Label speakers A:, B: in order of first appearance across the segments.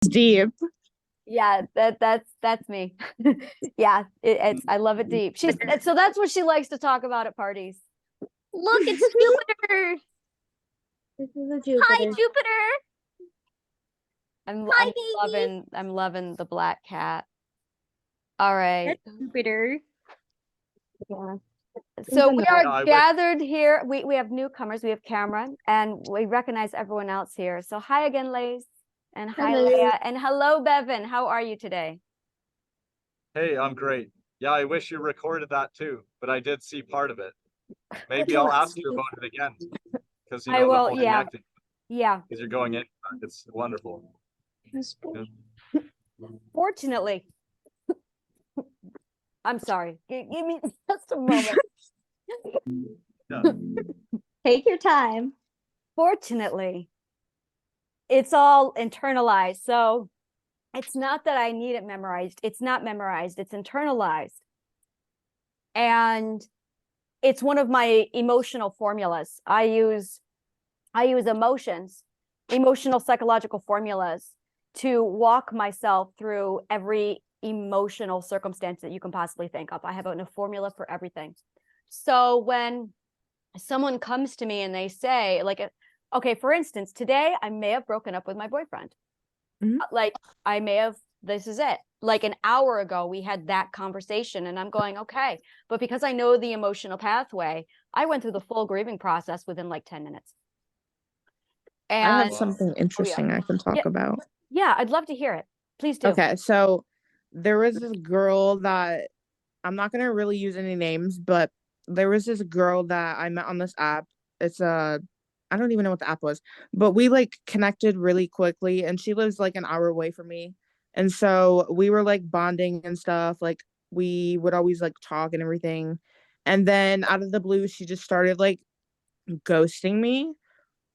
A: deep.
B: Yeah, that's me. Yeah, it's I love it deep. So that's what she likes to talk about at parties.
C: Look, it's Jupiter.
A: This is a
C: Hi,
A: Jupiter.
C: Jupiter. Hi, baby.
B: I'm loving the black cat. All right.
C: That's Jupiter.
A: Yeah.
B: So we are
D: I wish-
B: gathered here. We have newcomers. We have Cameron, and we recognize everyone else here. So hi again, Lace, and hi,
A: Hello.
B: Leia, and hello, Bevan. How are you today?
D: Hey, I'm great. Yeah, I wish you recorded that too, but I did see part of it. Maybe I'll ask you about it again because
B: I will,
D: the whole
B: yeah.
D: connecting
B: Yeah.
D: because you're going in. It's wonderful.
B: Fortunately, I'm sorry. Give me just a moment.
D: Yeah.
C: Take your time.
B: Fortunately, it's all internalized. So it's not that I need it memorized. It's not memorized. It's internalized. And it's one of my emotional formulas. I use emotional psychological formulas to walk myself through every emotional circumstance that you can possibly think of. I have a formula for everything. So when someone comes to me and they say, like, okay, for instance, today I may have broken up with my boyfriend. Like I may have, this is it. Like an hour ago, we had that conversation and I'm going, okay. But because I know the emotional pathway, I went through the full grieving process within like 10 minutes.
A: I
B: And
A: have something interesting I can talk about.
B: yeah, I'd love to hear it. Please do.
A: Okay, so there was this girl that I'm not gonna really use any names, but there was this girl that I met on this app. It's I don't even know what the app was, but we like connected really quickly, and she lives like an hour away from me, and so we were like bonding and stuff. Like we would always like talk and everything, and then out of the blue, she just started like ghosting me.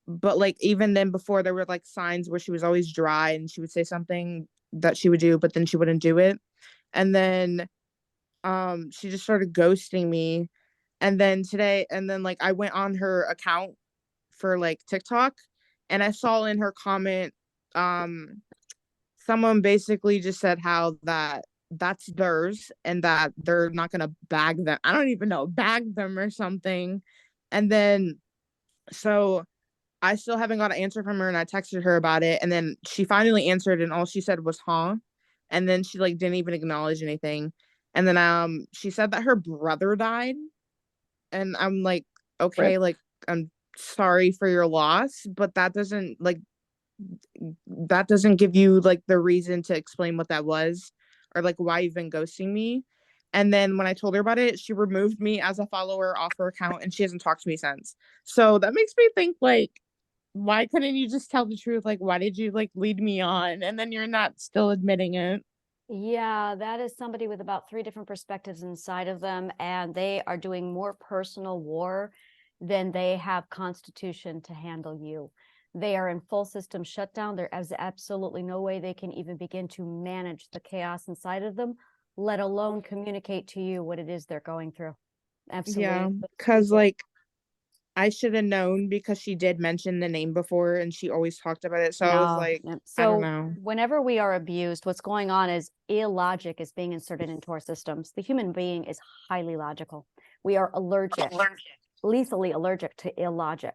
A: But like even then before there were like signs where she was always dry and she would say something that she would do but then she wouldn't do it, and then she just started ghosting me. And then today, and then like I went on her account for like TikTok, and I saw in her comment someone basically just said how that's theirs and that they're not gonna bag them. I don't even know, bag them or something. And then so I still haven't got an answer from her, and I texted her about it, and then she finally answered, and all she said was "huh," and then she like didn't even acknowledge anything. And then she said that her brother died, and I'm like, okay, like I'm sorry for your loss, but that doesn't give you like the reason to explain what that was or like why you've been ghosting me. And then when I told her about it, she removed me as a follower off her account, and she hasn't talked to me since. So that makes me think like, why couldn't you just tell the truth? Like, why did you like lead me on and then you're not still admitting it?
B: Yeah, that is somebody with about 3 different perspectives inside of them, and they are doing more personal war than they have constitution to handle you. They are in full system shutdown. There is absolutely no way they can even begin to manage the chaos inside of them, let alone communicate to you what it is they're going through. Absolutely.
A: Yeah, because like I should have known because she did mention the name before and she always talked about it. So I was like, I don't know.
B: Whenever we are abused, what's going on is illogic is being inserted into our systems. The human being is highly logical. We are lethally allergic to illogic.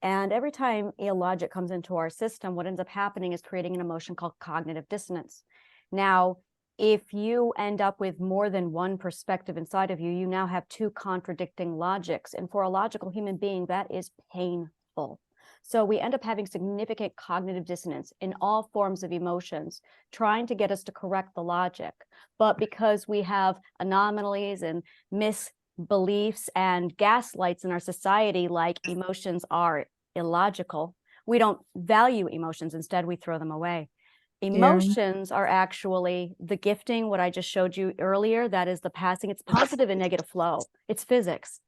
B: And every time illogic comes into our system, what ends up happening is creating an emotion called cognitive dissonance. Now, if you end up with more than one perspective inside of you, you now have 2 contradicting logics. And for a logical human being, that is painful. So we end up having significant cognitive dissonance in all forms of emotions, trying to get us to correct the logic. But because we have anomalies and misbeliefs and gaslights in our society, like emotions are illogical, we don't value emotions. Instead, we throw them away. Emotions are actually the gifting, what I just showed you earlier, that is the passing. It's positive and negative flow. It's physics.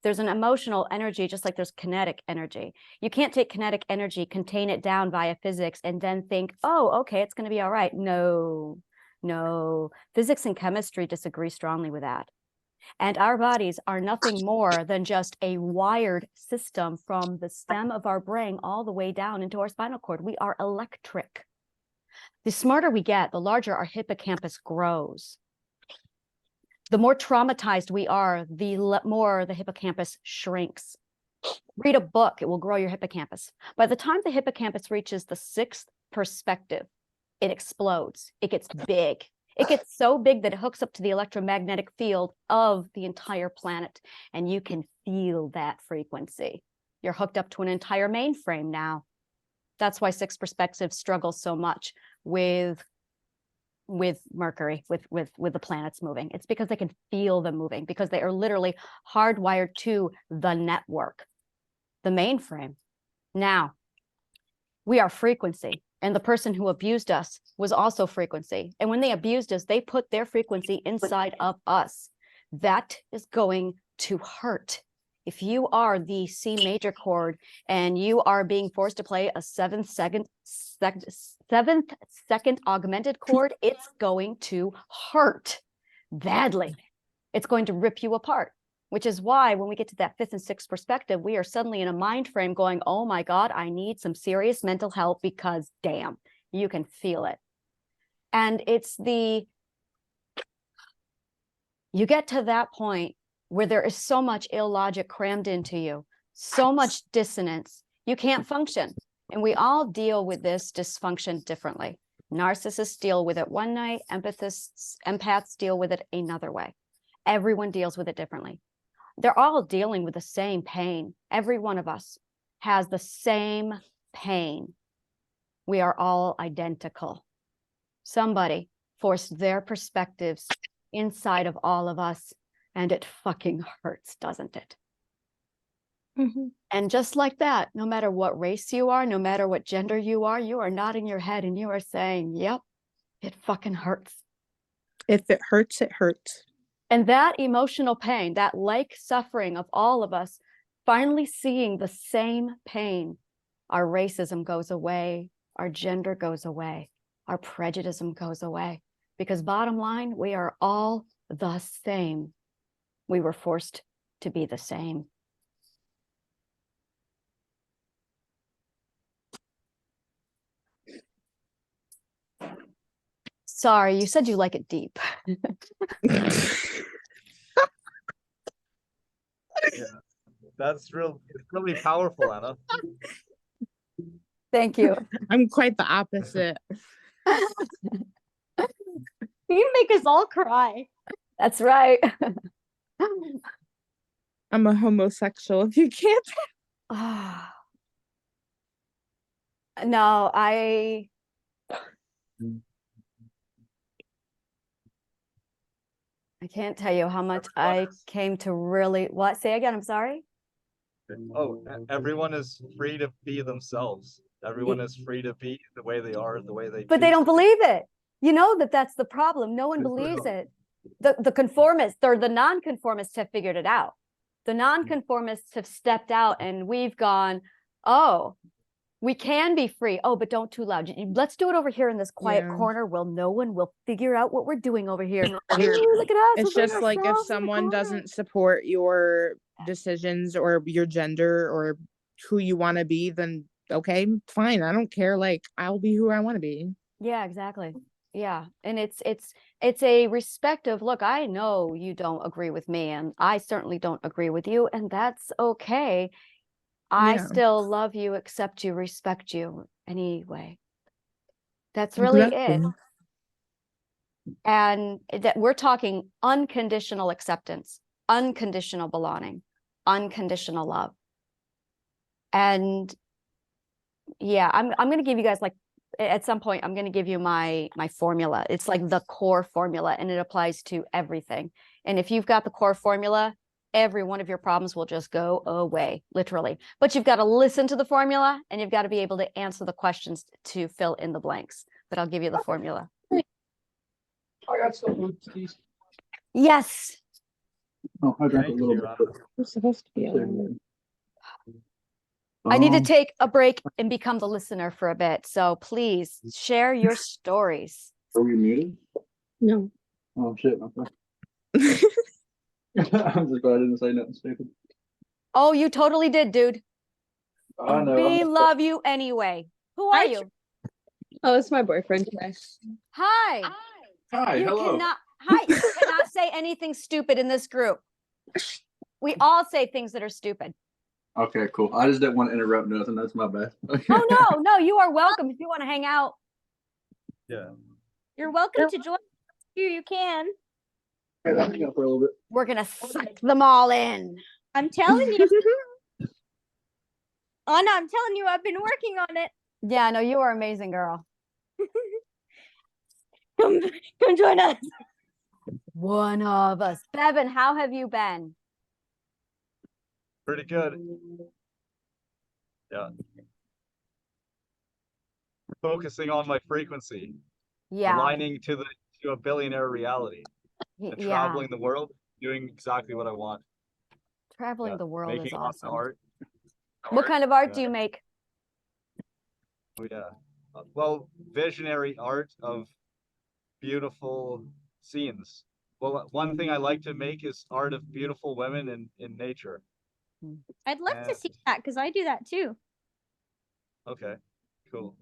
B: There's an emotional energy, just like there's kinetic energy. You can't take kinetic energy, contain it down via physics, and then think, oh, okay, it's going to be all right. No. Physics and chemistry disagree strongly with that. And our bodies are nothing more than just a wired system from the stem of our brain all the way down into our spinal cord. We are electric. The smarter we get, the larger our hippocampus grows. The more traumatized we are, the more the hippocampus shrinks. Read a book, it will grow your hippocampus. By the time the hippocampus reaches the 6th perspective, it explodes. It gets big. It gets so big that it hooks up to the electromagnetic field of the entire planet, and you can feel that frequency. You're hooked up to an entire mainframe now. That's why 6th perspective struggles so much with Mercury, with the planets moving. It's because they can feel them moving, because they are literally hardwired to the network, the mainframe. Now, we are frequency, and the person who abused us was also frequency. And when they abused us, they put their frequency inside of us. That is going to hurt. If you are the C major chord and you are being forced to play a 7th second augmented chord, it's going to hurt badly. It's going to rip you apart, which is why when we get to that 5th and 6th perspective, we are suddenly in a mind frame going, oh my God, I need some serious mental help, because damn, you can feel it. And you get to that point where there is so much illogic crammed into you, so much dissonance, you can't function. And we all deal with this dysfunction differently. Narcissists deal with it one way, empaths deal with it another way. Everyone deals with it differently. They're all dealing with the same pain. Every one of us has the same pain. We are all identical. Somebody forced their perspectives inside of all of us, and it fucking hurts, doesn't it?
C: Mhm.
B: And just like that, no matter what race you are, no matter what gender you are nodding your head and you are saying, yep, it fucking hurts.
A: If it hurts, it hurts.
B: And that emotional pain, that like suffering of all of us finally seeing the same pain, our racism goes away, our gender goes away, our prejudice goes away. Because bottom line, we are all the same. We were forced to be the same. Sorry, you said you like it deep.
D: Yeah, that's really powerful, Anna.
B: Thank you.
A: I'm quite the opposite.
C: You make us all cry.
B: That's right.
A: I'm a homosexual, if you can't.
B: No, I can't tell you how much I came to really, what? Say again, I'm sorry.
D: Oh, everyone is free to be themselves. Everyone is free to be the way they are, the way they
B: But they
D: choose
B: don't
D: to be.
B: believe it. You know that's the problem. No one believes it. The conformists or the nonconformists have figured it out. The nonconformists have stepped out and we've gone, oh, we can be free. Oh, but don't too loud. Let's do it over here in this quiet corner. Well, no one will figure out what we're doing over here. Ooh, look at us.
A: It's just like if someone doesn't support your decisions or your gender or who you want to be, then okay, fine. I don't care. Like, I'll be who I want to be.
B: Yeah, exactly. Yeah. And it's a respect of, look, I know you don't agree with me and I certainly don't agree with you, and that's okay. I still love you, accept you, respect you anyway. That's really it. And that we're talking unconditional acceptance, unconditional belonging, unconditional love. And yeah, I'm going to give you guys, like, at some point, I'm going to give you my formula. It's like the core formula, and it applies to everything. And if you've got the core formula, every one of your problems will just go away, literally. But you've got to listen to the formula, and you've got to be able to answer the questions to fill in the blanks. But I'll give you the formula.
E: I got some please.
B: Yes.
E: Oh, I drank a
D: Thank
E: little
D: you,
E: bit.
D: Anna.
A: We're supposed to be
B: I need to take a break and become the listener for a bit. So please share your stories.
E: Are we muted?
C: No.
E: Oh shit. Okay. I'm just glad I didn't say nothing stupid.
B: Oh, you totally did, dude.
E: I know.
B: We love you anyway. Who are you?
C: Oh, it's my boyfriend today.
B: Hi.
E: Hi,
B: You
E: hello.
B: cannot. Hi. You cannot say anything stupid in this group. We all say things that are stupid.
E: Okay, cool. I just didn't want to interrupt nothing. That's my bad.
B: Oh no, you are welcome if you want to hang out.
D: Yeah.
C: You're welcome to join. You can.
E: Okay, hang out for a little bit.
B: We're gonna suck them all in.
C: I'm telling you. Anna, I'm telling you, I've been working on it.
B: Yeah, no, you are amazing, girl.
C: Come join us.
B: One of us. Bevan, how have you been?
D: Pretty good. Yeah. Focusing on my frequency,
B: Yeah.
D: aligning to a billionaire reality, and
B: Yeah.
D: traveling the world, doing exactly what I want.
B: Traveling
D: Yeah.
B: the world
D: Making
B: is
D: lots of
B: awesome.
D: art.
B: What kind of art
D: Yeah.
B: do you make?
D: Oh, yeah. Well, visionary art of beautiful scenes. Well, one thing I like to make is art of beautiful women in nature.
C: I'd love to
D: And-
C: see that because I do that too.
D: Okay, cool.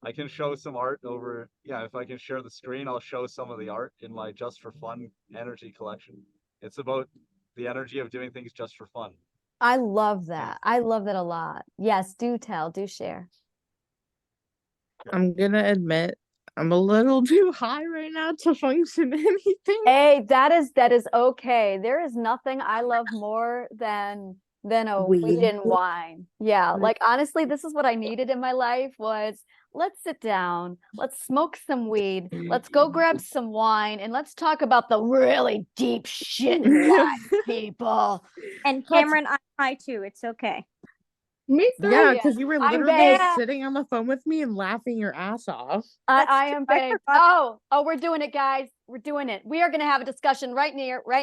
D: I can show some art over, yeah, if I can share the screen, I'll show some of the art in my Just for Fun energy collection. It's about the energy of doing things just for fun.
B: I love that. I love that a lot. Yes, do tell, do share.
A: I'm gonna admit I'm a little too high right now to function anything.
B: Hey, that is okay. There is nothing I love more than a weed
A: Weed.
B: and wine. Yeah,
A: Right.
B: like honestly, this is what I needed in my life was let's sit down, let's smoke some weed, let's go grab some wine, and let's talk about the really deep shit in life, people.
C: And Cameron, I'm high too. It's okay.
B: Me too.
A: Yeah, because you were
B: I'm
A: literally
B: baked.
A: sitting on the phone with me and laughing your ass off.
B: I am
C: I
B: baked.
C: forgot.
B: Oh, we're doing it, guys. We're doing it. We are going to have a discussion right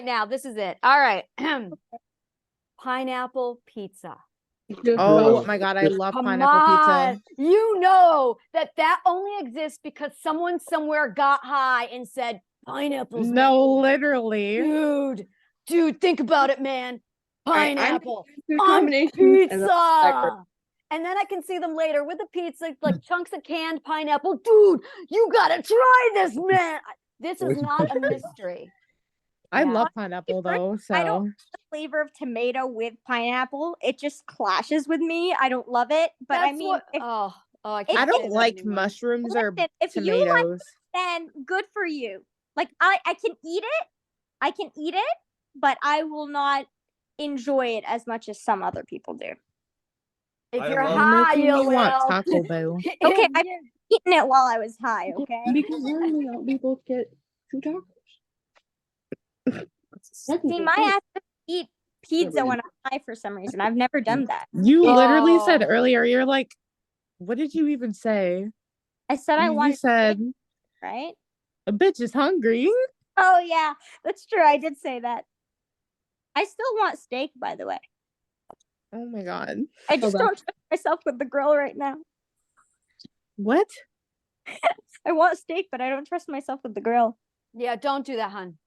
B: now. This is it. All right. Pineapple pizza.
A: Oh my God, I love
B: Come
A: pineapple
B: on.
A: pizza.
B: You know that only exists because someone somewhere got high and said pineapples.
A: No, literally.
B: Dude, think about it, man. Pineapple
C: Good
B: on
C: combination.
B: pizza. And then I can see them later with the pizza, like chunks of canned pineapple. Dude, you gotta try this, man. This is not a mystery.
A: I
B: Yeah.
A: love pineapple though,
C: I don't
A: so
C: like the flavor of tomato with pineapple. It just clashes with me. I don't love it. But I
B: That's
C: mean,
B: what.
C: if,
B: I
A: I
B: can't say
A: don't
B: that
A: like
B: anymore.
A: mushrooms or
C: listen, if you like
A: tomatoes.
C: then good for you. Like I can eat it. I can eat it, but I will not enjoy it as much as some other people do.
B: If
D: I
B: you're
D: love-
A: You're
B: high,
A: making
B: you
A: me want
B: will.
A: Taco Bell.
C: Okay, I've eaten it while I was high, okay?
F: Because normally we both get 2 tacos.
C: See, my ass doesn't eat pizza when I'm high for some reason. I've never done that.
A: You literally said
B: Oh.
A: earlier, you're like, what did you even say?
C: I said I
A: You
C: wanted
A: said
C: steak, right?
A: a bitch is hungry.
C: Oh yeah, that's true. I did say that. I still want steak, by the way.
A: Oh my God.
C: I just don't trust myself with the grill right now.
A: What?
C: I want steak, but I don't trust myself with the grill.
B: Yeah, don't do that, hun.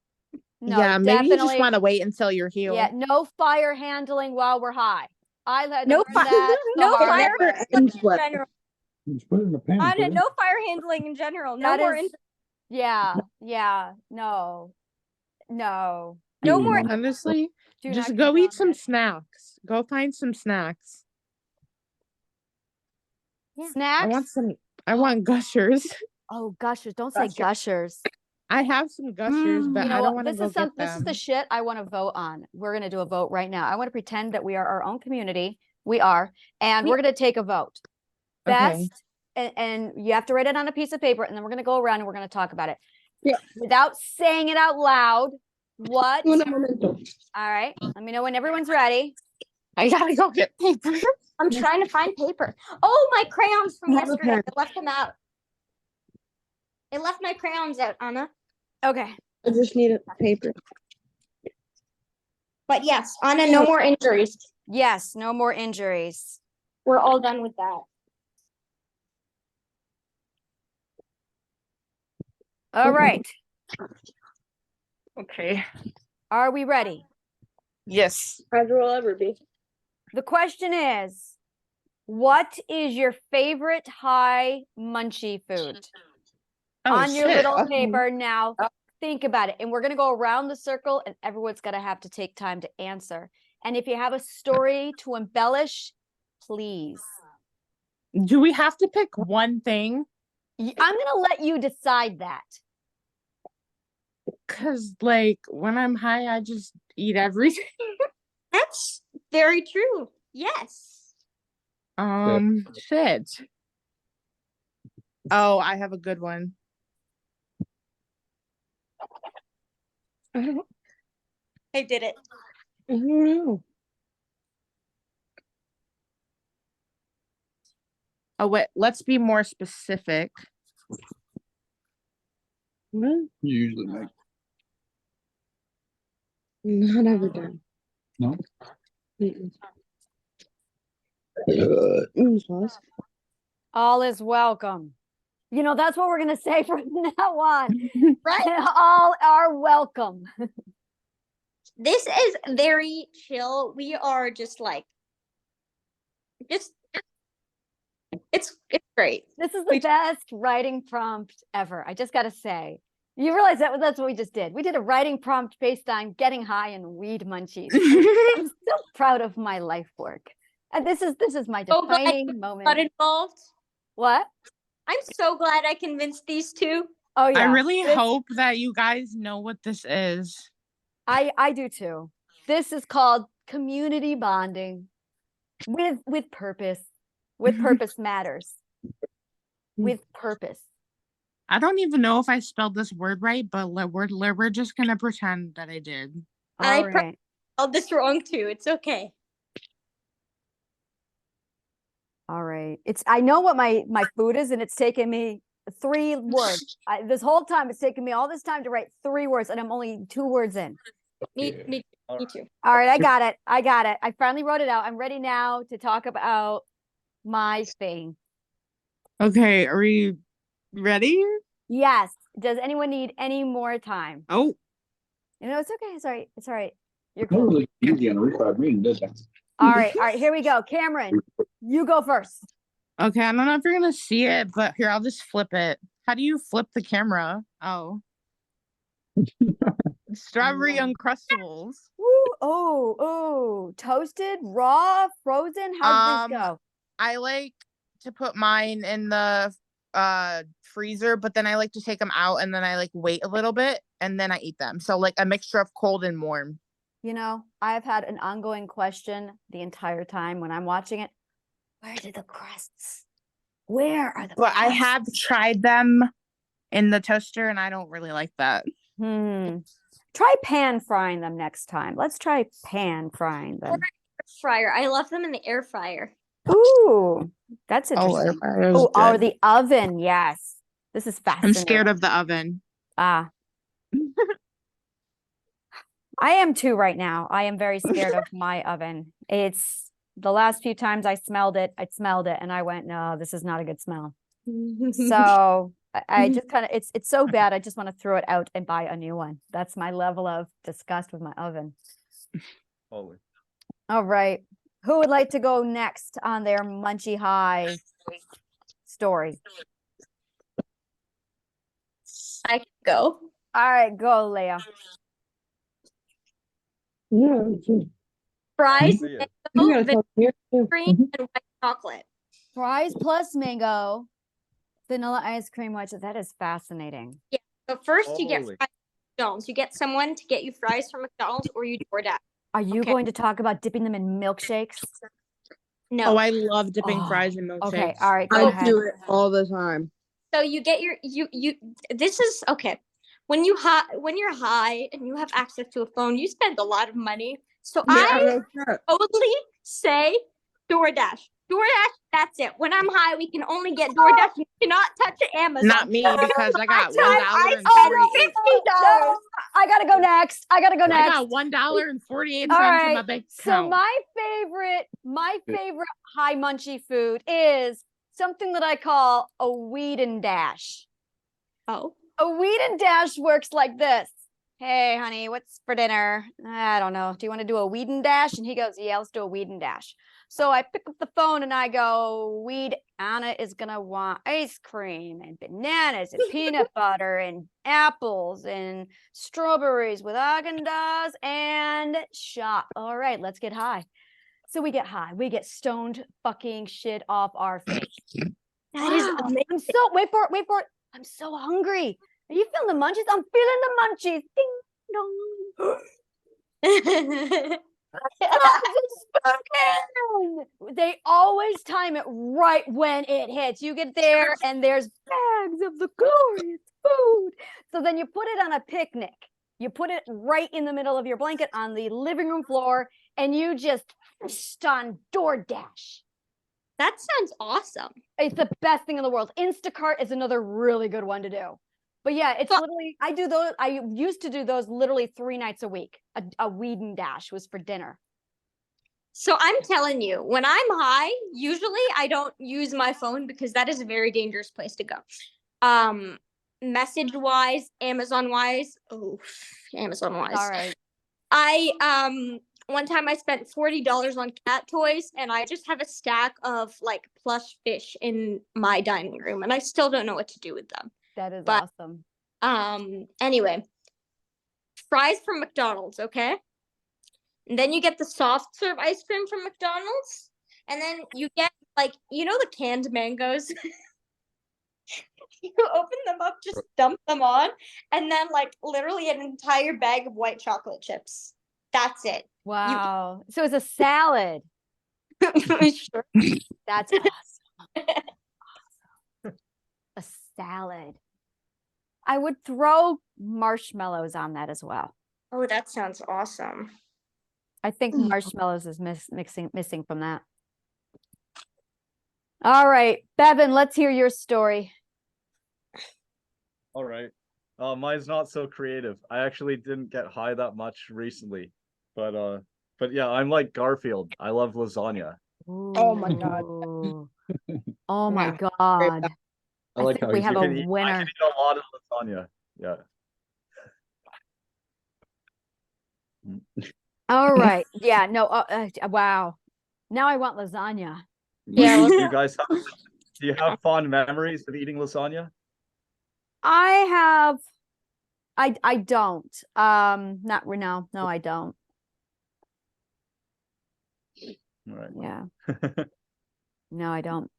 B: No,
A: Yeah, maybe you just
B: definitely.
A: want to wait until you're healed.
B: Yeah, no fire handling while we're high. I had to
C: No
B: learn
C: fi-
B: that the
C: no
B: hard
C: fire
B: way.
C: handling in general.
E: Just put it in the pan.
C: Anna, no fire handling in general. No
B: That
C: more.
B: is- Yeah, no.
C: No more.
A: Honestly,
B: Do
A: just
B: not
A: go eat
B: condone
A: some
B: it.
A: snacks. Go find some snacks.
B: Snacks?
A: I want gushers.
B: Oh, gushers. Don't say gushers.
A: I have some gushers, but
B: You know
A: I
B: what?
A: don't want to
B: This
A: go
B: is
A: get
B: this is
A: them.
B: the shit I want to vote on. We're gonna do a vote right now. I want to pretend that we are our own community. We are, and we're gonna take a vote.
A: Okay.
B: Best, and you have to write it on a piece of paper, and then we're gonna go around and we're gonna talk about it.
C: Yeah.
B: Without saying it out loud. What?
F: Un momento.
B: All right. Let me know when everyone's ready.
A: I gotta go get paper.
C: I'm trying to find paper. Oh, my crayons from yesterday. I left them out. I left my crayons out, Anna.
B: Okay.
F: I just need a paper.
C: But yes, Anna, no more injuries.
B: Yes. No more injuries.
C: We're all done with that.
B: All right.
A: Okay.
B: Are we ready?
A: Yes.
F: As we'll ever be.
B: The question is, What is your favorite high munchy food?
A: Oh,
B: On your
A: shit.
B: little paper now, think about it. And we're going to go around the circle and everyone's going to have to take time to answer. And if you have a story to embellish, please.
A: Do we have to pick one thing?
B: I'm going to let you decide that.
A: Cause like when I'm high, I just eat everything.
C: That's very true. Yes.
A: Shit. Oh, I have a good one.
F: I
C: did it.
F: don't know.
A: Oh wait, let's be more specific.
F: What?
E: You usually make.
F: Not every time.
E: No?
F: Mm-mm. Sauce.
B: All is welcome. You know, that's what we're going to say from now on. Right? All are welcome.
C: This is very chill. We are just like, it's great.
B: This is the best writing prompt ever. I just got to say. You realize that's what we just did. We did a writing prompt based on getting high and weed munchies. I'm so proud of my life work. And this is my
C: So glad
B: defining
C: Got
B: moment.
C: involved.
B: What?
C: I'm so glad I convinced these two.
B: Oh yeah.
A: I really hope that you guys know what this is.
B: I do too. This is called community bonding with purpose. With purpose matters. With purpose.
A: I don't even know if I spelled this word right, but we're just gonna pretend that I did.
B: All
C: I
B: right.
C: spelled this wrong too. It's okay.
B: All right. I know what my food is, and it's taken me 3 words. This whole time it's taken me all this time to write 3 words, and I'm only 2 words in.
C: Me too.
B: All right, I got it. I finally wrote it out. I'm ready now to talk about my thing.
A: Okay, are we ready?
B: Yes. Does anyone need any more time?
A: Oh,
B: It's okay. It's all right. It's all right. You're
E: That
B: cool.
E: was really easy on a record reading, doesn't it?
B: All right. Here we go. Cameron, you go first.
A: okay. I don't know if you're gonna see it, but here, I'll just flip it. How do you flip the camera? Oh. Strawberry Uncrustables.
B: Woo. Oh, toasted, raw, frozen. How did this go?
A: I like to put mine in the freezer, but then I like to take them out and then I like wait a little bit and then I eat them. So like a mixture of cold and warm.
B: You know, I've had an ongoing question the entire time when I'm watching it. Where did the crusts? Where are the
A: But I
B: crusts?
A: have tried them in the toaster and I don't really like that.
B: Try pan frying them next time. Let's try pan frying them.
C: Air fryer. I love them in the air fryer.
B: Ooh, that's interesting. Or the oven. Yes. This is fascinating.
A: I'm scared of the oven.
B: I am too right now. I am very scared of my oven. It's the last few times I smelled it and I went, no, this is not a good smell. So I just kind of, it's so bad. I just want to throw it out and buy a new one. That's my level of disgust with my oven.
D: Holy.
B: All right. Who would like to go next on their munchy high story?
C: I can go.
B: All right, go, Leah.
F: Yeah.
C: Fries,
D: See ya.
F: You gotta talk here too.
C: cream, and white chocolate.
B: Fries plus mango, vanilla ice cream. That is fascinating.
C: But first, you get
D: Holy.
C: fries from McDonald's. You get someone to get you fries from McDonald's, or you DoorDash.
B: Are you
C: Okay.
B: going to talk about dipping them in milkshakes?
C: No.
A: Oh, I love dipping
B: Oh,
A: fries in milkshakes.
B: Okay, all right, go
F: I
B: ahead.
F: do it all the time.
C: So you get your you. This is okay. When you're high and you have access to a phone, you spend a lot of money. So I totally say DoorDash. DoorDash, that's it. When I'm high, we can only get DoorDash. You cannot touch Amazon.
A: Not me because I got $1.48.
C: $50.
B: I gotta go next. I
A: I got $1.48
B: All
A: in
B: right.
A: my bank
B: So
A: account.
B: my favorite high munchy food is something that I call a weed and dash.
C: Oh.
B: A weed and dash works like this. Hey, honey, what's for dinner? I don't know. Do you want to do a weed and dash? And he goes, yeah, let's do a weed and dash. So I pick up the phone and I go, weed, Anna is going to want ice cream and bananas and peanut butter and apples and strawberries with Haagen-Dazs and shot. All right, let's get high. So we get high. We get stoned fucking shit off our face.
C: That is amazing.
B: I'm so, wait for it. I'm so hungry. Are you feeling the munchies? I'm feeling the munchies. Ding dong. They always time it right when it hits. You get there and there's bags of the glorious food. So then you put it on a picnic. You put it right in the middle of your blanket on the living room floor and you just feast on DoorDash.
C: That sounds awesome.
B: It's the best thing in the world. Instacart is another really good one to do. But yeah, it's literally, I do those. I used to do those literally 3 nights a week. A weed and dash was for dinner.
C: So I'm telling you, when I'm high, usually I don't use my phone because that is a very dangerous place to go. Message wise, Amazon wise. Oh, Amazon wise.
B: All right.
C: One time I spent $40 on cat toys and I just have a stack of like plush fish in my dining room and I still don't know what to do with them.
B: That is awesome.
C: Anyway, fries from McDonald's, okay? And then you get the soft serve ice cream from McDonald's. And then you get like, you know, the canned mangoes. You open them up, just dump them on, and then like literally an entire bag of white chocolate chips. That's it.
B: Wow. So it's a salad.
C: Sure.
B: That's awesome. A salad. I would throw marshmallows on that as well.
C: Oh, that sounds awesome.
B: I think marshmallows is missing from that. All right, Bevan, let's hear your story.
D: All right. Mine's not so creative. I actually didn't get high that much recently, but yeah, I'm like Garfield. I love lasagna.
F: Oh my God.
B: Oh my
F: Yeah.
B: God.
E: I like
B: think
E: how
B: we
E: he's
B: have
D: I
B: a
D: can eat
B: winner.
D: a lot of lasagna. Yeah.
B: All right. Yeah, no. Wow. Now I want lasagna.
F: Yeah,
D: Do you guys have, do you have fond memories of eating lasagna?
B: I don't. Not no, I don't.
D: All right.
B: Yeah. No, I don't.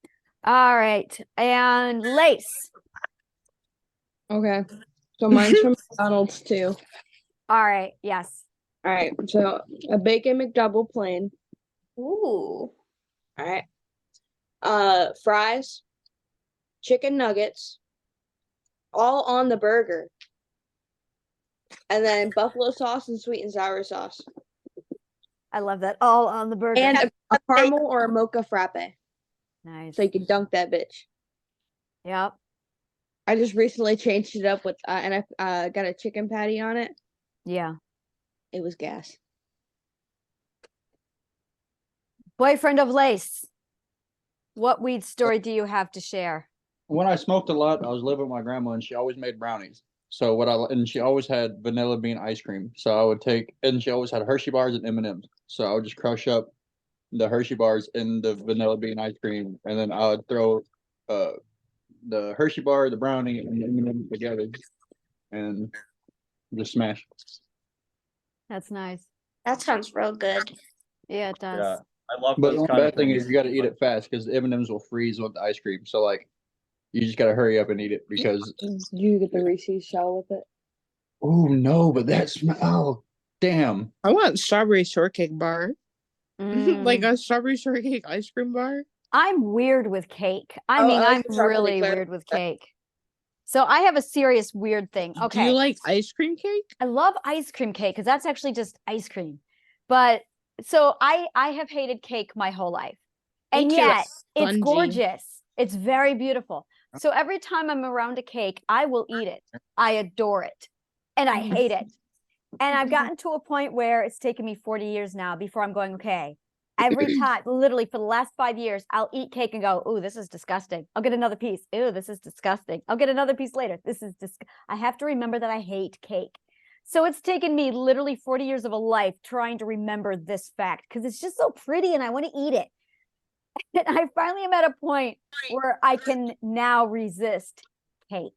B: All right. And Lace.
F: Okay. So mine's from McDonald's too.
B: All right. Yes.
F: All right. So a bacon McDouble plain.
C: Ooh.
F: All right. Fries, chicken nuggets, all on the burger. And then buffalo sauce and sweet and sour sauce.
B: I love that. All on the burger.
F: And a caramel or a mocha frappe.
B: Nice.
F: So you can dunk that bitch.
B: Yep.
F: I just recently changed it up with and I got a chicken patty on it.
B: Yeah.
F: It was gas.
B: Boyfriend of Lace. What weed story do you have to share?
E: When I smoked a lot, I was living with my grandma, and she always made brownies. So and she always had vanilla bean ice cream. So I would take, and she always had Hershey bars and M&Ms. So I would just crush up the Hershey bars in the vanilla bean ice cream, and then I would throw the Hershey bar, the brownie, and the M&Ms together, and just smash.
B: That's nice.
C: That sounds real good.
B: Yeah, it does.
D: Yeah. I love
E: But
D: those
E: the
D: kind of
E: bad thing
D: things.
E: is you got to eat it fast because the M&Ms will freeze with the ice cream. So like, you just got to hurry up and eat it because.
F: You get the Reese's shell with it.
E: Oh no! But oh damn!
A: I want strawberry shortcake bar. Like
B: Mm.
A: a strawberry shortcake ice cream bar.
B: I'm weird with cake. I
F: Oh,
B: mean,
F: I like
B: I'm
F: the chocolate
B: really
F: eclair.
B: weird with cake. So I have a serious weird thing.
A: Do
B: Okay.
A: you like ice cream cake?
B: I love ice cream cake because that's actually just ice cream. But so I have hated cake my whole life.
C: Me
B: And
C: too.
B: yet it's
A: Spongy.
B: gorgeous. It's very beautiful. So every time I'm around a cake, I will eat it. I adore it. And I hate it. And I've gotten to a point where it's taken me 40 years now before I'm going, okay, every time, literally for the last 5 years, I'll eat cake and go, ooh, this is disgusting. I'll get another piece. Ooh, this is disgusting. I'll get another piece later. This is I have to remember that I hate cake. So it's taken me literally 40 years of a life trying to remember this fact because it's just so pretty and I want to eat it. And I finally am at a point where I can now resist cake.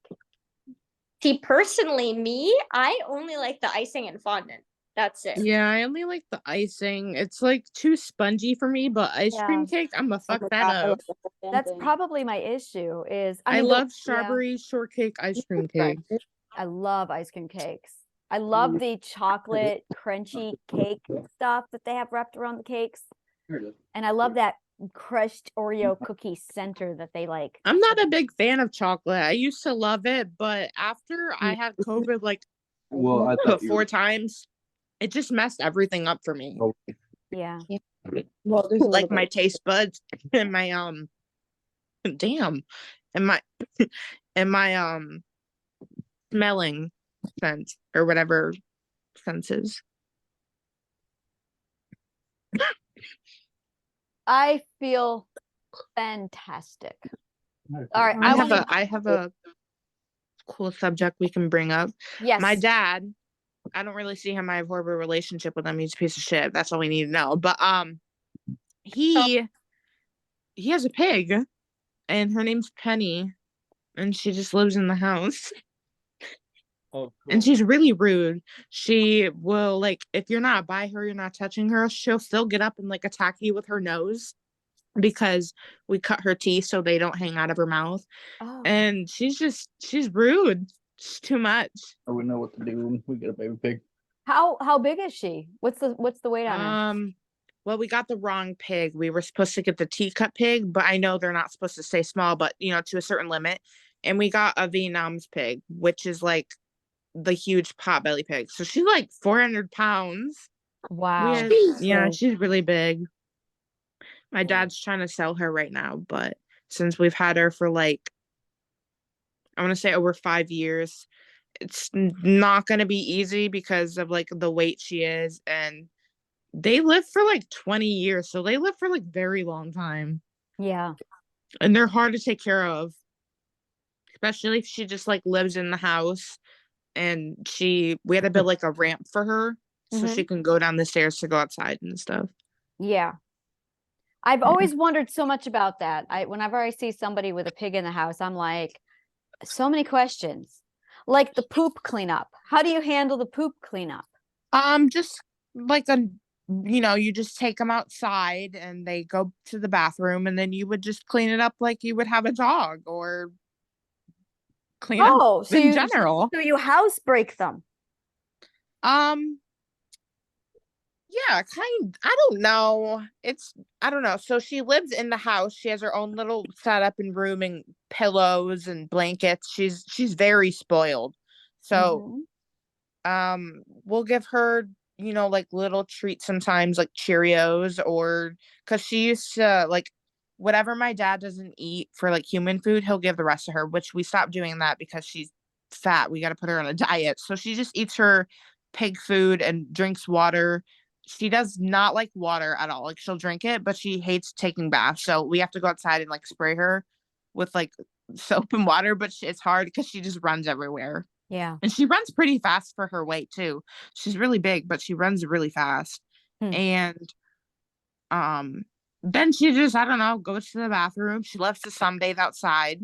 C: See, personally, I only like the icing and fondant. That's it.
A: Yeah, I only like the icing. It's like too spongy for me, but ice
B: Yeah.
A: cream cake, I'm gonna
F: Oh
A: fuck
F: my
A: that
F: God, I
A: up.
F: love the whole damn
B: That's
F: thing.
B: probably my issue is,
A: I
B: mean,
A: love
B: yeah,
A: strawberry shortcake ice cream
F: Right.
A: cake.
B: I love ice cream cakes. I love the chocolate crunchy cake stuff that they have wrapped around the cakes.
E: Here it is.
B: And I love that crushed Oreo cookie center that they like.
A: I'm not a big fan of chocolate. I used to love it, but after I had COVID like
E: Well, I thought you
A: 4
E: were.
A: times, it just messed everything up for me.
E: Oh,
B: Yeah.
F: Well, there's a
A: Like
F: little
A: my
F: bit.
A: taste buds and my damn, and my and my smelling sense or whatever senses.
B: I feel fantastic. All right.
A: I have a cool subject we can bring up.
B: Yes.
A: My dad, I don't really see him. I have a horrible relationship with him. He's a piece of shit. That's all we need to know. But he has a pig, and her name's Penny, and she just lives in the house.
E: oh,
A: And
E: cool.
A: she's really rude. She will, like, if you're not by her, you're not touching her, she'll still get up and like attack you with her nose because we cut her teeth so they don't hang out of her mouth.
B: Oh.
A: And she's rude. It's too much.
E: I wouldn't know what to do when we get a baby pig.
B: How big is she? What's the weight on her?
A: Well, we got the wrong pig. We were supposed to get the teacup pig, but I know they're not supposed to stay small, but to a certain limit. And we got a Vietnam's pig, which is like the huge potbelly pig. So she's like 400 pounds.
B: Wow.
A: Yeah, she's really big. My dad's trying to sell her right now, but since we've had her for like, I want to say over 5 years, it's not going to be easy because of like the weight she is. And they live for like 20 years. So they live for like very long time.
B: Yeah.
A: And they're hard to take care of, especially if she just like lives in the house. And we had to build like a ramp for her so she can go down the stairs to go outside and stuff.
B: Yeah. I've always wondered so much about that. Whenever I see somebody with a pig in the house, I'm like, so many questions. Like the poop cleanup. How do you handle the poop cleanup?
A: Just like you just take them outside and they go to the bathroom, and then you would just clean it up like you would have a dog or clean up in general.
B: So you house break them.
A: Yeah, I don't know. I don't know. So she lives in the house. She has her own little setup and room and pillows and blankets. She's very spoiled. So we'll give her, like little treats sometimes, like Cheerios, or because she used to like whatever my dad doesn't eat for like human food, he'll give the rest to her, which we stopped doing that because she's fat. We got to put her on a diet. So she just eats her pig food and drinks water. She does not like water at all. Like she'll drink it, but she hates taking baths. So we have to go outside and like spray her with like soap and water, but it's hard because she just runs everywhere.
B: Yeah.
A: And she runs pretty fast for her weight too. She's really big, but she runs really fast. And then she just, I don't know, goes to the bathroom. She loves to sunbathe outside.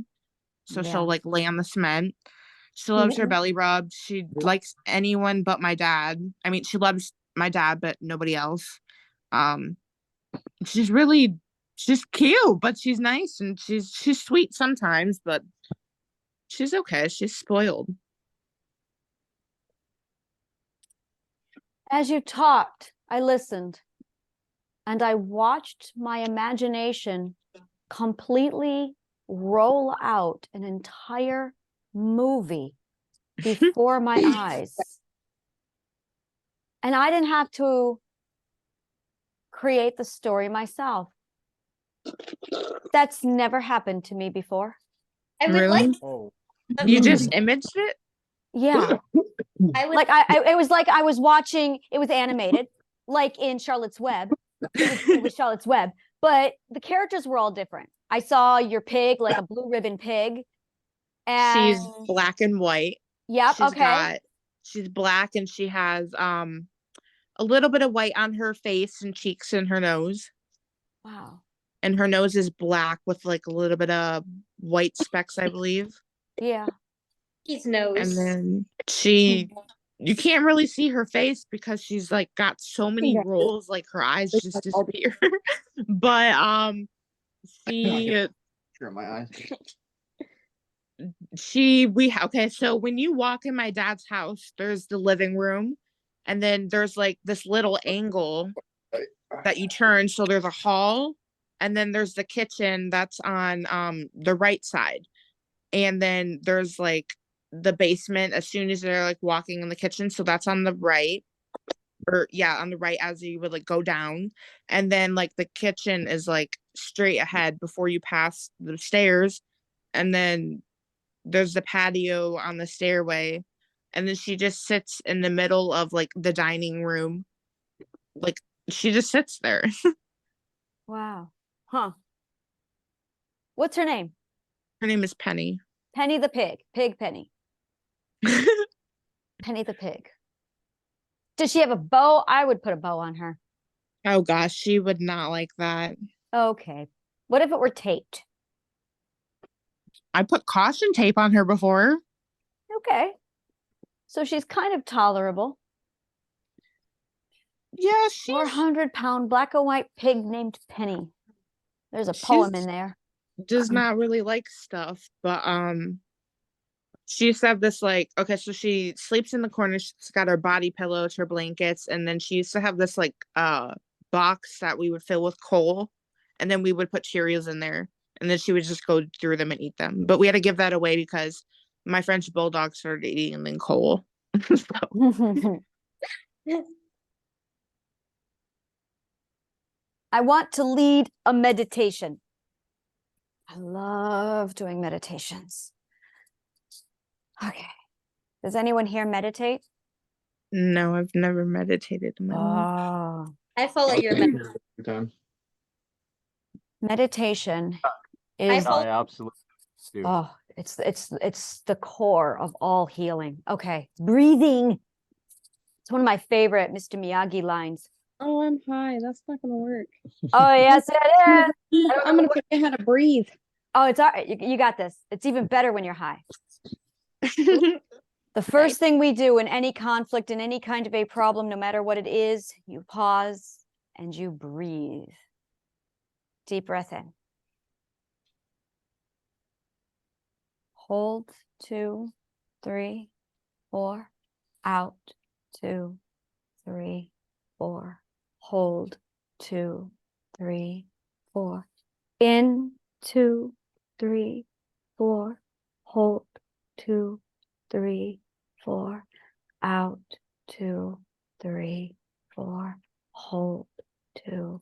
A: So she'll like lay on the cement. She loves her belly rub. She likes anyone but my dad. I mean, she loves my dad, but nobody else. She's cute, but she's nice, and she's sweet sometimes, but she's okay. She's spoiled.
B: As you talked, I listened, and I watched my imagination completely roll out an entire movie before my eyes. And I didn't have to create the story myself. That's never happened to me before.
C: I would
A: Really?
C: like.
E: Oh.
A: You just imaged it?
B: Yeah.
C: I would
B: Like it was like I was watching, it was animated, like in Charlotte's Web. It was Charlotte's Web, but the characters were all different. I saw your pig, like a blue ribbon pig. And
A: she's black and white.
B: Yep.
A: She's black, and she has a little bit of white on her face and cheeks and her nose.
B: Wow.
A: and her nose is black with like a little bit of white specks, I believe.
B: Yeah.
C: His nose.
A: And then you can't really see her face because she's like got so many rolls, like her eyes just disappear. But she
E: Sure, my eyes.
A: okay, so when you walk in my dad's house, there's the living room, and then there's like this little angle that you turn, so there's a hall, and then there's the kitchen that's on the right side, and then there's like the basement as soon as they're like walking in the kitchen, so that's on the right, or yeah, on the right as you would like go down, and then like the kitchen is like straight ahead before you pass the stairs, and then there's the patio on the stairway, and then she just sits in the middle of like the dining room, like she just sits there.
B: Wow. Huh. What's her name?
A: Her name is Penny.
B: Penny the pig. Pig Penny. Penny the pig. Does she have a bow? I would put a bow on her.
A: Oh gosh, she would not like that.
B: Okay. What if it were taped?
A: I put caution tape on her before.
B: Okay. So she's kind of tolerable.
A: Yeah, she's
B: 400-pound black and white pig named Penny. There's a poem in there.
A: does not really like stuff, but she used to have this like, okay, so she sleeps in the corner, she's got her body pillows, her blankets, and then she used to have this like box that we would fill with coal, and then we would put Cheerios in there, and then she would just go through them and eat them. But we had to give that away because my French bulldog started eating the coal. So.
B: I want to lead a meditation. I love doing meditations. Okay. Does anyone here meditate?
A: No, I've never meditated in my life.
B: Oh.
C: I follow your
E: Time.
B: Meditation
C: I
B: is
C: follow-
D: absolutely do.
B: oh, it's the core of all healing. Okay. Breathing. It's one of my favorite Mr. Miyagi lines.
F: Oh, I'm high. That's not gonna work.
B: Oh, yes, it is.
F: I'm gonna forget how to breathe.
B: Oh, it's all right. You got this. It's even better when you're high. The first thing we do in any conflict, in any kind of a problem, no matter what it is, you pause and you breathe. Deep breath in. Hold, 2, 3, 4. Out, 2, 3, 4. Hold, 2, 3, 4. In, 2, 3, 4. Hold, 2, 3, 4. Out, 2, 3, 4. Hold, 2,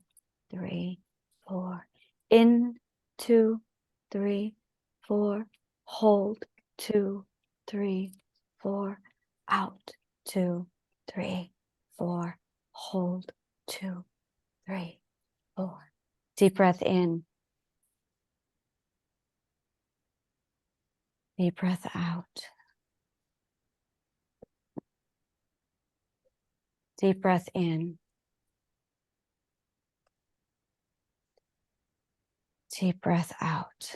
B: 3, 4. In, 2, 3, 4. Hold, 2, 3, 4. Out, 2, 3, 4. Hold, 2, 3, 4. Deep breath in. Deep breath out. Deep breath in. Deep breath out.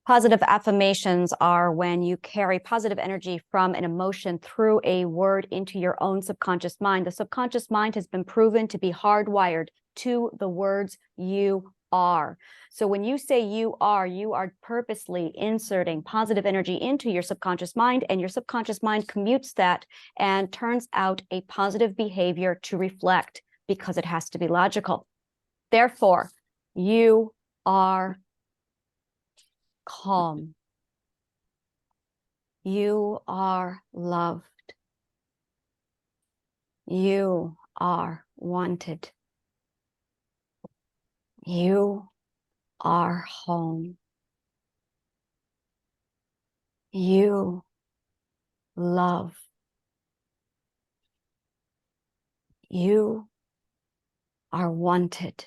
B: Positive affirmations are when you carry positive energy from an emotion through a word into your own subconscious mind. The subconscious mind has been proven to be hardwired to the words you are. So when you say you are purposely inserting positive energy into your subconscious mind, and your subconscious mind commutes that and turns out a positive behavior to reflect, because it has to be logical. Therefore, you are calm. You are loved. You are wanted. You are home. You love. You are wanted.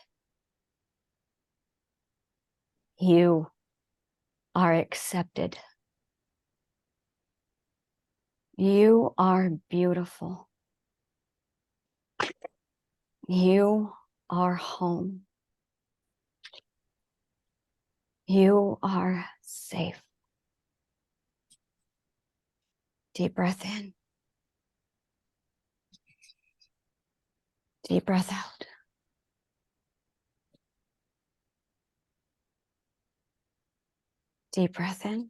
B: You are accepted. You are beautiful. You are home. You are safe. Deep breath in. Deep breath out. Deep breath in.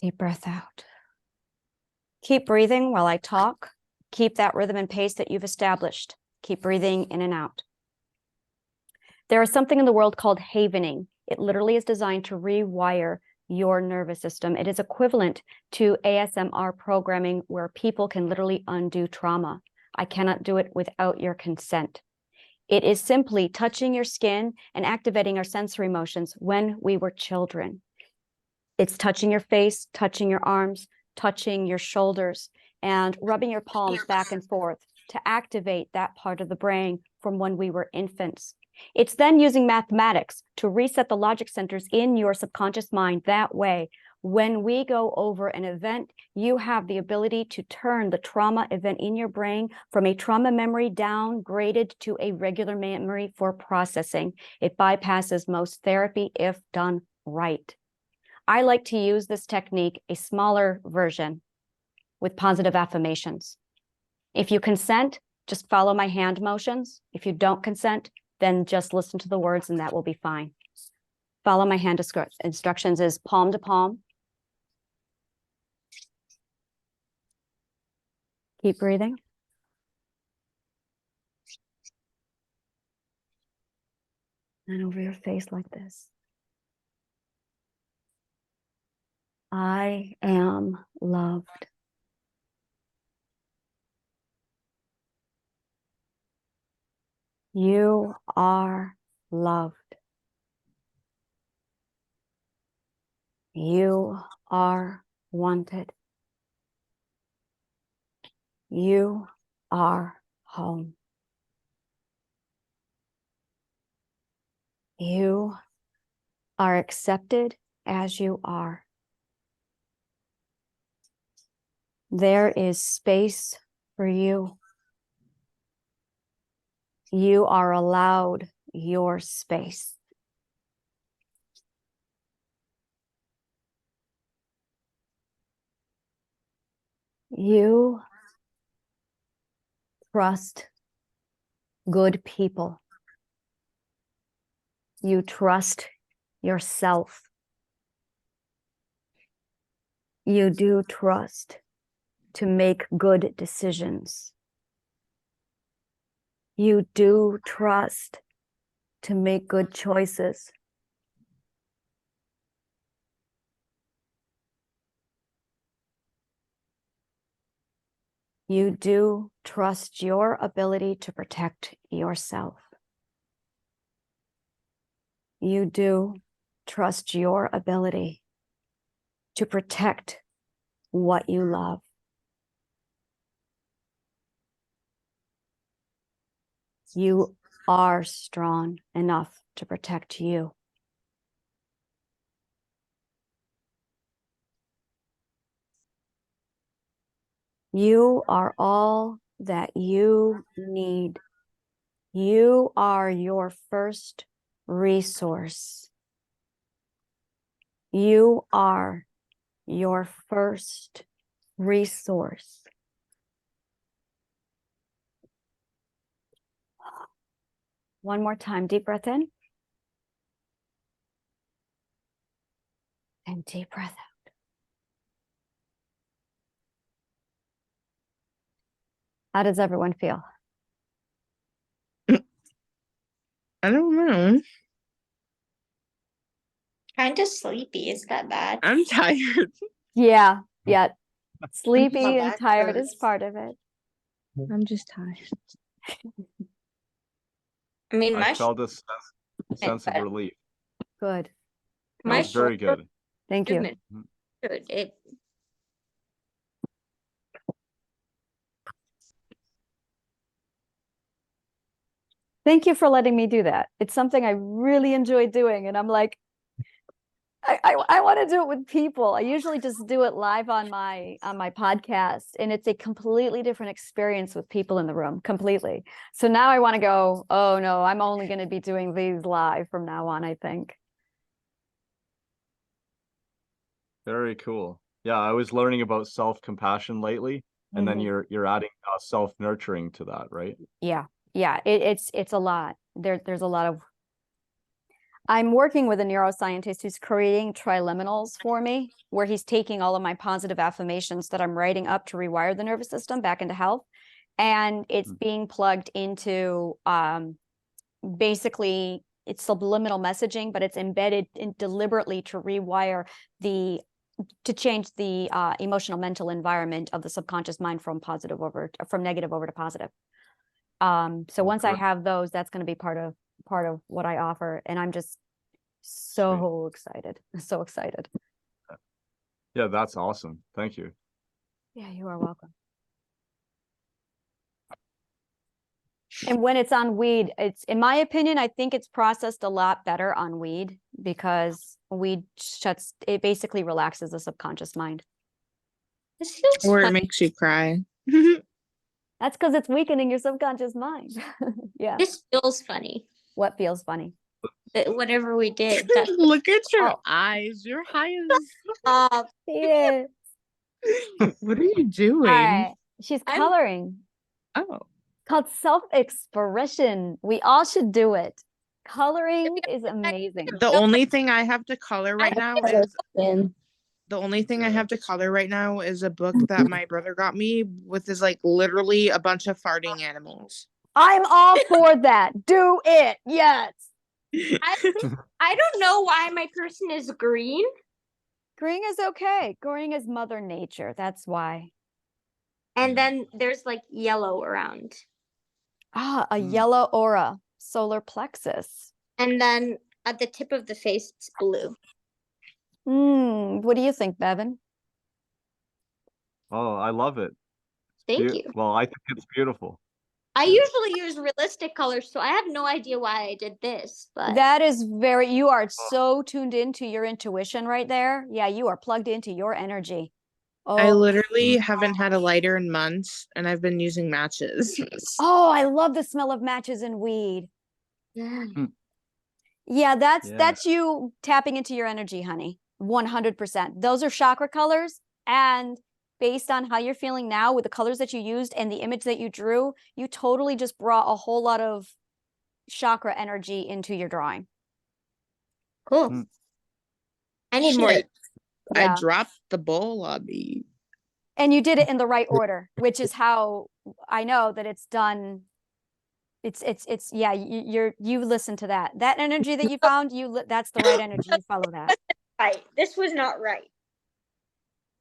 B: Deep breath out. Keep breathing while I talk. Keep that rhythm and pace that you've established. Keep breathing in and out. There is something in the world called havening. It literally is designed to rewire your nervous system. It is equivalent to ASMR programming where people can literally undo trauma. I cannot do it without your consent. It is simply touching your skin and activating our sensory motions when we were children. It's touching your face, touching your arms, touching your shoulders, and rubbing your palms back and forth to activate that part of the brain from when we were infants. It's then using mathematics to reset the logic centers in your subconscious mind. That way, when we go over an event, you have the ability to turn the trauma event in your brain from a trauma memory downgraded to a regular memory for processing. It bypasses most therapy if done right. I like to use this technique, a smaller version, with positive affirmations. If you consent, just follow my hand motions. If you don't consent, then just listen to the words and that will be fine. Follow my hand instructions is palm to palm. Keep breathing. And over your face like this. I am loved. You are loved. You are wanted. You are home. You are accepted as you are. There is space for you. You are allowed your space. You trust good people. You trust yourself. You do trust to make good decisions. You do trust to make good choices. You do trust your ability to protect yourself. You do trust your ability to protect what you love. You are strong enough to protect you. You are all that you need. You are your first resource. You are your first resource. One more time, deep breath in. And deep breath out. How does everyone feel?
A: I don't know.
C: Kind of sleepy. Is that bad?
A: I'm tired.
B: Yeah. Sleepy
F: My
B: and
F: back
B: tired
F: hurts.
B: is part of it.
A: I'm just tired.
C: I mean,
D: I
C: my
D: felt a sense of
C: but
D: relief.
B: Good.
D: That
C: my
D: was very
C: shoulder
D: good.
B: Thank you.
C: movement. Good. It.
B: Thank you for letting me do that. It's something I really enjoy doing. And I'm like, I want to do it with people. I usually just do it live on my podcast, and it's a completely different experience with people in the room, completely. So now I want to go, oh no, I'm only going to be doing these live from now on, I think.
D: Very cool. Yeah, I was learning about self-compassion lately, and then you're adding self-nurturing to that, right?
B: Yeah. It's a lot. There's a lot of. I'm working with a neuroscientist who's creating triliminals for me, where he's taking all of my positive affirmations that I'm writing up to rewire the nervous system back into health, and it's being plugged into basically it's subliminal messaging, but it's embedded in deliberately to rewire to change the emotional mental environment of the subconscious mind from negative over to positive. So once I have those, that's going to be part of what I offer, and I'm just so excited. So excited.
D: Yeah, that's awesome. Thank you.
B: Yeah, you are welcome. And when it's on weed, it's, in my opinion, I think it's processed a lot better on weed, because weed it basically relaxes the subconscious mind.
C: This feels
A: Or it
C: funny.
A: makes you cry.
B: That's because it's weakening your subconscious mind. Yeah.
C: This feels funny.
B: What feels funny?
C: Whatever we did.
A: Look at your eyes. Your eyes.
B: Yeah.
A: What are you
B: All
A: doing?
B: right. She's coloring.
A: Oh.
B: Called self-expression. We all should do it. Coloring is amazing.
A: The only thing I have to color right now is
F: And
A: the only thing I have to color right now is a book that my brother got me with is like literally a bunch of farting animals.
B: I'm all for that. Do it. Yes.
C: I don't know why my person is green.
B: Green is okay. Green is Mother Nature. That's why.
C: And then there's like yellow around.
B: Ah, a yellow aura, solar plexus.
C: And then at the tip of the face, it's blue.
B: What do you think, Bevan?
D: Oh, I love it.
C: Thank you.
D: Well, I think it's beautiful.
C: I usually use realistic colors, so I have no idea why I did this. But
B: that is you are so tuned into your intuition right there. Yeah, you are plugged into your energy.
A: I literally haven't had a lighter in months, and I've been using matches.
B: Oh, I love the smell of matches and weed.
C: yeah.
B: Yeah, that's you tapping into your energy, honey. 100%. Those are chakra colors, and based on how you're feeling now with the colors that you used and the image that you drew, you totally just brought a whole lot of chakra energy into your drawing.
C: Cool. I need more.
A: Yeah.
B: Yeah.
A: I dropped the bowl on me.
B: And you did it in the right order, which is how I know that it's done. It's yeah, you listen to that energy that you found, that's the right energy. You follow that.
C: Right. This was not right.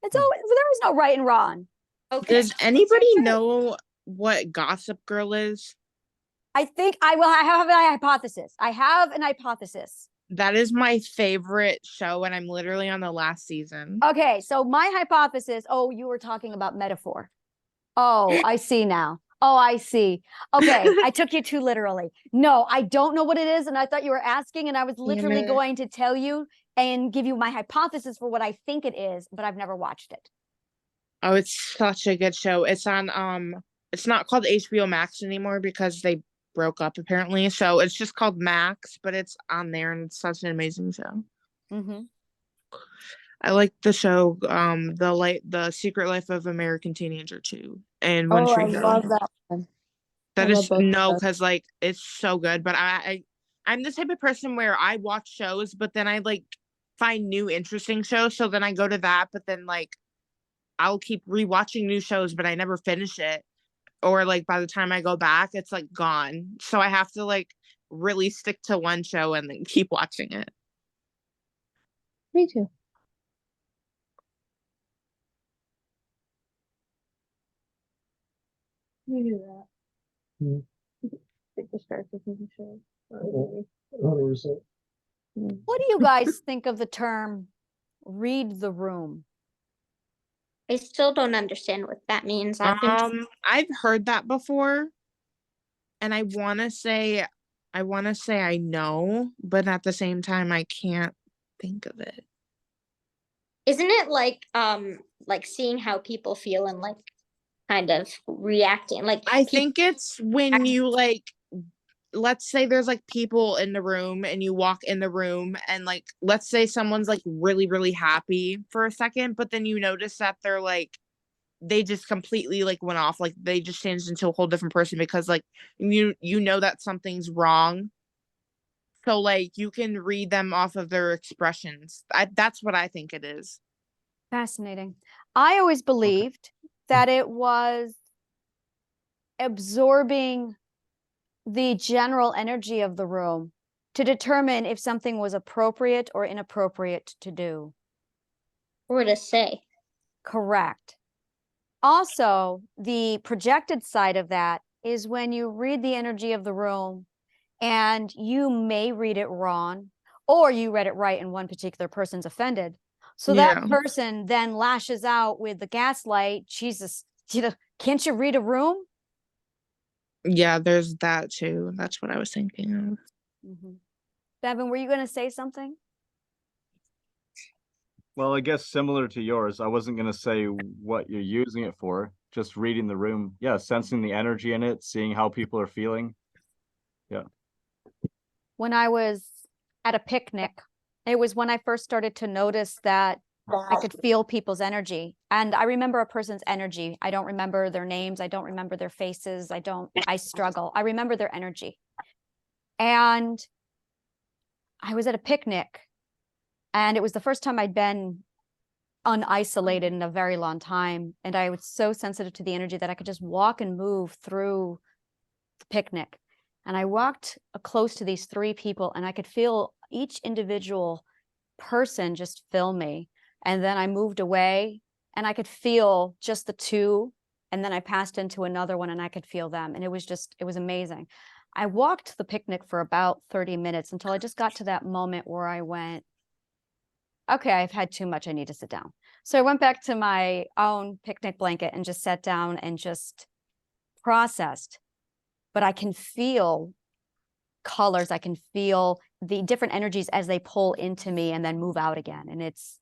B: There is no right and wrong.
C: Okay.
A: Does anybody know what Gossip Girl is?
B: I think I have a hypothesis. I have an hypothesis.
A: That is my favorite show, and I'm literally on the last season.
B: Okay, so my hypothesis, you were talking about metaphor. Oh, I see now. Oh, I see. Okay, I took you too literally. No, I don't know what it is, and I thought you were asking, and I was literally going to tell you and give you my hypothesis for what I think it is, but I've never watched it.
A: Oh, it's such a good show. It's on it's not called HBO Max anymore because they broke up apparently. So it's just called Max, but it's on there, and it's such an amazing show. I like the show, the Secret Life of American Teenager too, and One Tree Hill. I love that one. That is because like it's so good. But I'm the type of person where I watch shows, but then I like find new interesting shows. So then I go to that, but then like I'll keep rewatching new shows, but I never finish it. Or like by the time I go back, it's like gone. So I have to like really stick to one show and then keep watching it.
F: Me too. We do that. Take distracted from the show.
E: 100%.
B: What do you guys think of the term read the room?
C: I still don't understand what that means.
A: I've heard that before, and I want to say I know, but at the same time I can't think of it.
C: Isn't it like seeing how people feel and like kind of reacting? Like
A: I think it's when you like, let's say there's like people in the room and you walk in the room and like, let's say someone's like really, really happy for a second, but then you notice that they're like, they just completely like went off, like they just changed into a whole different person because like you know that something's wrong. So like you can read them off of their expressions. That's what I think it is.
B: Fascinating. I always believed that it was absorbing the general energy of the room to determine if something was appropriate or inappropriate to do.
C: or to say.
B: Correct. Also, the projected side of that is when you read the energy of the room and you may read it wrong, or you read it right and one particular person's offended. So that
A: Yeah.
B: person then lashes out with the gaslight. Jesus, can't you read a room?
A: Yeah, there's that too. That's what I was thinking of.
B: Devin, were you going to say something?
D: Well, I guess similar to yours, I wasn't going to say what you're using it for, just reading the room. Yeah, sensing the energy in it, seeing how people are feeling. Yeah.
B: When I was at a picnic, it was when I first started to notice that I could feel people's energy. And I remember a person's energy. I don't remember their names. I don't remember their faces. I struggle. I remember their energy. And I was at a picnic, and it was the first time I'd been unisolated in a very long time. And I was so sensitive to the energy that I could just walk and move through the picnic. And I walked close to these three people, and I could feel each individual person just fill me. And then I moved away, and I could feel just the two. And then I passed into another one, and I could feel them. And it was amazing. I walked the picnic for about 30 minutes until I just got to that moment where I went, okay, I've had too much. I need to sit down. So I went back to my own picnic blanket and just sat down and just processed. But I can feel colors. I can feel the different energies as they pull into me and then move out again. And it's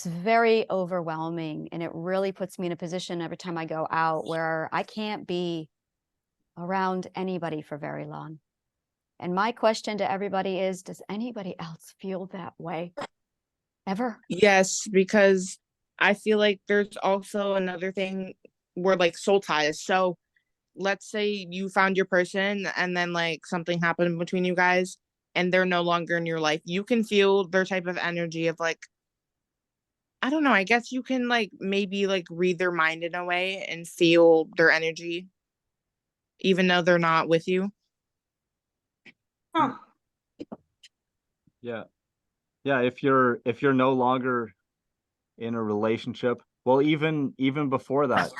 B: very overwhelming. And it really puts me in a position every time I go out where I can't be around anybody for very long. And my question to everybody is, does anybody else feel that way? Ever?
A: Yes, because I feel like there's also another thing where like soul ties. So let's say you found your person and then like something happened between you guys and they're no longer in your life. You can feel their type of energy of like, I don't know, I guess you can like maybe like read their mind in a way and feel their energy even though they're not with you.
C: Huh.
D: Yeah. Yeah, if you're no longer in a relationship, well, even before that,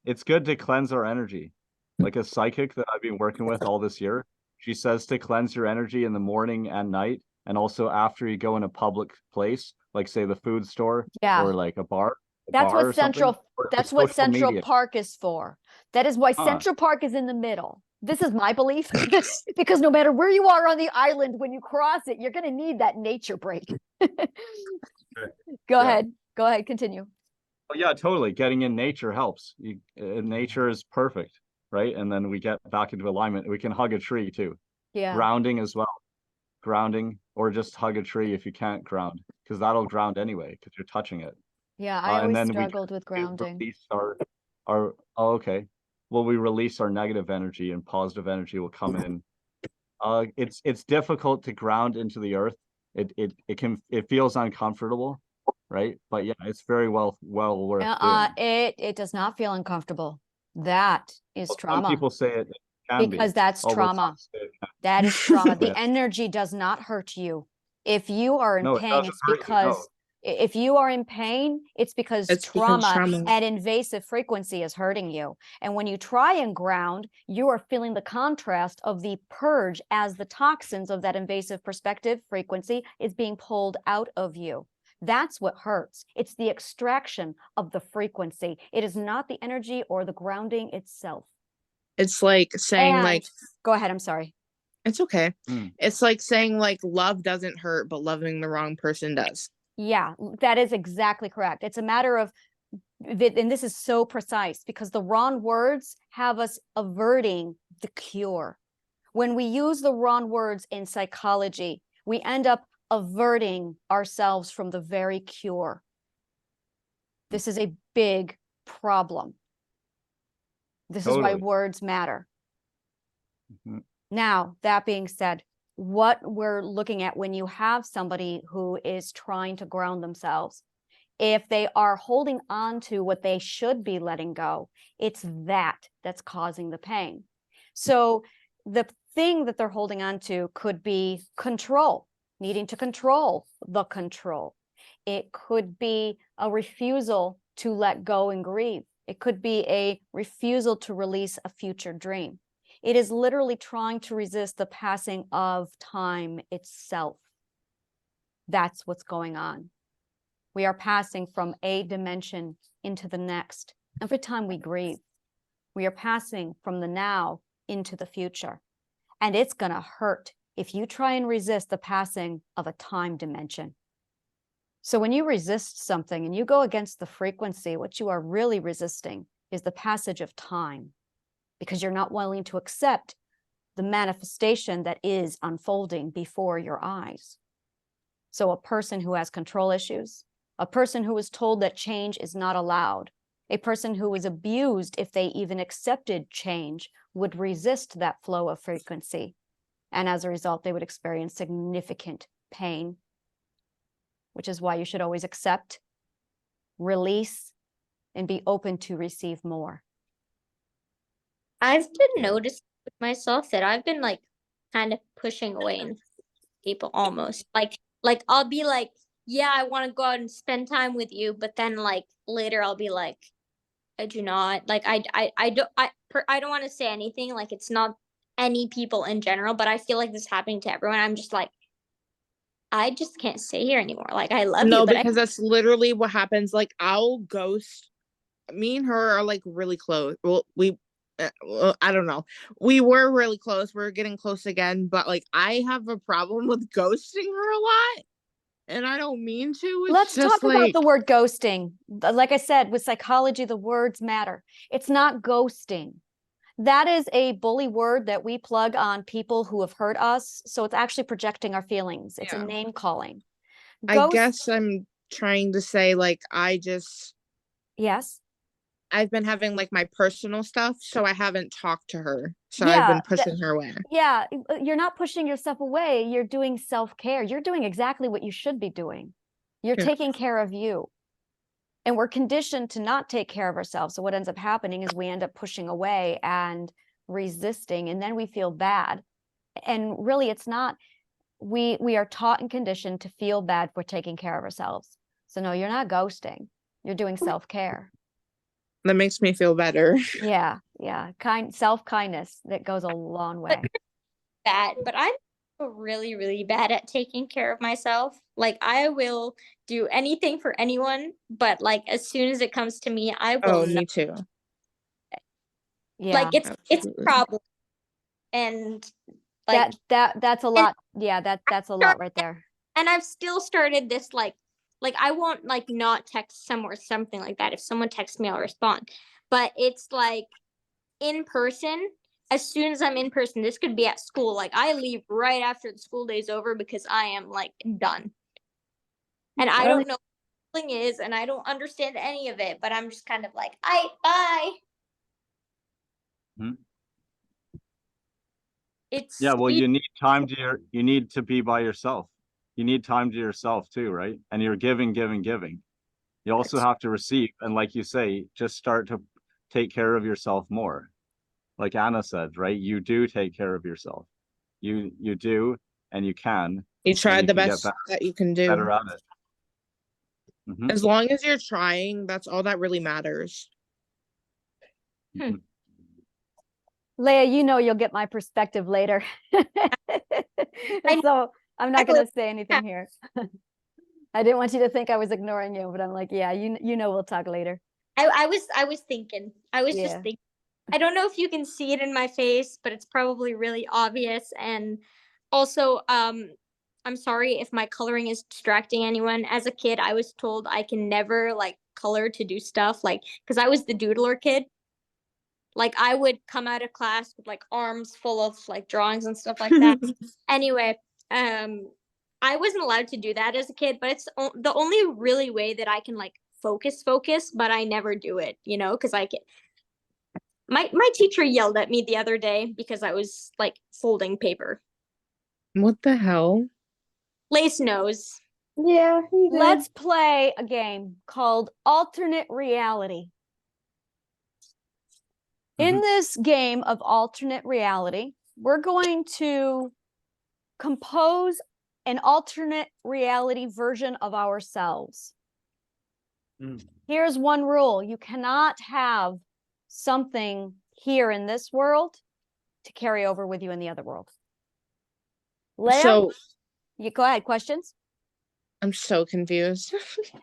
D: it's good to cleanse our energy. Like a psychic that I've been working with all this year, she says to cleanse your energy in the morning and night, and also after you go in a public place, like say the food store
B: Yeah.
D: or like a
B: That's
D: bar
B: what
D: or something, or like
B: that's what
D: social
B: Central
D: media.
B: Park is for. That is why Central Park is in the middle. This is my belief because no matter where you are on the island, when you cross it, you're going to need that nature break. Go ahead. Go ahead. Continue.
D: Oh, yeah, totally. Getting in nature helps. Nature is perfect, right? And then we get back into alignment. We can hug a tree too.
B: Yeah.
D: Grounding as well. Grounding, or just hug a tree if you can't ground, because that'll ground anyway because you're touching it.
B: Yeah, I
D: And
B: always
D: then
B: struggled with grounding.
D: release our oh, okay. Well, we release our negative energy and positive energy will come in. It's difficult to ground into the earth. It feels uncomfortable, right? But yeah, it's very well worth doing.
B: It does not feel uncomfortable. That is
D: Well, some
B: trauma.
D: people say it can be.
B: Because that's
D: Oh, well,
B: trauma.
D: some say it can.
B: That is trauma. The
D: Yeah.
B: energy does not hurt you. If you are in
D: No, it
B: pain,
D: doesn't
B: it's
D: hurt you,
B: because
D: no.
B: if you are in pain, it's because
A: It's because
B: trauma
A: trauma.
B: and invasive frequency is hurting you. And when you try and ground, you are feeling the contrast of the purge as the toxins of that invasive perspective frequency is being pulled out of you. That's what hurts. It's the extraction of the frequency. It is not the energy or the grounding itself.
A: It's like saying
B: And
A: like
B: go ahead, I'm sorry.
A: It's okay.
D: Hmm.
A: It's like saying like love doesn't hurt, but loving the wrong person does.
B: Yeah, that is exactly correct. It's a matter of, and this is so precise because the wrong words have us averting the cure. When we use the wrong words in psychology, we end up averting ourselves from the very cure. This is a big problem. This is why
D: Totally.
B: words matter.
D: Mhm.
B: Now, that being said, what we're looking at when you have somebody who is trying to ground themselves, if they are holding on to what they should be letting go, it's that that's causing the pain. So the thing that they're holding on to could be control, needing to control the control. It could be a refusal to let go and grieve. It could be a refusal to release a future dream. It is literally trying to resist the passing of time itself. That's what's going on. We are passing from a dimension into the next. Every time we grieve, we are passing from the now into the future. And it's going to hurt if you try and resist the passing of a time dimension. So when you resist something and you go against the frequency, what you are really resisting is the passage of time, because you're not willing to accept the manifestation that is unfolding before your eyes. So a person who has control issues, a person who was told that change is not allowed, a person who was abused if they even accepted change would resist that flow of frequency. And as a result, they would experience significant pain, which is why you should always accept, release, and be open to receive more.
C: I've been noticing with myself that I've been like kind of pushing away in people almost. Like I'll be like, yeah, I want to go out and spend time with you, but then like later I'll be like, I do not. Like I don't want to say anything, like it's not any people in general, but I feel like this is happening to everyone. I'm just like, I just can't stay here anymore. Like I love you,
A: No,
C: but I
A: because that's literally what happens. Like I'll ghost. Me and her are like really close. Well, I don't know. We were really close. We're getting close again, but like I have a problem with ghosting her a lot, and I don't mean to. It's
B: Let's
A: just
B: talk about
A: like
B: the word ghosting. Like I said, with psychology, the words matter. It's not ghosting. That is a bully word that we plug on people who have hurt us. So it's actually projecting our feelings. It's a
A: Yeah.
B: name calling.
A: I
B: Ghost,
A: guess I'm trying to say like
B: yes.
A: I've been having like my personal stuff, so I haven't talked to her. So I've
B: Yeah,
A: been pushing her away.
B: yeah. You're not pushing yourself away. You're doing self-care. You're doing exactly what you should be doing. You're
A: Yeah.
B: taking care of you. And we're conditioned to not take care of ourselves. So what ends up happening is we end up pushing away and resisting, and then we feel bad. And really, it's not, we are taught and conditioned to feel bad for taking care of ourselves. So no, you're not ghosting. You're doing self-care.
A: That makes me feel better.
B: Yeah, yeah. Self-kindness that goes a long way.
C: bad, but I'm really, really bad at taking care of myself. Like I will do anything for anyone, but like as soon as it comes to me, I will
A: Oh,
C: not.
A: me too.
B: Yeah.
C: Like it's a
A: Absolutely.
C: problem. And like
B: That's a
C: and
B: lot. Yeah, that's a lot right there.
C: and I've still started this like I won't like not text someone or something like that. If someone texts me, I'll respond. But it's like in person, as soon as I'm in person, this could be at school. Like I leave right after the school day's over because I am like done. And I
B: Well,
C: don't know what thing is, and I don't understand any of it, but I'm just kind of like, I bye.
D: Hmm.
C: It's
D: Yeah, well, you need time you need to be by yourself. You need time to yourself too, right? And you're giving, giving, giving. You also have to receive. And like you say, just start to take care of yourself more. Like Anna said, right? You do take care of yourself. You do, and you can,
A: You
D: and
A: tried
D: you
A: the
D: can get
A: best that you can
D: better
A: do.
D: at it. Hmm.
A: As long as you're trying, that's all that really matters.
C: Hmm.
B: Leia, you know you'll get my perspective later.
C: I,
B: So I'm
C: I
B: not going to say anything here. I didn't want you to think I was ignoring you, but I'm like, yeah, you know we'll talk later.
C: I was thinking. I was just
B: Yeah.
C: thinking. I don't know if you can see it in my face, but it's probably really obvious. And also, I'm sorry if my coloring is distracting anyone. As a kid, I was told I can never like color to do stuff like because I was the doodler kid. Like I would come out of class with like arms full of like drawings and stuff like that. Anyway, I wasn't allowed to do that as a kid, but it's the only really way that I can like focus, but I never do it, you know, because I can. My teacher yelled at me the other day because I was like folding paper.
A: What the hell?
C: Lace knows.
F: Yeah, he did.
B: Let's play a game called Alternate Reality. In this game of alternate reality, we're going to compose an alternate reality version of ourselves. Here's one rule. You cannot have something here in this world to carry over with you in the other world. Leia,
A: So
B: you go ahead. Questions?
A: I'm so confused.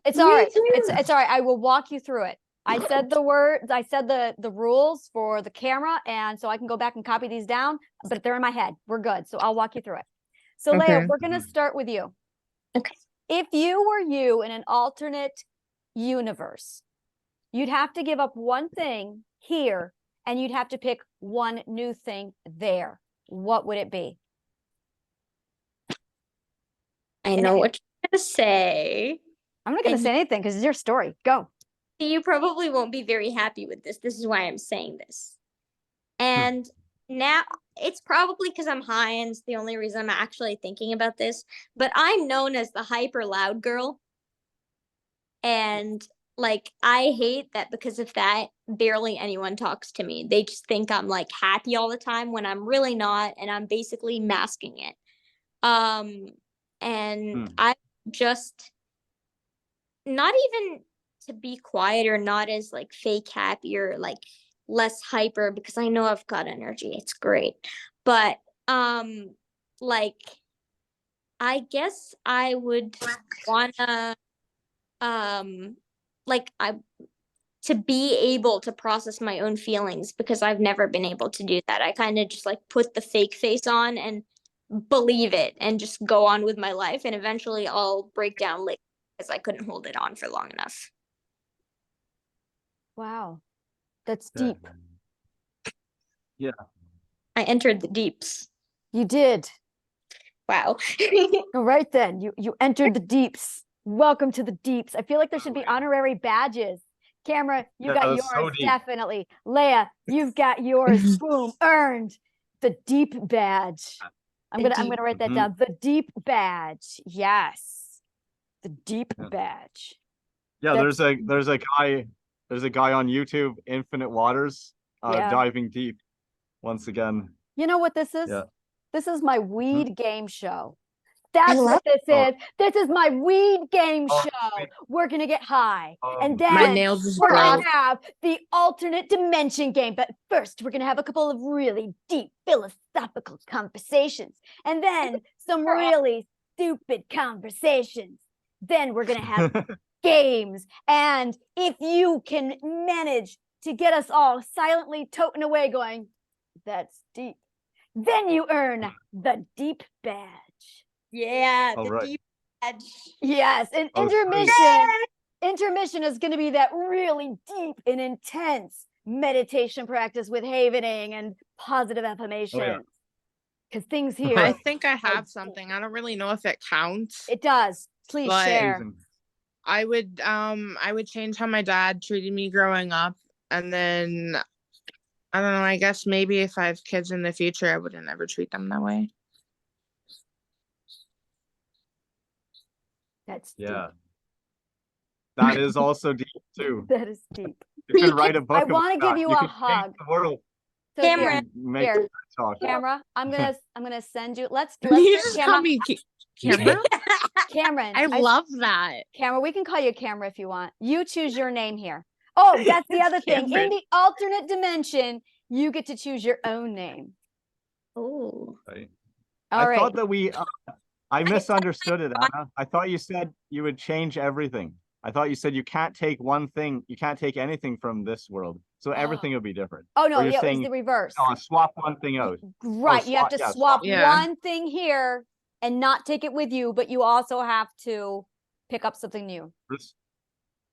B: It's
F: Me
B: all right.
F: too.
B: It's all right. I will walk you through it. I said the words, I said the rules for the camera, and so I can go back and copy these down, but they're in my head. We're good. So I'll walk you through it. So Leia,
A: Okay.
B: we're gonna start with you.
C: Okay.
B: If you were you in an alternate universe, you'd have to give up one thing here and you'd have to pick one new thing there. What would it be?
C: I know what you're gonna say.
B: I'm not gonna say anything because it's your story. Go.
C: You probably won't be very happy with this. This is why I'm saying this. And now it's probably because I'm high and it's the only reason I'm actually thinking about this. But I'm known as the hyper loud girl. And like, I hate that because of that, barely anyone talks to me. They just think I'm like happy all the time when I'm really not. And I'm basically masking it. And I just not even to be quiet or not as like fake happy or like less hyper because I know I've got energy. It's great. But like I guess I would wanna like I to be able to process my own feelings because I've never been able to do that. I kind of just like put the fake face on and believe it and just go on with my life and eventually I'll break down later because I couldn't hold it on for long enough.
B: Wow. That's deep.
D: Yeah.
C: I entered the deeps.
B: You did.
C: Wow.
B: All right then. You entered the deeps. Welcome to the deeps. I feel like there should be honorary badges. Camera, you got yours,
D: so deep.
B: definitely. Leia, you've got yours. Boom, earned the deep badge. I'm gonna write that down. The deep badge. Yes. The deep badge.
D: Yeah, there's a guy on YouTube, Infinite Waters, diving deep once again.
B: You know what this is?
D: Yeah.
B: This is my weed game show. That's what this is. This is my weed game show. We're gonna get high, and
A: My
B: then
A: nails just
B: we're
A: broke.
B: gonna have the alternate dimension game. But first, we're gonna have a couple of really deep philosophical conversations, and then some really stupid conversations. Then we're gonna have games, and if you can manage to get us all silently toting away, going, "That's deep," then you earn the deep badge.
C: Yeah,
D: All
C: the
D: right.
C: deep edge.
B: Yes, and
D: Oh,
B: intermission is going to be that really deep and intense meditation practice with havening and positive affirmation. Because things here,
A: I think I have something. I don't really know if it counts.
B: it does. Please
A: But-
B: share.
A: I would change how my dad treated me growing up, and then I don't know, I guess maybe if I have kids in the future, I wouldn't ever treat them that way.
B: That's
D: Yeah. That is also deep too.
B: deep. That is deep.
D: You can write a book.
B: I want to give you a
D: can change
B: hug.
D: the world.
B: So
C: Cameron.
D: Make
B: here,
D: it talk.
B: camera. I'm gonna send you. Let's
A: You
B: get
A: just call me Camera?
B: Cameron.
A: I love that.
B: Camera, we can call you Camera if you want. You choose your name here. Oh, that's the other thing. In
A: Cameron.
B: the alternate dimension, you get to choose your own name.
C: Oh.
D: Right.
B: All
D: I
B: right.
D: thought that I misunderstood it, Anna. I thought you said you would change everything. I thought you said you can't take one thing, you can't take anything from this world. So everything would be different.
B: Oh no,
D: Or you're
B: yeah, it was
D: saying,
B: the reverse.
D: swap one thing out.
B: Right, you have to swap
A: Yeah.
B: one thing here and not take it with you, but you also have to pick up something new.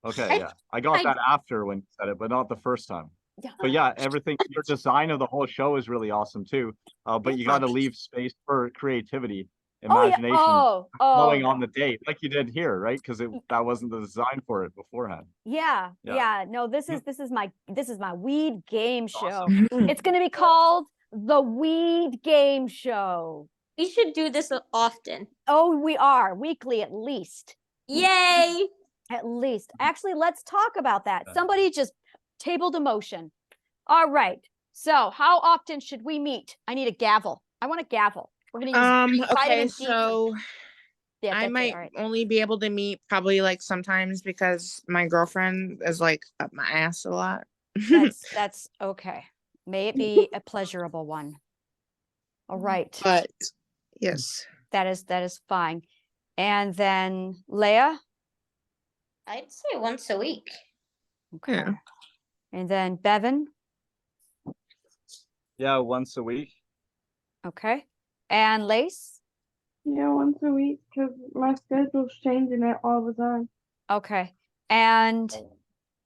D: Okay, yeah. I got that after when you said it, but not the first time.
B: Yeah.
D: But yeah, everything, your design of the whole show is really awesome too. But you got to leave space for creativity, imagination, flowing on the date, like you did here, right? Because that wasn't the design for it beforehand.
B: Yeah. No, this is my weed game show.
D: Awesome.
B: It's gonna be called the Weed Game Show.
C: We should do this often.
B: Oh, we are weekly at least.
C: Yay!
B: At least. Actually, let's talk about that. Somebody just tabled a motion. All right. So, how often should we meet? I need a gavel. I want a gavel. We're gonna use
A: Okay,
B: vitamin D.
A: so
B: Yeah,
A: I
B: that's it,
A: might
B: all right.
A: only be able to meet probably like sometimes because my girlfriend is like up my ass a lot.
B: That's okay. May it be a pleasurable one. All right.
A: But yes.
B: That is fine. And then Leia.
C: I'd say once a week.
B: Okay.
A: Yeah.
B: And then Bevan.
D: Yeah, once a week.
B: Okay. And Lace.
F: Yeah, once a week because my schedule's changing it all the time.
B: Okay. And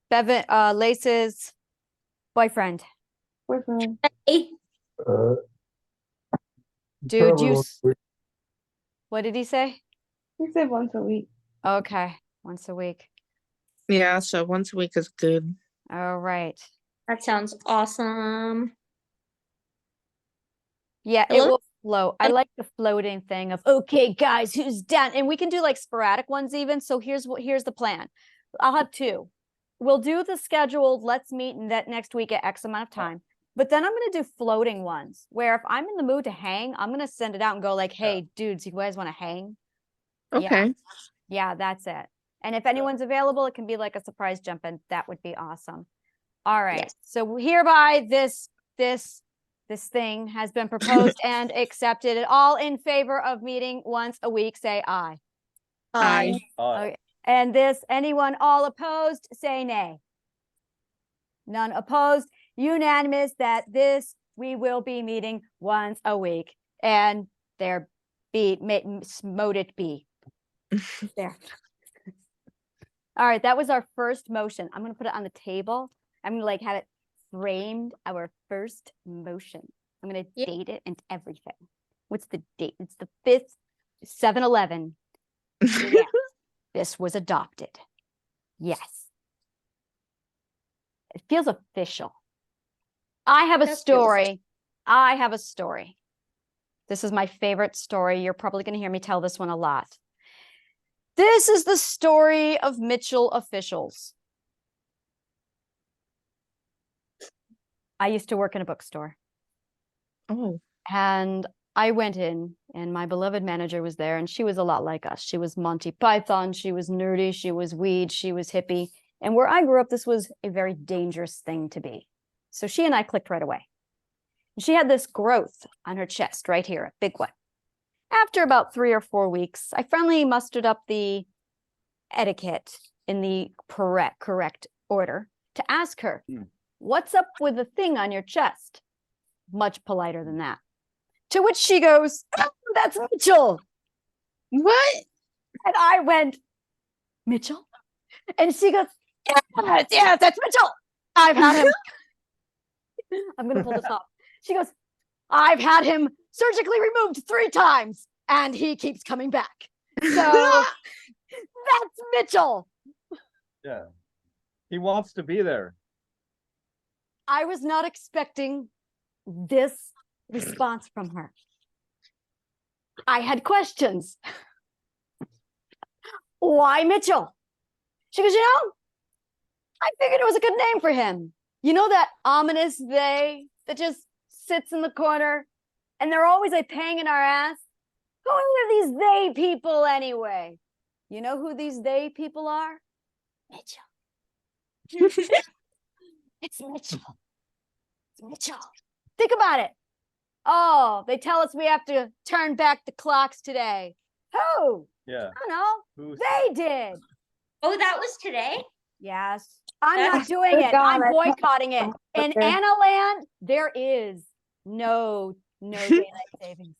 B: Bevan, Lace's boyfriend.
F: Boyfriend.
C: Hey,
B: Dude, what did he say?
F: He said once a week.
B: Okay. Once a week.
A: Yeah, so once a week is good.
B: All right.
C: that sounds awesome.
B: Yeah, it
C: Hello?
B: will float. I like the floating thing of, okay, guys, who's down? And we can do like sporadic ones even. So here's the plan. I'll have two. We'll do the scheduled, let's meet in that next week at X amount of time. But then I'm going to do floating ones where if I'm in the mood to hang, I'm going to send it out and go like, hey, dudes, you guys want to hang?
A: Okay.
B: Yeah, that's it. And if anyone's available, it can be like a surprise jump in. That would be awesome. All right.
C: Yes.
B: So hereby this thing has been proposed and accepted. All in favor of meeting once a week, say aye.
A: Aye.
B: Okay. And anyone all opposed, say nay. None opposed, unanimous that we will be meeting once a week. And there smote it be. There. All right, that was our first motion. I'm going to put it on the table. I'm going to like have it framed, our first motion. I'm going to date it and everything. What's the date? It's the 5th, 7-11. Yeah, this was adopted. Yes. It feels official. I have a story. This is my favorite story. You're probably going to hear me tell this one a lot. This is the story of Mitchell officials. I used to work in a bookstore.
A: Oh.
B: And I went in and my beloved manager was there and she was a lot like us. She was Monty Python. She was nerdy. She was weed. She was hippie. And where I grew up, this was a very dangerous thing to be. So she and I clicked right away. She had this growth on her chest right here, a big one. After about 3 or 4 weeks, I finally mustered up the etiquette in the correct order to ask her, what's up with the thing on your chest? Much politer than that. To which she goes, oh, that's Mitchell.
A: What?
B: And I went, Mitchell? And she goes, yes, that's Mitchell. I've had him. I'm going to pull this off. She goes, I've had him surgically removed 3 times and he keeps coming back. So that's Mitchell.
D: Yeah. He wants to be there.
B: I was not expecting this response from her. I had questions. Why Mitchell? She goes, I figured it was a good name for him. You know that ominous they that just sits in the corner and they're always like hanging our ass? Who are these they people anyway? You know who these they people are? Mitchell. It's Mitchell. It's Mitchell. Think about it. Oh, they tell us we have to turn back the clocks today. Who?
D: Yeah.
B: I don't know.
D: Who's
B: They did.
C: Oh, that was today?
B: Yes. I'm not doing it.
F: God,
B: I'm boycotting it. In
F: Okay.
B: Anna Land, there is no daylight savings.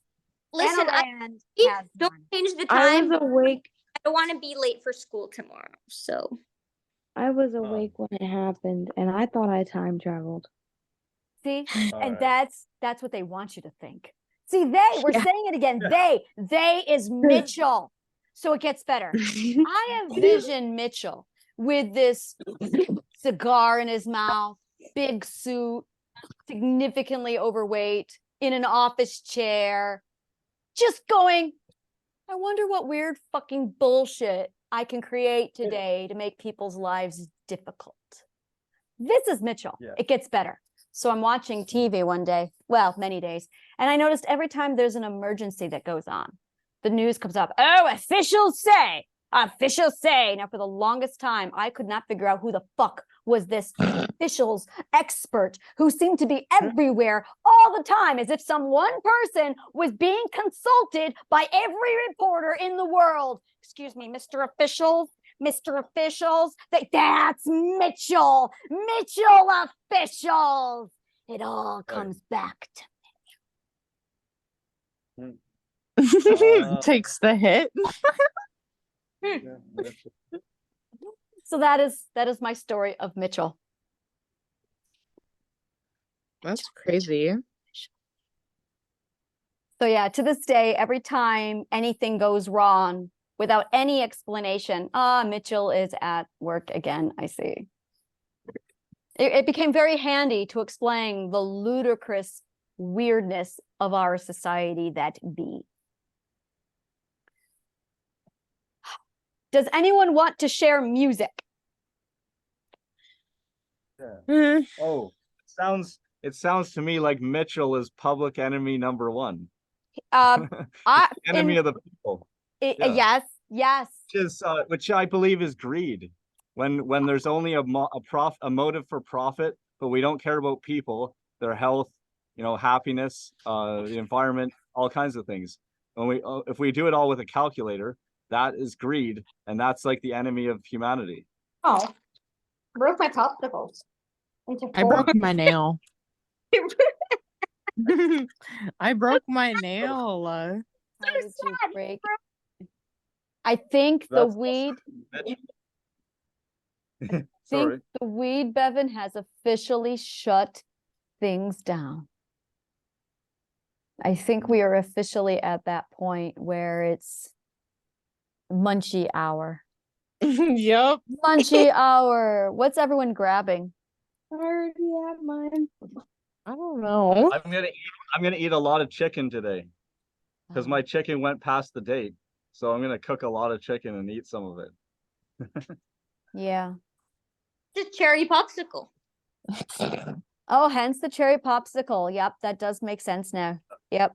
C: Listen,
B: Anna
C: I
B: Land has
F: I
C: don't
B: none.
C: change the
F: was
C: time.
F: awake.
C: I don't want to be late for school tomorrow. So
F: I was awake when it happened, and I thought I time traveled.
B: See?
D: All
B: And
D: right.
B: that's what they want you to think. See, we're
A: Yeah.
B: saying it again. They is Mitchell. So it gets better. I envision Mitchell with this cigar in his mouth, big suit, significantly overweight, in an office chair, just going, I wonder what weird fucking bullshit I can create today to make people's lives difficult. This is Mitchell.
D: Yeah.
B: It gets better. So I'm watching TV one day, well, many days, and I noticed every time there's an emergency that goes on, the news comes up. Oh, officials say. Officials say. Now, for the longest time, I could not figure out who the fuck was this officials expert who seemed to be everywhere all the time, as if some one person was being consulted by every reporter in the world. Excuse me, Mr. Officials. Mr. Officials, that's Mitchell. Mitchell Officials. It all comes back to
A: Takes the hit.
B: So that is my story of Mitchell.
A: That's crazy.
B: So yeah, to this day, every time anything goes wrong without any explanation, Mitchell is at work again, I see. It became very handy to explain the ludicrous weirdness of our society that be. Does anyone want to share music?
D: Yeah. Oh, it sounds to me like Mitchell is public enemy number one. Enemy of the people. Yeah.
B: Yes.
D: Which I believe is greed. When there's only a motive for profit, but we don't care about people, their health, happiness, the environment, all kinds of things. If we do it all with a calculator, that is greed, and that's like the enemy of humanity.
C: oh, broke my popsicles into
A: I
C: four.
A: broke my nail. I broke my nail.
B: How did you break? I think the weed.
D: Sorry.
B: The weed, Bevan, has officially shut things down. I think we are officially at that point where it's munchie hour.
A: Yep.
B: Munchie hour. What's everyone grabbing?
F: I already had mine.
A: I don't know.
D: I'm gonna eat a lot of chicken today because my
B: Oh,
D: chicken went past the date. So I'm gonna cook a lot of chicken and eat some of it.
B: yeah.
C: It's a cherry popsicle.
B: Oh, hence the cherry popsicle. Yep, that does make sense now. Yep.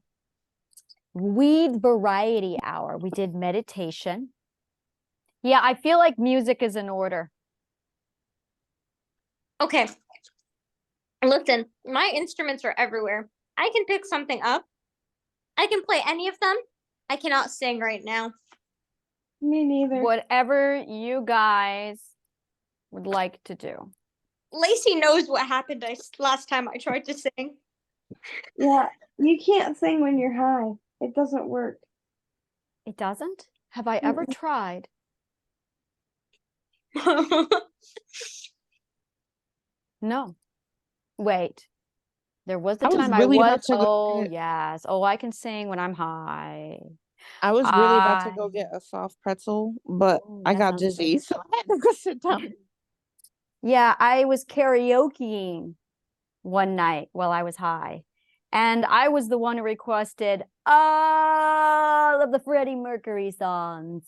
B: Weed variety hour. We did meditation. Yeah, I feel like music is in order.
C: Okay. Listen, my instruments are everywhere. I can pick something up. I can play any of them. I cannot sing right now.
F: Me neither.
B: Whatever you guys would like to do.
C: Lacey knows what happened last time I tried to sing.
F: Yeah, you can't sing when you're high. It doesn't work.
B: It doesn't? Have I ever tried? No. Wait. There was the
A: I was
B: time I
A: really
B: was.
A: about to go
B: Oh,
A: get,
B: yes. Oh, I can sing when I'm high.
A: I was really about to
B: I
A: go get a soft pretzel, but
B: Ooh,
A: I
B: that
A: got
B: sounds
A: dizzy, so I had to go sit down.
B: Yeah, I was karaokeing one night while I was high. And I was the one who requested all of the Freddie Mercury songs.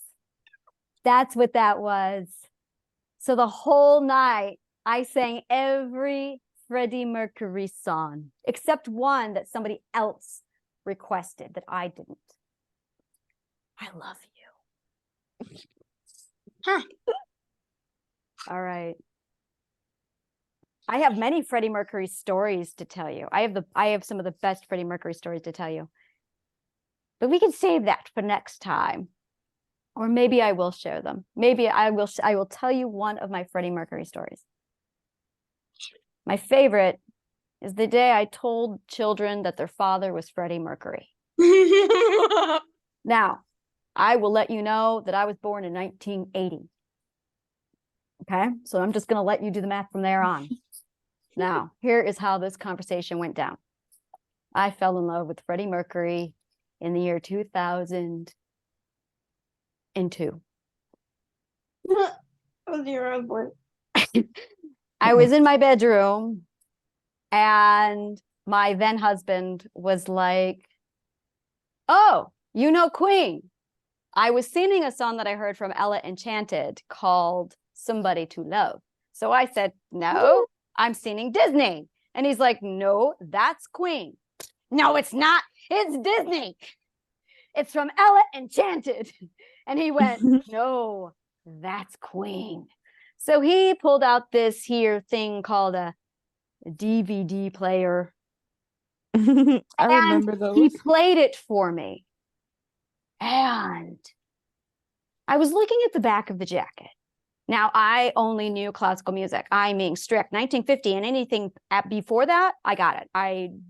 B: That's what that was. So the whole night, I sang every Freddie Mercury song, except one that somebody else requested that I didn't. I love you.
C: Huh.
B: All right. I have many Freddie Mercury stories to tell you. I have some of the best Freddie Mercury stories to tell you. But we can save that for next time. Or maybe I will share them. Maybe I will tell you one of my Freddie Mercury stories. My favorite is the day I told children that their father was Freddie Mercury. Now, I will let you know that I was born in 1980. Okay, so I'm just going to let you do the math from there on. Now, here is how this conversation went down. I fell in love with Freddie Mercury in the year 2002.
F: Was your own boy?
B: I was in my bedroom and my then husband was like, "Oh, you know Queen." I was singing a song that I heard from Ella Enchanted called Somebody to Love. So I said, "No, I'm singing Disney." And he's like, "No, that's Queen." "No, it's not. It's Disney. It's from Ella Enchanted." And he went, "No, that's Queen." So he pulled out this here thing called a DVD player.
A: I remember
B: He
A: those.
B: played it for me. And I was looking at the back of the jacket. Now, I only knew classical music. I mean, strict 1950 and anything before that, I got it.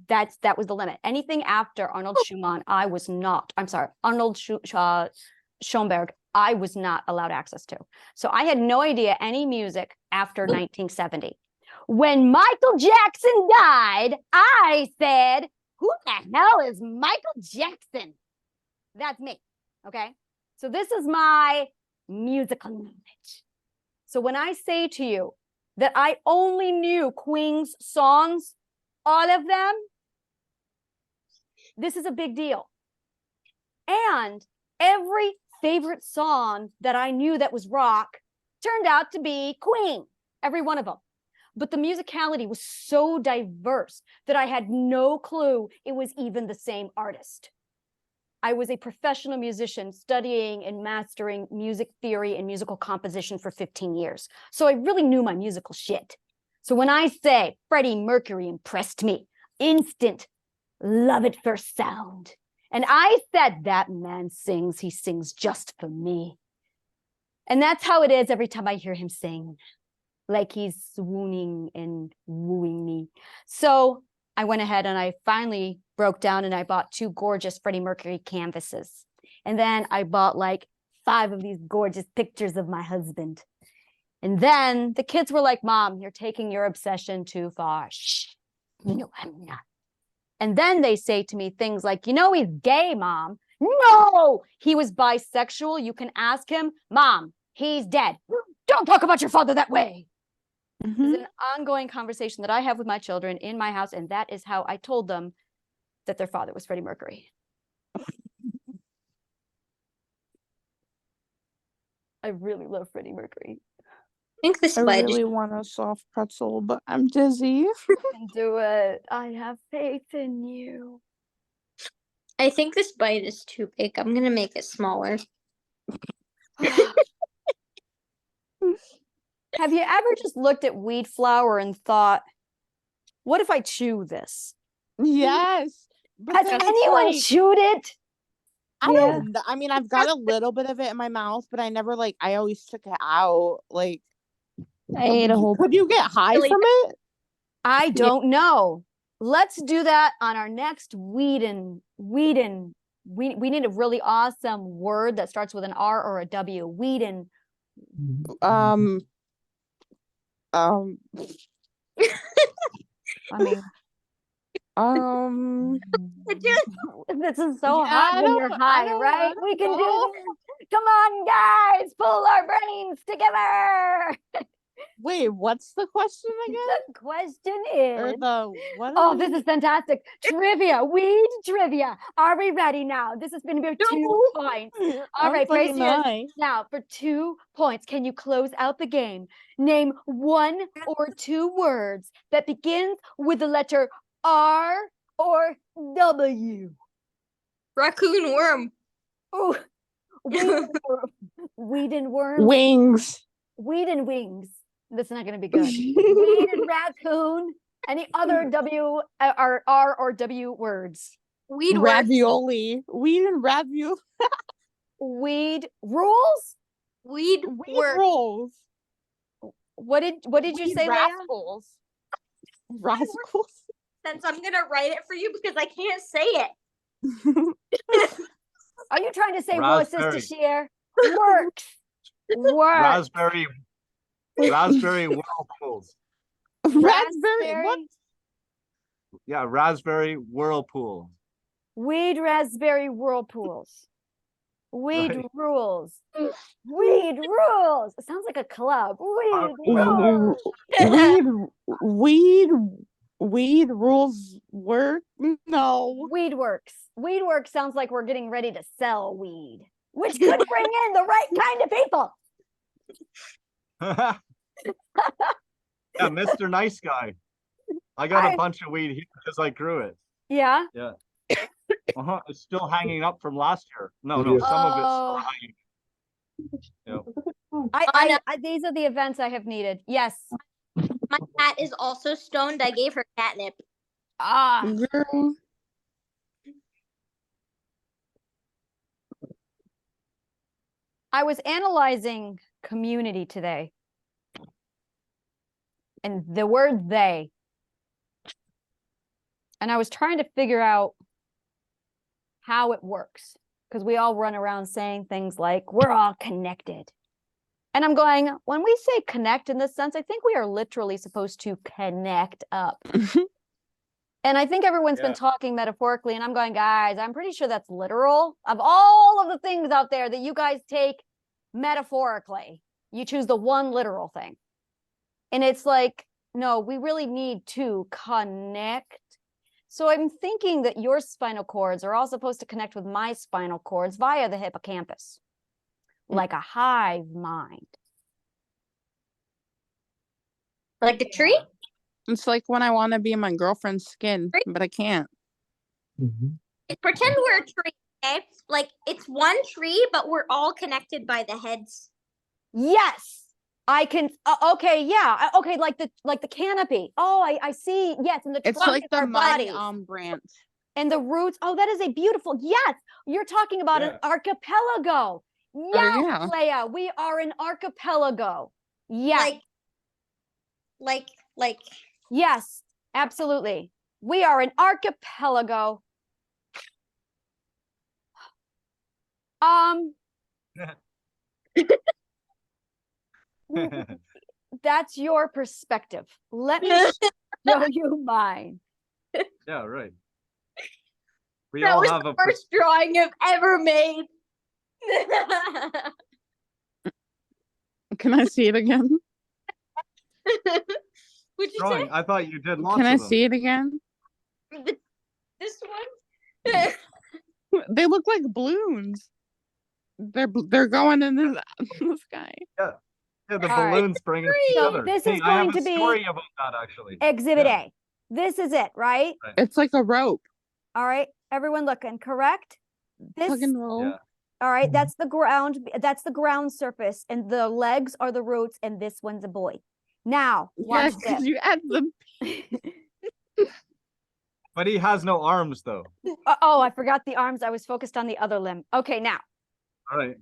B: That was the limit. Anything after Arnold Schumann, I was not. I'm sorry, Arnold Schoenberg, I was not allowed access to. So I had no idea any music after 1970. When Michael Jackson died, I said, "Who the hell is Michael Jackson?" That's me. Okay. So this is my musical knowledge. So when I say to you that I only knew Queen's songs, all of them, this is a big deal. And every favorite song that I knew that was rock turned out to be Queen, every one of them. But the musicality was so diverse that I had no clue it was even the same artist. I was a professional musician studying and mastering music theory and musical composition for 15 years. So I really knew my musical shit. So when I say Freddie Mercury impressed me, instant love at first sound. And I said, that man sings, he sings just for me. And that's how it is every time I hear him sing, like he's swooning and wooing me. So I went ahead and I finally broke down and I bought 2 gorgeous Freddie Mercury canvases. And then I bought like 5 of these gorgeous pictures of my husband. And then the kids were like, "Mom, you're taking your obsession too far." Shh. No, I'm not. And then they say to me things like, "You know, he's gay, Mom." "No, he was bisexual. You can ask him." "Mom, he's dead." "Don't talk about your father that way." It's an ongoing conversation that I have with my children in my house, and that is how I told them that their father was Freddie Mercury. I really love Freddie Mercury.
C: I think this
A: I
C: bite
A: really want a soft pretzel, but I'm dizzy.
B: You can do it. I have faith in you.
C: I think this bite is too big. I'm gonna make it smaller.
B: Have you ever just looked at wheat flour and thought, what if I chew this?
A: Yes. But
B: Has
A: then it's
B: anyone
A: like,
B: chewed it?
A: I don't I mean, I've got a little bit of it in my mouth, but I never I always took it out. Like,
C: I ate a whole.
A: could you get high
C: Really
A: from it?
B: I don't know. Let's do that on our next Whedon. We need a really awesome word that starts with an R or a W. Whedon.
A: Um,
B: I mean, this is so
A: yeah,
B: hot when you're high,
A: I
B: right?
A: don't
B: We can
A: know.
B: do this. Come on, guys, pull our brains together.
A: Wait, what's the question again?
B: The question
A: Or
B: is,
A: what?
B: oh, this is fantastic. Trivia, weed trivia. Are we ready now? This has been about 2 points. All right, brace yours. Now, for 2 points, can you close out the game? Name 1 or 2 words that begins with the letter R or W.
C: Raccoon worm.
B: Oh, weed and worm.
A: Wings.
B: Weed and wings. That's not going to be good. Weed and raccoon. Any other W or R or W words?
C: Weed words.
A: Ravioli. Weed and ravioli.
B: weed rules?
C: Weed
A: Weed
C: work.
A: rules.
B: What did you
A: Weed
B: say, Leia?
A: rascals. Rascals.
C: Since I'm gonna write it for you because I can't say it.
B: Are you trying to say what, Sister
D: Raspberry.
B: Sheer? Works. Works.
D: Raspberry whirlpools.
A: Raspberry. What?
D: Yeah, raspberry whirlpool.
B: Weed raspberry whirlpools. Weed
D: Right.
B: rules. Weed rules. It sounds like a club. Weed
A: Ooh,
B: rules.
A: weed rules work? No.
B: Weed works. Weed works sounds like we're getting ready to sell weed, which could bring in the right kind of people.
D: Yeah, Mr. Nice Guy. I got a bunch of weed here because I grew it.
B: Yeah.
D: Yeah. It's still hanging up from last year. No, some of it's still hanging. Yeah.
B: These are the events I have needed. Yes.
C: My cat is also stoned. I gave her catnip.
A: Girl.
B: I was analyzing community today. And the word they. And I was trying to figure out how it works. Because we all run around saying things like, we're all connected. And I'm going, when we say connect in this sense, I think we are literally supposed to connect up. And I think everyone's been talking metaphorically, and I'm going, guys, I'm pretty sure that's literal. Of all of the things out there that you guys take metaphorically, you choose the one literal thing. And it's like, no, we really need to connect. So I'm thinking that your spinal cords are all supposed to connect with my spinal cords via the hippocampus, like a hive mind.
C: Like a tree?
A: It's like when I want to be in my girlfriend's skin, but I can't.
C: Pretend we're a tree, okay? Like it's one tree, but we're all connected by the heads.
B: Yes. I can. Okay, yeah. Okay, like the canopy. Oh, I see. Yes, and the
A: It's
B: trunk
A: like
B: is
A: the
B: our
A: mighty
B: bodies.
A: branch.
B: And the roots. Oh, that is a beautiful. Yes, you're talking about an archipelago. Yes,
A: yeah.
B: Leia, we are an archipelago. Yes.
C: Like.
B: Yes, absolutely. We are an archipelago. That's your perspective. Let me show you mine.
D: Yeah, right. We
C: That
D: all
C: was
D: have
C: the
D: a
C: first drawing I've ever made.
A: Can I see it again?
C: What'd you
D: drawing.
C: say?
D: I thought you did lots
A: Can I
D: of them.
A: see it again?
C: This one?
A: They look like balloons. They're going in the sky.
D: Yeah, the
B: All
D: balloons bring us
B: So
D: together.
B: this
D: Hey,
B: is
D: I have
B: going
D: a
B: to be
D: story about that actually.
B: Exhibit
D: Yeah.
B: A. This is it, right?
A: It's like a rope.
B: All right, everyone looking, correct? This,
A: Tug and roll.
D: Yeah.
B: all right, that's the ground surface, and the legs are the roots, and this one's a boy. Now, watch
A: Yeah,
B: this.
A: you add them.
D: But he has no arms though.
B: Oh, I forgot the arms. I was focused on the other limb. Okay, now.
D: All right.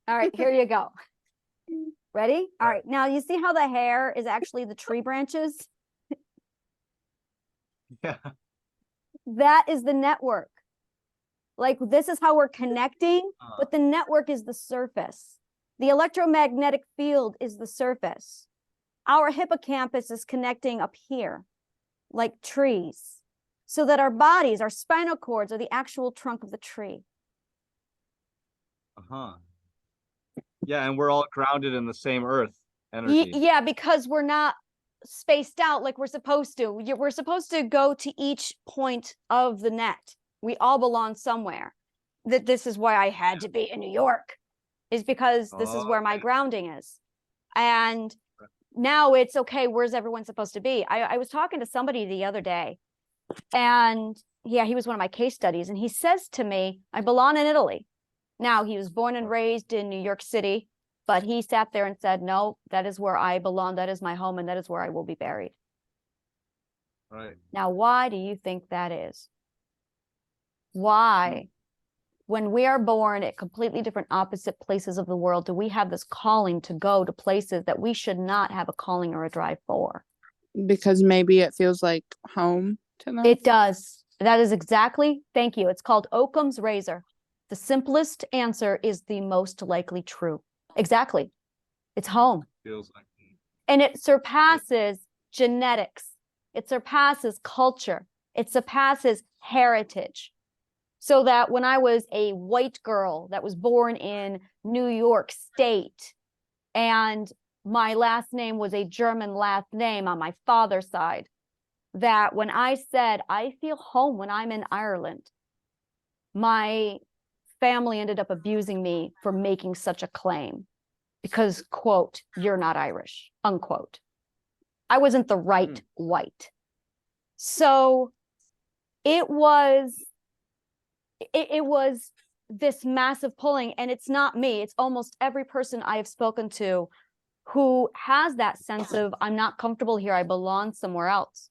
B: All right, here you go. Ready? All right, now you see how the hair is actually the tree branches?
D: Yeah.
B: That is the network. Like this is how we're connecting, but the network is the surface. The electromagnetic field is the surface. Our hippocampus is connecting up here, like trees, so that our bodies, our spinal cords are the actual trunk of the tree.
D: Yeah, and we're all grounded in the same earth energy.
B: Yeah, because we're not spaced out like we're supposed to. We're supposed to go to each point of the net. We all belong somewhere. This is why I had to be in New York, is because this is where my grounding is. And now it's okay, where's everyone supposed to be? I was talking to somebody the other day, and yeah, he was one of my case studies, and he says to me, I belong in Italy. Now, he was born and raised in New York City, but he sat there and said, no, that is where I belong, that is my home, and that is where I will be buried.
D: Right.
B: Now, why do you think that is? Why, when we are born at completely different opposite places of the world, do we have this calling to go to places that we should not have a calling or a drive for?
A: Because maybe it feels like home to them.
B: It does. That is exactly, thank you. It's called Occam's razor. The simplest answer is the most likely true. Exactly. It's home.
D: Feels like
B: And it surpasses genetics. It surpasses culture. It surpasses heritage. So that when I was a white girl that was born in New York State, and my last name was a German last name on my father's side, that when I said, I feel home when I'm in Ireland, my family ended up abusing me for making such a claim because, quote, you're not Irish, unquote. I wasn't the right white. So it was this massive pulling, and it's not me. It's almost every person I have spoken to who has that sense of, I'm not comfortable here. I belong somewhere else.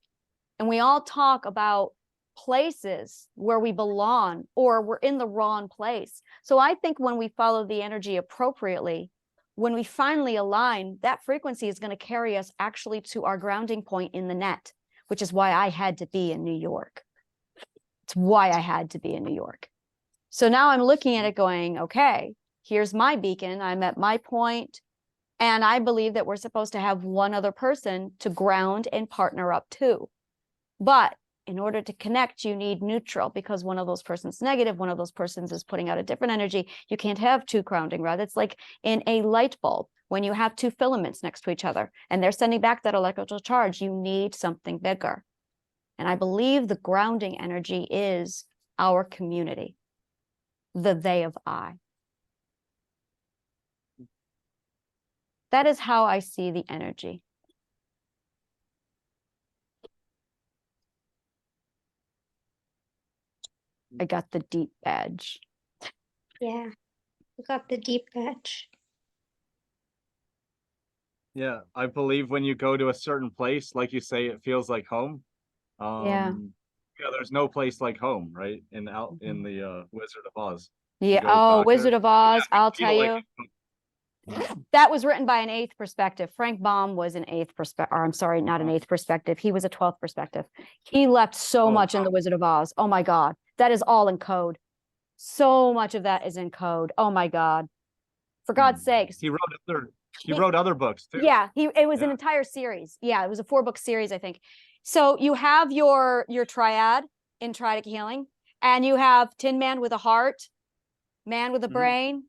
B: And we all talk about places where we belong or we're in the wrong place. So I think when we follow the energy appropriately, when we finally align, that frequency is going to carry us actually to our grounding point in the net, which is why I had to be in New York. It's why I had to be in New York. So now I'm looking at it going, okay, here's my beacon. I'm at my point, and I believe that we're supposed to have one other person to ground and partner up to. But in order to connect, you need neutral, because one of those persons negative, one of those persons is putting out a different energy. You can't have two grounding rods. It's like in a light bulb, when you have two filaments next to each other and they're sending back that electrical charge, you need something bigger. And I believe the grounding energy is our community, the they of I. That is how I see the energy. I got the deep badge.
C: Yeah, we got the deep badge.
D: Yeah, I believe when you go to a certain place, like you say, it feels like home.
B: Yeah.
D: Yeah, there's no place like home, right? Out in the Wizard of Oz.
B: Yeah.
D: goes
B: Oh,
D: back
B: Wizard
D: there.
B: of Oz,
D: Yeah,
B: I'll
D: feel
B: tell
D: like
B: you. That was written by an eighth perspective. Frank Baum was an eighth perspective, or I'm sorry, not an eighth perspective. He was a 12th perspective. He left so much in the Wizard of Oz. Oh my God. That is all in code. So much of that is in code. Oh my God. For God's sakes.
D: He wrote other books too.
B: Yeah, it was an entire series. Yeah, it was a 4-book series, I think. So you have your triad in Triadic healing, and you have Tin Man with a heart, man with a brain,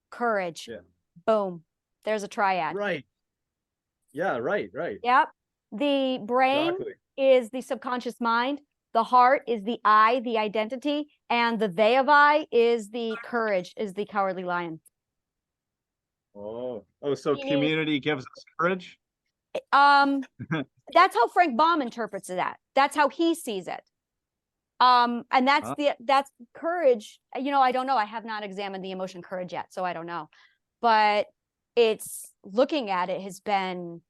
B: courage.
D: Yeah.
B: Boom. There's a triad.
D: Right. Yeah, right.
B: Yep. The brain is the subconscious mind. The heart is the I, the identity, and the they of I is the courage, is the cowardly lion.
D: Oh, so community gives us courage?
B: That's how Frank Baum interprets that. That's how he sees it. And that's courage. You know, I don't know. I have not examined the emotion courage yet, so I don't know. But it's looking at it has been.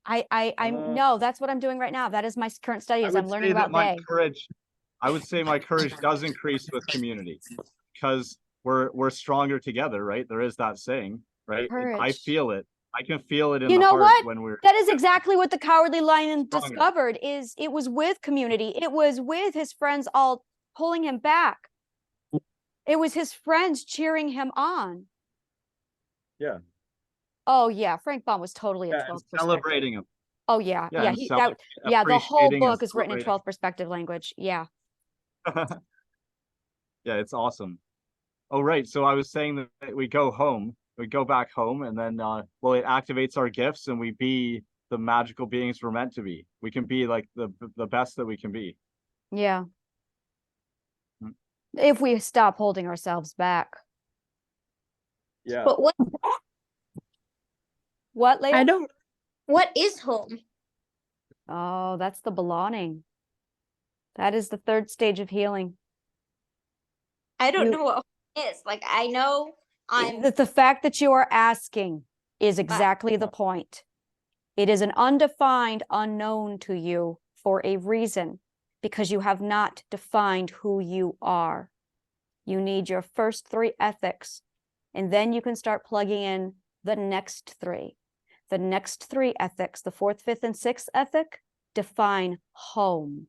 B: I know that's what I'm doing right now. That is my current study. Is I'm learning about they.
D: I would say my courage does increase with community, because we're stronger together, right? There is that saying, right?
B: Courage.
D: I feel it. I can feel it in
B: you
D: the
B: know
D: heart
B: what?
D: when we're.
B: That is exactly what the cowardly lion
D: Stronger.
B: discovered. Is it was with community. It was with his friends all pulling him back. It was his friends cheering him on.
D: Yeah.
B: Oh yeah, Frank Baum was totally a 12th
D: celebrating him.
B: Oh yeah,
D: Yeah,
B: the whole book is written in 12th perspective language. Yeah.
D: Yeah, it's awesome. Oh, right. So I was saying that we go back home, and then it activates our gifts, and we be the magical beings we're meant to be. We can be like the best that we can be.
B: Yeah. If we stop holding ourselves back.
D: Yeah.
C: But
B: what, Leila?
C: What is home?
B: Oh, that's the belonging. That is the 3rd stage of healing.
C: I don't know what home is. Like, I know
B: the fact that you are asking is exactly the point. It is an undefined unknown to you for a reason, because you have not defined who you are. You need your first 3 ethics, and then you can start plugging in the next 3. The next 3 ethics, the 4th, 5th, and 6th ethic, define home.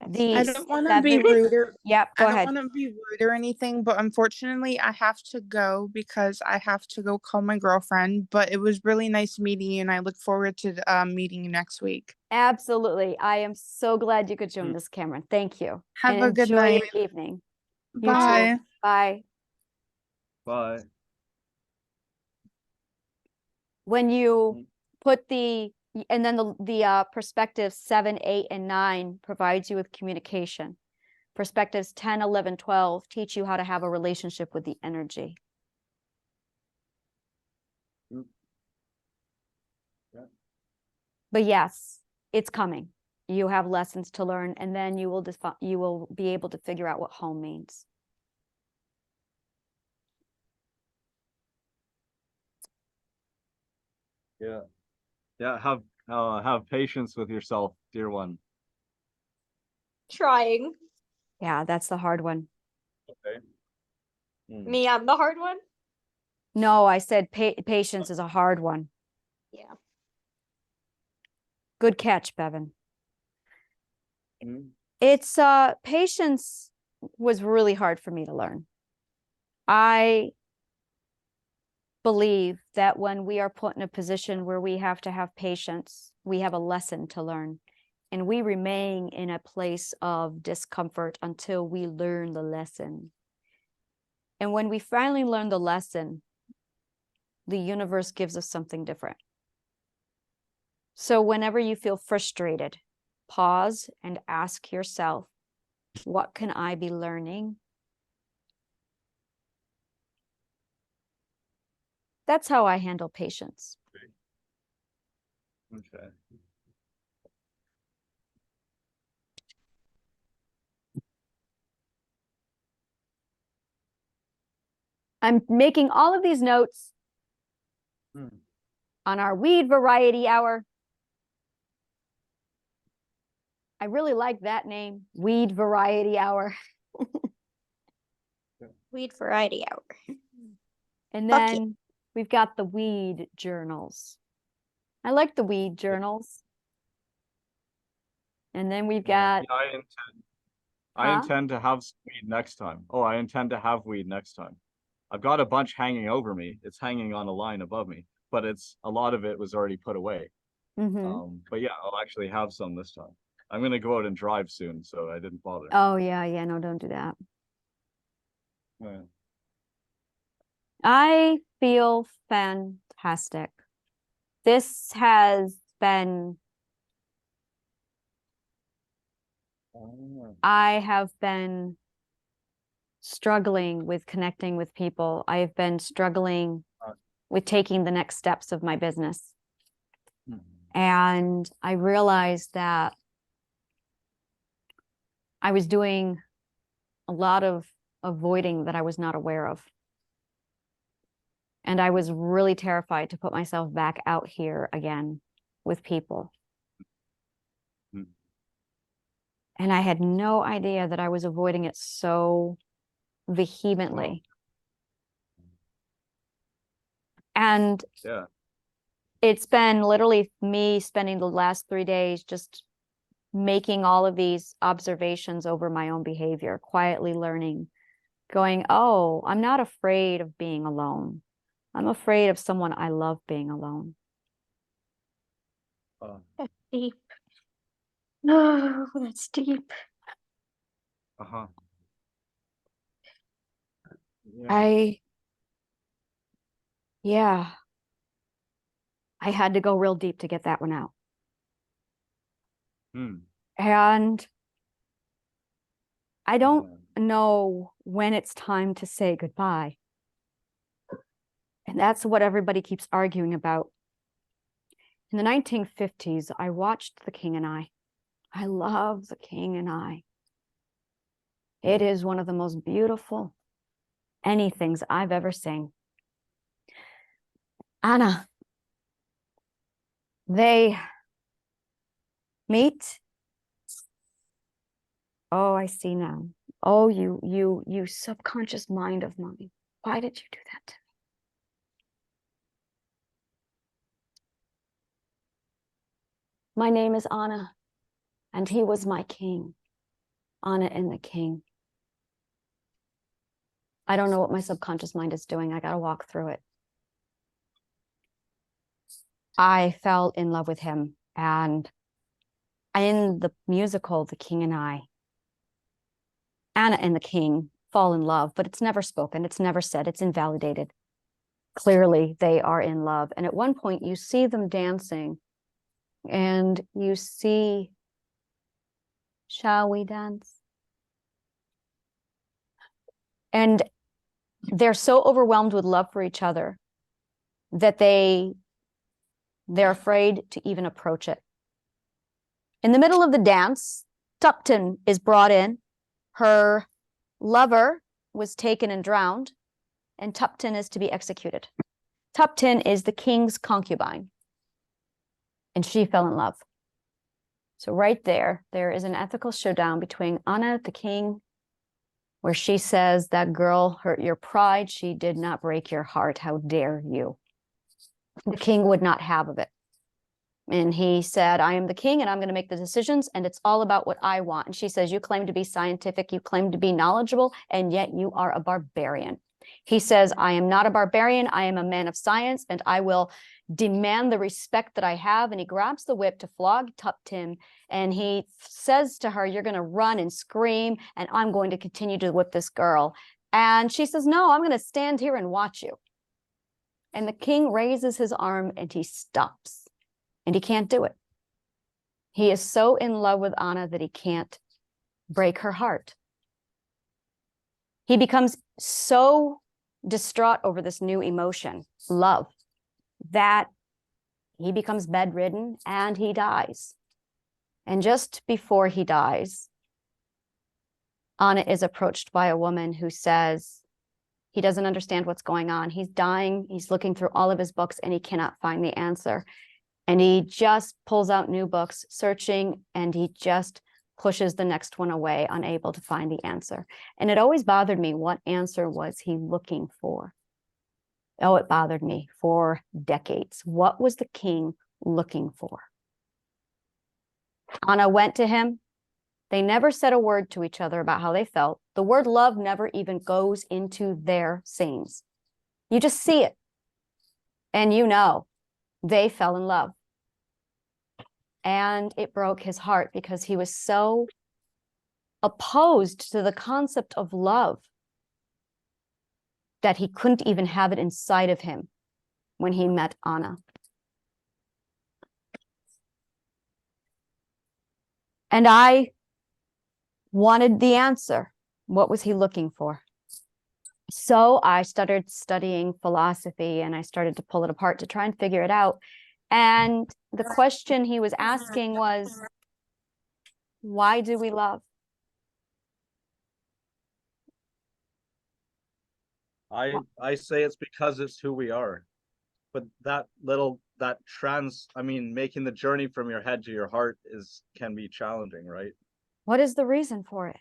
A: I don't want to be
B: 7th,
A: rude or
B: yep, go
A: I don't
B: ahead.
A: want to be rude or anything, but unfortunately I have to go because I have to go call my girlfriend. But it was really nice meeting you, and I look forward to meeting you next week.
B: Absolutely. I am so glad you could join us, Cameron. Thank you.
A: Have
B: And
A: a good
B: enjoy
A: night.
B: your evening. You too.
A: Bye.
B: Bye.
D: Bye.
B: When you put and then the perspectives 7, 8, and 9 provides you with communication. Perspectives 10, 11, 12 teach you how to have a relationship with the energy.
D: Yeah.
B: But yes, it's coming. You have lessons to learn, and then you will be able to figure out what home means.
D: Yeah. Yeah. Have patience with yourself, dear one.
C: Trying.
B: Yeah, that's the hard one.
D: Okay.
C: Me, I'm the hard one.
B: No, I said patience is a hard one.
C: Yeah.
B: Good catch, Bevan.
D: Mm.
B: It's patience was really hard for me to learn. I believe that when we are put in a position where we have to have patience, we have a lesson to learn, and we remain in a place of discomfort until we learn the lesson. And when we finally learn the lesson, the universe gives us something different. So whenever you feel frustrated, pause and ask yourself, what can I be learning? That's how I handle patience.
D: Okay.
B: I'm making all of these notes on our weed variety hour. I really like that name, weed variety hour.
C: Weed variety hour.
B: And
C: Fuck yeah.
B: then we've got the weed journals. I like the weed journals. And then we've got,
D: Yeah, I intend to have some weed next time. Oh, I intend to have weed next time. I've got a bunch hanging over me. It's hanging on a line above me, but a lot of it was already put away. But yeah, I'll actually have some this time. I'm gonna go out and drive soon, so I didn't bother.
B: oh yeah, no, don't do that.
D: Yeah.
B: I feel fantastic. This has been, I have been struggling with connecting with people. I've been struggling with taking the next steps of my business. And I realized that I was doing a lot of avoiding that I was not aware of. And I was really terrified to put myself back out here again with people. And I had no idea that I was avoiding it so vehemently. And
D: Yeah.
B: it's been literally me spending the last 3 days just making all of these observations over my own behavior, quietly learning, going, oh, I'm not afraid of being alone. I'm afraid of someone I love being alone.
C: That's deep. No, that's deep.
D: Uh-huh.
B: Yeah. I had to go real deep to get that one out. And I don't know when it's time to say goodbye. And that's what everybody keeps arguing about. In the 1950s, I watched The King and I. I love The King and I. It is one of the most beautiful anythings I've ever seen. Anna, they Meet. Oh, I see now. Oh, you subconscious mind of mine. Why did you do that to me? My name is Anna, and he was my king. Anna and the king. I don't know what my subconscious mind is doing. I got to walk through it. I fell in love with him, and in the musical, The King and I, Anna and the king fall in love, but it's never spoken. It's never said. It's invalidated. Clearly, they are in love. And at one point, you see them dancing, and you see, shall we dance? And they're so overwhelmed with love for each other that they're afraid to even approach it. In the middle of the dance, Tupton is brought in. Her lover was taken and drowned, and Tupton is to be executed. Tupton is the king's concubine, and she fell in love. So right there is an ethical showdown between Anna, the king, where she says, that girl hurt your pride. She did not break your heart. How dare you? The king would not have of it. And he said, I am the king and I'm going to make the decisions and it's all about what I want. And she says, you claim to be scientific, you claim to be knowledgeable, and yet you are a barbarian. He says, I am not a barbarian. I am a man of science and I will demand the respect that I have. And he grabs the whip to flog Tuptim and he says to her, you're going to run and scream and I'm going to continue to whip this girl. And she says, no, I'm going to stand here and watch you. And the king raises his arm and he stops. And he can't do it. He is so in love with Anna that he can't break her heart. He becomes so distraught over this new emotion, love, that he becomes bedridden and he dies. And just before he dies, Anna is approached by a woman who says he doesn't understand what's going on. He's dying. He's looking through all of his books and he cannot find the answer. And he just pulls out new books, searching, and he just pushes the next one away, unable to find the answer. And it always bothered me, what answer was he looking for? Oh, it bothered me for decades. What was the king looking for? Anna went to him. They never said a word to each other about how they felt. The word love never even goes into their scenes. You just see it. And you know, they fell in love. And it broke his heart because he was so opposed to the concept of love that he couldn't even have it inside of him when he met Anna. And I wanted the answer. What was he looking for? So I started studying philosophy and I started to pull it apart to try and figure it out. And the question he was asking was, why do we love?
D: I say it's because it's who we are. But making the journey from your head to your heart can be challenging, right?
B: What is the reason for it?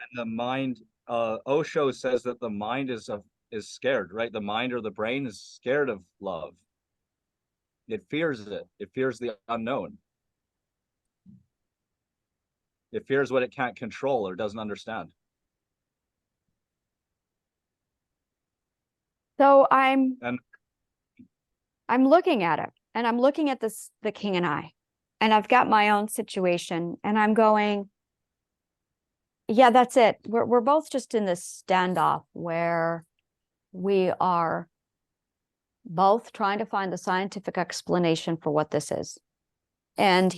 D: And the mind, Osho says that the mind is scared, right? The mind or the brain is scared of love. It fears it. It fears the unknown. It fears what it can't control or doesn't understand.
B: So I'm looking at it, and I'm looking at this, the king and I, and I've got my own situation, and I'm going, yeah, that's it. We're both just in this standoff where we are both trying to find the scientific explanation for what this is. And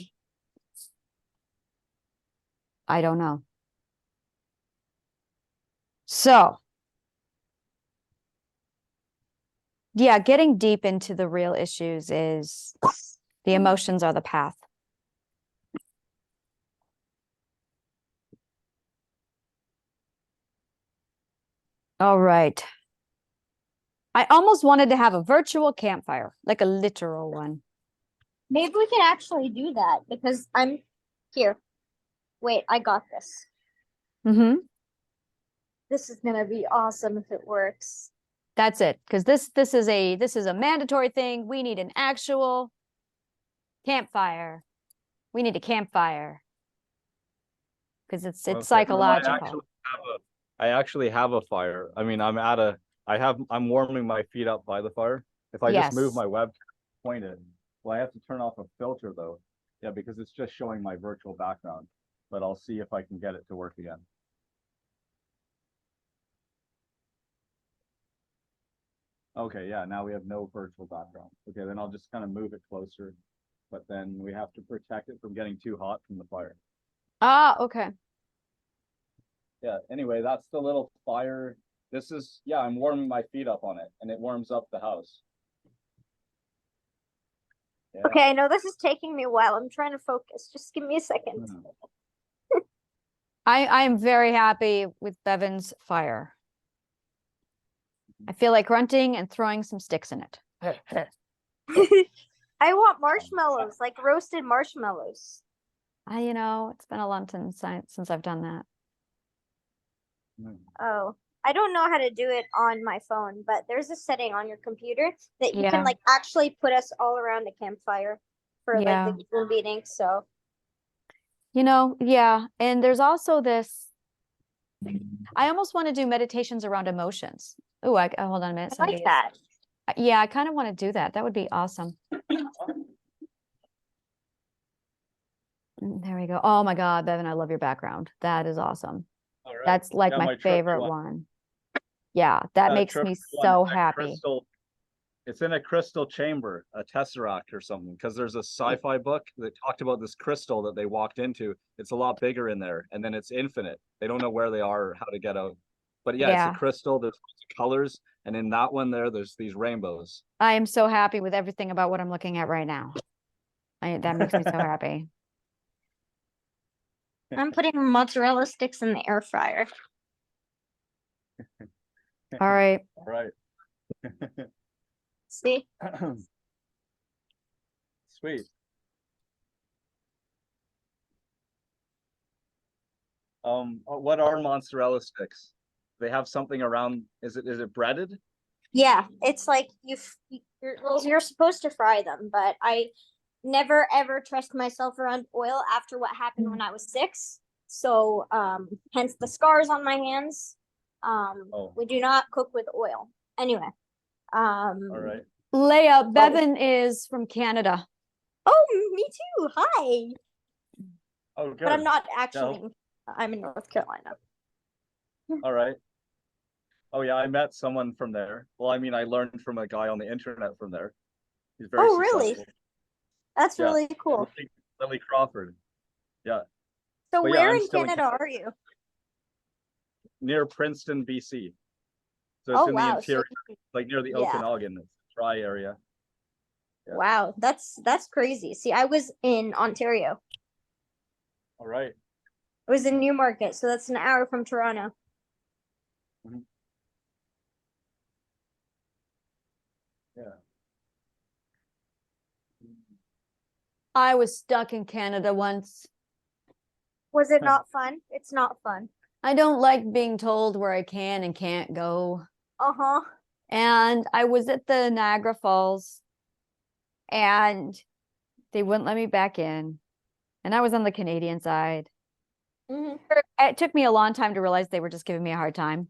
B: I don't know. So, yeah, getting deep into the real issues is the emotions are the path. All right. I almost wanted to have a virtual campfire, like a literal one.
C: Maybe we can actually do that because I'm Here. Wait, I got this.
B: Mm-hmm.
C: This is gonna be awesome if it works.
B: That's it. Because this is a mandatory thing. We need an actual campfire. We need a campfire. Because it's
D: Okay.
B: psychological.
D: I actually have a fire. I mean, I'm warming my feet up by the fire. If I just move
B: Yes.
D: my web pointed, well, I have to turn off a filter though. Yeah, because it's just showing my virtual background. But I'll see if I can get it to work again. Okay, yeah, now we have no virtual background. Okay, then I'll just kind of move it closer. But then we have to protect it from getting too hot from the fire.
B: Ah, okay.
D: Yeah, anyway, that's the little fire. This is, yeah, I'm warming my feet up on it and it warms up the house. Yeah.
C: Okay, I know this is taking me a while. I'm trying to focus. Just give me a second.
B: I am very happy with Bevan's fire. I feel like grunting and throwing some sticks in it.
C: I want marshmallows, like roasted marshmallows.
B: It's been a long time since I've done that.
C: Oh, I don't know how to do it on my phone, but there's a setting on your computer that you
B: Yeah.
C: can like actually put us all around a campfire for
B: Yeah.
C: like the Zoom meeting. So
B: Yeah. And there's also this, I almost want to do meditations around emotions. Oh, hold on a minute.
C: I like that.
B: Yeah, I kind of want to do that. That would be awesome. There we go. Oh my God, Bevan, I love your background. That is awesome.
D: All right.
B: That's like
D: Yeah,
B: my
D: trophy
B: favorite one. Yeah, that makes me
D: trophy one
B: so
D: is a
B: happy.
D: It's in a crystal chamber, a tesseract or something, because there's a sci-fi book that talked about this crystal that they walked into. It's a lot bigger in there, and then it's infinite. They don't know where they are or how to get out. But yeah,
B: Yeah.
D: it's a crystal. There's colors, and in that one there's these rainbows.
B: I am so happy with everything about what I'm looking at right now. That makes me so happy.
C: I'm putting mozzarella sticks in the air fryer.
B: All right.
D: All right.
C: See?
D: Sweet. What are mozzarella sticks? They have something around. Is it breaded?
C: Yeah, it's like you're supposed to fry them, but I never ever trust myself around oil after what happened when I was 6. So hence the scars on my hands. We do not cook with oil. Anyway.
D: All right.
B: Leia, Bevan is from Canada.
C: Oh, me too. Hi.
D: Oh, good.
C: But I'm not actually. I'm in North Carolina.
D: All right. Oh yeah, I met someone from there. Well, I mean, I learned from a guy on the internet from there. He's very
C: really?
D: successful.
C: That's really cool.
D: Lily
C: So
D: Crawford. Yeah. But
C: where
D: I'm
C: in
D: still
C: Canada are you?
D: Near Princeton, BC. So it's in the interior, like near the Okanagan, it's a dry area. Yeah.
C: Wow, that's crazy. See, I was in Ontario.
D: All right.
C: I was in Newmarket, so that's an hour from Toronto.
D: Mhm. Yeah.
B: I was stuck in Canada once.
C: Was it not fun? It's not fun.
B: I don't like being told where I can and can't go.
C: Uh-huh.
B: And I was at the Niagara Falls and they wouldn't let me back in. And I was on the Canadian side. It took me a long time to realize they were just giving me a hard time.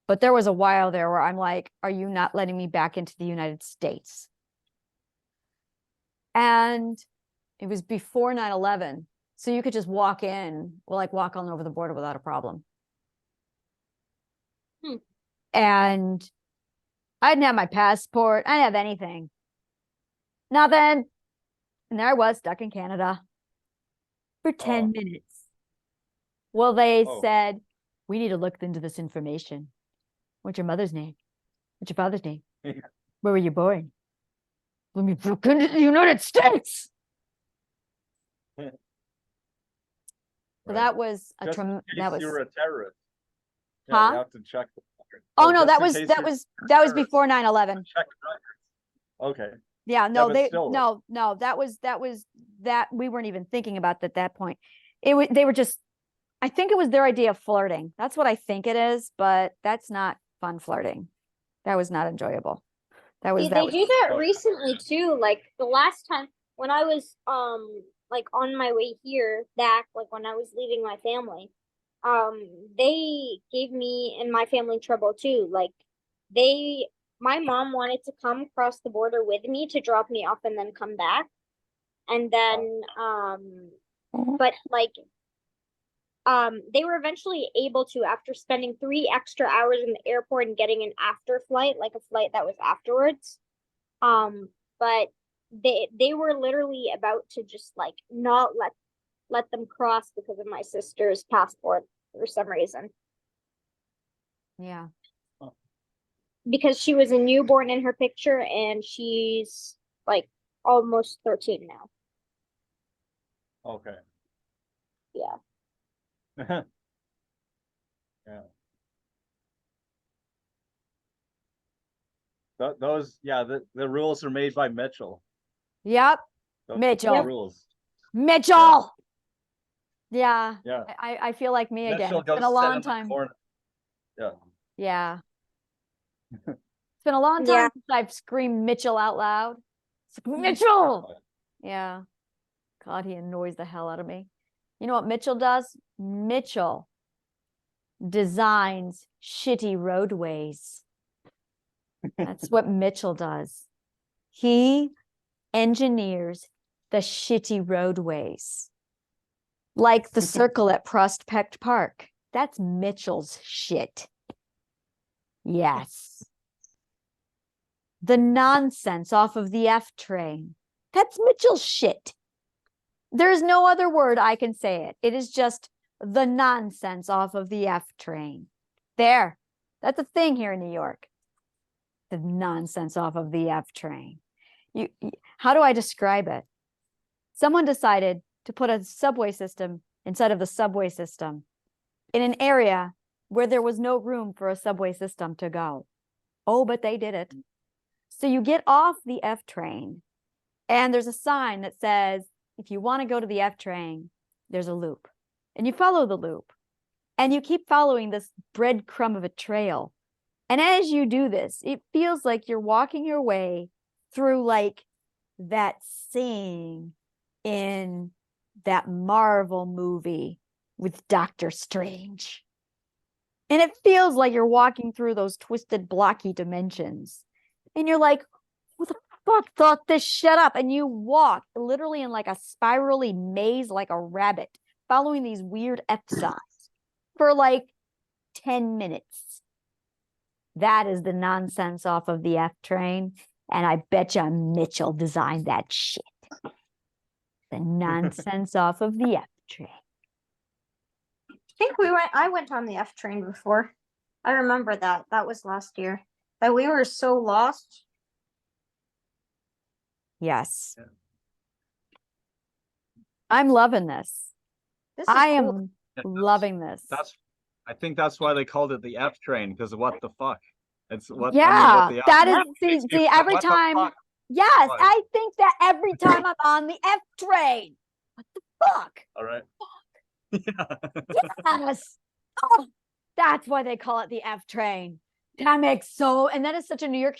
B: But there was a while there where I'm like, are you not letting me back into the United States? And it was before 9/11. So you could just walk in, walk on over the border without a problem. And I didn't have my passport. I didn't have anything. Nothing. And there I was stuck in Canada for 10 minutes. Well, they said, we need to look into this information. What's your mother's name? What's your father's name? Where were you born? Let me look into the United States. So that was a
D: you were a terrorist. Yeah,
B: Huh?
D: you have to check.
B: Oh no, that was before 9/11.
D: Check the records. Okay.
B: Yeah, no,
D: but still,
B: no, that we weren't even thinking about at that point. They were just, I think it was their idea of flirting. That's what I think it is, but that's not fun flirting. That was not enjoyable.
C: See, they do that recently too. Like the last time when I was like on my way here back, like when I was leaving my family, they gave me and my family trouble too. Like they my mom wanted to come across the border with me to drop me off and then come back. And then but like they were eventually able to, after spending 3 extra hours in the airport and getting an after flight, like a flight that was afterwards. But they were literally about to just like not let them cross because of my sister's passport for some reason.
B: Yeah.
C: Because she was a newborn in her picture and she's like almost 13 now.
D: Okay.
C: Yeah.
D: Yeah. Those, yeah, the rules are made by Mitchell.
B: Yep.
D: Those
B: Mitchell.
D: are the rules.
B: Mitchell. Yeah.
D: Yeah.
B: I feel like me again.
D: Mitchell
B: It's been
D: goes
B: a
D: sit
B: long
D: in the
B: time.
D: corner. Yeah.
B: Yeah. It's been a long time since I've screamed Mitchell out loud. It's like, Mitchell. Yeah. God, he annoys the hell out of me. You know what Mitchell does? Mitchell designs shitty roadways. That's what Mitchell does. He engineers the shitty roadways. Like the circle at Prospect Park. That's Mitchell's shit. Yes. The nonsense off of the F train. That's Mitchell's shit. There's no other word I can say it. It is just the nonsense off of the F train. There. That's a thing here in New York. The nonsense off of the F train. How do I describe it? Someone decided to put a subway system inside of the subway system in an area where there was no room for a subway system to go. Oh, but they did it. So you get off the F train and there's a sign that says, if you want to go to the F train, there's a loop. And you follow the loop and you keep following this breadcrumb of a trail. And as you do this, it feels like you're walking your way through like that scene in that Marvel movie with Doctor Strange. And it feels like you're walking through those twisted, blocky dimensions. And you're like, who the fuck thought this shit up? And you walk literally in like a spirally maze like a rabbit, following these weird F signs for like 10 minutes. That is the nonsense off of the F train. And I bet you Mitchell designed that shit. The nonsense off of the F train.
C: I think I went on the F train before. I remember that. That was last year. That we were so lost.
B: Yes. Yeah. I'm loving this. I cool. am loving this.
D: I think that's why they called it the F train, because of what the fuck. It's what
B: yeah,
D: I mean,
B: that is see every time. Yes, what? I think that every time I'm on the F train. What the fuck?
D: All right.
B: Yes. Oh, that's why they call it the F train. That makes so, and that is such a New York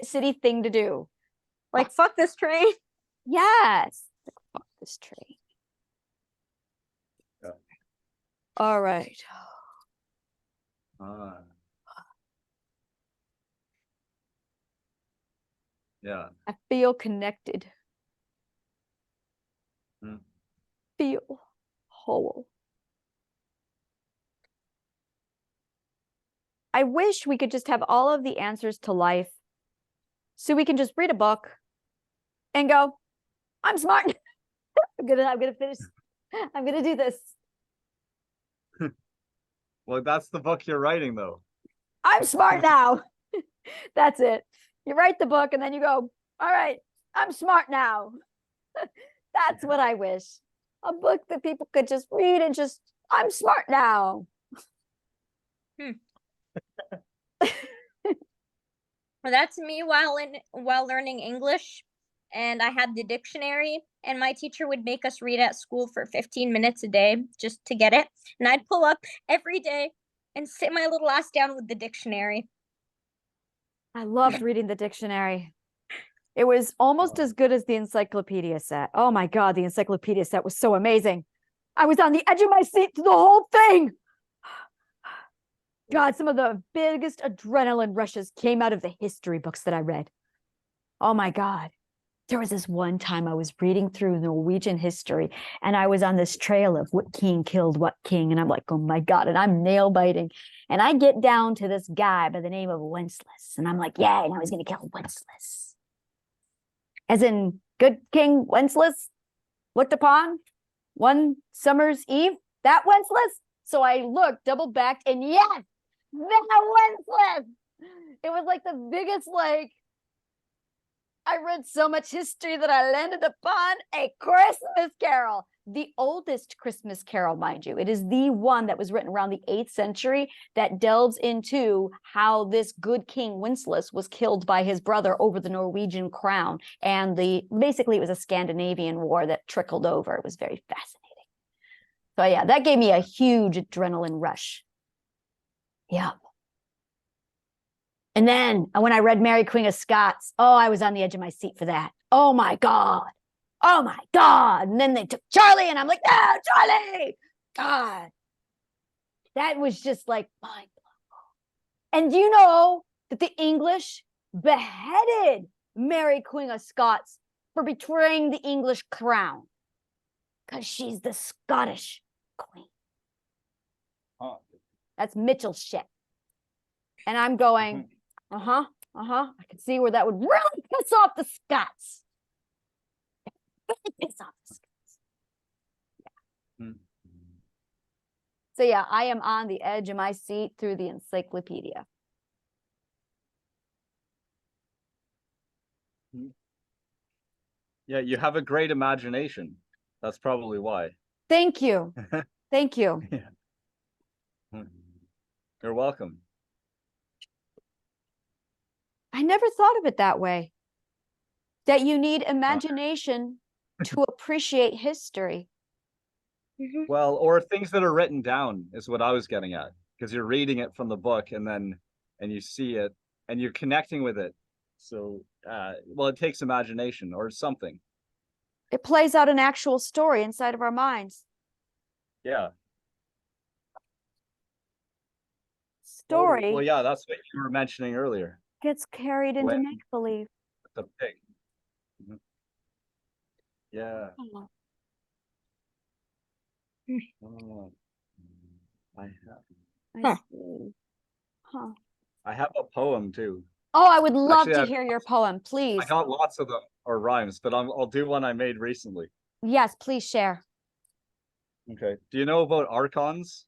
B: City thing to do.
C: Like, fuck this train.
B: Yes. Like, fuck this train.
D: Yeah.
B: All right.
D: Yeah.
B: I feel connected. Feel whole. I wish we could just have all of the answers to life so we can just read a book and go, I'm smart. I'm gonna finish. I'm gonna do this.
D: Well, that's the book you're writing, though.
B: I'm smart now. That's it. You write the book and then you go, all right, I'm smart now. That's what I wish. A book that people could just read and just, I'm smart now.
C: Well, that's me while learning English, and I had the dictionary, and my teacher would make us read at school for 15 minutes a day just to get it. And I'd pull up every day and sit my little ass down with the dictionary.
B: I loved reading the dictionary. It was almost as good as the encyclopedia set. Oh my God, the encyclopedia set was so amazing. I was on the edge of my seat through the whole thing. God, some of the biggest adrenaline rushes came out of the history books that I read. Oh my God. There was this one time I was reading through Norwegian history and I was on this trail of what king killed what king. And I'm like, oh my God. And I'm nail biting. And I get down to this guy by the name of Wenceslas. And I'm like, yeah, and I was going to kill Wenceslas. As in, good King Wenceslas looked upon one summer's eve, that Wenceslas. So I looked, double backed, and yes, that Wenceslas. It was like the biggest, like, I read so much history that I landed upon a Christmas Carol, the oldest Christmas Carol, mind you. It is the one that was written around the 8th century that delves into how this good King Wenceslas was killed by his brother over the Norwegian crown. And basically it was a Scandinavian war that trickled over. It was very fascinating. So yeah, that gave me a huge adrenaline rush. Yeah. And then when I read Mary Queen of Scots, oh, I was on the edge of my seat for that. Oh my God. Oh my God. And then they took Charlie and I'm like, no, Charlie. God. That was just like mind blowing. And do you know that the English beheaded Mary Queen of Scots for betraying the English crown? Because she's the Scottish queen.
D: Huh.
B: That's Mitchell shit. And I'm going, I can see where that would really piss off the Scots. Really piss off the Scots. Yeah. So yeah, I am on the edge of my seat through the encyclopedia.
D: Yeah, you have a great imagination. That's probably why.
B: Thank you. Thank you.
D: Yeah. You're welcome.
B: I never thought of it that way. That you need imagination to appreciate history.
D: Well, or things that are written down is what I was getting at, because you're reading it from the book and you see it and you're connecting with it. So, well, it takes imagination or something.
B: It plays out an actual story inside of our minds.
D: Yeah.
B: Story
D: Well, yeah, that's what you were mentioning earlier.
B: gets carried into make-believe.
D: The pig. Yeah.
B: Oh.
D: Oh. I
B: I see. Huh.
D: have a poem too.
B: Oh, I would love
D: Actually,
B: to hear your poem, please.
D: I got lots of them or rhymes, but I'll do one I made recently.
B: Yes, please share.
D: Okay. Do you know about archons?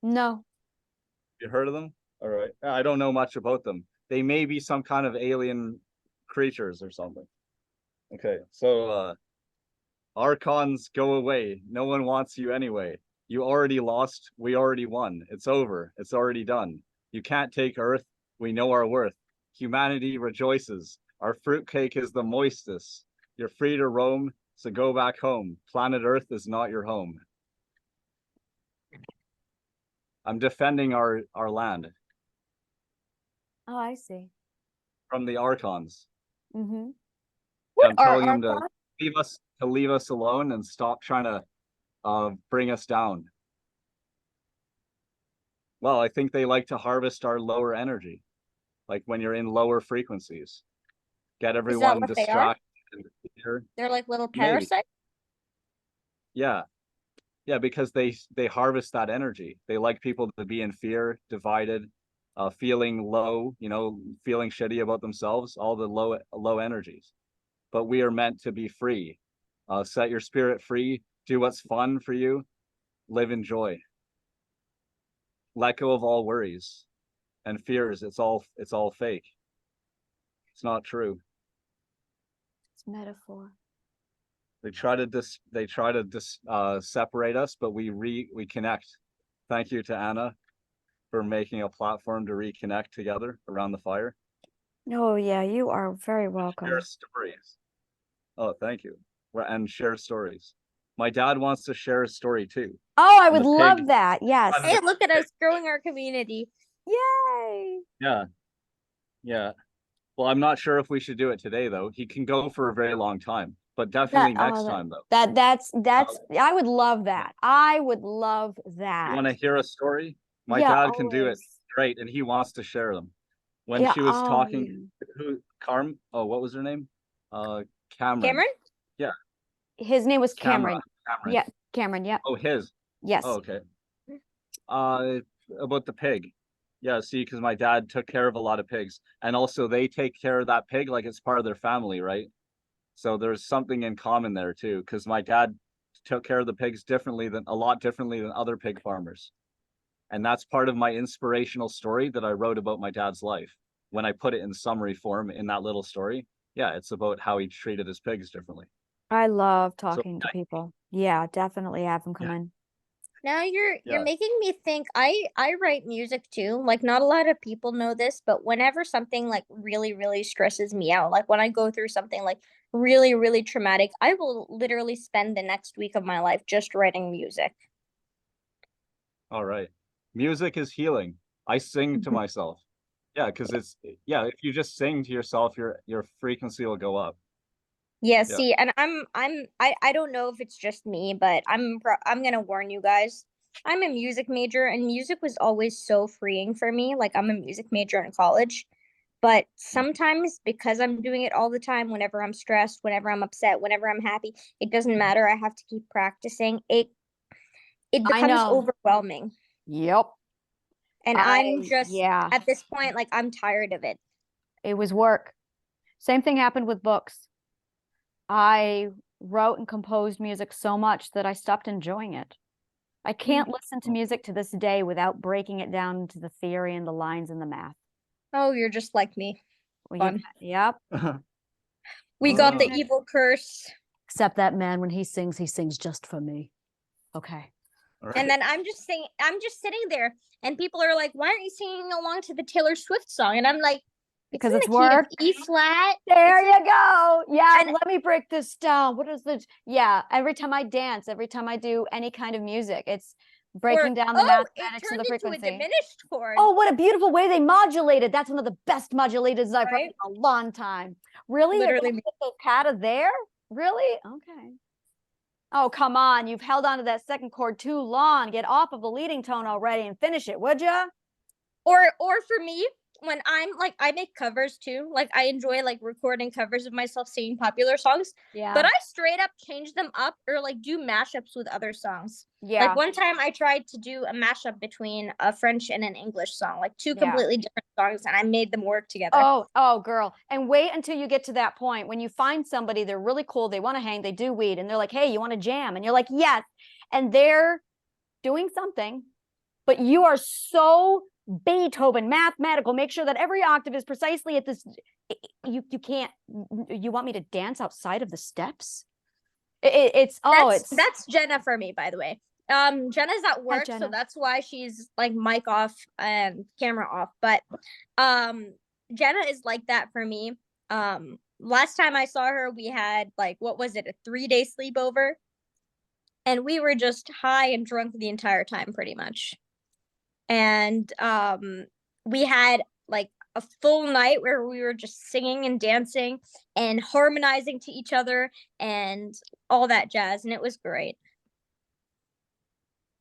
B: No.
D: You heard of them? All right. I don't know much about them. They may be some kind of alien creatures or something. Okay. So archons, go away. No one wants you anyway. You already lost. We already won. It's over. It's already done. You can't take Earth. We know our worth. Humanity rejoices. Our fruitcake is the moistest. You're free to roam, so go back home. Planet Earth is not your home. I'm defending our land
B: Oh, I see.
D: from the archons.
B: Mm-hmm.
D: I'm telling them to leave us alone and stop trying to bring us down. Well, I think they like to harvest our lower energy, like when you're in lower frequencies. Get everyone
C: what they are?
D: distracted.
C: They're like little
D: Maybe.
C: parasites.
D: Yeah. Yeah, because they harvest that energy. They like people to be in fear, divided, feeling low, feeling shitty about themselves, all the low energies. But we are meant to be free. Set your spirit free, do what's fun for you, live in joy. Let go of all worries and fears. It's all fake. It's not true.
B: It's metaphor.
D: They try to separate us, but we connect. Thank you to Anna for making a platform to reconnect together around the fire.
B: Oh yeah, you are very welcome.
D: Share stories. Oh, thank you. And share stories. My dad wants to share a story too.
B: Oh, I
D: And
B: would
D: the
B: love
D: pig.
B: that. Yes.
C: Hey, look at us growing our community.
B: Yay.
D: Yeah, yeah. Well, I'm not sure if we should do it today though. He can go for a very long time, but definitely next time though.
B: That's I would love that. I would love
D: You
B: that.
D: want to hear a story? My
B: Yeah,
D: dad can do it
B: always.
D: great, and he wants to share them. When
B: Yeah,
D: she was
B: oh
D: talking,
B: yeah.
D: who Carm? Oh, what was her name? Cameron.
C: Cameron?
D: Yeah,
B: His name was
D: Camera.
B: Cameron.
D: Cameron.
B: Yeah, Cameron, yeah.
D: Oh, his. Oh,
B: Yes.
D: okay. Uh, about the pig. Yeah, see, because my dad took care of a lot of pigs, and also they take care of that pig like it's part of their family, right? So there's something in common there too, because my dad took care of the pigs a lot differently than other pig farmers. And that's part of my inspirational story that I wrote about my dad's life. When I put it in summary form in that little story, yeah, it's about how he treated his pigs differently.
B: I love
D: So
B: talking to people. Yeah, definitely have them come
D: yeah,
B: in.
C: Now you're
D: yeah.
C: making me think. I write music too. Like not a lot of people know this, but whenever something like really stresses me out, like when I go through something like really traumatic, I will literally spend the next week of my life just writing music.
D: All right. Music is healing. I sing to myself. Yeah, because yeah, if you just sing to yourself, your frequency will go up.
C: Yeah,
D: Yeah.
C: see, and I don't know if it's just me, but I'm gonna warn you guys. I'm a music major, and music was always so freeing for me. Like I'm a music major in college, but sometimes because I'm doing it all the time, whenever I'm stressed, whenever I'm upset, whenever I'm happy, it doesn't matter. I have to keep practicing. It
B: I
C: becomes
B: know.
C: overwhelming,
B: Yep.
C: and I'm just
B: Yeah,
C: at this point like I'm tired of it.
B: it was work. Same thing happened with books. I wrote and composed music so much that I stopped enjoying it. I can't listen to music to this day without breaking it down into the theory and the lines and the math.
C: Oh, you're just like me.
B: Well,
C: Fun.
B: yep.
C: We got the
D: Oh,
C: evil curse.
B: Except that man, when he sings just for me. Okay.
D: all
C: And
D: right.
C: then I'm just sitting there, and people are like, "Why aren't you singing along to the Taylor Swift song?" And I'm like,
B: Because
C: in
B: it's
C: the key of
B: work.
C: E flat.
B: There you go. Yeah,
C: And
B: let me break this down. What is the yeah, every time I dance, every time I do any kind of music, it's
C: or
B: breaking down the
C: oh, it
B: mathematics of
C: turned
B: the
C: into a
B: frequency.
C: diminished chord,
B: Oh, what a beautiful way they modulated. That's one of the best modulators I've heard
C: right?
B: in a long time. Really? You're
C: Literally.
B: gonna get the cat of there? Really? Okay. Oh, come on. You've held on to that second chord too long. Get off of the leading tone already and finish it, would you?
C: Or for me, when I'm like I make covers too. Like I enjoy like recording covers of myself singing popular songs,
B: Yeah.
C: but I straight up change them up or like do mashups with other songs.
B: Yeah.
C: Like one time I tried to do a mashup between a French and an English song, like two
B: Yeah.
C: completely different songs, and I made them work together.
B: Oh, girl. And wait until you get to that point when you find somebody, they're really cool, they want to hang, they do weed, and they're like, hey, you want to jam? And you're like, yes. And they're doing something, but you are so Beethoven mathematical. Make sure that every octave is precisely at this. You can't. You want me to dance outside of the steps?
C: That's Jenna for me, by the way. Jenna's at work, so
B: Jenna.
C: that's why she's like mic off and camera off. But Jenna is like that for me. Last time I saw her, we had like what was it, a 3-day sleepover, and we were just high and drunk the entire time, pretty much. And we had like a full night where we were just singing and dancing and harmonizing to each other and all that jazz, and it was great.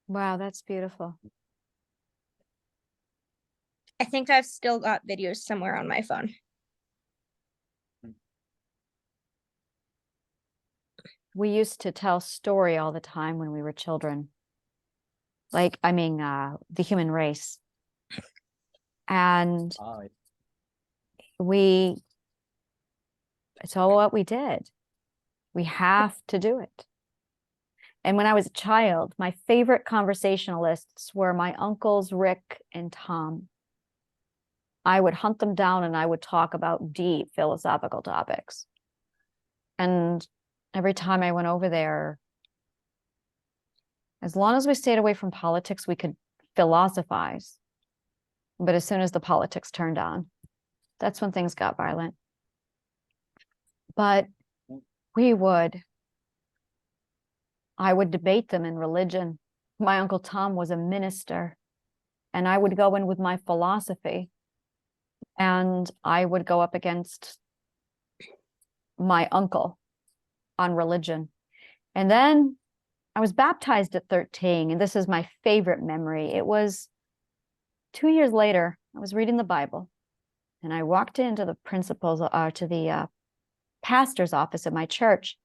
B: Wow, that's beautiful.
C: I think I've still got videos somewhere on my phone.
B: We used to tell story all the time when we were children. Like, I mean, the human race. And it's all what we did. We have to do it. And when I was a child, my favorite conversationalists were my uncles, Rick and Tom. I would hunt them down and I would talk about deep philosophical topics. And every time I went over there, as long as we stayed away from politics, we could philosophize. But as soon as the politics turned on, that's when things got violent. But I would debate them in religion. My Uncle Tom was a minister, and I would go in with my philosophy, and I would go up against my uncle on religion. And then I was baptized at 13, and this is my favorite memory. It was 2 years later. I was reading the Bible, and I walked into the pastor's office at my church,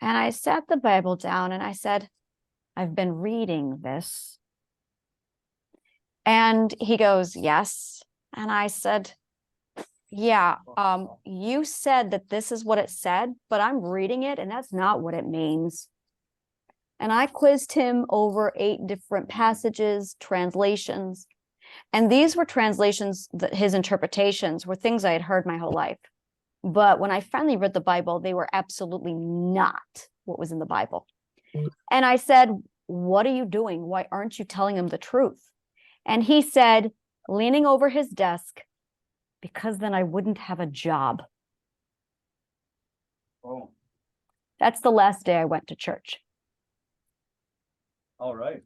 B: and I sat the Bible down and I said, I've been reading this. And he goes, yes. And I said, yeah, you said that this is what it said, but I'm reading it and that's not what it means. And I quizzed him over 8 different passages, translations. And these were translations that his interpretations were things I had heard my whole life. But when I finally read the Bible, they were absolutely not what was in the Bible. And I said, what are you doing? Why aren't you telling them the truth? And he said, leaning over his desk, because then I wouldn't have a job.
D: Oh,
B: That's the last day I went to church.
D: all right.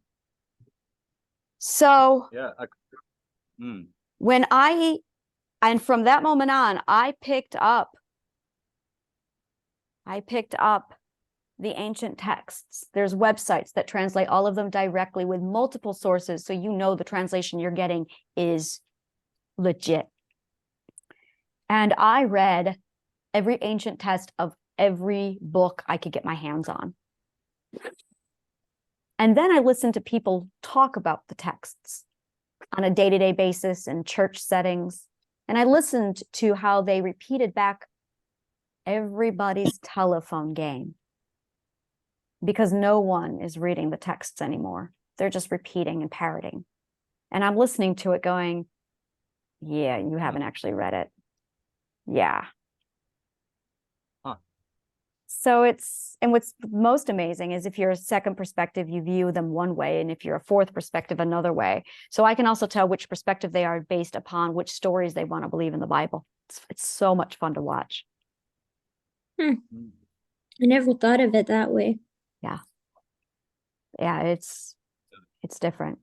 B: So
D: Yeah.
B: and from that moment on, I picked up the ancient texts. There's websites that translate all of them directly with multiple sources, so you know the translation you're getting is legit. And I read every ancient text of every book I could get my hands on. And then I listened to people talk about the texts on a day-to-day basis in church settings. And I listened to how they repeated back everybody's telephone game, because no one is reading the texts anymore. They're just repeating and parroting. And I'm listening to it going, yeah, you haven't actually read it. Yeah.
D: Huh.
B: So and what's most amazing is if you're a second perspective, you view them one way, and if you're a fourth perspective, another way. So I can also tell which perspective they are based upon which stories they want to believe in the Bible. It's so much fun to watch.
C: I never thought of it that way.
B: Yeah, it's different.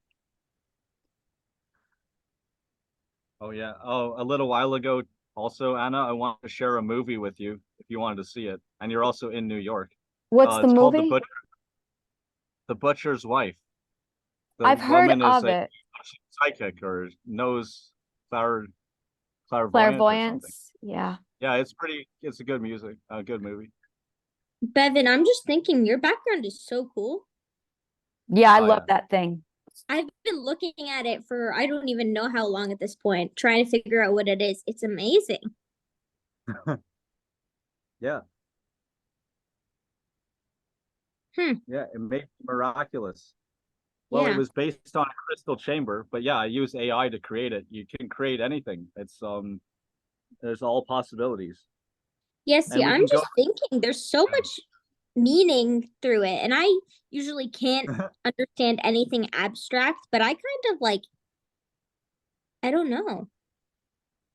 D: Oh yeah. Oh, a little while ago, also, Anna, I want to share a movie with you if you wanted to see it, and you're also in New York.
B: What's the
D: It's called
B: movie?
D: The Butcher's Wife. The
B: I've heard
D: woman is
B: of
D: a
B: it.
D: psychic or knows clairvoyant or something.
B: Clairvoyance. Yeah.
D: Yeah, it's a good movie.
C: Bevan, I'm just thinking your background is so cool.
B: Yeah, I
D: Oh,
B: love
D: yeah.
B: that thing.
C: I've been looking at it for I don't even know how long at this point, trying to figure out what it is. It's amazing.
D: Yeah. Yeah, it made miraculous. Well, it
C: Yeah.
D: was based on a crystal chamber, but yeah, I use AI to create it. You can create anything. It's there's all possibilities.
C: Yes,
D: And
C: yeah,
D: we
C: I'm
D: can
C: just thinking there's so much meaning through it. And I usually can't understand anything abstract, but I kind of like, I don't know.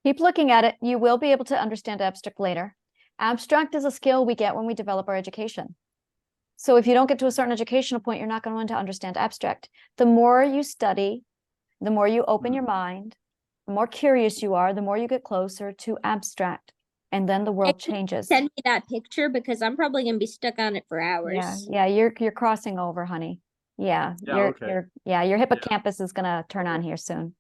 B: Keep looking at it. You will be able to understand abstract later. Abstract is a skill we get when we develop our education. So if you don't get to a certain educational point, you're not going to understand abstract. The more you study, the more you open your mind, the more curious you are, the more you get closer to abstract. And then the world changes.
C: Send me that picture because I'm probably gonna be stuck on it for hours.
B: Yeah, you're crossing over, honey. Yeah,
D: okay.
B: your hippocampus is gonna turn on here soon.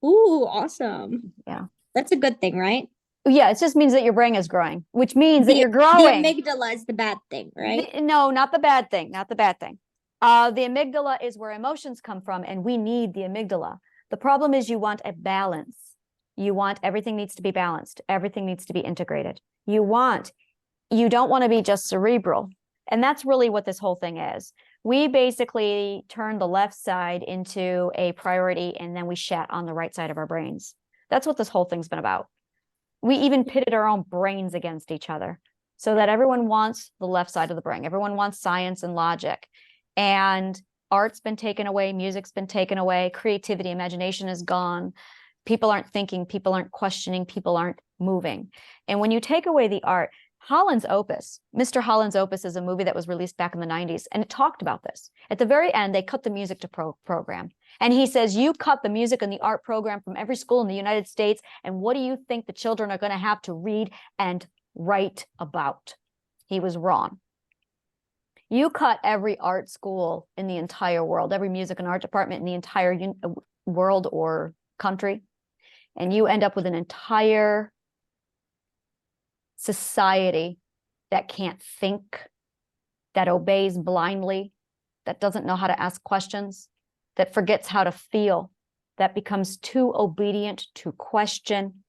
C: Ooh, awesome.
B: Yeah.
C: That's a good thing, right?
B: Yeah, it just means that your brain is growing, which means that you're
C: The
B: growing.
C: amygdala is the bad thing, right?
B: No, not the bad thing. Not the bad thing. The amygdala is where emotions come from, and we need the amygdala. The problem is you want a balance. You want everything needs to be balanced. Everything needs to be integrated. You don't want to be just cerebral. And that's really what this whole thing is. We basically turn the left side into a priority, and then we shat on the right side of our brains. That's what this whole thing's been about. We even pitted our own brains against each other so that everyone wants the left side of the brain. Everyone wants science and logic. And art's been taken away, music's been taken away, creativity, imagination is gone. People aren't thinking, people aren't questioning, people aren't moving. And when you take away the art, Holland's Opus, Mr. Holland's Opus is a movie that was released back in the 90s, and it talked about this. At the very end, they cut the music to program. And he says, you cut the music and the art program from every school in the United States, and what do you think the children are going to have to read and write about? He was wrong. You cut every art school in the entire world, every music and art department in the entire world or country, and you end up with an entire society that can't think, that obeys blindly, that doesn't know how to ask questions, that forgets how to feel, that becomes too obedient to question.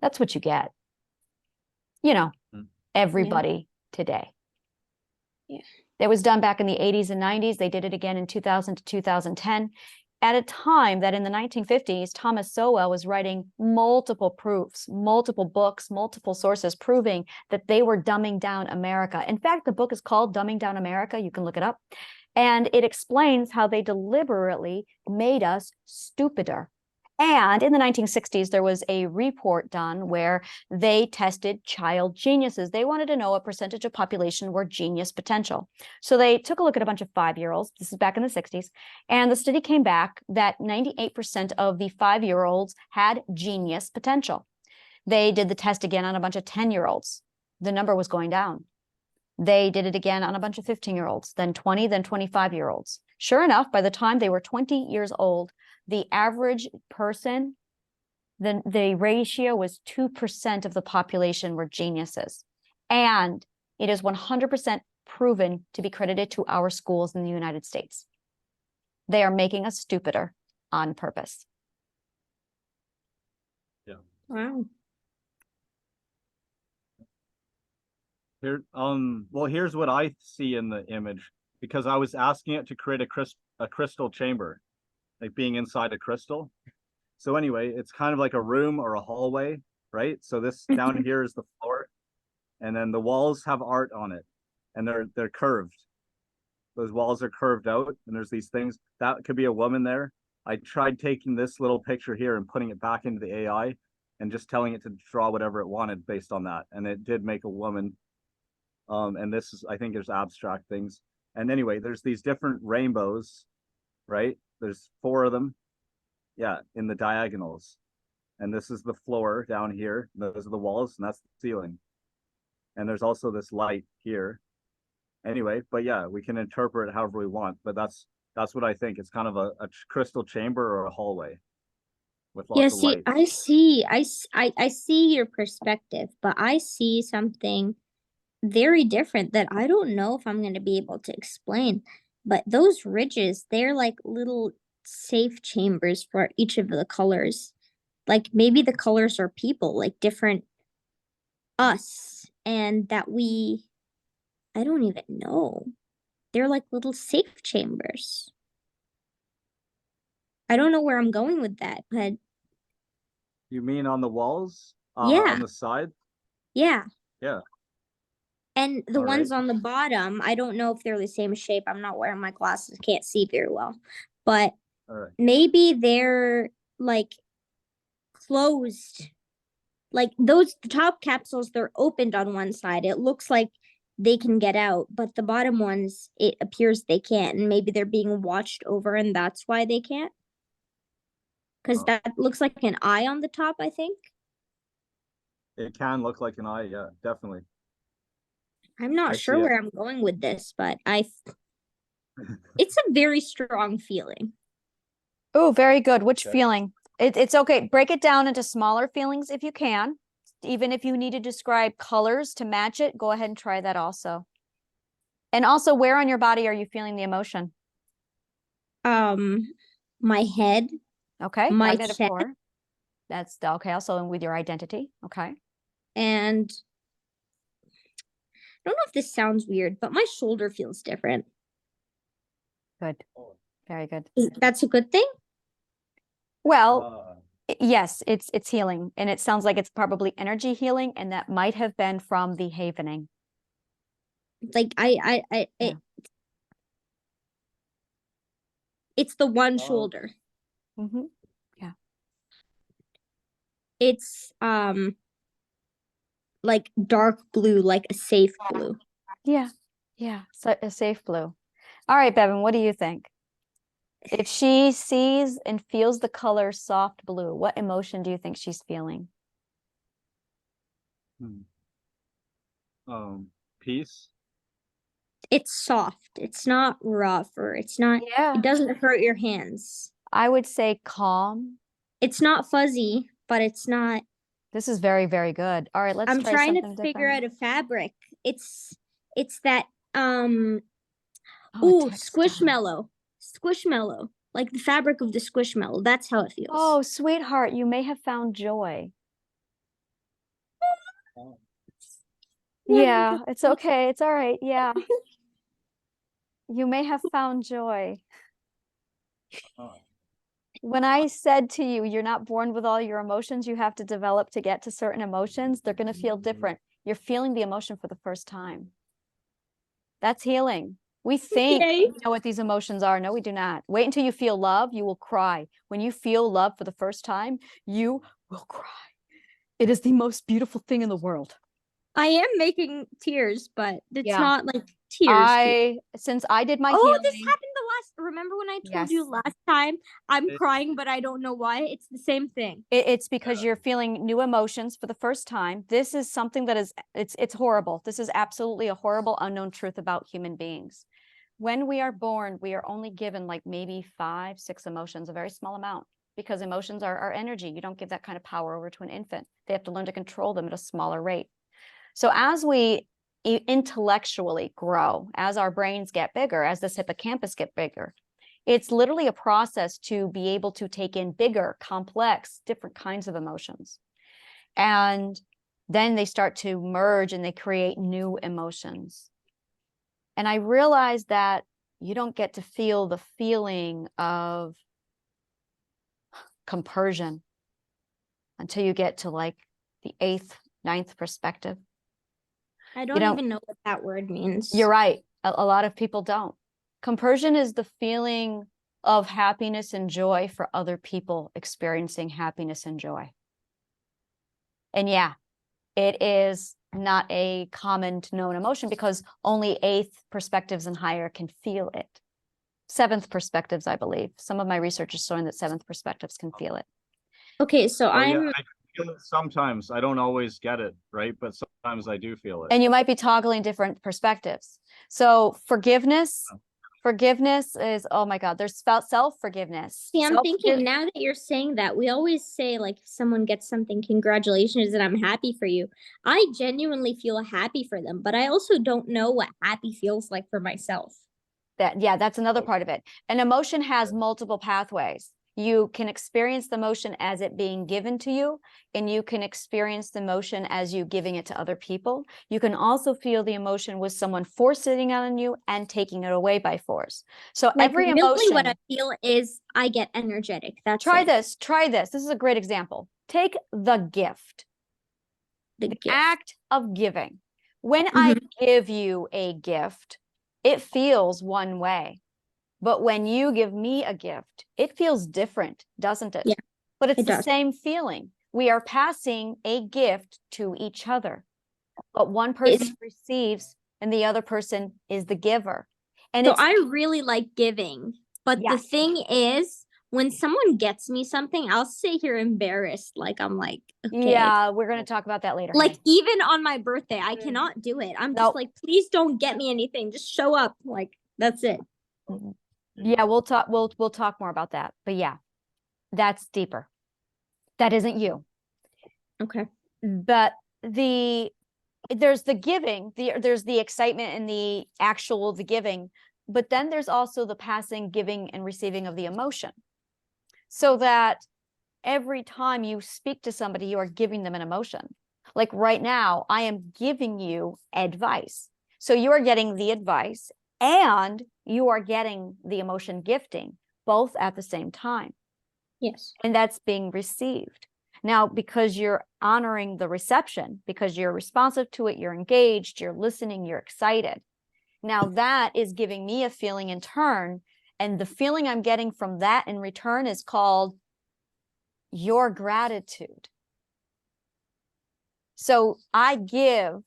B: That's what you get. You know, everybody today.
F: Yeah.
B: It was done back in the 80s and 90s. They did it again in 2000 to 2010. At a time that in the 1950s, Thomas Sowell was writing multiple proofs, multiple books, multiple sources proving that they were dumbing down America. In fact, the book is called Dumbing Down America. You can look it up. And it explains how they deliberately made us stupider. And in the 1960s, there was a report done where they tested child geniuses. They wanted to know what percentage of population were genius potential. So they took a look at a bunch of 5-year-olds. This is back in the 60s. And the study came back that 98% of the 5-year-olds had genius potential. They did the test again on a bunch of 10-year-olds. The number was going down. They did it again on a bunch of 15-year-olds, then 20, then 25-year-olds. Sure enough, by the time they were 20 years old, the average person, the ratio was 2% of the population were geniuses. And it is 100% proven to be credited to our schools in the United States. They are making us stupider on purpose.
D: Yeah.
F: Wow.
D: Here, well, here's what I see in the image, because I was asking it to create a crystal chamber, like being inside a crystal. So anyway, it's kind of like a room or a hallway, right? So this down here is the floor, and then the walls have art on it, and they're curved. Those walls are curved out, and there's these things. That could be a woman there. I tried taking this little picture here and putting it back into the AI and just telling it to draw whatever it wanted based on that. And it did make a woman. And this is, I think there's abstract things. And anyway, there's these different rainbows, right? There's 4 of them. Yeah, in the diagonals. And this is the floor down here. Those are the walls, and that's the ceiling. And there's also this light here. Anyway, but yeah, we can interpret it however we want. But that's what I think. It's kind of a crystal chamber or a hallway with lots of light.
G: I see your perspective, but I see something very different that I don't know if I'm going to be able to explain. But those ridges, they're like little safe chambers for each of the colors. Like maybe the colors are people, like different us, and that I don't even know. They're like little safe chambers. I don't know where I'm going with that, but
D: You mean on the walls?
G: yeah.
D: On the side?
G: Yeah.
D: Yeah.
G: And the
D: All
G: ones
D: right.
G: on the bottom, I don't know if they're the same shape. I'm not wearing my glasses, can't see very well. But
D: All right.
G: maybe they're like closed. Like the top capsules, they're opened on one side. It looks like they can get out, but the bottom ones, it appears they can't. And maybe they're being watched over, and that's why they can't. Because that looks like an eye on the top, I think.
D: It can look like an eye, yeah, definitely.
G: I'm not sure where I'm going with this, but it's a very strong feeling.
B: Oh, very good. Which feeling? It's okay. Break it down into smaller feelings if you can. Even if you need to describe colors to match it, go ahead and try that also. And also, where on your body are you feeling the emotion?
G: My head.
B: Okay.
G: My
B: chest.
G: chest.
B: That's okay. Also with your identity. Okay.
G: And I don't know if this sounds weird, but my shoulder feels different.
B: Good. Very good.
G: That's a good thing?
B: Well, yes, it's healing. And it sounds like it's probably energy healing, and that might have been from the havening.
G: Like it's the one shoulder.
B: Yeah.
G: It's like dark blue, like a safe blue.
B: Yeah. Yeah. So a safe blue. All right, Bevan, what do you think? If she sees and feels the color soft blue, what emotion do you think she's feeling?
D: Peace.
G: It's soft. It's not rough or it's not,
B: Yeah.
G: it doesn't hurt your hands.
B: I would say calm.
G: It's not fuzzy, but it's not.
B: This is very, very good. All right, let's
G: I'm
B: try
G: trying to
B: something
G: figure
B: different.
G: out a fabric. It's that
B: Oh,
G: ooh,
B: textile.
G: squishmallow. Squishmallow. Like the fabric of the squishmallow. That's how it feels.
B: Oh, sweetheart, you may have found joy. Yeah, it's okay. It's all right. Yeah. You may have found joy. When I said to you, you're not born with all your emotions, you have to develop to get to certain emotions, they're going to feel different. You're feeling the emotion for the first time. That's healing. We think
G: Yay.
B: we know what these emotions are. No, we do not. Wait until you feel love, you will cry. When you feel love for the first time, you will cry. It is the most beautiful thing in the world.
G: I am making tears, but it's
B: Yeah.
G: not like tears.
B: Since I did my
G: Oh,
B: healing.
G: this happened the last. Remember when I told you
B: Yes.
G: last time I'm crying, but I don't know why? It's the same thing.
B: It's because you're feeling new emotions for the first time. This is something that is, it's horrible. This is absolutely a horrible unknown truth about human beings. When we are born, we are only given like maybe 5, 6 emotions, a very small amount, because emotions are energy. You don't give that kind of power over to an infant. They have to learn to control them at a smaller rate. So as we intellectually grow, as our brains get bigger, as this hippocampus get bigger, it's literally a process to be able to take in bigger, complex, different kinds of emotions. And then they start to merge and they create new emotions. And I realized that you don't get to feel the feeling of compersion until you get to like the 8th, 9th perspective.
G: I don't even know what that word means.
B: You're right. A lot of people don't. Compersion is the feeling of happiness and joy for other people experiencing happiness and joy. And yeah, it is not a common known emotion because only 8th perspectives and higher can feel it. 7th perspectives, I believe. Some of my research is showing that 7th perspectives can feel it.
G: Okay, so
D: Oh, yeah, I feel it sometimes. I don't always get it, right? But sometimes I do feel it.
B: And you might be toggling different perspectives. So forgiveness is, oh my God, there's self-forgiveness.
G: See, I'm thinking now that you're saying that, we always say like if someone gets something, congratulations, and I'm happy for you. I genuinely feel happy for them, but I also don't know what happy feels like for myself.
B: That's another part of it. An emotion has multiple pathways. You can experience the emotion as it being given to you, and you can experience the emotion as you giving it to other people. You can also feel the emotion with someone forcing it on you and taking it away by force. So
G: Like
B: every
G: really
B: emotion.
G: what I feel is I get energetic. That's
B: Try
G: it.
B: this. This is a great example. Take the gift. The
G: gift.
B: act of giving. When I give you a gift, it feels one way. But when you give me a gift, it feels different, doesn't it?
G: Yeah,
B: but it's the same feeling. We are passing a gift to each other. But one person receives and the other person is the giver. And
G: so I really like giving. But
B: Yeah.
G: the thing is, when someone gets me something, I'll sit here embarrassed. Like I'm like, okay.
B: Yeah, we're going to talk about that later.
G: Like even on my birthday, I cannot do it. I'm just like, please don't get me anything. Just show up. Like that's it.
B: Yeah, we'll talk more about that. But yeah, that's deeper. That isn't you.
G: Okay.
B: But there's the giving, there's the excitement and the giving, but then there's also the passing, giving, and receiving of the emotion. So that every time you speak to somebody, you are giving them an emotion. Like right now, I am giving you advice. So you are getting the advice and you are getting the emotion gifting, both at the same time.
G: Yes.
B: And that's being received. Now, because you're honoring the reception, because you're responsive to it, you're engaged, you're listening, you're excited. Now that is giving me a feeling in turn. And the feeling I'm getting from that in return is called your gratitude. So I give,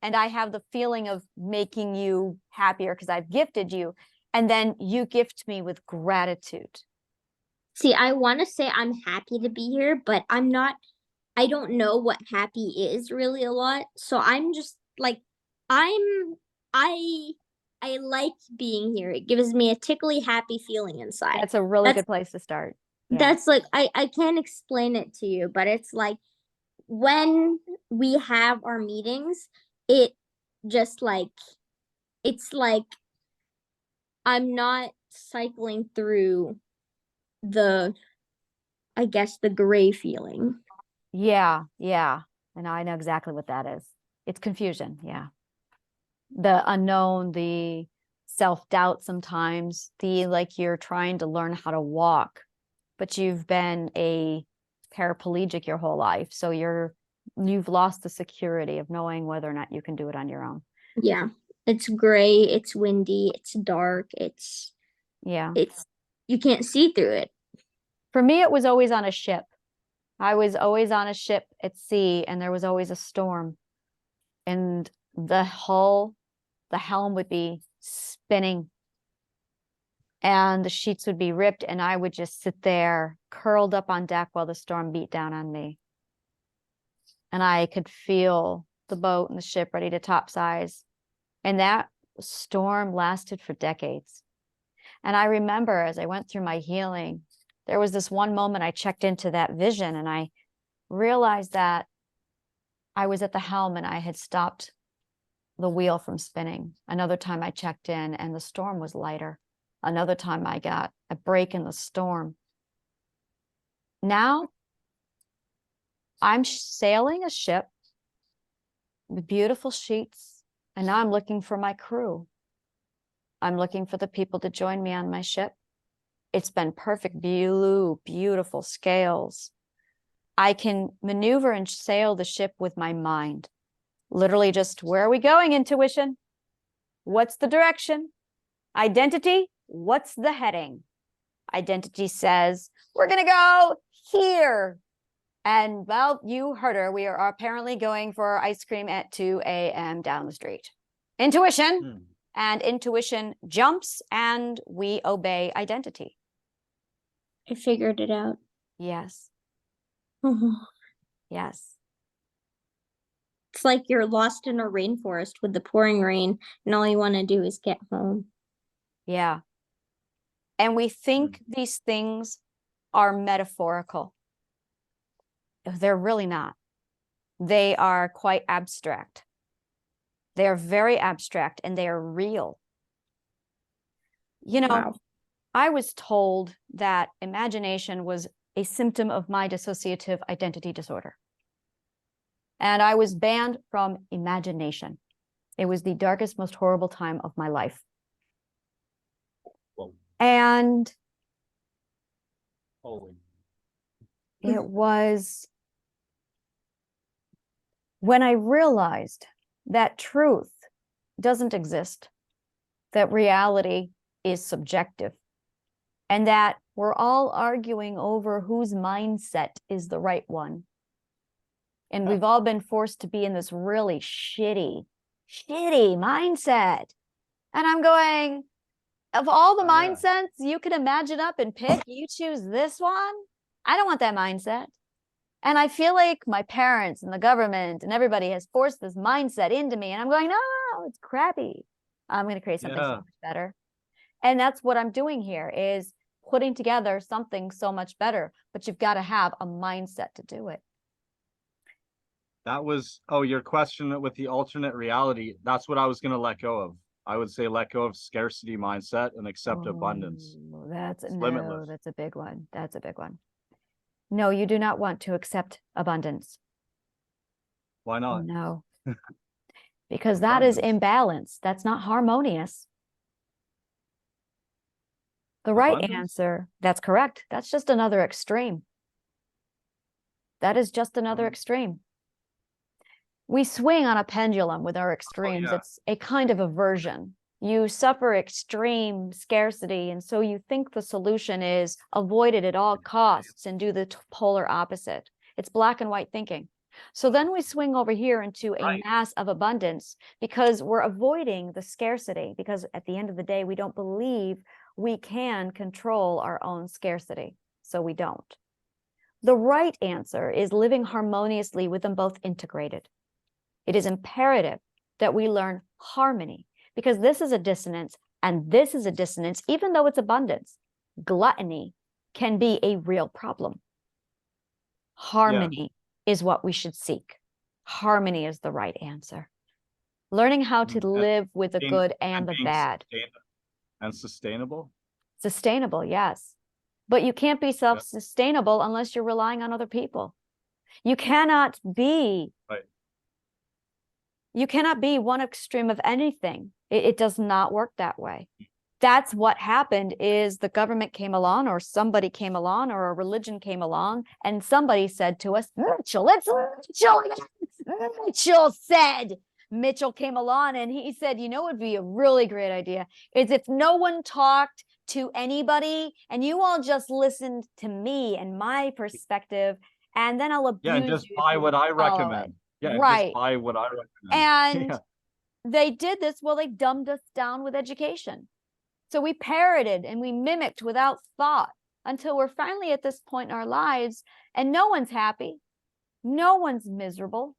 B: and I have the feeling of making you happier because I've gifted you. And then you gift me with gratitude.
G: See, I want to say I'm happy to be here, but I'm not. I don't know what happy is really a lot. So I'm just like, I'm, I, I like being here. It gives me a tickly, happy feeling inside.
B: That's a really
G: That's
B: good place to start. Yeah.
G: That's like, I can't explain it to you, but it's like when we have our meetings, it just like, it's like I'm not cycling through the, I guess, the gray feeling.
B: Yeah, yeah. And I know exactly what that is. It's confusion. Yeah. The unknown, the self-doubt sometimes, the like you're trying to learn how to walk, but you've been a paraplegic your whole life. So you've lost the security of knowing whether or not you can do it on your own.
G: Yeah. It's gray, it's windy, it's dark,
B: Yeah.
G: You can't see through it.
B: For me, it was always on a ship. I was always on a ship at sea, and there was always a storm. And the helm would be spinning, and the sheets would be ripped, and I would just sit there curled up on deck while the storm beat down on me. And I could feel the boat and the ship ready to capsize. And that storm lasted for decades. And I remember as I went through my healing, there was this one moment I checked into that vision, and I realized that I was at the helm and I had stopped the wheel from spinning. Another time I checked in and the storm was lighter. Another time I got a break in the storm. Now I'm sailing a ship with beautiful sheets, and now I'm looking for my crew. I'm looking for the people to join me on my ship. It's been perfect blue, beautiful scales. I can maneuver and sail the ship with my mind. Literally just, where are we going, intuition? What's the direction? Identity, what's the heading? Identity says, we're going to go here. And well, you heard her. We are apparently going for ice cream at 2 a.m. down the street. Intuition. And intuition jumps, and we obey identity.
G: I figured it out.
B: Yes. Yes.
G: It's like you're lost in a rainforest with the pouring rain, and all you want to do is get home.
B: Yeah. And we think these things are metaphorical. They're really not. They are quite abstract. They are very abstract, and they are real. You know,
G: Wow.
B: I was told that imagination was a symptom of my dissociative identity disorder. And I was banned from imagination. It was the darkest, most horrible time of my life.
D: Whoa.
B: And
D: Holy.
B: it was when I realized that truth doesn't exist, that reality is subjective, and that we're all arguing over whose mindset is the right one. And we've all been forced to be in this really shitty mindset. And I'm going, of all the mindsets you could imagine up and pick, you choose this one? I don't want that mindset. And I feel like my parents and the government and everybody has forced this mindset into me. And I'm going, no, it's crappy. I'm going to create something so much better. And that's what I'm doing here, is putting together something so much better. But you've got to have a mindset to do it.
D: That was, your question with the alternate reality. That's what I was going to let go of. I would say let go of scarcity mindset and accept abundance.
B: That's
D: limitless.
B: That's a big one. That's a big one. No, you do not want to accept abundance.
D: Why not?
B: No. Because that is imbalance. That's not harmonious. The right answer, that's correct. That's just another extreme. That is just another extreme. We swing on a pendulum with our extremes. It's a kind of aversion. You suffer extreme scarcity, and so you think the solution is avoid it at all costs and do the polar opposite. It's black and white thinking. So then we swing over here into a
D: Right.
B: mass of abundance because we're avoiding the scarcity, because at the end of the day, we don't believe we can control our own scarcity. So we don't. The right answer is living harmoniously with them both integrated. It is imperative that we learn harmony, because this is a dissonance and this is a dissonance, even though it's abundance. Gluttony can be a real problem. Harmony is what we should seek. Harmony is the right answer. Learning how to live with the good and the bad.
D: And sustainable.
B: Sustainable, yes. But you can't be self-sustainable unless you're relying on other people. You cannot be You cannot be one extreme of anything. It does not work that way. That's what happened is the government came along, or somebody came along, or a religion came along, and somebody said to us, Mitchell, it's Mitchell. Mitchell came along and he said, you know, what would be a really great idea is if no one talked to anybody and you all just listened to me and my perspective, and then I'll abuse you.
D: Yeah, and just buy what I recommend. Yeah,
B: right.
D: Just buy what I recommend.
B: And they did this. Well, they dumbed us down with education. So we parroted and we mimicked without thought until we're finally at this point in our lives and no one's happy. No one's miserable.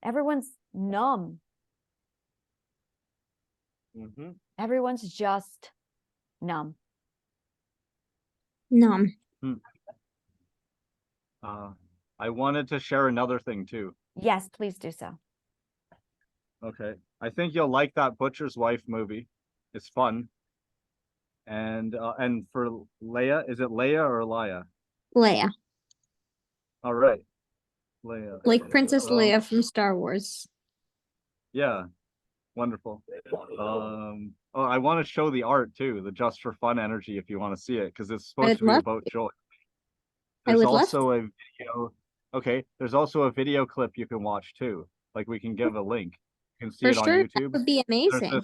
B: Everyone's numb. Everyone's just numb.
G: Numb.
D: I wanted to share another thing too.
B: Yes, please do so.
D: Okay. I think you'll like that Butcher's Wife movie. It's fun. And for Leia, is it Leia or Leia?
G: Leia.
D: All right. Leia.
G: Like Princess Leia from Star Wars.
D: Yeah. Wonderful. Oh, I want to show the art too, the Just for Fun energy if you want to see it, because it's supposed to be about joy. There's also a video. Okay, there's also a video clip you can watch too. Like we can give a link. You can see it on YouTube.
G: That would be amazing.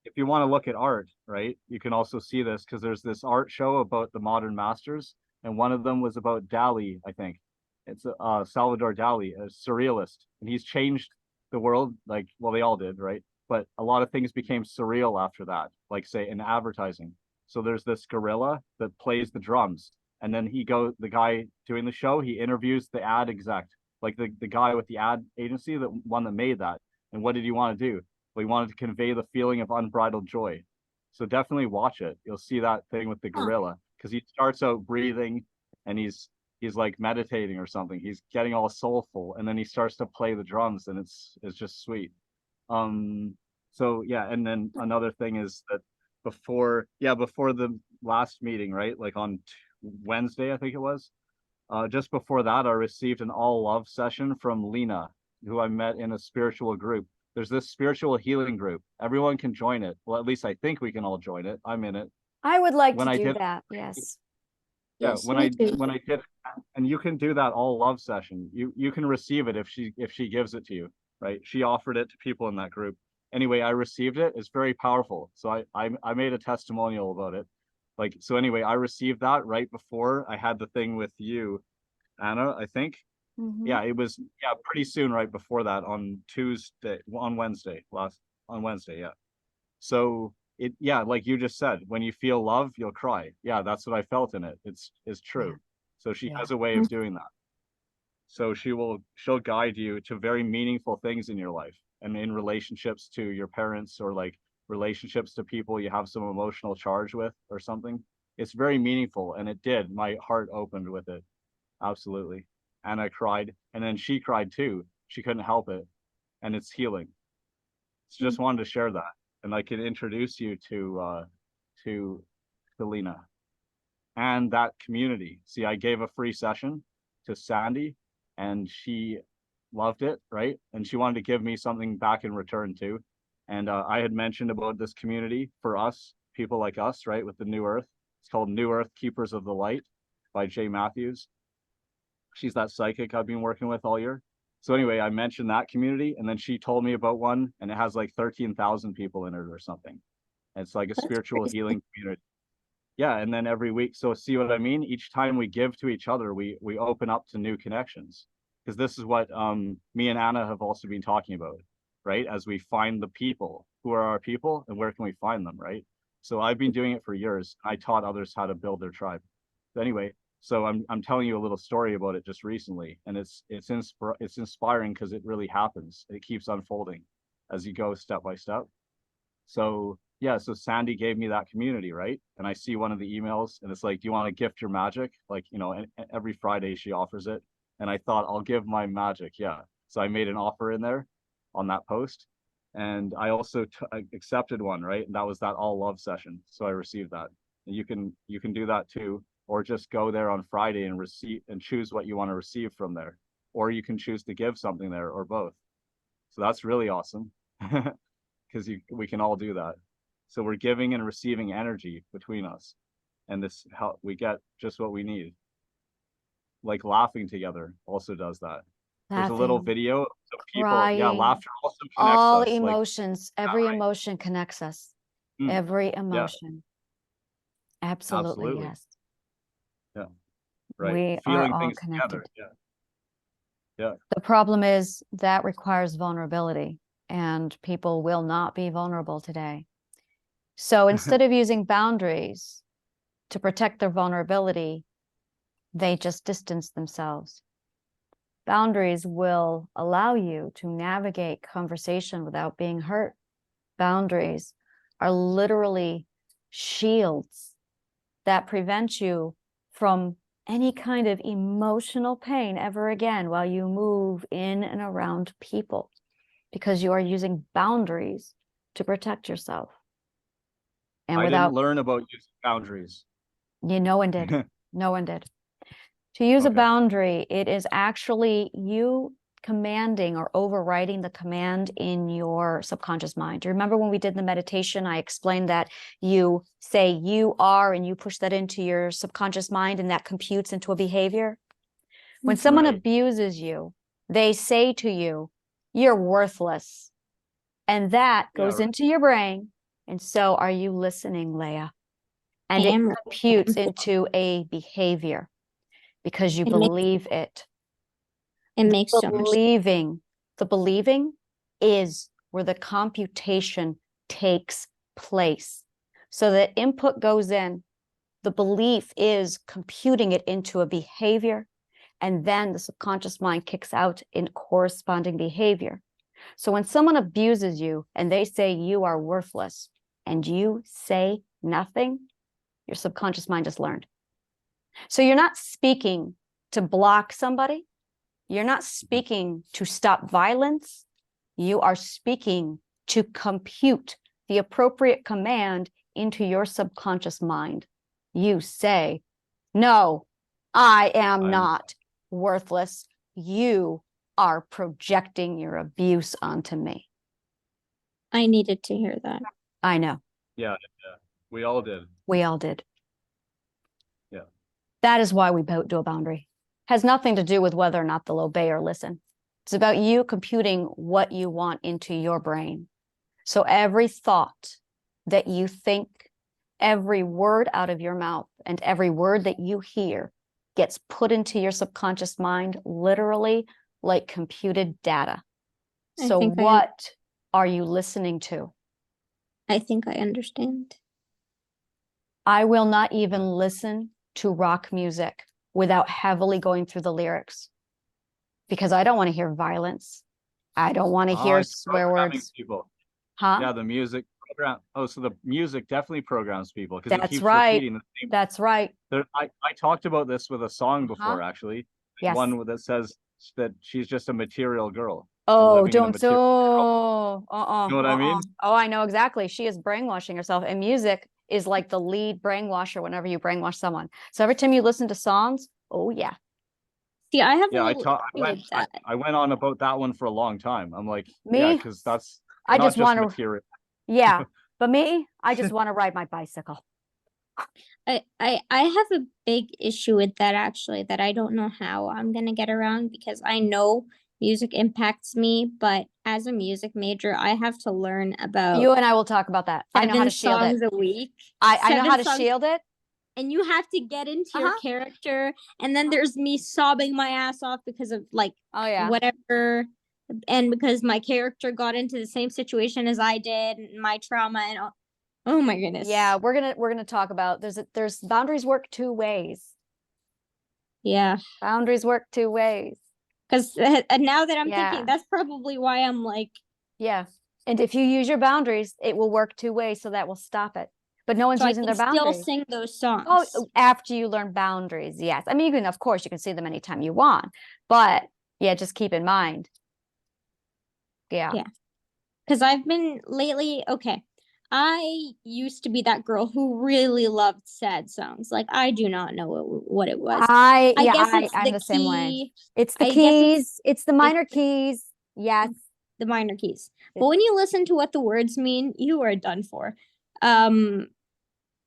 D: If you want to look at art, right, you can also see this because there's this art show about the modern masters, and one of them was about Dali, I think. It's Salvador Dali, a surrealist, and he's changed the world. Like, well, they all did, right? But a lot of things became surreal after that, like say in advertising. So there's this gorilla that plays the drums, and then the guy doing the show, he interviews the ad exec, like the guy with the ad agency, the one that made that. And what did he want to do? Well, he wanted to convey the feeling of unbridled joy. So definitely watch it. You'll see that thing with the gorilla, because he starts out breathing and he's like meditating or something. He's getting all soulful, and then he starts to play the drums, and it's just sweet. So yeah, and then another thing is that before the last meeting, right, like on Wednesday, I think it was, just before that, I received an all love session from Lena, who I met in a spiritual group. There's this spiritual healing group. Everyone can join it. Well, at least I think we can all join it. I'm in it.
B: I would like to do that. Yes.
D: Yeah, when I did, and you can do that all love session. You can receive it if she gives it to you, right? She offered it to people in that group. Anyway, I received it. It's very powerful. So I made a testimonial about it. Like, so anyway, I received that right before I had the thing with you, Anna, I think. Yeah, it was pretty soon right before that on Wednesday, yeah. So like you just said, when you feel love, you'll cry. Yeah, that's what I felt in it. It's true. So she has a way of doing that. So she'll guide you to very meaningful things in your life and in relationships to your parents, or like relationships to people you have some emotional charge with or something. It's very meaningful, and it did. My heart opened with it. Absolutely. And I cried, and then she cried too. She couldn't help it, and it's healing. So just wanted to share that, and I could introduce you to Lena and that community. See, I gave a free session to Sandy, and she loved it, right? And she wanted to give me something back in return too. And I had mentioned about this community for us, people like us, right, with the New Earth. It's called New Earth Keepers of the Light by Jay Matthews. She's that psychic I've been working with all year. So anyway, I mentioned that community, and then she told me about one, and it has like 13,000 people in it or something. It's like a spiritual healing community. Yeah, and then every week. So see what I mean? Each time we give to each other, we open up to new connections, because this is what me and Anna have also been talking about, right? As we find the people, who are our people and where can we find them, right? So I've been doing it for years. I taught others how to build their tribe. But anyway, so I'm telling you a little story about it just recently, and it's inspiring because it really happens. It keeps unfolding as you go step by step. So yeah, so Sandy gave me that community, right? And I see one of the emails, and it's like, do you want to gift your magic? Like, you know, and every Friday she offers it, and I thought I'll give my magic, yeah. So I made an offer in there on that post, and I also accepted one, right? And that was that all love session. So I received that. And you can do that too, or just go there on Friday and receive and choose what you want to receive from there, or you can choose to give something there, or both. So that's really awesome, because we can all do that. So we're giving and receiving energy between us, and this how we get just what we need. Like laughing together also does that. There's a little
B: Laughing,
D: video of people. Yeah,
B: crying,
D: laughter also connects
B: all
D: us. Like,
B: emotions, every
D: right.
B: emotion connects us.
D: Mm,
B: Every
D: yeah,
B: emotion. Absolutely,
D: absolutely.
B: yes.
D: Yeah, right.
B: We are
D: Feeling
B: all
D: things
B: connected.
D: together. Yeah, yeah.
B: The problem is that requires vulnerability, and people will not be vulnerable today. So instead of using boundaries to protect their vulnerability, they just distance themselves. Boundaries will allow you to navigate conversation without being hurt. Boundaries are literally shields that prevent you from any kind of emotional pain ever again while you move in and around people, because you are using boundaries to protect yourself. And
D: I didn't
B: without,
D: learn about using boundaries.
B: no one did. No one did. To use a
D: Okay.
B: boundary, it is actually you commanding or overriding the command in your subconscious mind. Do you remember when we did the meditation, I explained that you say you are and you push that into your subconscious mind and that computes into a behavior? When someone
D: Right.
B: abuses you, they say to you, you're worthless. And that
D: Yeah,
B: goes
D: right.
B: into your brain. And so are you listening, Leia? And it
G: am.
B: computes into a behavior because you
G: It makes
B: believe it.
G: it makes so much sense.
B: The believing is where the computation takes place. So that input goes in, the belief is computing it into a behavior, and then the subconscious mind kicks out in corresponding behavior. So when someone abuses you and they say you are worthless and you say nothing, your subconscious mind just learned. So you're not speaking to block somebody. You're not speaking to stop violence. You are speaking to compute the appropriate command into your subconscious mind. You say, no, I am not worthless. You are projecting your abuse onto me.
G: I needed to hear that.
B: I know.
D: Yeah, yeah. We all did.
B: We all did.
D: Yeah.
B: That is why we do a boundary. Has nothing to do with whether or not they'll obey or listen. It's about you computing what you want into your brain. So every thought that you think, every word out of your mouth, and every word that you hear gets put into your subconscious mind, literally like computed data. So what are you listening to?
G: I think I understand.
B: I will not even listen to rock music without heavily going through the lyrics, because I don't want to hear violence. I don't want to hear swear words.
D: People.
B: Huh?
D: Yeah, the music program. Oh, so the music definitely programs people because it
B: That's
D: keeps
B: right.
D: repeating the same.
B: That's right.
D: I talked about this with a song before, actually.
B: Yes.
D: One that says that she's just a material girl.
B: Oh,
D: living in a
B: don't
D: material
B: so.
D: You know what I mean?
B: Oh, I know exactly. She is brainwashing herself, and music is like the lead brainwasher whenever you brainwash someone. So every time you listen to songs, oh yeah.
G: See, I have
D: Yeah, I went on about that one for a long time. I'm like, yeah,
B: Me?
D: because that's
B: I
D: not
B: just
D: just
B: want to,
D: material.
B: yeah. But me, I just want to ride my bicycle.
G: I have a big issue with that actually, that I don't know how I'm gonna get around, because I know music impacts me, but as a music major, I have to learn about
B: You and I will talk about that. I know how to shield it.
G: songs a week.
B: I know how to
G: songs-
B: shield it.
G: and you have to get into your
B: Uh-huh.
G: character, and then there's me sobbing my ass off because of like
B: Oh yeah.
G: whatever, and because my character got into the same situation as I did, and my trauma and all. Oh my goodness.
B: Yeah, we're gonna talk about there's boundaries work two ways.
G: Yeah.
B: Boundaries work two ways.
G: Because now that I'm
B: Yeah.
G: thinking, that's probably why I'm like,
B: Yeah. And if you use your boundaries, it will work two ways, so that will stop it. But no one's
G: so I
B: using
G: can
B: their
G: still
B: boundaries.
G: sing those songs.
B: Oh, after you learn boundaries, yes. I mean, you can, of course, you can see them anytime you want, but yeah, just keep in mind. Yeah.
G: Yeah. Because I've been lately, okay. I used to be that girl who really loved sad songs. Like I do not know what it was. I guess it's
B: I'm
G: the
B: the same way.
G: key.
B: It's the
G: I guess
B: keys, it's the minor
G: it's
B: keys. Yes.
G: the minor keys. But when you listen to what the words mean, you are done for.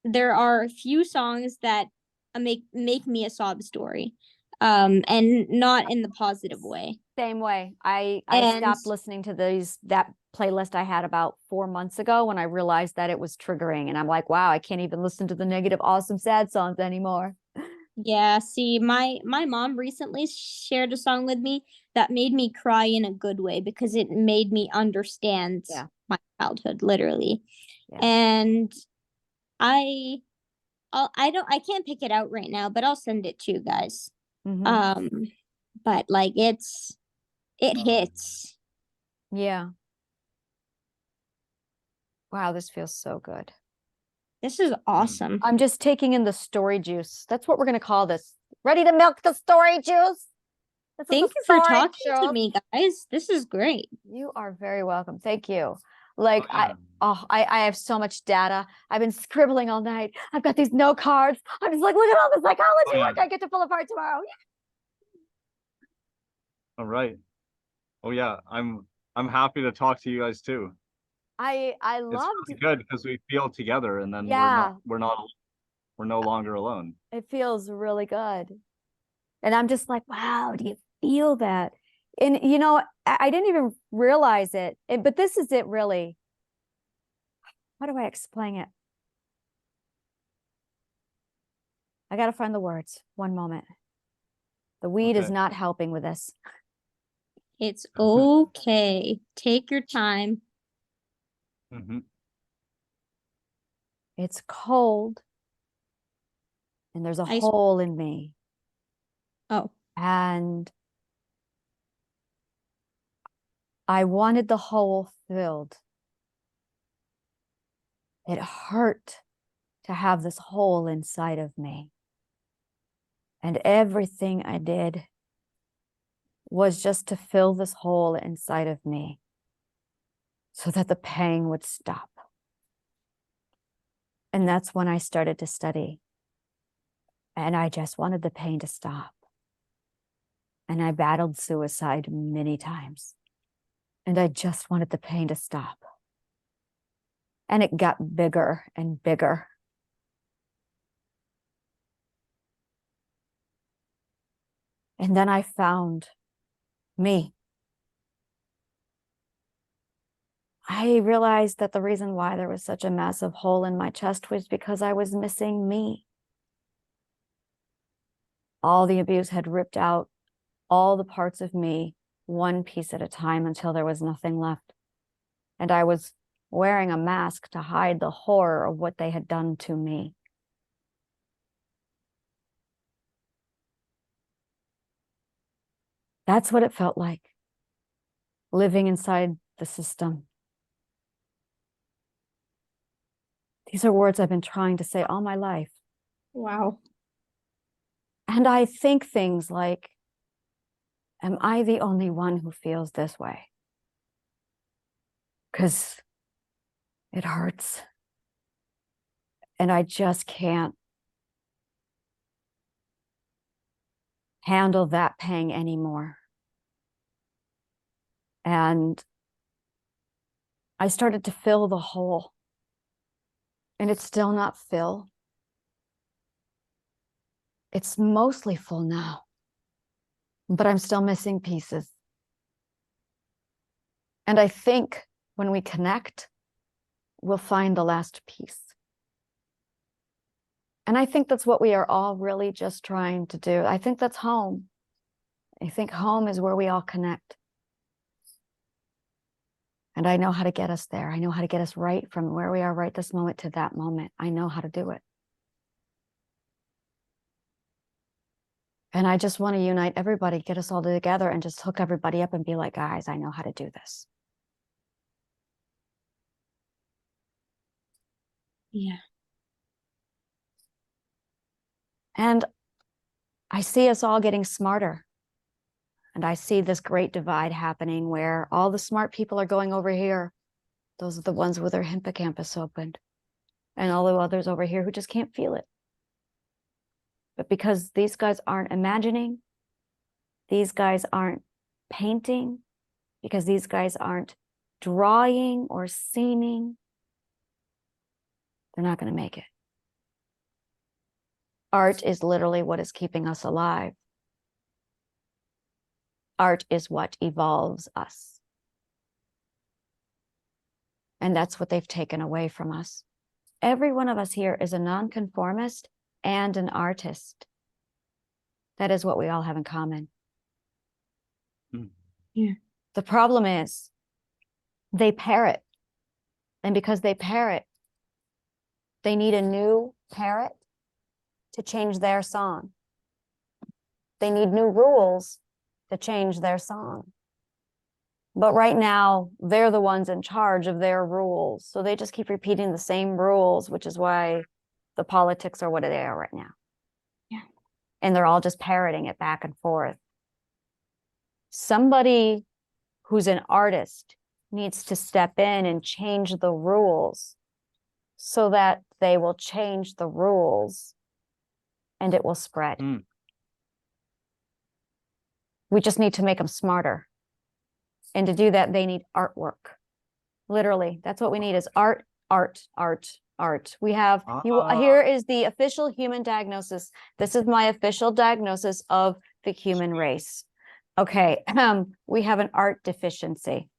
G: There are a few songs that make me a sob story. And not in the positive way.
B: Same way. I
G: And
B: stopped listening to that playlist I had about 4 months ago when I realized that it was triggering, and I'm like, wow, I can't even listen to the negative, awesome, sad songs anymore.
G: yeah, see, my mom recently shared a song with me that made me cry in a good way because it made me understand
B: Yeah.
G: my childhood, literally.
B: Yeah.
G: And I I can't pick it out right now, but I'll send it to you guys.
B: Mhm.
G: But like it hits.
B: Yeah. Wow, this feels so good.
G: This is awesome.
B: I'm just taking in the story juice. That's what we're gonna call this. Ready to milk the story juice? This is
G: Thank
B: the
G: you for
B: story
G: talking to
B: juice.
G: me, guys. This is great.
B: You are very welcome. Thank you. Like
D: yeah.
B: I have so much data. I've been scribbling all night. I've got these note cards. I'm just like, look at all the psychology
D: Oh, yeah.
B: work I get to pull apart tomorrow.
D: All right. Oh yeah, I'm happy to talk to you guys too.
B: I
D: It's
B: loved
D: really good because we feel together, and then
B: yeah,
D: we're no longer alone.
B: it feels really good. And I'm just like, wow, do you feel that? And you know, I didn't even realize it, but this is it really. How do I explain it? I got to find the words. One moment. The weed is
D: Okay.
B: not helping with this.
G: It's okay. Take your time.
D: hmm
B: It's cold and there's a
G: Ice.
B: hole in me.
G: Oh,
B: And I wanted the hole filled. It hurt to have this hole inside of me. And everything I did was just to fill this hole inside of me so that the pain would stop. And that's when I started to study. And I just wanted the pain to stop. And I battled suicide many times. And I just wanted the pain to stop. And it got bigger and bigger. And then I found me. I realized that the reason why there was such a massive hole in my chest was because I was missing me. All the abuse had ripped out all the parts of me, one piece at a time, until there was nothing left. And I was wearing a mask to hide the horror of what they had done to me. That's what it felt like, living inside the system. These are words I've been trying to say all my life.
G: wow.
B: And I think things like, am I the only one who feels this way? Because it hurts. And I just can't handle that pain anymore. And I started to fill the hole. And it's still not full. It's mostly full now. But I'm still missing pieces. And I think when we connect, we'll find the last piece. And I think that's what we are all really just trying to do. I think that's home. I think home is where we all connect. And I know how to get us there. I know how to get us right from where we are right this moment to that moment. I know how to do it. And I just want to unite everybody, get us all together and just hook everybody up and be like, guys, I know how to do this.
G: Yeah.
B: And I see us all getting smarter. And I see this great divide happening where all the smart people are going over here. Those are the ones with their hippocampus opened. And all the others over here who just can't feel it. But because these guys aren't imagining, these guys aren't painting, because these guys aren't drawing or seeming, they're not going to make it. Art is literally what is keeping us alive. Art is what evolves us. And that's what they've taken away from us. Every one of us here is a nonconformist and an artist. That is what we all have in common.
G: Yeah.
B: The problem is they parrot. And because they parrot, they need a new parrot to change their song. They need new rules to change their song. But right now, they're the ones in charge of their rules. So they just keep repeating the same rules, which is why the politics are what they are right now.
G: Yeah.
B: And they're all just parroting it back and forth. Somebody who's an artist needs to step in and change the rules so that they will change the rules and it will spread. We just need to make them smarter. And to do that, they need artwork. Literally, that's what we need is art, art, art, art. We have, here is the official human diagnosis. This is my official diagnosis of the human race. Okay, we have an art deficiency.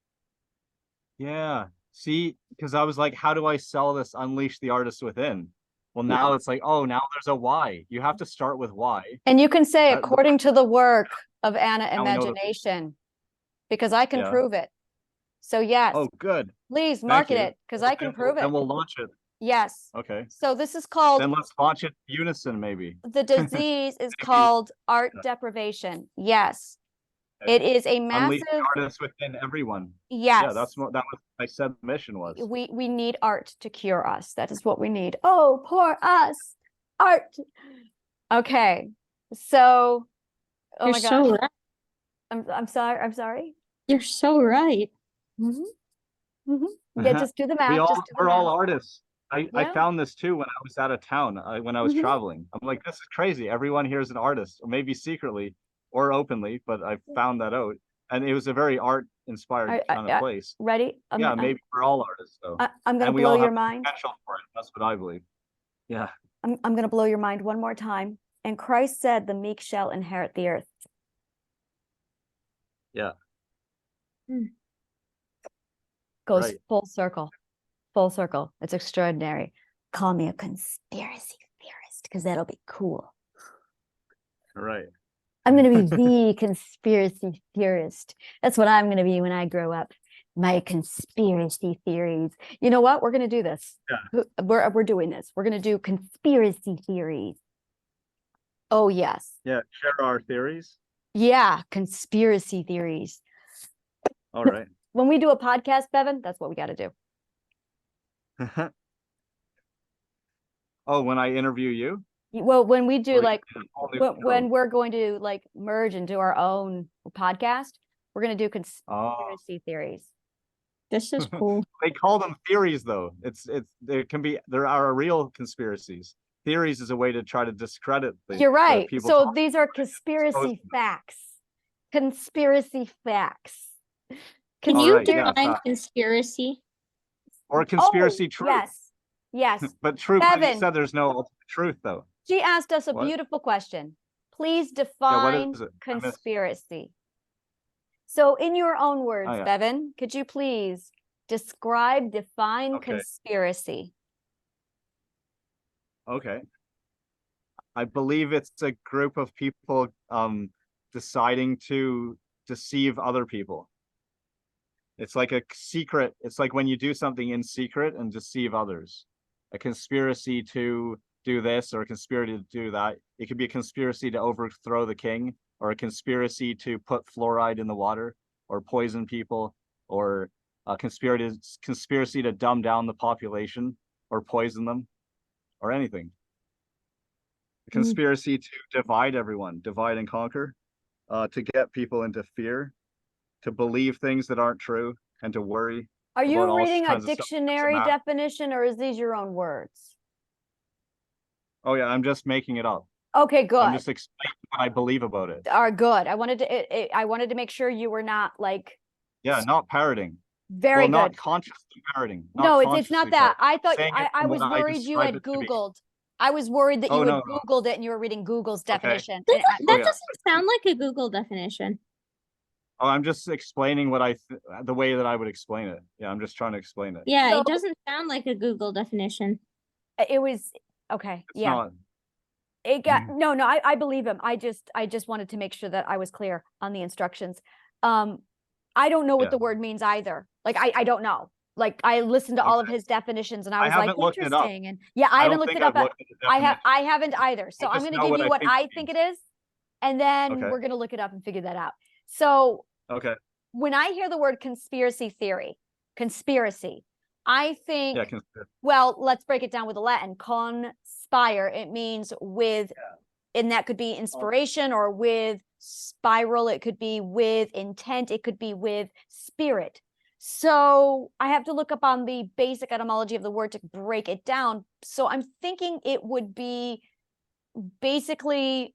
D: Yeah. See, because I was like, how do I sell this? Unleash the artist within. Well, now it's like, oh, now there's a why. You have to start with why.
B: And you can say, according to the work of Anna
D: Now we know
B: Imagination, because I can
D: Yeah.
B: prove it. So yes,
D: Oh, good.
B: please market
D: you.
B: it because I can prove it.
D: Then we'll launch it.
B: Yes.
D: Okay.
B: So this is called,
D: Then let's launch it unison, maybe.
B: the disease is called art deprivation. Yes.
D: Okay.
B: It is a
D: Unleash the
B: massive,
D: artists within everyone.
B: yes.
D: Yeah, that's what I said the mission was.
B: We need art to cure us. That is what we need. Oh, poor us. Art. Okay. So, oh
G: You're
B: my
G: so
B: gosh.
G: right.
B: I'm sorry. I'm sorry.
G: You're so right.
B: Yeah, just do the math.
D: We're all artists. I
B: Yeah.
D: found this too when I was out of town, when I was
B: Mhm.
D: traveling. I'm like, this is crazy. Everyone here is an artist, or maybe secretly or openly, but I found that out. And it was a very art-inspired kind of place.
B: Ready?
D: Yeah, maybe we're all artists, though.
B: I'm going to
D: And we
B: blow
D: all
B: your
D: have
B: mind.
D: potential for it. That's what I believe. Yeah.
B: I'm going to blow your mind one more time. And Christ said, the meek shall inherit the earth.
D: Yeah.
B: Goes
D: Right.
B: full circle. Full circle. It's extraordinary. Call me a conspiracy theorist because that'll be cool.
D: Right.
B: I'm going to be the conspiracy theorist. That's what I'm going to be when I grow up. My conspiracy theories. You know what? We're going to do this.
D: Yeah.
B: We're doing this. We're going to do conspiracy theories. Oh, yes.
D: Yeah. Share our theories.
B: Yeah. Conspiracy theories.
D: All right.
B: When we do a podcast, Bevan, that's what we got to do.
D: Oh, when I interview you?
B: Well, when we do
D: Or
B: like,
D: in a whole new
B: when
D: show?
B: we're going to like merge and do our own podcast, we're going to do conspiracy theories.
G: This is cool.
D: They call them theories, though. There are real conspiracies. Theories is a way to try to discredit the
B: You're right.
D: people
B: So
D: talking
B: these are
D: about it,
B: conspiracy facts. Conspiracy facts.
G: Can
D: All
G: you
D: right, yeah,
G: define
D: fact.
G: conspiracy?
D: Or conspiracy truth.
B: Yes. Yes.
D: But truth, like you
B: Bevan.
D: said, there's no ultimate truth, though.
B: She asked us a
D: What?
B: beautiful question. Please
D: Yeah,
B: define
D: what is it? I missed.
B: conspiracy. So in your own words,
D: Oh, yeah.
B: Bevan, could you please define
D: Okay.
B: conspiracy?
D: Okay. I believe it's a group of people deciding to deceive other people. It's like a secret. It's like when you do something in secret and deceive others. A conspiracy to do this or a conspiracy to do that. It could be a conspiracy to overthrow the king or a conspiracy to put fluoride in the water or poison people or a conspiracy to dumb down the population or poison them or anything. A conspiracy to divide everyone, divide and conquer, to get people into fear, to believe things that aren't true, and to worry
B: Are
D: about
B: you
D: all
B: reading a
D: kinds of stuff that doesn't
B: dictionary
D: matter.
B: definition, or is these your own words?
D: Oh yeah, I'm just making it up.
B: Okay,
D: I'm
B: good.
D: just explaining what I believe about it.
B: Are good. I wanted to make sure you were not like
D: Yeah, not parroting.
B: very
D: Well, not
B: good.
D: consciously parroting.
B: No, it's
D: consciously
B: not that.
D: parroting.
B: I thought
D: Saying it
B: I
D: from
B: was
D: what I
B: worried you
D: describe
B: had
D: it to be.
B: Googled. I was worried that you
D: Oh,
B: had
D: no, no.
B: Googled it and you were reading Google's
D: Okay.
B: definition.
G: That,
B: And I-
G: that
D: yeah.
G: doesn't sound like a Google definition.
D: Oh, I'm just explaining what the way that I would explain it. Yeah, I'm just trying to explain it.
G: Yeah,
B: So-
G: it doesn't sound like a Google definition.
B: it was okay.
D: It's
B: Yeah.
D: not.
B: It got no. I believe him. I just wanted to make sure that I was clear on the instructions. I don't know what
D: Yeah.
B: the word means either. Like I don't know. Like I listened to all of
D: Okay.
B: his definitions and I
D: I
B: was like,
D: haven't looked it up.
B: interesting. And yeah, I haven't
D: don't
B: looked
D: think
B: it up.
D: I've looked at the
B: I
D: definition.
B: haven't either. So I'm
D: just
B: going to
D: know
B: give
D: what
B: you
D: I
B: what
D: think it
B: I think
D: means.
B: it is, and then
D: Okay.
B: we're going to look it up and figure that out. So
D: Okay.
B: when I hear the word conspiracy theory, conspiracy, I think,
D: Yeah.
B: well, let's break it down with the Latin. Conspire, it means with, and that could be inspiration, or with spiral, it could be with intent, it could be with spirit. So I have to look up on the basic etymology of the word to break it down. So I'm thinking it would be basically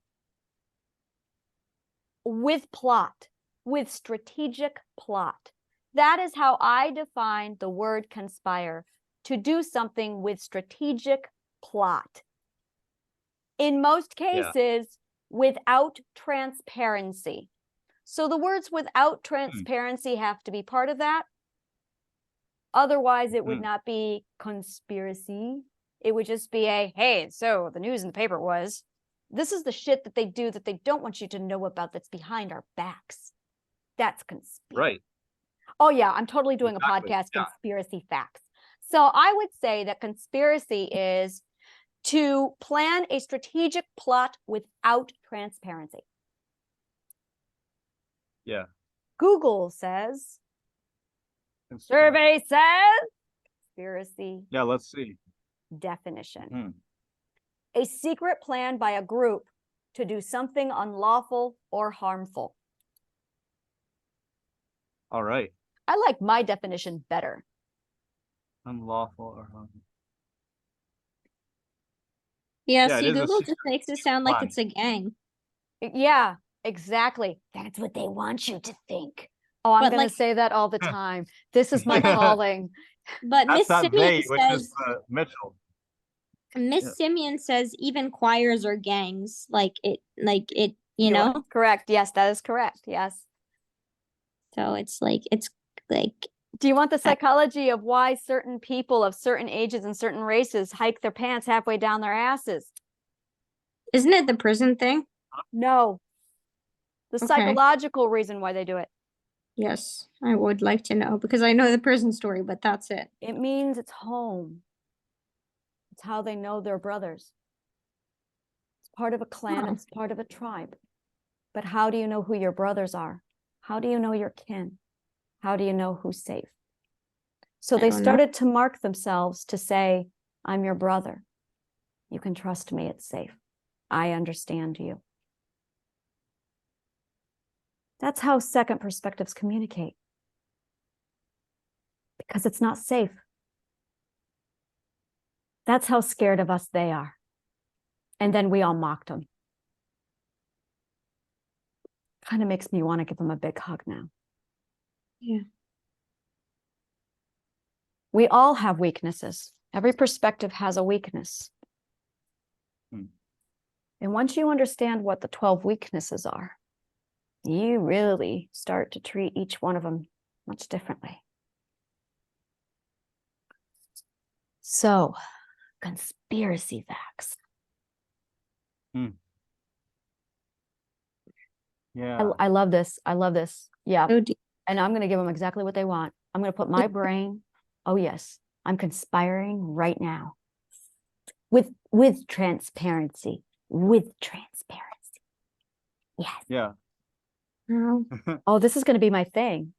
B: with plot, with strategic plot. That is how I define the word conspire, to do something with strategic plot. In most cases, without transparency. So the words without transparency have to be part of that. Otherwise, it would not be conspiracy. It would just be a, hey, so the news in the paper was, this is the shit that they do that they don't want you to know about, that's behind our backs. That's conspiracy.
D: Right.
B: Oh yeah, I'm totally doing
D: Exactly.
B: a podcast, Conspiracy Facts. So I would say that conspiracy is to plan a strategic plot without transparency.
D: Yeah.
B: Google says, survey says, conspiracy
D: Yeah, let's see.
B: definition. A secret plan by a group to do something unlawful or harmful.
D: All right.
B: I like my definition better.
D: Unlawful or harmful.
G: Yeah,
D: Yeah, it
G: see,
D: is a
G: Google
D: secret
G: just makes it sound like
D: plan.
G: it's a gang.
B: Yeah, exactly. That's what they want you to think. Oh, I'm
G: But,
B: going to
G: like-
B: say that all the time. This is my
D: Yeah.
B: calling.
G: But
D: That's
G: Miss
D: that
G: Simeon
D: they, which
G: says
D: is Mitchell.
G: Miss
D: Yeah.
G: Simeon says even choirs are gangs. Like it, you
B: You are
G: know.
B: correct. Yes, that is correct. Yes.
G: So it's like
B: Do you want the psychology of why certain people of certain ages and certain races hike their pants halfway down their asses?
G: isn't it the prison thing?
B: No. The
G: Okay.
B: psychological reason why they do it.
G: Yes, I would like to know because I know the prison story, but that's it.
B: It means it's home. It's how they know their brothers. It's part of a clan.
G: Oh.
B: It's part of a tribe. But how do you know who your brothers are? How do you know your kin? How do you know who's safe? So
G: I
B: they
G: don't know.
B: started to mark themselves to say, I'm your brother. You can trust me. It's safe. I understand you. That's how second perspectives communicate. Because it's not safe. That's how scared of us they are. And then we all mocked them. Kind of makes me want to give them a big hug now.
G: Yeah.
B: We all have weaknesses. Every perspective has a weakness. And once you understand what the 12 weaknesses are, you really start to treat each one of them much differently. So, conspiracy facts.
D: Yeah.
B: I love this. I love this. Yeah.
G: So deep.
B: And I'm going to give them exactly what they want. I'm going to put my brain. Oh, yes. I'm conspiring right now with transparency. With transparency. Yes.
D: Yeah.
G: Wow.
B: Oh, this is going to be my thing.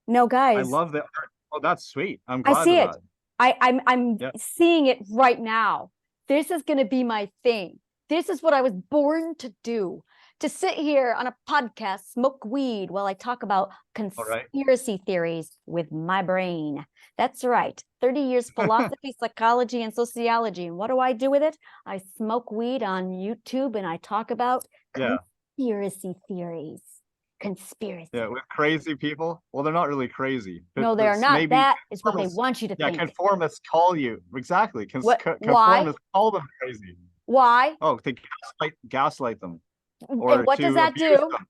B: No,
D: I
B: guys,
D: love the art. Oh, that's sweet. I'm
B: I
D: glad
B: see
D: of
B: it.
D: that.
B: I'm
D: Yeah.
B: seeing it right now. This is going to be my thing. This is what I was born to do. To sit here on a podcast, smoke weed while I talk about
D: All right.
B: conspiracy theories with my brain. That's right. 30 years philosophy, psychology, and sociology. And what do I do with it? I smoke weed on YouTube and I talk about
D: Yeah.
B: conspiracy theories. Conspiracy.
D: Yeah, with crazy people. Well, they're not really crazy.
B: No, they are not.
D: Maybe
B: That is what they
D: conformists-
B: want you to
D: Yeah,
B: think.
D: conformists call you exactly.
B: What? Why?
D: Conformists call them crazy.
B: Why?
D: Oh, they gaslight them,
B: And
D: or
B: what does
D: to
B: that
D: abuse
B: do?
D: them.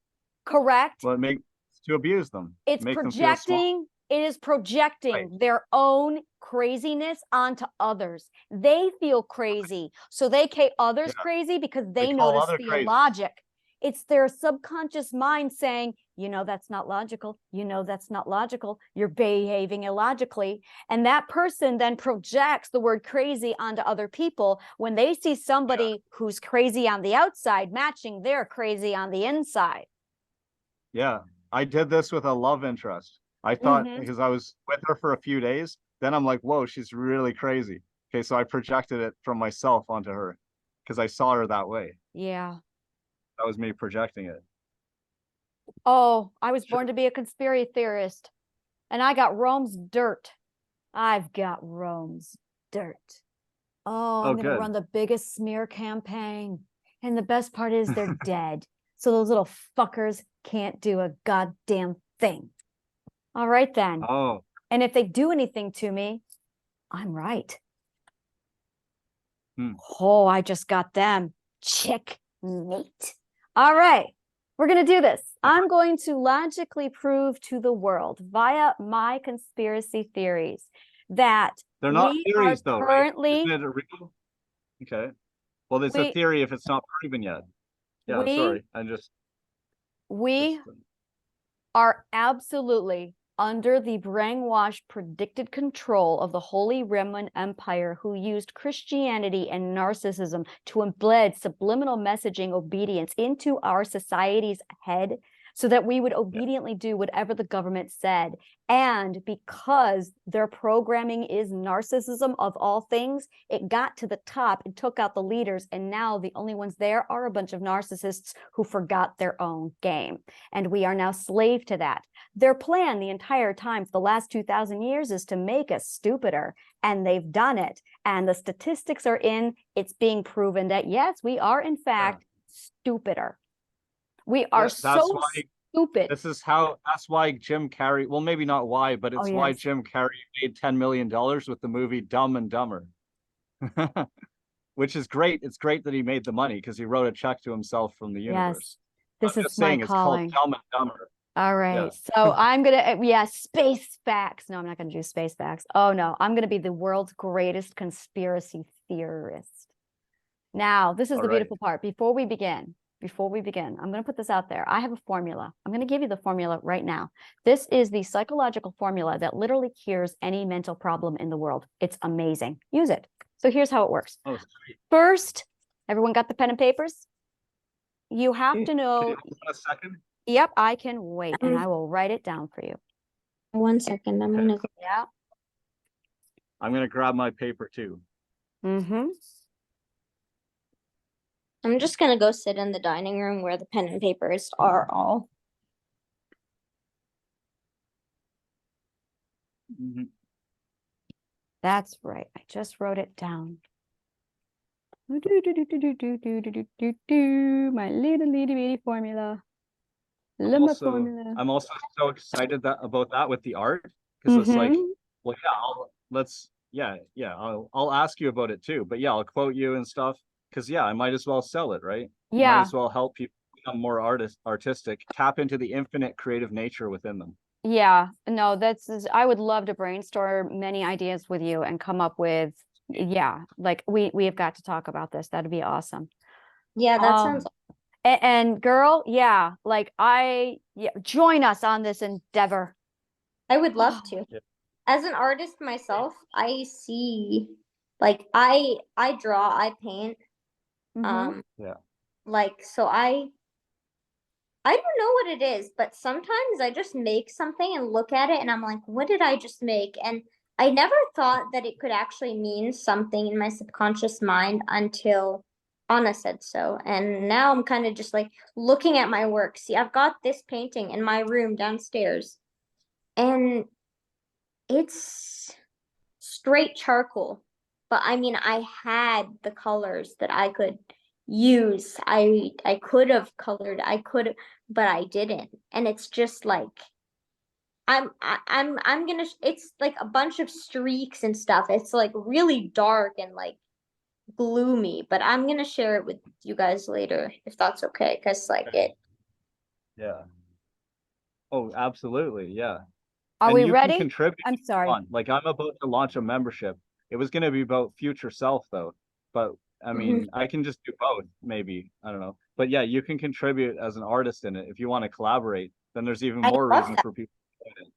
B: Correct.
D: Well, to abuse them.
B: It's
D: make them feel small.
B: projecting. It is projecting
D: Right.
B: their own craziness onto others. They feel crazy, so they call others
D: Yeah.
B: crazy because
D: They
B: they
D: call
B: notice
D: other
B: the
D: crazy.
B: illogic. It's their subconscious mind saying, you know, that's not logical. You know, that's not logical. You're behaving illogically. And that person then projects the word crazy onto other people when they see somebody who's crazy on the outside matching their crazy on the inside.
D: Yeah, I did this with a love interest. I thought
B: Mhm.
D: because I was with her for a few days, then I'm like, whoa, she's really crazy. Okay, so I projected it from myself onto her because I saw her that way.
B: Yeah.
D: That was me projecting it.
B: Oh, I was born to be a conspiracy theorist. And I got Rome's dirt. I've got Rome's dirt. Oh, I'm
D: Oh,
B: going to
D: good.
B: run the biggest smear campaign. And the best part is they're dead. So those little fuckers can't do a goddamn thing. All right, then.
D: Oh,
B: And if they do anything to me, I'm right. Oh, I just got them. Checkmate. All right. We're going to do this. I'm going to logically prove to the world via my conspiracy theories that
D: they're not
B: we
D: theories
B: are
D: though, right?
B: currently,
D: Isn't it a real? Okay. Well, it's a
B: we,
D: theory if it's not proven yet. Yeah,
B: we,
D: sorry. I'm just
B: we are absolutely under the brainwashed, predicted control of the Holy Roman Empire, who used Christianity and narcissism to embed subliminal messaging obedience into our society's head so that we would obediently do whatever the government said. And because their programming is narcissism of all things, it got to the top and took out the leaders. And now the only ones there are a bunch of narcissists who forgot their own game. And we are now slave to that. Their plan the entire time for the last 2,000 years is to make us stupider. And they've done it. And the statistics are in, it's being proven that yes, we are in fact stupider. We are so stupid.
D: That's why Jim Carrey, well, maybe not why, but it's why
B: yes.
D: Jim Carrey made $10 million with the movie Dumb and Dumber. Which is great. It's great that he made the money because he wrote a check to himself from the universe.
B: This
D: I'm
B: is
D: just saying
B: my
D: it's called
B: calling.
D: Dumb and Dumber.
B: All right.
D: Yeah.
B: So I'm going to, space facts. No, I'm not going to do space facts. Oh, no. I'm going to be the world's greatest conspiracy theorist. Now, this is the beautiful part. Before we begin, I'm going to put this out there. I have a formula. I'm going to give you the formula right now. This is the psychological formula that literally cures any mental problem in the world. It's amazing. Use it. So here's how it works.
D: Oh, sweet.
B: First, everyone got the pen and papers? You have to know.
D: Can you hold on a second?
B: Yep, I can wait, and I will write it down for you.
G: 1 second. I'm gonna.
B: Yeah.
D: I'm gonna grab my paper too.
B: Mm-hmm.
G: I'm just gonna go sit in the dining room where the pen and papers are all.
D: Mm-hmm.
B: That's right. I just wrote it down. My little itty bitty formula.
D: I'm also so excited about that with the art because it's like, well, I'll ask you about it too. But yeah, I'll quote you and stuff because I might as well sell it, right? You might as well help people become more artistic, tap into the infinite creative nature within them.
B: Yeah, no, I would love to brainstorm many ideas with you and come up with, like we have got to talk about this. That'd be awesome.
G: Yeah, that sounds.
B: And girl, yeah, like join us on this endeavor.
C: I would love to.
D: Yeah.
C: As an artist myself, I see like I draw, I paint.
B: Mhm.
D: Yeah.
C: Like so I don't know what it is, but sometimes I just make something and look at it and I'm like, what did I just make? And I never thought that it could actually mean something in my subconscious mind until Anna said so. And now I'm kind of just like looking at my work. See, I've got this painting in my room downstairs, and it's straight charcoal. But I mean, I had the colors that I could use. I could have colored. I could, but I didn't. And it's just like I'm gonna. It's like a bunch of streaks and stuff. It's like really dark and like gloomy. But I'm gonna share it with you guys later if that's okay. Cause like it.
D: Yeah. Oh, absolutely. Yeah.
B: Are
D: And
B: we
D: you can
B: ready?
D: contribute
B: I'm
D: if you
B: sorry.
D: want. Like I'm about to launch a membership. It was going to be about future self though, but I
C: Mhm.
D: mean, I can just do both, maybe. I don't know. But yeah, you can contribute as an artist in it. If you want to collaborate, then there's even
C: I
D: more
C: love
D: reason
C: that.
D: for people to do it.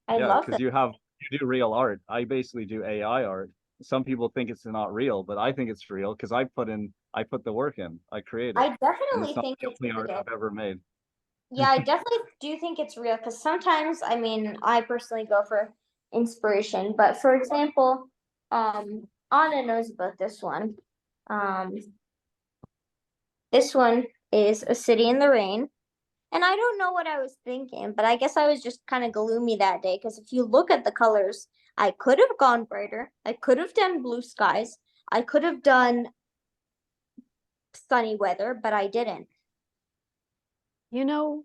C: I
D: Yeah,
C: love
D: because
C: that.
D: you do real art. I basically do AI art. Some people think it's not real, but I think it's real because I put the work in. I create it.
C: I
D: And it's
C: definitely
D: not
C: think
D: the
C: it's
D: only art
C: real.
D: I've ever made.
C: Yeah, I definitely do think it's real because sometimes, I mean, I personally go for inspiration. But for example, Anna knows about this one. Um, this one is A City in the Rain. And I don't know what I was thinking, but I guess I was just kind of gloomy that day because if you look at the colors, I could have gone brighter. I could have done blue skies. I could have done sunny weather, but I didn't.
B: You know,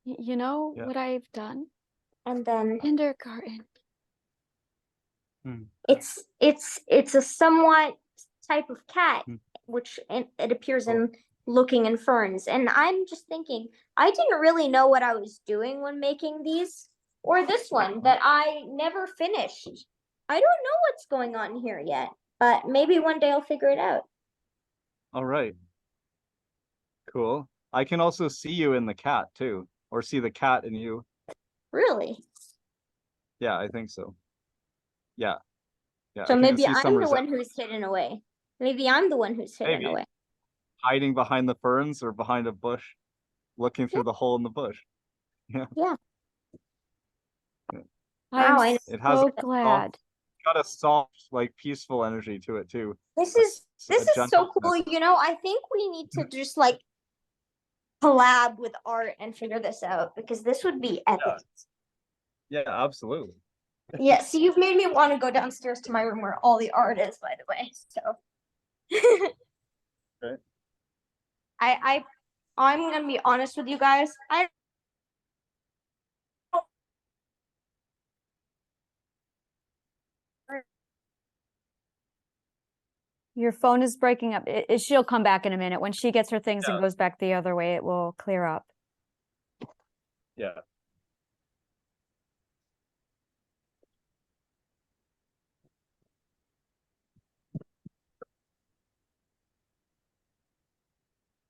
B: you know
D: Yeah.
B: what I've done?
C: And then
B: Kindergarten.
D: Hmm.
C: it's a somewhat type of cat
D: Hmm.
C: which it appears
D: Cool.
C: in Looking in Ferns, and I'm just thinking I didn't really know what I was doing when making these, or this one that I never finished. I don't know what's going on here yet, but maybe one day I'll figure it out.
D: All right. Cool. I can also see you in the cat too, or see the cat in you.
C: Really?
D: Yeah, I think so. Yeah. Yeah,
C: So
D: I can
C: maybe
D: see some
C: I'm the one
D: resemblance.
C: who's hidden away. Maybe I'm the one who's hidden
D: Maybe
C: away.
D: hiding behind the ferns or behind a bush, looking
C: Yeah,
D: through the hole in the bush. Yeah.
C: yeah.
B: I am
C: Wow, I know.
D: It has
B: so
D: a soft,
B: glad.
D: got a soft, like peaceful energy to it too.
C: This
D: A,
C: is
D: a
C: this is so cool.
D: gentleness.
C: I think we need to just like collab with art and figure this out because this would be
D: Yeah.
C: epic.
D: Yeah, absolutely.
C: Yeah, so you've made me want to go downstairs to my room where all the art is, by the way. So
D: Okay.
C: I I'm gonna be honest with you guys. I
B: Your phone is breaking up. She'll come back in a minute. When she gets her things and
D: Yeah.
B: goes back the other way, it will clear up.
D: Yeah.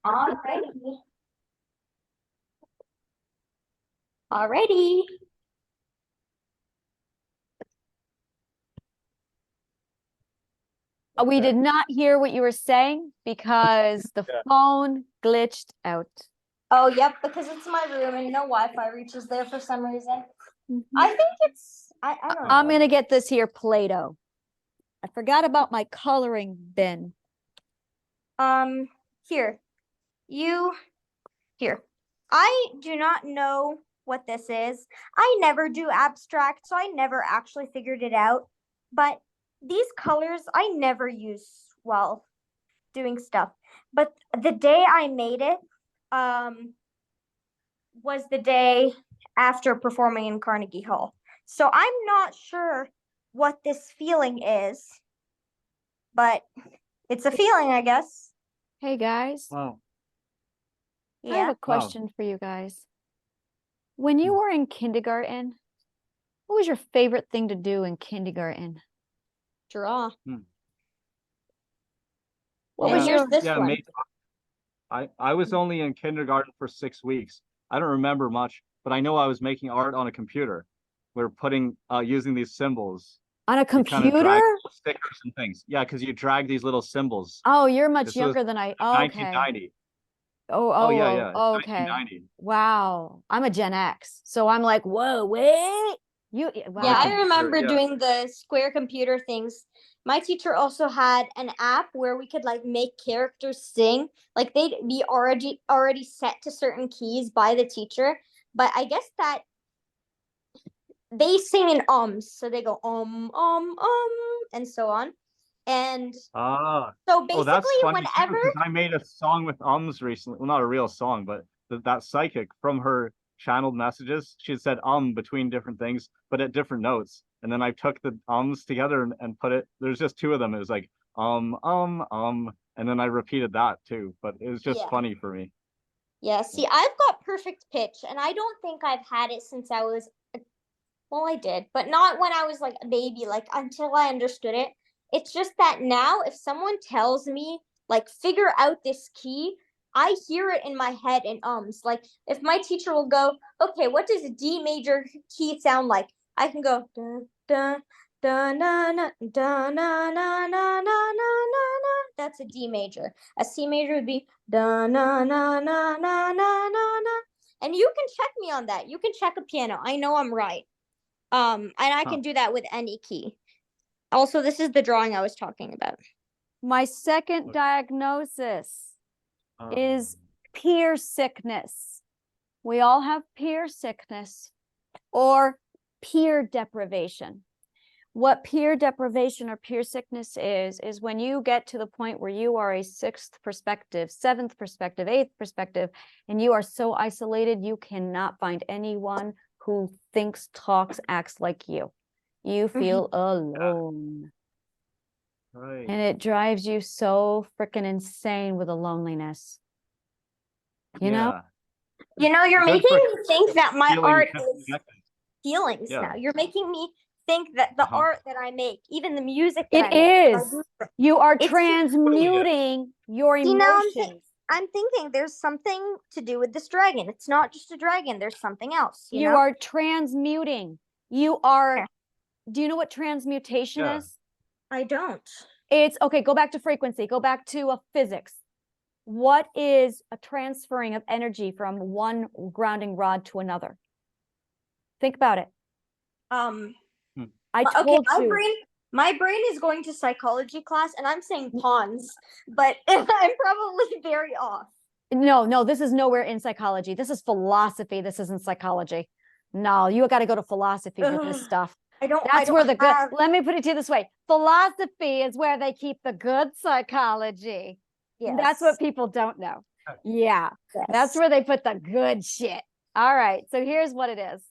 C: alrighty. Alrighty.
B: We
D: Okay.
B: did not hear what you were saying because the
D: Yeah.
B: phone glitched out.
C: Oh yep, because it's my room and no Wi-Fi reaches there for some reason.
B: Mhm.
C: I think it's I don't know.
B: I'm gonna get this here Play-Doh. I forgot about my coloring bin.
C: Here. You here. I do not know what this is. I never do abstract, so I never actually figured it out. But these colors I never use while doing stuff. But the day I made it, was the day after performing in Carnegie Hall. So I'm not sure what this feeling is, but it's a feeling, I guess.
B: Hey guys,
D: Wow.
B: I have
C: Yeah.
B: a question for you guys. When you were in kindergarten, what was your favorite thing to do in kindergarten?
C: Draw.
B: What
C: And
B: was
D: Yeah.
C: here's
B: your
C: this
D: Yeah.
C: one.
D: Make I was only in kindergarten for 6 weeks. I don't remember much, but I know I was making art on a computer. We're putting using these symbols.
B: On a
D: You kind of drag
B: computer?
D: stickers and things. Yeah, because you drag these little symbols.
B: Oh, you're much
D: This was
B: younger than I. Oh, okay.
D: 1990.
B: Oh,
D: Oh yeah,
B: oh,
D: yeah,
B: oh,
D: it's
B: okay.
D: 1990.
B: Wow. I'm a Gen X. So I'm like, whoa, wait. Wow.
C: Yeah, I
D: computer,
C: remember
D: yeah.
C: doing the square computer things. My teacher also had an app where we could like make characters sing. Like they'd be already set to certain keys by the teacher. But I guess that they sing in ums, so they go and so on. And
D: Ah,
C: so
D: oh, that's
C: basically,
D: funny too,
C: whenever
D: because I made a song with ums recently. Well, not a real song, but that psychic from her channeled messages, she had said between different things, but at different notes. And then I took the ums together and put it, there's just two of them. It was like and then I repeated that too. But it was just
C: yeah.
D: funny for me.
C: Yeah, see, I've got perfect pitch, and I don't think I've had it since I was, well, I did, but not when I was like a baby, like until I understood it. It's just that now, if someone tells me, like, figure out this key, I hear it in my head in ums. Like, if my teacher will go, okay, what does a D major key sound like? I can go, da, da, da, na, na, da, na, na, na, na, na, na. That's a D major. A C major would be da, na, na, na, na, na, na, na. And you can check me on that. You can check a piano. I know I'm right. And I can do that with any key. Also, this is the drawing I was talking about.
B: My second diagnosis
D: Um,
B: is peer sickness. We all have peer sickness or peer deprivation. What peer deprivation or peer sickness is when you get to the point where you are a sixth perspective, seventh perspective, eighth perspective, and you are so isolated, you cannot find anyone who thinks, talks, acts like you. You feel alone.
D: right.
B: And it drives you so freaking insane with the loneliness. You know?
C: You know, you're
D: Good
C: making
D: for
C: me think that my
D: feeling
C: art is
D: disconnected.
C: feelings
D: Yeah.
C: now. You're making me think that the art that I make, even the music that
B: It
C: I make,
B: is. You are
C: It's-
B: transmuting your
C: See, now
B: emotions.
C: I'm thinking there's something to do with this dragon. It's not just a dragon. There's something else. You know?
B: are transmuting. You are. Do you know what transmutation
D: Yeah.
B: is?
C: I don't.
B: It's okay. Go back to frequency. Go back to physics. What is a transferring of energy from one grounding rod to another? Think about it. I told you.
C: My brain is going to psychology class, and I'm saying pawns, but I'm probably very off.
B: No, this is nowhere in psychology. This is philosophy. This isn't psychology. No, you got to go to philosophy for this stuff. That's where the good, let me put it to you this way. Philosophy is where they keep the good psychology.
C: Yes.
B: That's what people don't know. Yeah.
C: Yes.
B: That's where they put the good shit. All right. So here's what it is.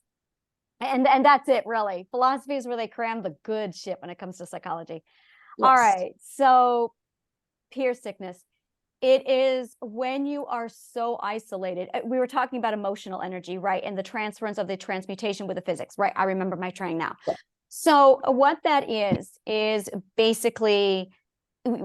B: And that's it, really. Philosophy is where they cram the good shit when it comes to psychology.
C: Yes.
B: All right. So peer sickness. It is when you are so isolated. We were talking about emotional energy, right? And the transference of the transmutation with the physics, right? I remember my training now. So what that is basically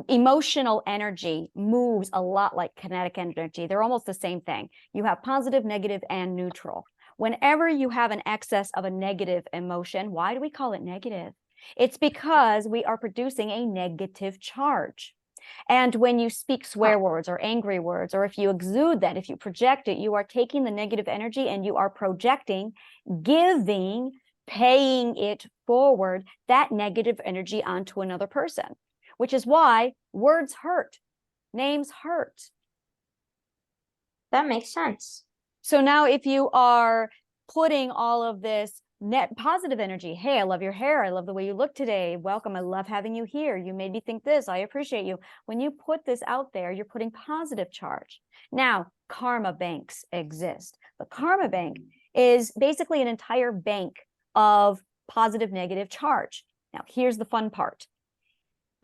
B: emotional energy moves a lot like kinetic energy. They're almost the same thing. You have positive, negative, and neutral. Whenever you have an excess of a negative emotion, why do we call it negative? It's because we are producing a negative charge. And when you speak swear words or angry words, or if you exude that, if you project it, you are taking the negative energy and you are projecting, giving, paying it forward, that negative energy onto another person, which is why words hurt, names hurt.
C: That makes sense.
B: So now if you are putting all of this net positive energy, hey, I love your hair, I love the way you look today, welcome, I love having you here, you made me think this, I appreciate you. When you put this out there, you're putting positive charge. Now, karma banks exist. The karma bank is basically an entire bank of positive, negative charge. Now, here's the fun part.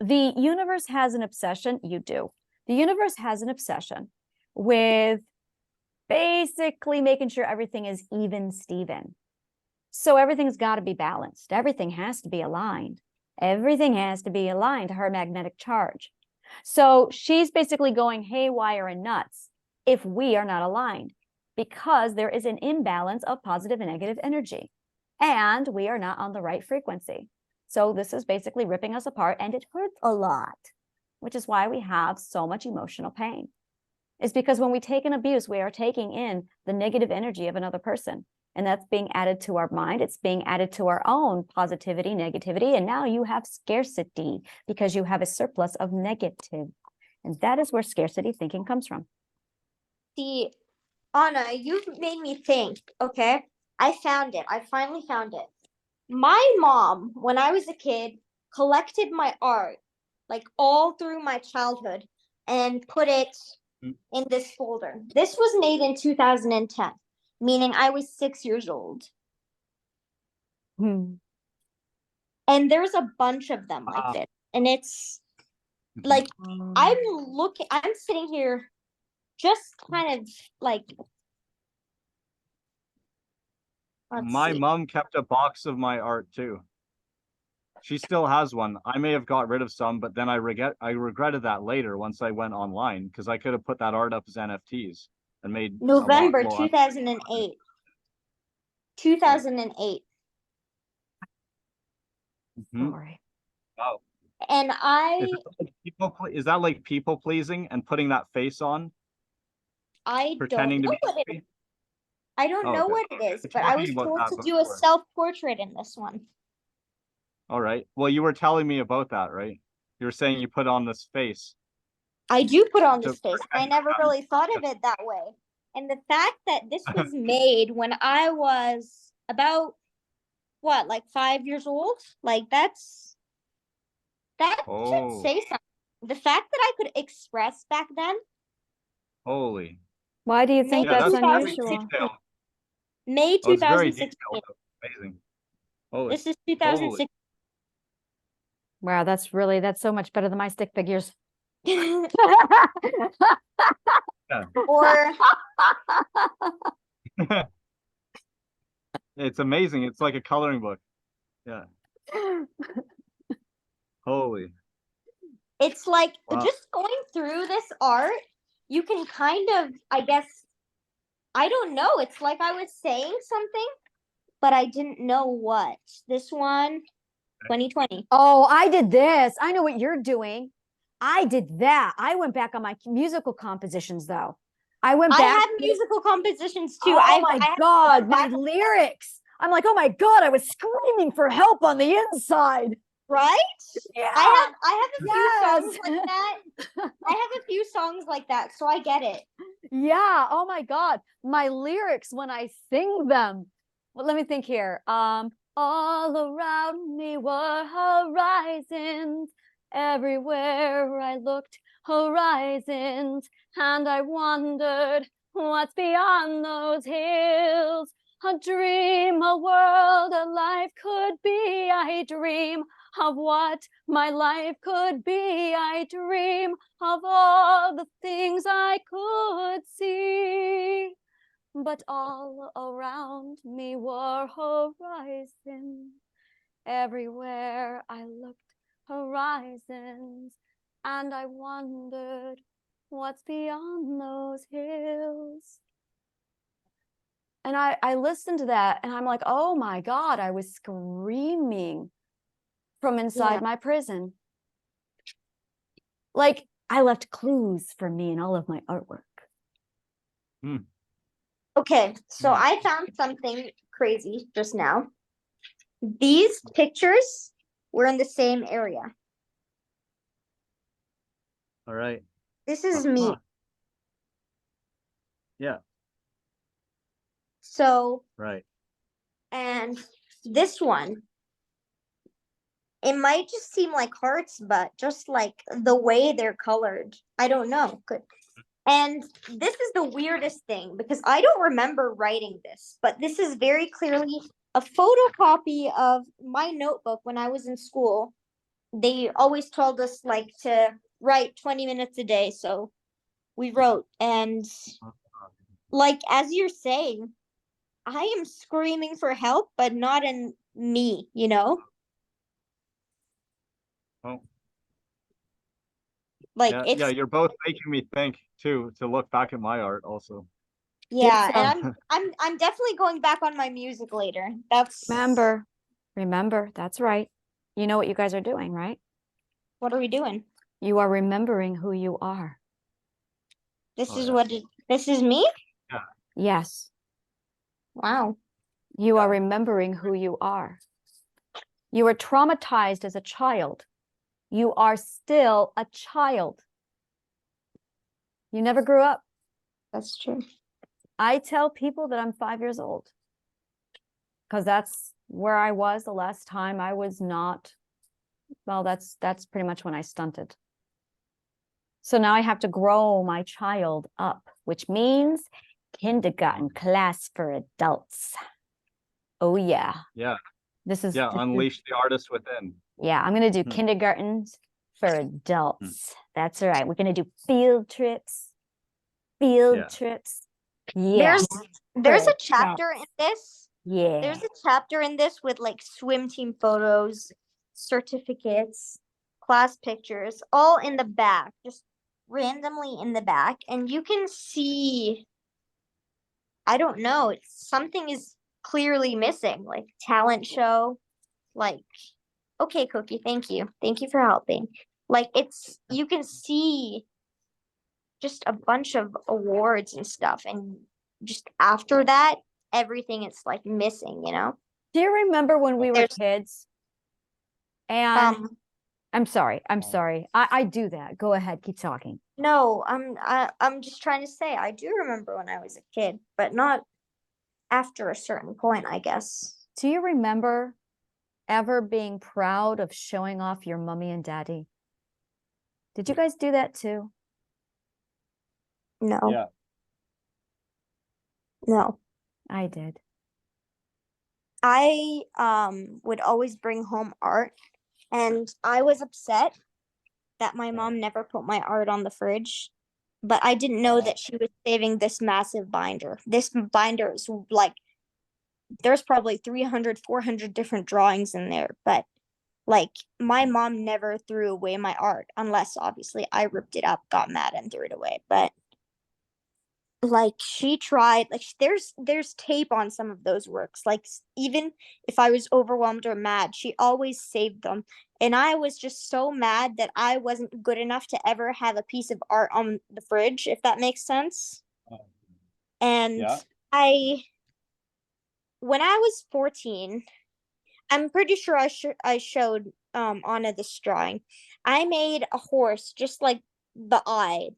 B: The universe has an obsession, you do. The universe has an obsession with basically making sure everything is even Steven. So everything's got to be balanced. Everything has to be aligned. Everything has to be aligned to her magnetic charge. So she's basically going haywire and nuts if we are not aligned, because there is an imbalance of positive and negative energy, and we are not on the right frequency. So this is basically ripping us apart, and it hurts a lot, which is why we have so much emotional pain. It's because when we take an abuse, we are taking in the negative energy of another person, and that's being added to our mind. It's being added to our own positivity, negativity, and now you have scarcity because you have a surplus of negative. And that is where scarcity thinking comes from.
C: See, Anna, you've made me think, okay? I found it. I finally found it. My mom, when I was a kid, collected my art, like all through my childhood, and put it in this folder. This was made in 2010, meaning I was 6 years old. And there's a bunch of them like this. And it's like, I'm sitting here just kind of like,
D: My mom kept a box of my art too. She still has one. I may have got rid of some, but then I regretted that later once I went online, because I could have put that art up as NFTs and made
C: November
D: a lot more.
C: 2008. 2008.
B: Sorry.
D: Wow.
C: And
D: Is that like people pleasing and putting that face on? Pretending to be happy?
C: I don't know what it is, but I was told to do a self-portrait in this one.
D: All right. Well, you were telling me about that, right? You were saying you put on this face.
C: I do put on this face. I never really thought of it that way. And the fact that this was made when I was about, what, like 5 years old? Like that should say something. The fact that I could express back then.
D: Holy.
B: Why do you think that's unusual?
C: May 2016.
D: Amazing. Holy.
C: This is 2016.
B: Wow, that's so much better than my stick figures.
C: Or
D: it's amazing. It's like a coloring book. Yeah. Holy.
C: It's like just going through this art, you can kind of, I guess, I don't know. It's like I was saying something, but I didn't know what. This one, 2020.
B: Oh, I did this. I know what you're doing. I did that. I went back on my musical compositions, though. I
C: have musical compositions too.
B: Oh my God, my lyrics. I'm like, oh my God, I was screaming for help on the inside.
C: Right?
B: Yeah.
C: I have a few songs like that. I have a few songs like that, so I get it.
B: Yeah. Oh my God. My lyrics when I sing them. Well, let me think here. All around me were horizons. Everywhere I looked, horizons. And I wondered what's beyond those hills. A dream, a world, a life could be. I dream of what my life could be. I dream of all the things I could see. But all around me were horizons. Everywhere I looked, horizons. And I wondered what's beyond those hills. And I listened to that and I'm like, oh my God, I was screaming from inside my prison. Like I left clues for me in all of my artwork.
C: Okay, so I found something crazy just now. These pictures were in the same area.
D: All right.
C: This is me.
D: Yeah.
C: So,
D: right.
C: And this one, it might just seem like hearts, but just like the way they're colored, I don't know. And this is the weirdest thing because I don't remember writing this, but this is very clearly a photocopy of my notebook when I was in school. They always told us like to write 20 minutes a day, so we wrote. And like as you're saying, I am screaming for help, but not in me, you know?
D: Oh.
F: Like
D: Yeah,
F: it's
D: yeah, you're both making me think too, to look back at my art also.
F: yeah,
B: It's,
F: and I'm definitely going back on my music later. That's
B: remember, that's right. You know what you guys are doing, right?
F: what are we doing?
B: You are remembering who you are.
F: This
D: Oh,
F: is
D: yeah.
F: what this is me?
D: Yeah.
B: Yes,
F: Wow.
B: you are
D: Yeah.
B: remembering who you are. You were traumatized as a child. You are still a child. You never grew up.
F: That's true.
B: I tell people that I'm 5 years old because that's where I was the last time I was not. Well, that's pretty much when I stunted. So now I have to grow my child up, which means kindergarten class for adults. Oh yeah.
D: Yeah.
B: This is
D: Yeah. Unleash the artist within.
B: yeah, I'm gonna do
E: Hmm.
B: kindergartens for adults. That's right. We're gonna do field trips.
D: Yeah.
B: Yeah.
F: There's a
B: For
F: chapter in this.
B: Yeah.
F: There's a chapter in this with like swim team photos, certificates, class pictures, all in the back, just randomly in the back, and you can see, I don't know, something is clearly missing, like talent show, like okay, Cookie, thank you. Thank you for helping. Like it's you can see just a bunch of awards and stuff, and just after that, everything is like missing, you know?
B: Do you remember when we were
F: There's
B: kids? And
F: um
B: I'm sorry. I do that. Go ahead, keep talking.
F: no, I'm just trying to say I do remember when I was a kid, but not after a certain point, I guess.
B: Do you remember ever being proud of showing off your mommy and daddy? Did you guys do that too?
F: No,
E: Yeah.
F: no.
B: I did.
F: I would always bring home art, and I was upset that my mom never put my art on the fridge, but I didn't know that she was saving this massive binder. This binder is like there's probably 300, 400 different drawings in there, but like my mom never threw away my art unless obviously I ripped it up, got mad and threw it away. But like she tried, like there's tape on some of those works. Like even if I was overwhelmed or mad, she always saved them. And I was just so mad that I wasn't good enough to ever have a piece of art on the fridge, if that makes sense. And
E: Yeah.
F: I when I was 14, I'm pretty sure I showed Anna this drawing. I made a horse just the eye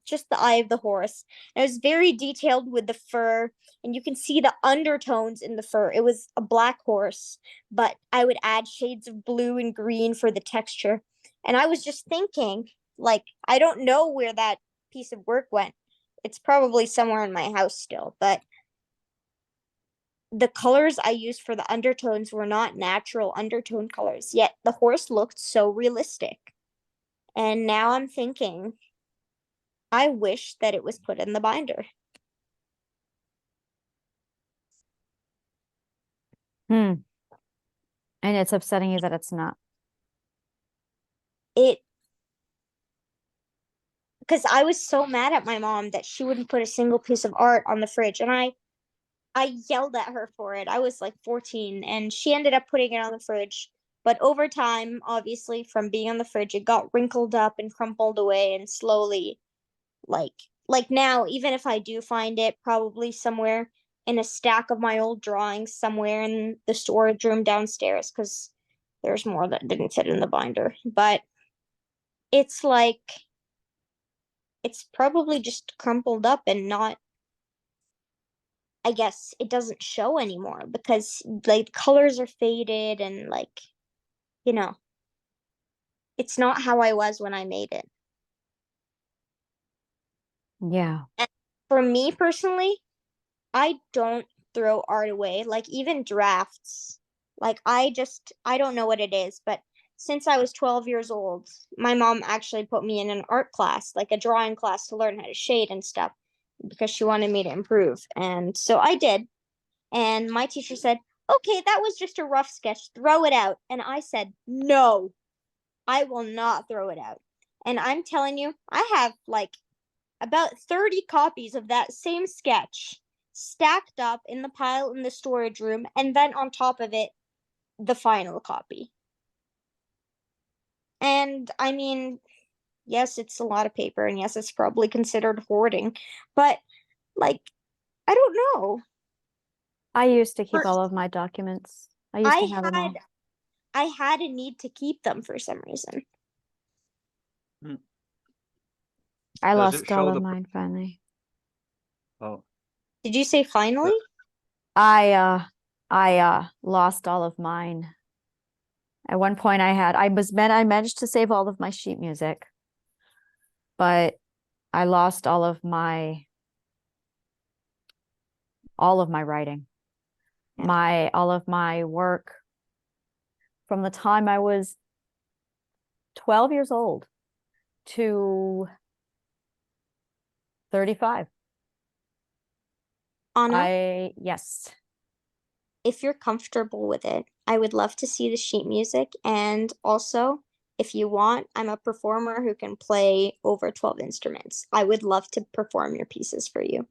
F: of the horse. And it was very detailed with the fur, and you can see the undertones in the fur. It was a black horse, but I would add shades of blue and green for the texture. And I was just thinking, like, I don't know where that piece of work went. It's probably somewhere in my house still, but the colors I used for the undertones were not natural undertone colors, yet the horse looked so realistic. And now I'm thinking, I wish that it was put in the binder.
B: Hmm. And it's upsetting you that it's not.
F: It because I was so mad at my mom that she wouldn't put a single piece of art on the fridge, and I yelled at her for it. I was like 14, and she ended up putting it on the fridge. But over time, obviously, from being on the fridge, it got wrinkled up and crumpled away, and slowly, like like now, even if I do find it, probably somewhere in a stack of my old drawings, somewhere in the storage room downstairs, because there's more that didn't fit in the binder. But it's like it's probably just crumpled up and not, I guess it doesn't show anymore because like colors are faded and like, you know, it's not how I was when I made it.
B: Yeah.
F: And for me personally, I don't throw art away, like even drafts. Like I don't know what it is, but since I was 12 years old, my mom actually put me in an art class, like a drawing class to learn how to shade and stuff because she wanted me to improve. And so I did. And my teacher said, "Okay, that was just a rough sketch. Throw it out." And I said, "No, I will not throw it out." And I'm telling you, I have like about 30 copies of that same sketch stacked up in the pile in the storage room, and then on top of it, the final copy. And I mean, yes, it's a lot of paper, and yes, it's probably considered hoarding, but like, I don't know.
B: I used to keep
F: For-
B: all of my documents. I used to have them all.
F: I had a need to keep them for some reason.
B: I
D: Does it
B: lost
D: show
B: all of
D: the-
B: mine finally.
D: Oh,
F: Did you say finally?
B: I lost all of mine. At one point I managed to save all of my sheet music, but I lost all of my writing.
F: Yeah.
B: All of my work from the time I was 12 years old to 35.
F: Anna,
B: Yes.
F: if you're comfortable with it, I would love to see the sheet music. And also, if you want, I'm a performer who can play over 12 instruments. I would love to perform your pieces for you.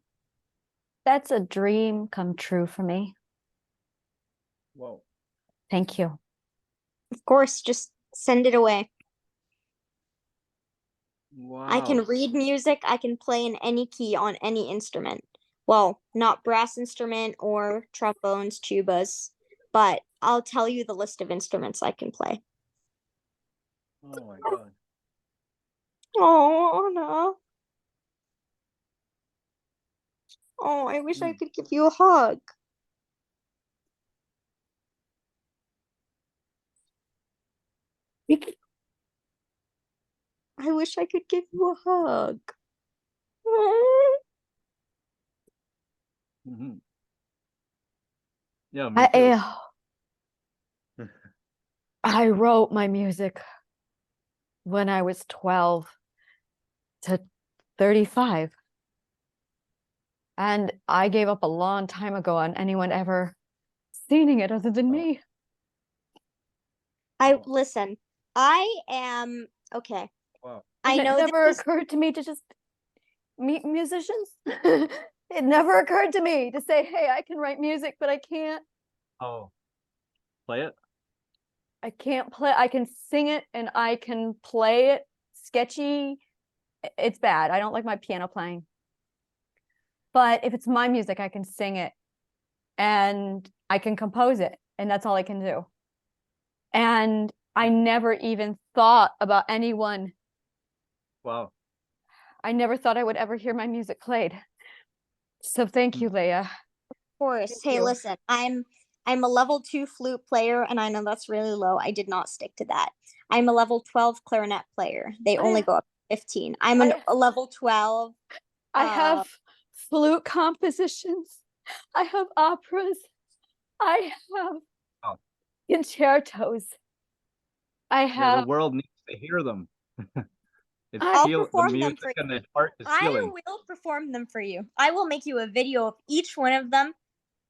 B: That's a dream come true for me.
E: Whoa.
B: Thank you.
F: Of course, just send it away.
E: Wow.
F: I can read music. I can play in any key on any instrument. Well, not brass instrument or trombones, tubas, but I'll tell you the list of instruments I can play.
E: Oh my god.
F: Oh, Anna. Oh, I wish I could give you a hug. I wish I could give you a hug.
E: Mm-hmm. Yeah, me too.
B: I wrote my music when I was 12 to 35. And I gave up a long time ago on anyone ever seeing it other than me.
F: Listen, I am okay.
E: Wow.
F: I
B: And
F: know
B: it never
F: this is
B: occurred to me to just meet musicians. It never occurred to me to say, hey, I can write music, but I can't
E: Oh. Play it?
B: play. I can sing it and I can play it sketchy. It's bad. I don't like my piano playing. But if it's my music, I can sing it and I can compose it, and that's all I can do. And I never even thought about anyone.
E: Wow.
B: I never thought I would ever hear my music played. So thank you, Leia.
F: of course.
B: Thank
F: Hey,
B: you.
F: listen, I'm a level 2 flute player, and I know that's really low. I did not stick to that. I'm a level 12 clarinet player. They only go up to 15. I'm a level 12.
B: I have flute compositions. I have operas. I have concertos. I
D: Yeah,
B: have.
D: the world needs to hear them. It's
F: I'll
D: the
F: perform them
D: music
F: for you.
D: and the heart is
F: I
D: healing.
F: will perform them for you. I will make you a video of each one of them,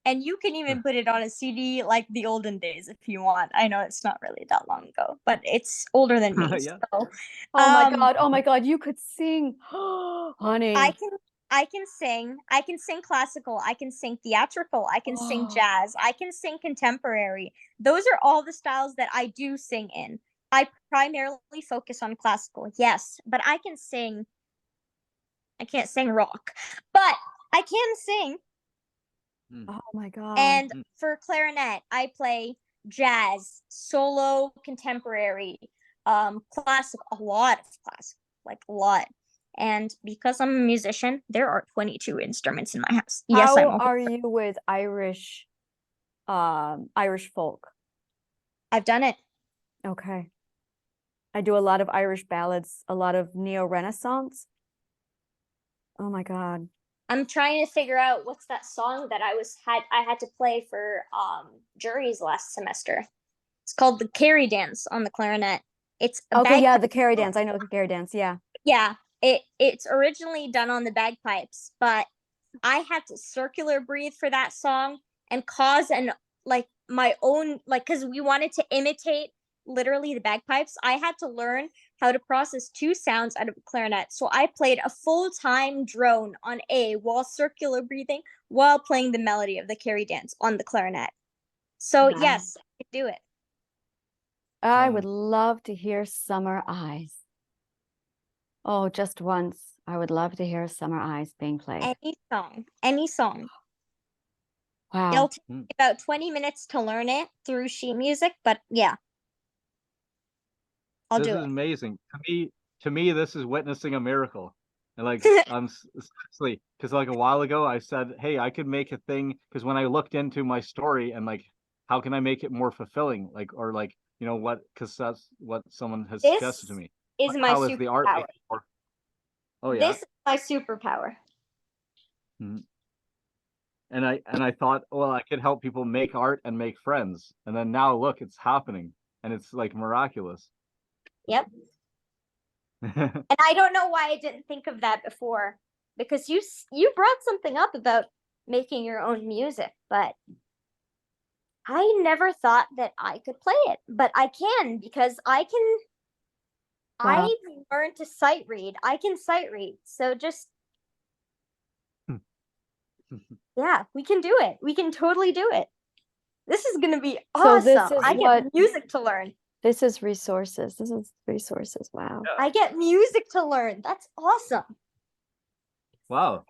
F: and you can even put it on a CD like the olden days if you want. I know it's not really that long ago, but it's older than me.
D: Yeah.
F: So,
B: Oh my god! Oh my god! You could sing, honey.
F: I can sing. I can sing classical. I can sing theatrical. I can sing jazz. I can sing contemporary. Those are all the styles that I do sing in. I primarily focus on classical, yes, but I can sing. I can't sing rock, but I can sing.
B: Oh my god!
F: And for clarinet, I play jazz, solo, contemporary, classical, a lot of classical, like a lot. And because I'm a musician, there are 22 instruments in my house. Yes,
B: How are you with Irish folk?
F: I've done it.
B: Okay. I do a lot of Irish ballads, a lot of neo-Renaissance. Oh my god.
F: I'm trying to figure out what's that song that I had to play for juries last semester. It's called the Carry Dance on the clarinet. It's a
B: Okay, yeah,
F: bagpipe
B: the carry
F: song.
B: dance. I know the carry dance, yeah.
F: Yeah, it's originally done on the bagpipes, but I had to circular breathe for that song and cause my own, like, because we wanted to imitate literally the bagpipes, I had to learn how to process two sounds out of a clarinet. So I played a full-time drone on A while circular breathing while playing the melody of the Carrie dance on the clarinet. So
B: Wow.
F: yes, I could do it.
B: I would love to hear Summer Eyes. Oh, just once. I would love to hear Summer Eyes being played.
F: Any song, any song.
B: Wow.
F: It'll take me about 20 minutes to learn it through sheet music, but yeah. I'll
D: This
F: do
D: is
F: it.
D: amazing. To me, this is witnessing a miracle. And like, I'm seriously, because like a while ago, I said, hey, I could make a thing. Because when I looked into my story and like, how can I make it more fulfilling? Like, or like, you know what? Because that's what someone has suggested to
F: This
D: me.
F: is my
D: How is the art
F: superpower.
D: made more? Oh yeah.
F: This is my superpower.
D: Mhm. And I thought, well, I could help people make art and make friends. And then now look, it's happening, and it's like miraculous.
F: Yep. And I don't know why I didn't think of that before, because you brought something up about making your own music, but I never thought that I could play it, but I can because
B: Wow.
F: I learned to sight read. I can sight read. So just yeah, we can do it. We can totally do it. This is gonna be
B: So this
F: awesome.
B: is
F: I
B: what-
F: get music to learn.
B: This is resources. This is resources. Wow.
F: I get music to learn. That's awesome.
D: Wow.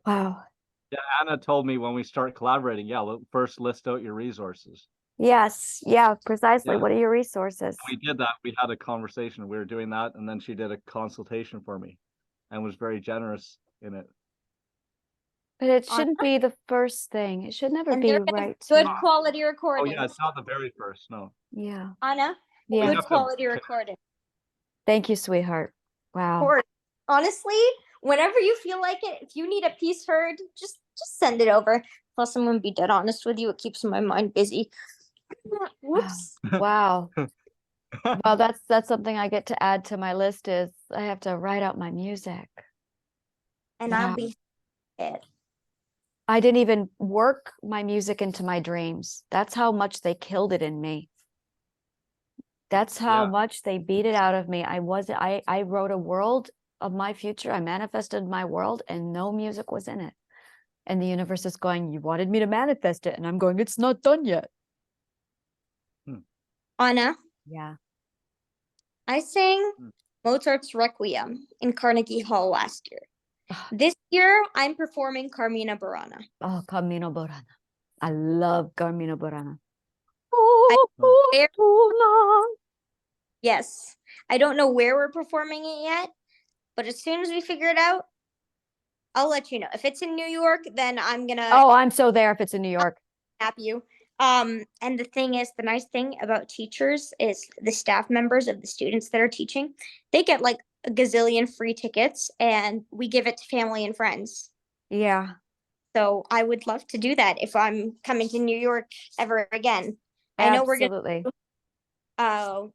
B: Wow.
D: Yeah, Anna told me when we start collaborating, yeah, first list out your resources.
B: Yes. Yeah, precisely.
D: Yeah.
B: What are your resources?
D: We did that. We had a conversation. We were doing that, and then she did a consultation for me and was very generous in it.
B: But it shouldn't be the first thing. It should never
F: And
B: be
F: they're gonna
B: right.
F: good
B: to-
F: quality
D: Oh
F: recordings.
D: yeah, it's not the very first, no.
B: Yeah.
F: Anna,
B: Yeah.
F: good
D: have to-
F: quality recording.
B: Thank you, sweetheart. Wow.
F: Or honestly, whenever you feel like it, if you need a piece heard, just send it over. Plus, I'm gonna be dead honest with you. It keeps my mind busy. Whoops.
B: Wow. Well, that's something I get to add to my list is I have to write out my music.
F: And I'll be it.
B: I didn't even work my music into my dreams. That's how much they killed it in me. That's how
D: Yeah.
B: much they beat it out of me. I wrote a world of my future. I manifested my world and no music was in it. And the universe is going, you wanted me to manifest it. And I'm going, it's not done yet.
F: Anna,
B: Yeah.
F: I sang Mozart's Requiem in Carnegie Hall last year. This year, I'm performing Carmina Burana.
B: Oh, Camino Burana. I love Carmina Burana.
F: Yes, I don't know where we're performing it yet, but as soon as we figure it out, I'll let you know. If it's in New York, then I'm gonna
B: Oh, I'm so there if it's in New York.
F: snap you. And the thing is, the nice thing about teachers is the staff members of the students that are teaching, they get like a gazillion free tickets and we give it to family and friends.
B: Yeah.
F: So I would love to do that if I'm coming to New York ever again. I know we're gonna
B: Absolutely.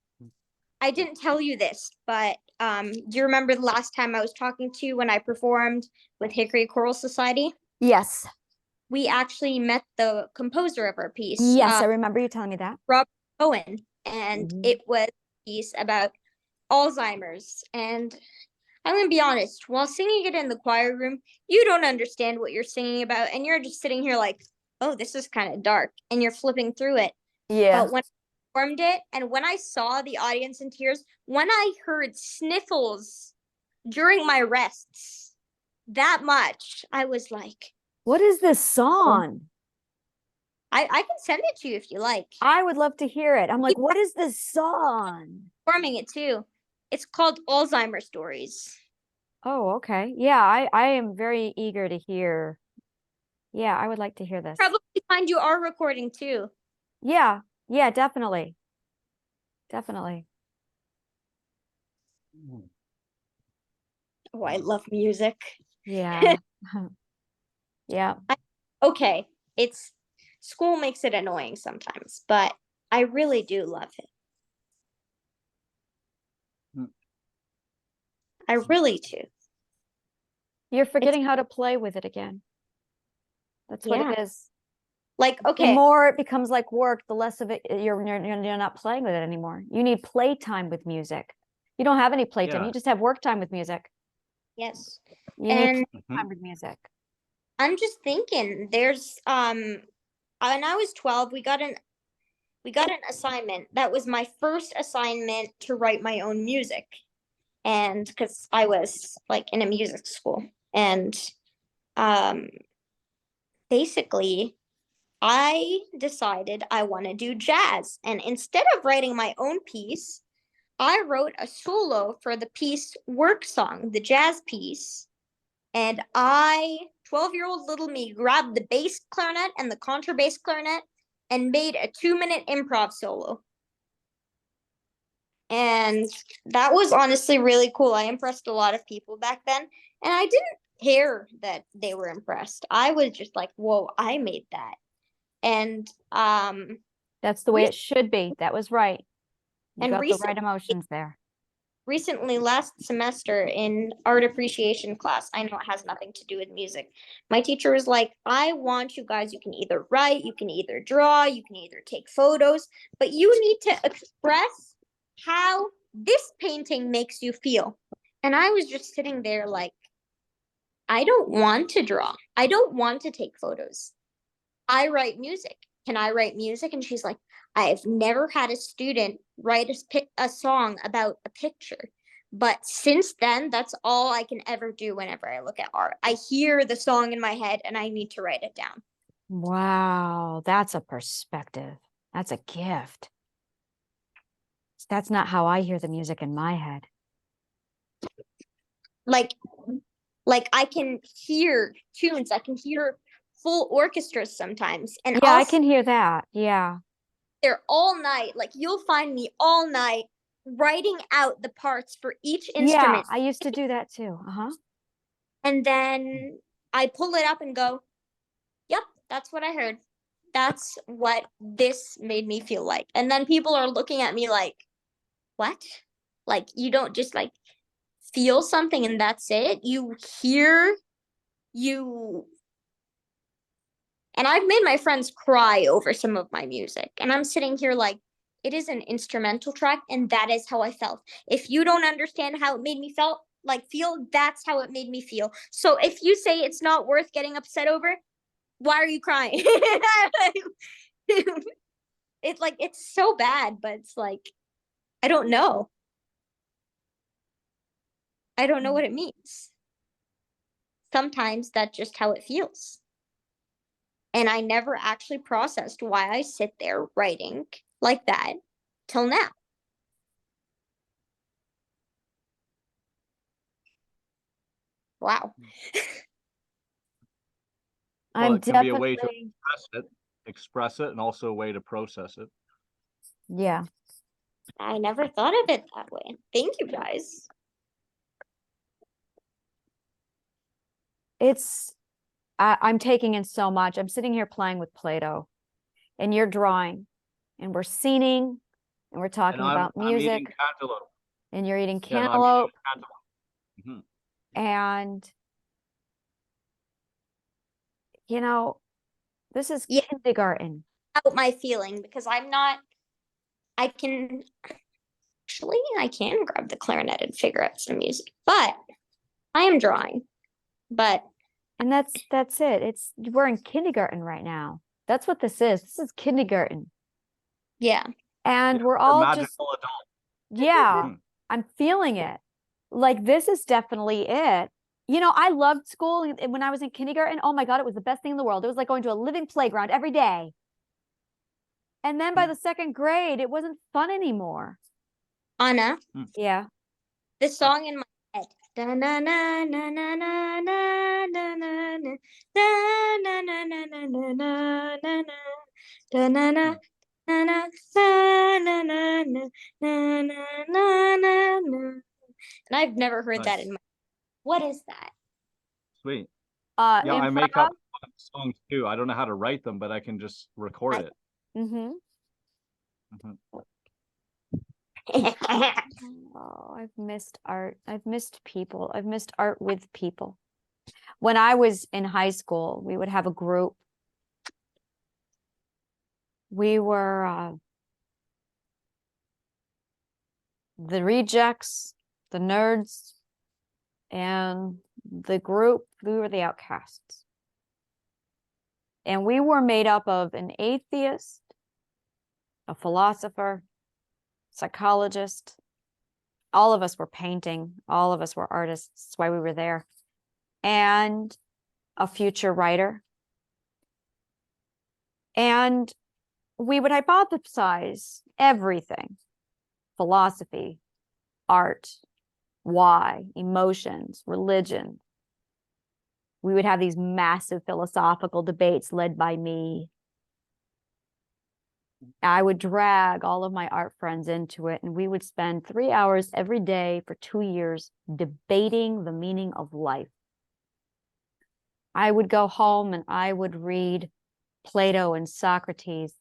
F: I didn't tell you this, but do you remember the last time I was talking to you when I performed with Hickory Choral Society?
B: Yes.
F: We actually met the composer of our piece.
B: Yes, I remember you telling me that.
F: Robert Cohen, and
B: Mhm.
F: it was a piece about Alzheimer's. And I'm gonna be honest, while singing it in the choir room, you don't understand what you're singing about, and you're just sitting here like, oh, this is kind of dark, and you're flipping through it.
B: Yeah.
F: But when I performed it, and when I saw the audience in tears, when I heard sniffles during my rests, that much, I was like,
B: What is this song?
F: I can send it to you if you like.
B: I would love to hear it. I'm like, what is this song?
F: Performing it too. It's called Alzheimer's Stories.
B: Oh, okay. Yeah, I am very eager to hear. Yeah, I would like to hear this.
F: Probably find you our recording too.
B: Yeah, yeah, definitely. Definitely.
F: Oh, I love music.
B: Yeah. Yeah.
F: Okay, it's school makes it annoying sometimes, but I really do love it. I really do.
B: You're forgetting how to play with it again. That's what
F: Yeah.
B: it is.
F: Like,
B: The
F: okay,
B: more it becomes like work, the less of it you're not playing with it anymore. You need playtime with music. You don't have any playtime.
D: Yeah.
B: You just have work time with music.
F: yes.
B: You need
F: And
B: playtime with music.
F: I'm just thinking there's when I was 12, we got an assignment. That was my first assignment to write my own music. And because I was like in a music school. And um basically I decided I want to do jazz. And instead of writing my own piece, I wrote a solo for the piece Work Song, the jazz piece. And 12-year-old little me, grabbed the bass clarinet and the contrabass clarinet and made a 2-minute improv solo. And that was honestly really cool. I impressed a lot of people back then. And I didn't care that they were impressed. I was just like, whoa, I made that. And
B: That's the way it should be. That was right. You
F: and
B: got the right emotions there.
F: recently, last semester in art appreciation class, I know it has nothing to do with music. My teacher was like, I want you guys, you can either write, you can either draw, you can either take photos, but you need to express how this painting makes you feel. And I was just sitting there like, I don't want to draw. I don't want to take photos. I write music. Can I write music? And she's like, I've never had a student write a song about a picture. But since then, that's all I can ever do whenever I look at art. I hear the song in my head and I need to write it down.
B: Wow, that's a perspective. That's a gift. That's not how I hear the music in my head.
F: Like I can hear tunes. I can hear full orchestras sometimes. And
B: Yeah, I can hear that. Yeah.
F: there all night. Like you'll find me all night writing out the parts for each
B: Yeah,
F: instrument.
B: I used to do that too. Uh-huh.
F: And then I pull it up and go, yep, that's what I heard. That's what this made me feel like. And then people are looking at me like, what? Like you don't just like feel something and that's it. You hear, you and I've made my friends cry over some of my music. And I'm sitting here like, it is an instrumental track, and that is how I felt. If you don't understand how it made me feel, that's how it made me feel. So if you say it's not worth getting upset over, why are you crying? It's like it's so bad, but it's like I don't know. I don't know what it means. Sometimes that's just how it feels. And I never actually processed why I sit there writing like that till now. Wow.
D: Well,
B: I'm
D: it can be a way to
B: definitely,
D: express it, and also a way to process it.
B: yeah.
F: I never thought of it that way. Thank you guys.
B: I'm taking in so much. I'm sitting here playing with Play-Doh and you're drawing and we're scening and we're talking about
D: I'm eating
B: music
D: cantaloupe.
B: and you're eating
D: Yeah, no, I'm eating
B: cantaloupe
D: cantaloupe.
B: and you know, this is
F: Yeah.
B: kindergarten.
F: Out my feeling because I can grab the clarinet and figure out some music, but I am drawing. But
B: And that's it. We're in kindergarten right now. That's what this is. This is kindergarten.
F: yeah.
B: And we're
D: Or
B: all just,
D: magical adult.
B: yeah, I'm feeling it. Like this is definitely it. You know, I loved school and when I was in kindergarten. Oh my God, it was the best thing in the world. It was like going to a living playground every day. And then by the second grade, it wasn't fun anymore.
F: Anna,
B: Yeah.
F: the song in my head. Da na na na na na na na na na da na na na na na na na na da na na na na na na na na na na na na. And I've never heard that in my. What is that?
D: Sweet. Yeah, I make
B: Improv.
D: up songs too. I don't know how to write them, but I can just record it.
B: Mm-hmm.
D: Mhm.
B: Oh, I've missed art. I've missed people. I've missed art with people. When I was in high school, we would have a group We were the rejects, the nerds, and the group, we were the outcasts. And we were made up of an atheist, a philosopher, psychologist. All of us were painting. All of us were artists. That's why we were there. And a future writer. And we would hypothesize everything: philosophy, art, why, emotions, religion. We would have these massive philosophical debates led by me. I would drag all of my art friends into it, and we would spend 3 hours every day for 2 years debating the meaning of life. I would go home and I would read Plato and Socrates,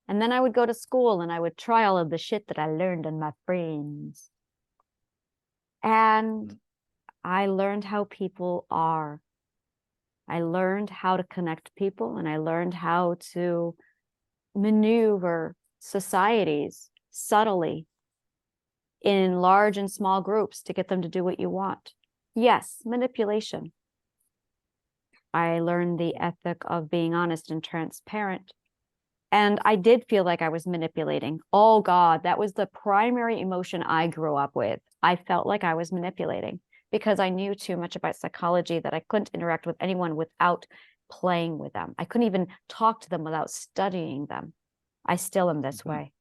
B: and then I would go to school and I would try all of the shit that I learned on my friends. And I learned how people are. I learned how to connect people, and I learned how to maneuver societies subtly in large and small groups to get them to do what you want. Yes, manipulation. I learned the ethic of being honest and transparent. And I did feel like I was manipulating. Oh God, that was the primary emotion I grew up with. I felt like I was manipulating because I knew too much about psychology that I couldn't interact with anyone without playing with them. I couldn't even talk to them without studying them. I still am this way.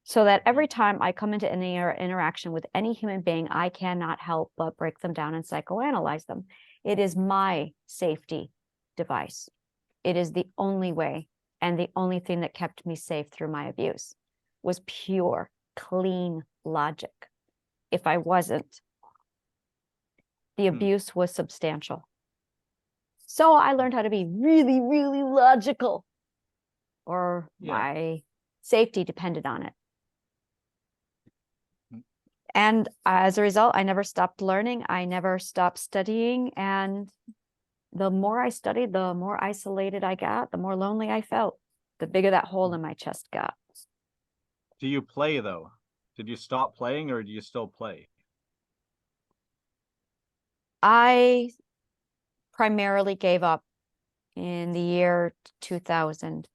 B: So that every time I come into any interaction with any human being, I cannot help but break them down and psychoanalyze them. It is my safety device. It is the only way and the only thing that kept me safe through my abuse was pure, clean logic. If I wasn't, the abuse was substantial. So I learned how to be really, really logical, or my safety depended on it. And as a result, I never stopped learning. I never stopped studying. And the more I studied, the more isolated I got, the more lonely I felt, the bigger that hole in my chest got.
D: Do you play though? Did you stop playing or do you still play?
B: I primarily gave up in the year 2000.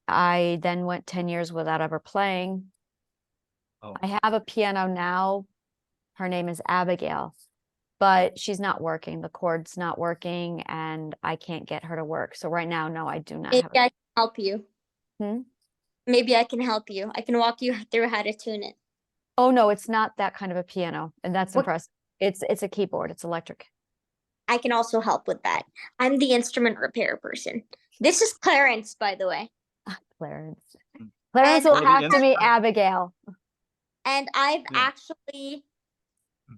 B: I then went 10 years without ever playing.
D: Oh.
B: I have a piano now. Her name is Abigail, but she's not working. The cord's not working and I can't get her to work. So right now, no, I do not have
F: Maybe I
B: it.
F: can help you. Maybe I can help you. I can walk you through how to tune it.
B: Oh no, it's not that kind of a piano. And that's
F: What-
B: impressive. It's a keyboard. It's electric.
F: I can also help with that. I'm the instrument repair person. This is Clarence, by the way.
B: Clarence. Clarence
F: And
B: will have to meet Abigail.
F: And I've actually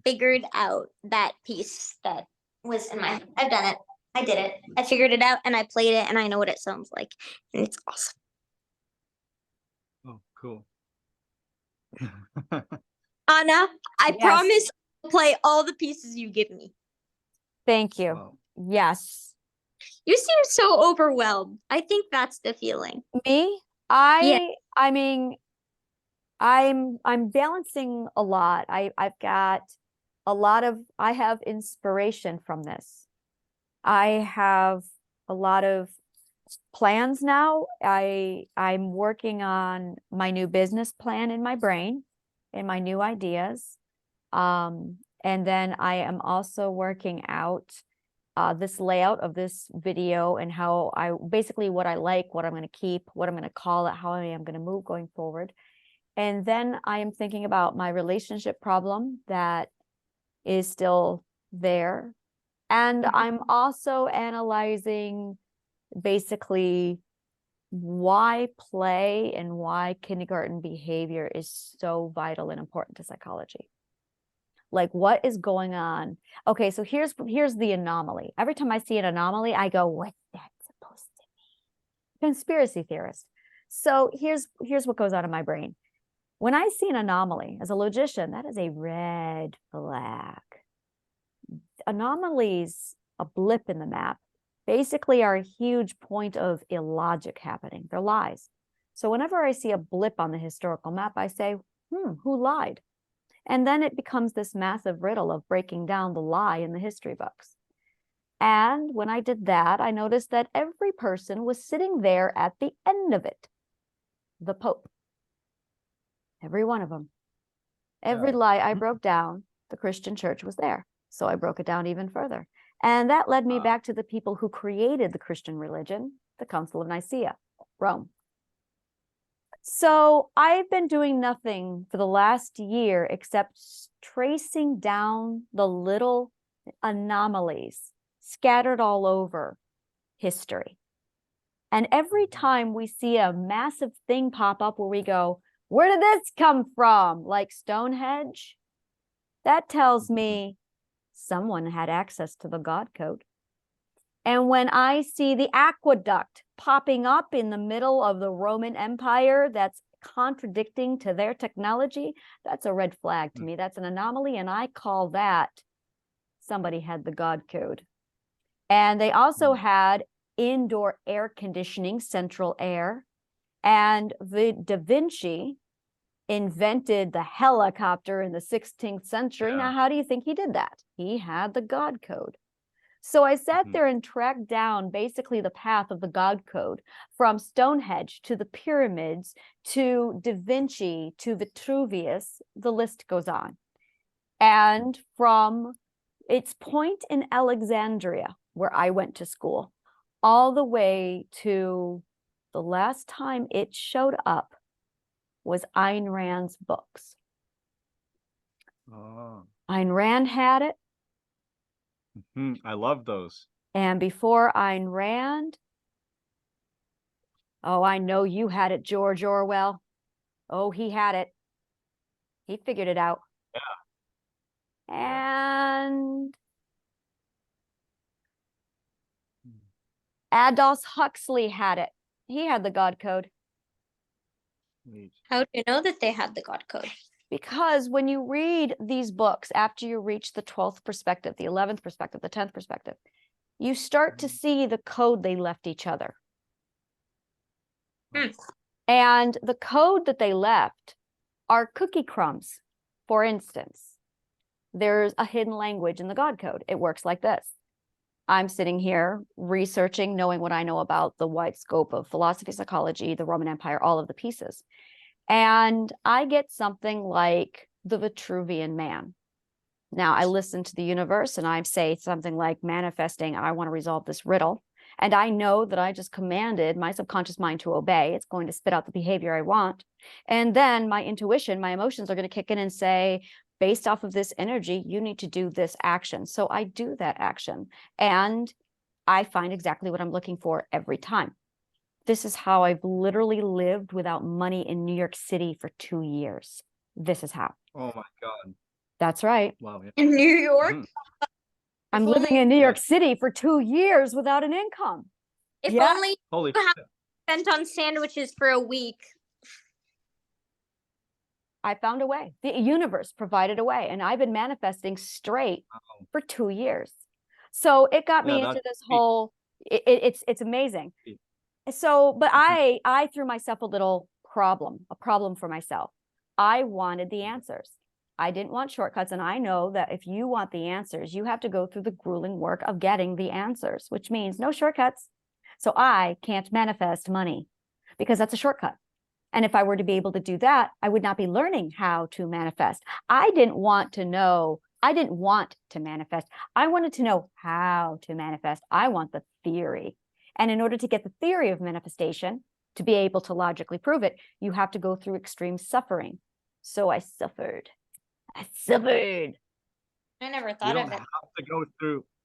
F: figured out that piece that was in my head. I've done it. I did it. I figured it out and I played it and I know what it sounds like. And it's awesome.
D: Oh, cool.
F: Anna, I
B: Yes.
F: promise I'll play all the pieces you give me.
B: Thank you.
D: Wow.
B: Yes.
F: You seem so overwhelmed. I think that's the feeling.
B: Me? I mean, I'm balancing a lot. I've got a lot of, I have inspiration from this. I have a lot of plans now. I'm working on my new business plan in my brain and my new ideas. And then I am also working out this layout of this video and how I basically what I like, what I'm going to keep, what I'm going to call it, how I am going to move going forward. And then I am thinking about my relationship problem that is still there. And I'm also analyzing basically why play and why kindergarten behavior is so vital and important to psychology. Like what is going on? Okay, so here's the anomaly. Every time I see an anomaly, I go, what's that supposed to mean? Conspiracy theorist. So here's what goes on in my brain. When I see an anomaly as a logician, that is a red flag. Anomalies, a blip in the map. basically are a huge point of illogic happening. They're lies. So whenever I see a blip on the historical map, I say, who lied? And then it becomes this massive riddle of breaking down the lie in the history books. And when I did that, I noticed that every person was sitting there at the end of it. The Pope. Every one of them. Every lie I broke down, the Christian church was there. So I broke it down even further. And that led me back to the people who created the Christian religion, the Council of Nicaea, Rome. So I've been doing nothing for the last year except tracing down the little anomalies scattered all over history. And every time we see a massive thing pop up where we go, where did this come from? Like Stonehenge, that tells me someone had access to the God code. And when I see the aqueduct popping up in the middle of the Roman Empire that's contradicting to their technology, that's a red flag to me. That's an anomaly, and I call that somebody had the God code. And they also had indoor air conditioning, central air, and the Da Vinci invented the helicopter in the 16th century. Now, how do you think he did that? He had the God code. So I sat there and tracked down basically the path of the God code from Stonehenge to the pyramids to Da Vinci to Vitruvius. The list goes on. And from its point in Alexandria, where I went to school, all the way to the last time it showed up was Ayn Rand's books. Ayn Rand had it.
D: I love those.
B: And before Ayn Rand, oh, I know you had it, George Orwell. Oh, he had it. He figured it out. Yeah. And Aldous Huxley had it. He had the God code.
F: How do you know that they had the God code?
B: Because when you read these books, after you reach the 12th perspective, the 11th perspective, the 10th perspective, you start to see the code they left each other. And the code that they left are cookie crumbs. For instance, there's a hidden language in the God code. It works like this. I'm sitting here researching, knowing what I know about the wide scope of philosophy, psychology, the Roman Empire, all of the pieces. And I get something like the Vitruvian Man. Now I listen to the universe and I say something like manifesting, I want to resolve this riddle. And I know that I just commanded my subconscious mind to obey. It's going to spit out the behavior I want. And then my intuition, my emotions are going to kick in and say, based off of this energy, you need to do this action. So I do that action and I find exactly what I'm looking for every time. This is how I've literally lived without money in New York City for 2 years. This is how.
D: Oh my God.
B: That's right.
D: Wow. Yeah.
F: In New York?
B: I'm living in New York City for 2 years without an income.
F: If only
D: Holy
F: you have spent on sandwiches for a week.
B: I found a way. The universe provided a way, and I've been manifesting straight for 2 years. So it got me into this whole. It's amazing. So, but I threw myself a problem for myself. I wanted the answers. I didn't want shortcuts. And I know that if you want the answers, you have to go through the grueling work of getting the answers, which means no shortcuts. So I can't manifest money because that's a shortcut. And if I were to be able to do that, I would not be learning how to manifest. I didn't want to manifest. I wanted to know how to manifest. I want the theory. And in order to get the theory of manifestation, to be able to logically prove it, you have to go through extreme suffering. So I suffered. I
F: never thought of it.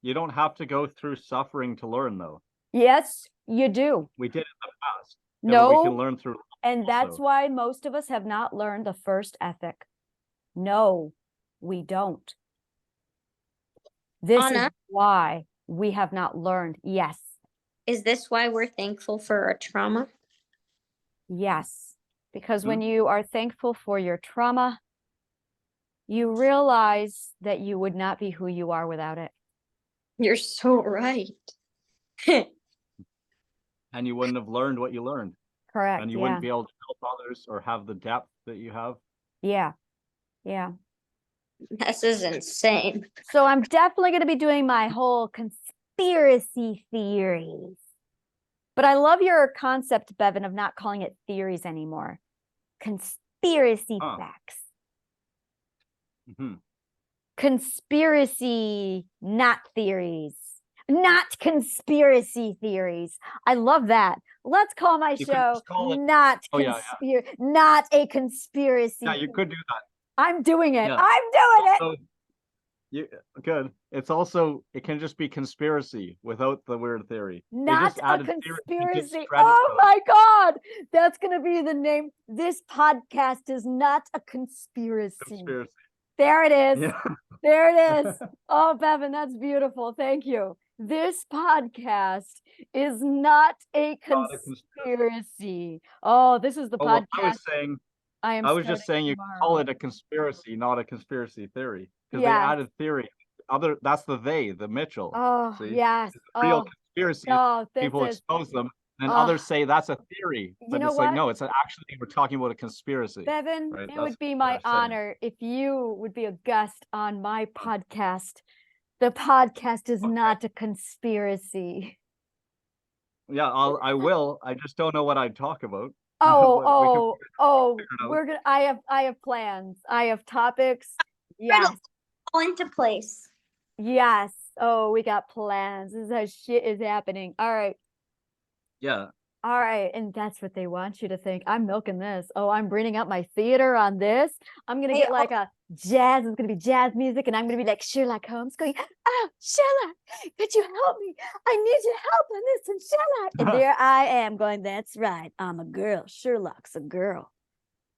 D: You don't have to go through suffering to learn, though.
B: Yes, you do.
D: We did in the past.
B: No.
D: We can learn through.
B: And that's why most of us have not learned the first ethic. No, we don't. This is why we have not learned. Yes.
F: Is this why we're thankful for our trauma?
B: Yes. Because when you are thankful for your trauma, you realize that you would not be who you are without it.
F: You're so right.
D: And you wouldn't have learned what you learned.
B: Correct.
D: And you wouldn't be able to help others or have the depth that you have.
B: Yeah. Yeah.
F: This is insane.
B: So I'm definitely going to be doing my whole conspiracy theories. But I love your concept, Bevan, of not calling it theories anymore. Conspiracy facts.
D: Mm-hmm.
B: Conspiracy, not theories. Not conspiracy theories. I love that. Let's call my
D: You could
B: show
D: just call it.
B: not
D: Oh, yeah,
B: not a conspiracy.
D: Yeah, you could do that.
B: I'm doing it.
D: Yeah.
B: I'm doing it.
D: Also, good. It's also, it can just be conspiracy without the weird theory. They
B: Not
D: just
B: a
D: added theory to give
B: conspiracy.
D: credit
B: Oh
D: to it.
B: my God. That's going to be the name. This podcast is not a conspiracy.
D: Conspiracy.
B: There it is.
D: Yeah.
B: There it is. Oh, Bevan, that's beautiful. Thank you. This podcast is not a
D: Not a
B: conspiracy. Oh, this is the
D: Oh, well,
B: podcast
D: I was just saying you call it a conspiracy, not a conspiracy theory, because they added theory. That's the they, the Mitchell.
B: Oh,
D: See?
B: yes.
D: Real conspiracy.
B: Oh, this
D: People
B: is,
D: expose them, and others say that's a theory,
B: you
D: but
B: know
D: it's like
B: what?
D: no, it's actually we're talking about a conspiracy.
B: Bevan,
D: right?
B: it
D: That's
B: would be
D: what
B: my
D: I'm saying.
B: honor if you would be a guest on my podcast. The podcast is not a conspiracy.
D: Yeah, I will. I just don't know what I'd talk about.
B: Oh,
D: figure it out.
B: we're gonna. I have plans. I have topics. Yes,
F: All into place.
B: yes. Oh, we got plans. This is how shit is happening. All right.
D: Yeah.
B: All right, and that's what they want you to think. I'm milking this. Oh, I'm bringing up my theater on this. I'm gonna get like a jazz. It's gonna be jazz music, and I'm gonna be like Sherlock Holmes, going, "Oh, Sherlock, could you help me? I need your help on this one, Sherlock." And there I am, going, "That's right. I'm a girl. Sherlock's a girl.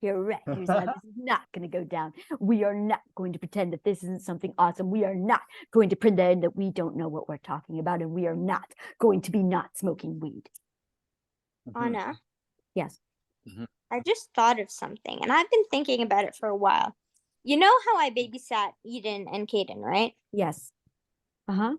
B: You're right. Here's how this is not gonna go down. We are not going to pretend that this isn't something awesome. We are not going to pretend that we don't know what we're talking about, and we are not going to be not smoking weed."
F: Anna,
B: Yes.
F: I just thought of something, and I've been thinking about it for a while. You know how I babysat Eden and Caden, right?
B: Yes. Uh-huh.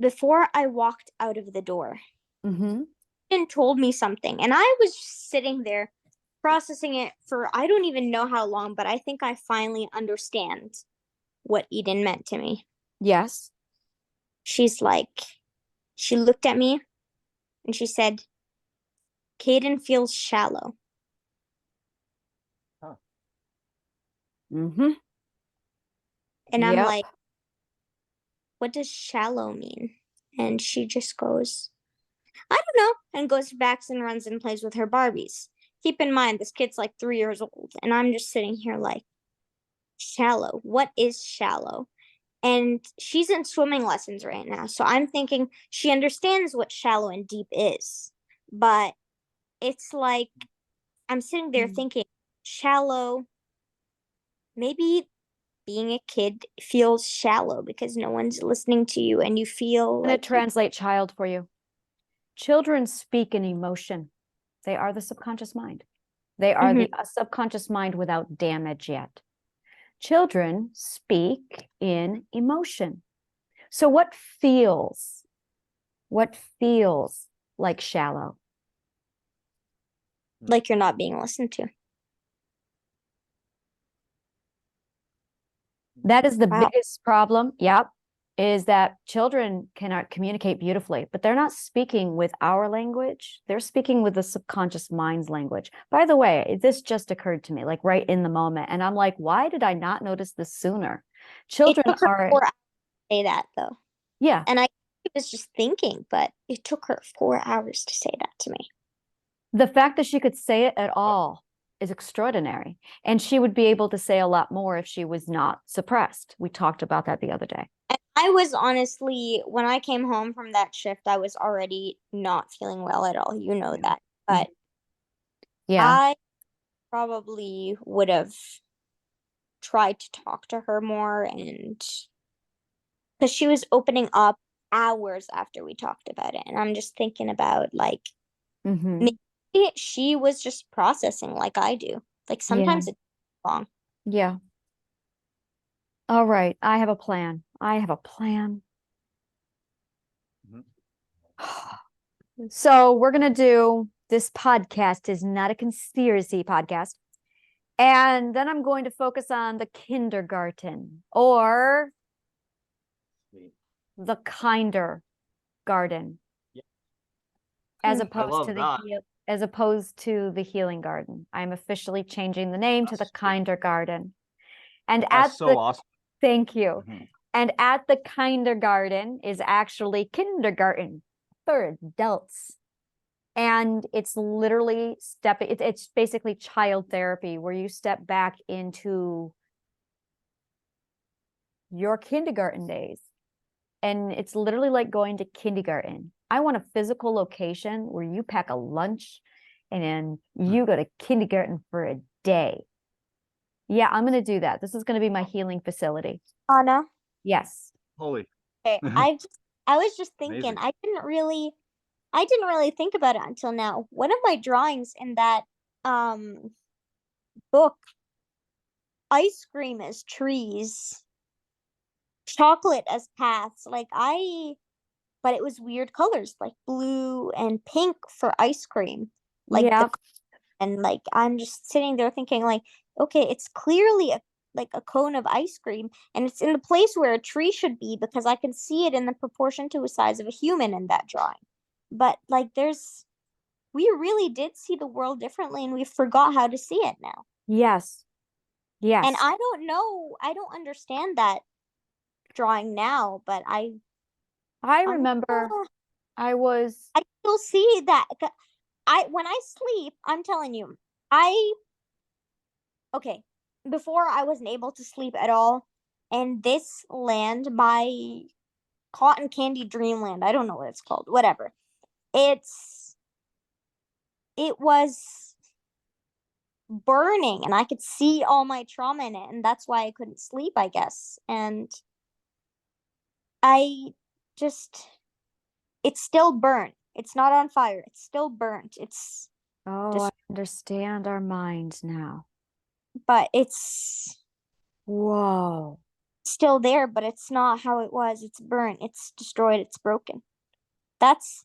F: Before I walked out of the door,
B: Mm-hmm.
F: Eden told me something, and I was just sitting there processing it for I don't even know how long, but I think I finally understand what Eden meant to me.
B: Yes.
F: She looked at me and she said, "Caden feels shallow."
B: Mm-hmm.
F: And I'm
B: Yep.
F: like, "What does shallow mean?" And she just goes, "I don't know," and goes back and runs and plays with her Barbies. Keep in mind, this kid's like 3 years old, and I'm just sitting here like, shallow. What is shallow? And she's in swimming lessons right now. So I'm thinking she understands what shallow and deep is. But it's like, I'm sitting there thinking, shallow, maybe being a kid feels shallow because no one's listening to you and you feel
B: I'm going
F: like
B: to translate child for you. Children speak in emotion. They are the subconscious mind. They are the subconscious mind without damage yet. Children speak in emotion. So what feels like shallow?
F: you're not being listened to.
B: That is the
F: Wow.
B: biggest problem. Yep. Is that children cannot communicate beautifully, but they're not speaking with our language. They're speaking with the subconscious mind's language. By the way, this just occurred to me, like right in the moment. And I'm like, why did I not notice this sooner? Children
F: It took her
B: are,
F: 4 hours to say that though.
B: yeah.
F: And I was just thinking, but it took her 4 hours to say that to me.
B: The fact that she could say it at all is extraordinary. And she would be able to say a lot more if she was not suppressed. We talked about that the other day.
F: And I was honestly, when I came home from that shift, I was already not feeling well at all. You know that. But
B: Yeah.
F: I probably would have tried to talk to her more, and because she was opening up hours after we talked about it. And I'm just thinking about like, maybe she was just processing like I do. Like sometimes it's long.
B: Yeah. All right. I have a plan. So we're going to do, this podcast is not a conspiracy podcast. And then I'm going to focus on the kindergarten or the kinder garden.
D: Yeah.
B: As
D: I
B: opposed
D: love
B: to
D: that.
B: as opposed to the healing garden. I'm officially changing the name to the
D: That's
B: kinder garden. And
D: That's
B: at
D: so
B: the
D: awesome.
B: thank you.
D: Mhm.
B: And at the kinder garden is actually kindergarten for adults. And it's literally it's basically child therapy where you step back into your kindergarten days. And it's literally like going to kindergarten. I want a physical location where you pack a lunch and then you go to kindergarten for a day. Yeah, I'm going to do that. This is going to be my healing facility.
F: Anna.
B: Yes.
D: Holy.
F: Okay, I was just thinking,
D: Amazing.
F: I didn't really think about it until now. One of my drawings in that book, ice cream as trees, chocolate as paths. But it was weird colors like blue and pink for ice cream. Like
B: Yeah.
F: and like I'm just sitting there thinking like, okay, it's clearly a cone of ice cream and it's in the place where a tree should be because I can see it in the proportion to the size of a human in that drawing. But like we really did see the world differently and we forgot how to see it now.
B: Yes. Yes.
F: And I don't know, I don't understand that drawing now, but I
B: remember I
F: still see that. When I sleep, I'm telling you, okay, before I wasn't able to sleep at all, and this land, my cotton candy dreamland, I don't know what it's called, whatever. It was burning and I could see all my trauma in it, and that's why I couldn't sleep, I guess. And I just it's still burnt. It's not on fire. It's still burnt. It's
B: I understand our minds now.
F: But it's
B: Whoa.
F: still there, but it's not how it was. It's burnt. It's destroyed. It's broken. That's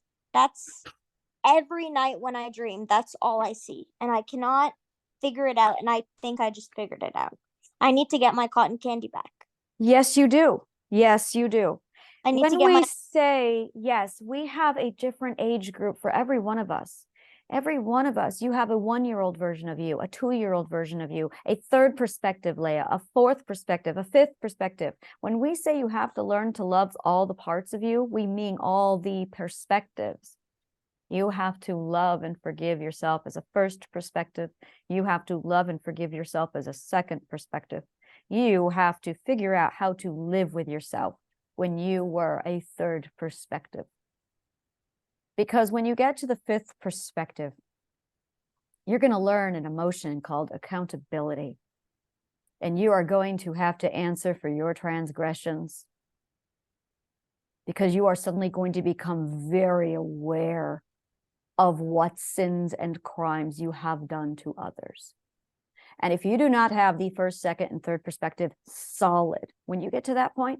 F: every night when I dream, that's all I see. And I cannot figure it out. And I think I just figured it out. I need to get my cotton candy back.
B: Yes, you do. Yes, you do.
F: I need to
B: When
F: get
B: we
F: my
B: say yes, we have a different age group for every one of us. Every one of us, you have a 1-year-old version of you, a 2-year-old version of you, a third perspective, Leia, a fourth perspective, a fifth perspective. When we say you have to learn to love all the parts of you, we mean all the perspectives. You have to love and forgive yourself as a first perspective. You have to love and forgive yourself as a second perspective. You have to figure out how to live with yourself when you were a third perspective. Because when you get to the fifth perspective, you're going to learn an emotion called accountability. And you are going to have to answer for your transgressions. Because you are suddenly going to become very aware of what sins and crimes you have done to others. And if you do not have the first, second, and third perspective solid, when you get to that point,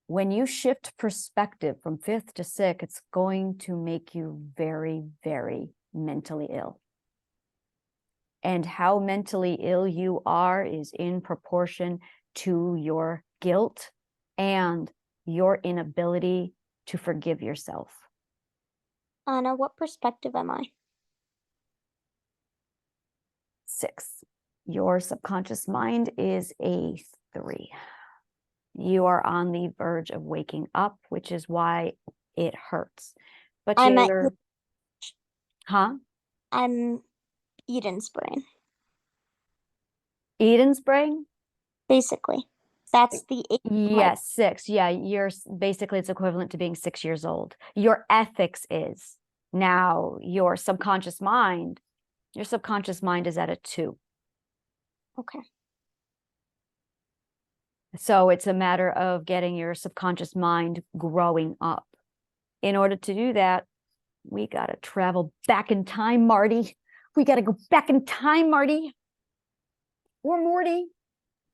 B: when you shift perspective from fifth to sixth, it's going to make you very, very mentally ill. And how mentally ill you are is in proportion to your guilt and your inability to forgive yourself.
F: Anna, what perspective am I?
B: 6. Your subconscious mind is a 3. You are on the verge of waking up, which is why it hurts. But
F: I'm Eden's brain.
B: Eden's brain?
F: Basically. That's the age.
B: Yes, 6. Yeah, basically it's equivalent to being 6 years old. Your ethics is. Now, your subconscious mind is at a 2.
F: Okay.
B: So it's a matter of getting your subconscious mind growing up. In order to do that, we got to travel back in time, Marty. We got to go back in time, Marty. Or Morty.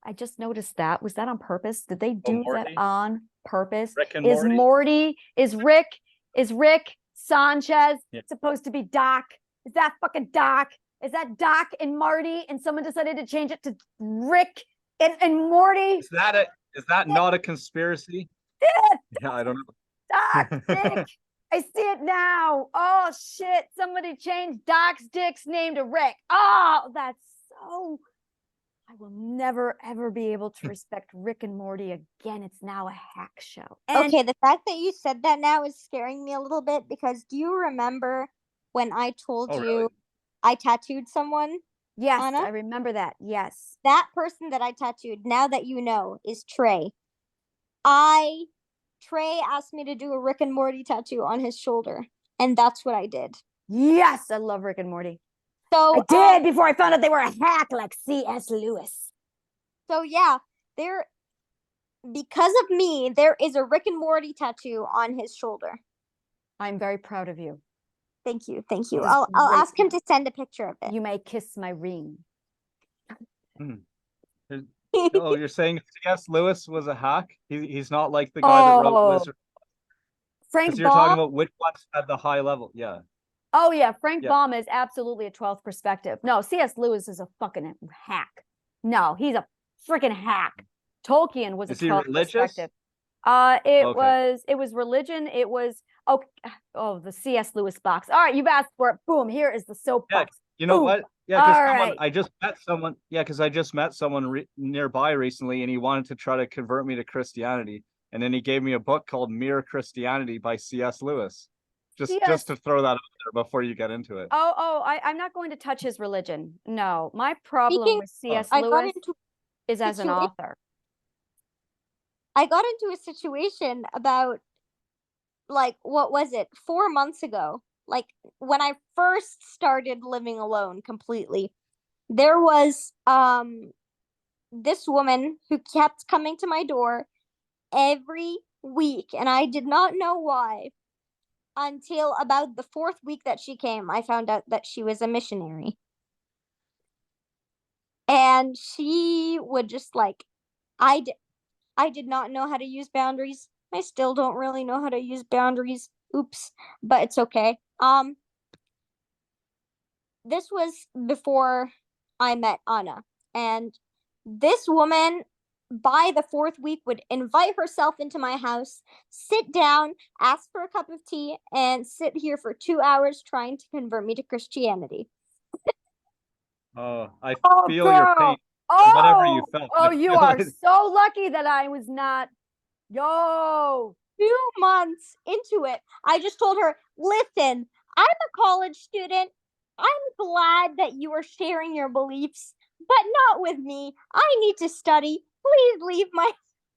B: I just noticed that. Was that on purpose? Did they do that on purpose.
D: Rick and
B: Is
D: Morty?
B: Is Rick Sanchez
D: Yeah.
B: supposed to be Doc? Is that fucking Doc? Is that Doc and Marty? And someone decided to change it to Rick and Morty?
D: Is that not a conspiracy? Yeah, I don't know.
B: Doc, Dick. I see it now. Oh shit. Somebody changed Doc's Dick's name to Rick. Oh, that's so. I will never ever be able to respect Rick and Morty again. It's now a hack show. And
F: Okay, the fact that you said that now is scaring me a little bit because do you remember when I told
D: Oh,
F: you
D: really?
F: I tattooed someone?
B: yes,
F: Anna?
B: I remember that. Yes.
F: That person that I tattooed, now that you know, is Trey. Trey asked me to do a Rick and Morty tattoo on his shoulder, and that's what I did.
B: Yes, I love Rick and Morty.
F: So
B: I did before I found out they were a hack like C.S. Lewis.
F: So yeah, because of me, there is a Rick and Morty tattoo on his shoulder.
B: I'm very proud of you.
F: Thank you, thank you.
B: This is
F: I'll
B: great.
F: ask him to send a picture of it.
B: You may kiss my ring.
D: Oh, you're saying C.S. Lewis was a hack? He's not like the guy that wrote Wizard.
B: Frank
D: Because you're talking
B: Baum.
D: about which ones had the high level. Yeah.
B: Oh yeah, Frank
D: Yeah.
B: Baum is absolutely a 12th perspective. No, C.S. Lewis is a fucking hack. No, he's a freaking hack. Tolkien was
D: Is
B: a
D: he
B: 12th
D: religious?
B: perspective. It was religion. It was the C.S. Lewis box. All right, you've asked for it. Boom, here is the soapbox.
D: You know
B: Boom.
D: what? Yeah, because
B: All right.
D: I just met someone. Yeah, because I just met someone nearby recently, and he wanted to try to convert me to Christianity, and then he gave me a book called Mere Christianity by C.S. Lewis. Just to throw that out there before you get into it.
B: I'm not going to touch his religion. No, my problem
F: Speaking,
B: with C.S.
F: I got
B: Lewis
F: into
B: is as an author.
F: I got into a situation about what was it, 4 months ago, when I first started living alone completely. There was this woman who kept coming to my door every week, and I did not know why until about the 4th week that she came. I found out that she was a missionary, and she would just I did not know how to use boundaries. I still don't really know how to use boundaries. Oops, but it's okay. This was before I met Anna, and this woman by the 4th week would invite herself into my house, sit down, ask for a cup of tea, and sit here for 2 hours trying to convert me to Christianity.
D: Oh, I
B: Oh,
D: feel your
B: girl.
D: pain. Whatever you felt.
B: Oh,
D: I
B: you
D: feel
B: are
D: it.
B: so lucky that I was not. Yo.
F: 2 months into it, I just told her, listen, I'm a college student. I'm glad that you are sharing your beliefs, but not with me. I need to study. Please leave my.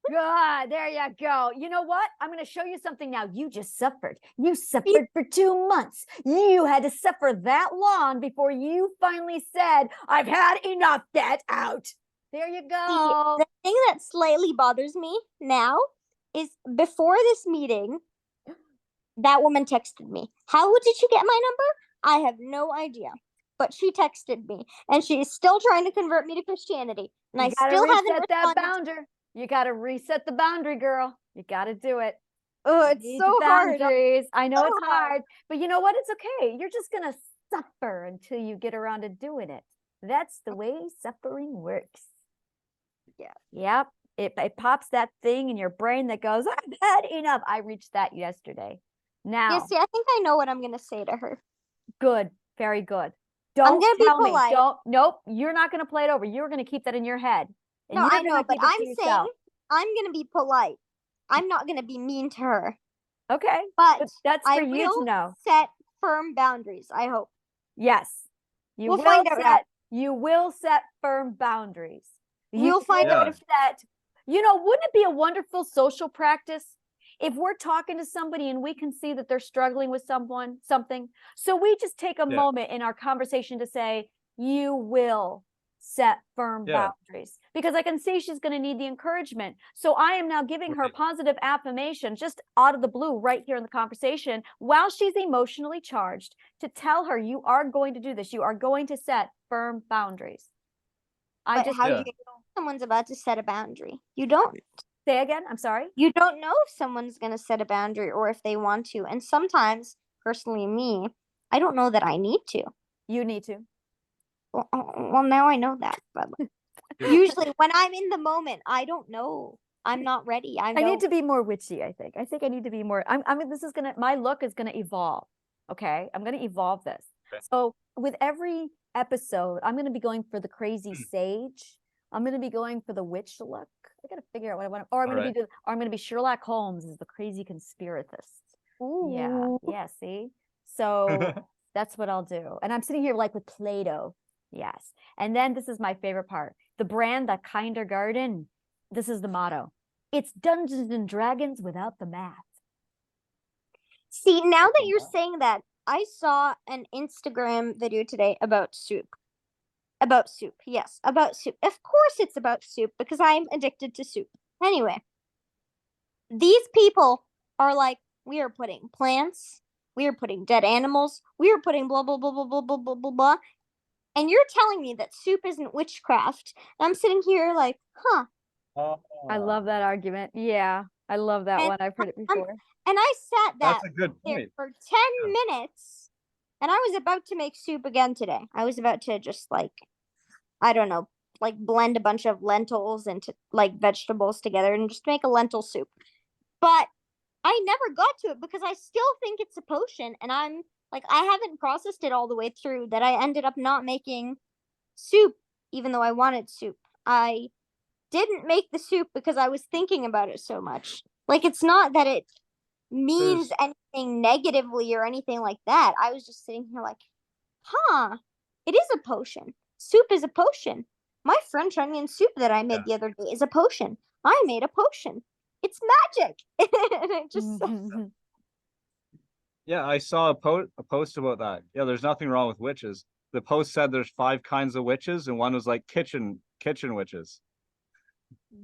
B: Good. There you go. You know what? I'm going to show you something now. You just suffered. You suffered for 2 months. You had to suffer that long before you finally said, I've had enough. Get out. There you go.
F: The thing that slightly bothers me now is before this meeting, that woman texted me. How did you get my number? I have no idea. But she texted me, and she is still trying to convert me to Christianity. And I still haven't
B: reset that
F: responded.
B: boundary. You got to reset the boundary, girl. You got to do it.
F: Oh, it's
B: Need
F: so
B: the
F: hard.
B: boundaries. I know
F: So
B: it's hard, but you know what? It's okay. You're just going to suffer until you get around to doing it. That's the way suffering works.
F: Yeah.
B: Yep. It pops that thing in your brain that goes, I've had enough. I reached that yesterday. Now,
F: Yeah, see, I think I know what I'm going to say to her.
B: good. Very good.
F: I'm
B: Don't
F: gonna be
B: tell me.
F: polite.
B: Nope. You're not going to play it over. You're going to keep that in your head. And
F: No,
B: you're
F: I
B: gonna
F: know, but
B: keep it to
F: I'm saying
B: yourself.
F: I'm going to be polite. I'm not going to be mean to her.
B: Okay.
F: But
B: that's
F: I
B: for you
F: will
B: to know.
F: set firm boundaries, I hope.
B: Yes. You
F: We'll
B: will
F: find out now.
B: You will set firm boundaries.
F: We'll find out if
B: that. Wouldn't it be a wonderful social practice if we're talking to somebody and we can see that they're struggling with something? So we just take a moment in our conversation to say, you will set firm boundaries, because I can see she's going to need the encouragement. So I am now giving her positive affirmation just out of the blue right here in the conversation while she's emotionally charged, to tell her you are going to do this. You are going to set firm boundaries.
F: But how do you know someone's about to set a boundary? You don't.
B: Say again. I'm sorry.
F: You don't know if someone's going to set a boundary or if they want to. And sometimes, personally, me, I don't know that I need to.
B: You need to.
F: Well, now I know that. But usually, when I'm in the moment, I don't know. I'm not ready.
B: I need to be more witchy, I think. I think I need to be more, this is gonna, my look is gonna evolve. Okay. I'm gonna evolve this.
D: Okay.
B: So with every episode, I'm gonna be going for the crazy sage. I'm gonna be going for the witch look. I gotta figure out what I want. Or I'm gonna be, or I'm gonna be Sherlock Holmes as the crazy conspiratist. Yeah. Yeah. See? So that's what I'll do. And I'm sitting here like with Play-Doh. Yes. And then this is my favorite part. The brand, that Kinder Garden. This is the motto. It's Dungeons and Dragons without the math.
F: See, now that you're saying that, I saw an Instagram video today about soup. About soup. Yes, about soup. Of course it's about soup because I'm addicted to soup. Anyway, these people are like, we are putting plants, we are putting dead animals, we are putting blah, blah, blah, blah, blah, blah, blah, blah, blah. And you're telling me that soup isn't witchcraft. And I'm sitting here like, huh.
B: I love that argument. Yeah, I love that one. I've heard it before.
F: And I sat
D: That's a good point.
F: for 10 minutes and I was about to make soup again today. I was about to just like, I don't know, like blend a bunch of lentils into like vegetables together and just make a lentil soup. But I never got to it because I still think it's a potion. And I'm like, I haven't processed it all the way through that I ended up not making soup, even though I wanted soup. I didn't make the soup because I was thinking about it so much. Like, it's not that it means anything negatively or anything like that. I was just sitting here like, huh, it is a potion. Soup is a potion. My French onion soup that I made the other day is a potion. I made a potion. It's magic. And it just
D: Yeah, I saw a post about that. Yeah, there's nothing wrong with witches. The post said there's 5 kinds of witches, and one was like kitchen witches.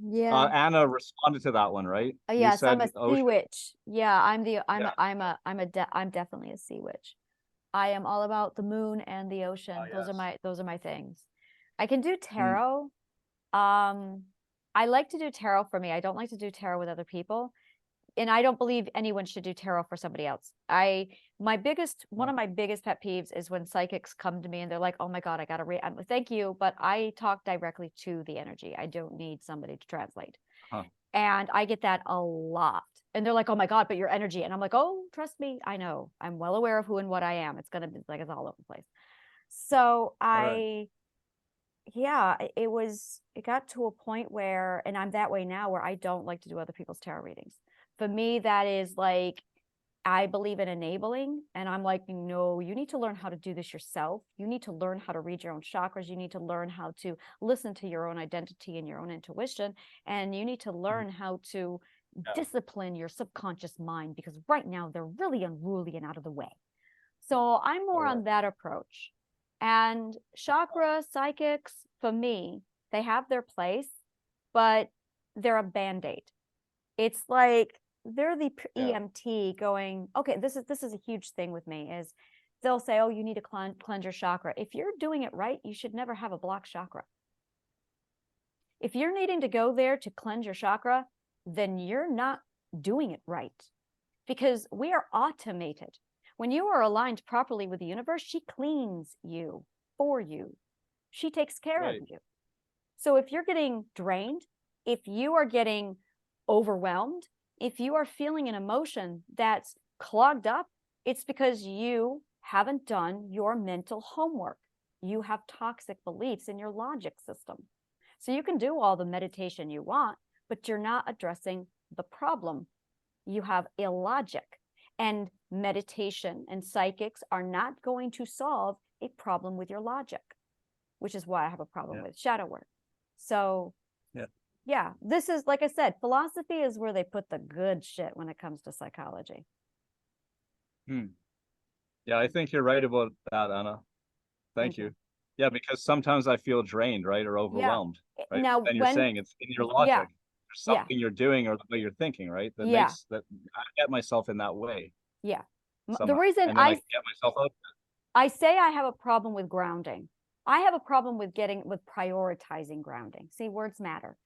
B: Yeah.
D: Anna responded to that one, right?
B: Yes, I'm a
D: ocean.
B: sea witch. Yeah, I'm definitely a sea witch. I am all about the moon and the ocean. Those are my things. I can do tarot. I like to do tarot for me. I don't like to do tarot with other people. And I don't believe anyone should do tarot for somebody else. One of my biggest pet peeves is when psychics come to me and they're like, oh my God, I got to read. Thank you, but I talk directly to the energy. I don't need somebody to translate. And I get that a lot. And they're like, oh my God, but your energy. And I'm like, oh, trust me. I know. I'm well aware of who and what I am. It's going to be like, it's all over the place. So it got to a point where, and I'm that way now, where I don't like to do other people's tarot readings. For me, that is like, I believe in enabling, and I'm like, no, you need to learn how to do this yourself. You need to learn how to read your own chakras. You need to learn how to listen to your own identity and your own intuition. And you need to learn how to discipline your subconscious mind, because right now they're really unruly and out of the way. So I'm more on that approach. And chakra psychics, for me, they have their place, but they're a band-aid. It's like they're the EMT going, okay, this is a huge thing with me, is they'll say, oh, you need to cleanse your chakra. If you're doing it right, you should never have a blocked chakra. If you're needing to go there to cleanse your chakra, then you're not doing it right, because we are automated. When you are aligned properly with the universe, she cleans you for you. She takes care of you. So if you're getting drained, if you are getting overwhelmed, if you are feeling an emotion that's clogged up, it's because you haven't done your mental homework. You have toxic beliefs in your logic system. So you can do all the meditation you want, but you're not addressing the problem. You have illogic, and meditation and psychics are not going to solve a problem with your logic, which is why I have a problem with shadow work. So yeah, this is, like I said, philosophy is where they put the good shit when it comes to psychology.
D: Yeah, I think you're right about that, Anna. Thank you. Yeah, because sometimes I feel drained, right, or overwhelmed. Right?
B: Now,
D: and you're saying it's in your logic. There's something you're doing or the way you're thinking, right? That makes that I get myself in that way.
B: Yeah.
D: Somehow.
B: The reason
D: I get myself out.
B: I say I have a problem with grounding. I have a problem with prioritizing grounding. See, words matter.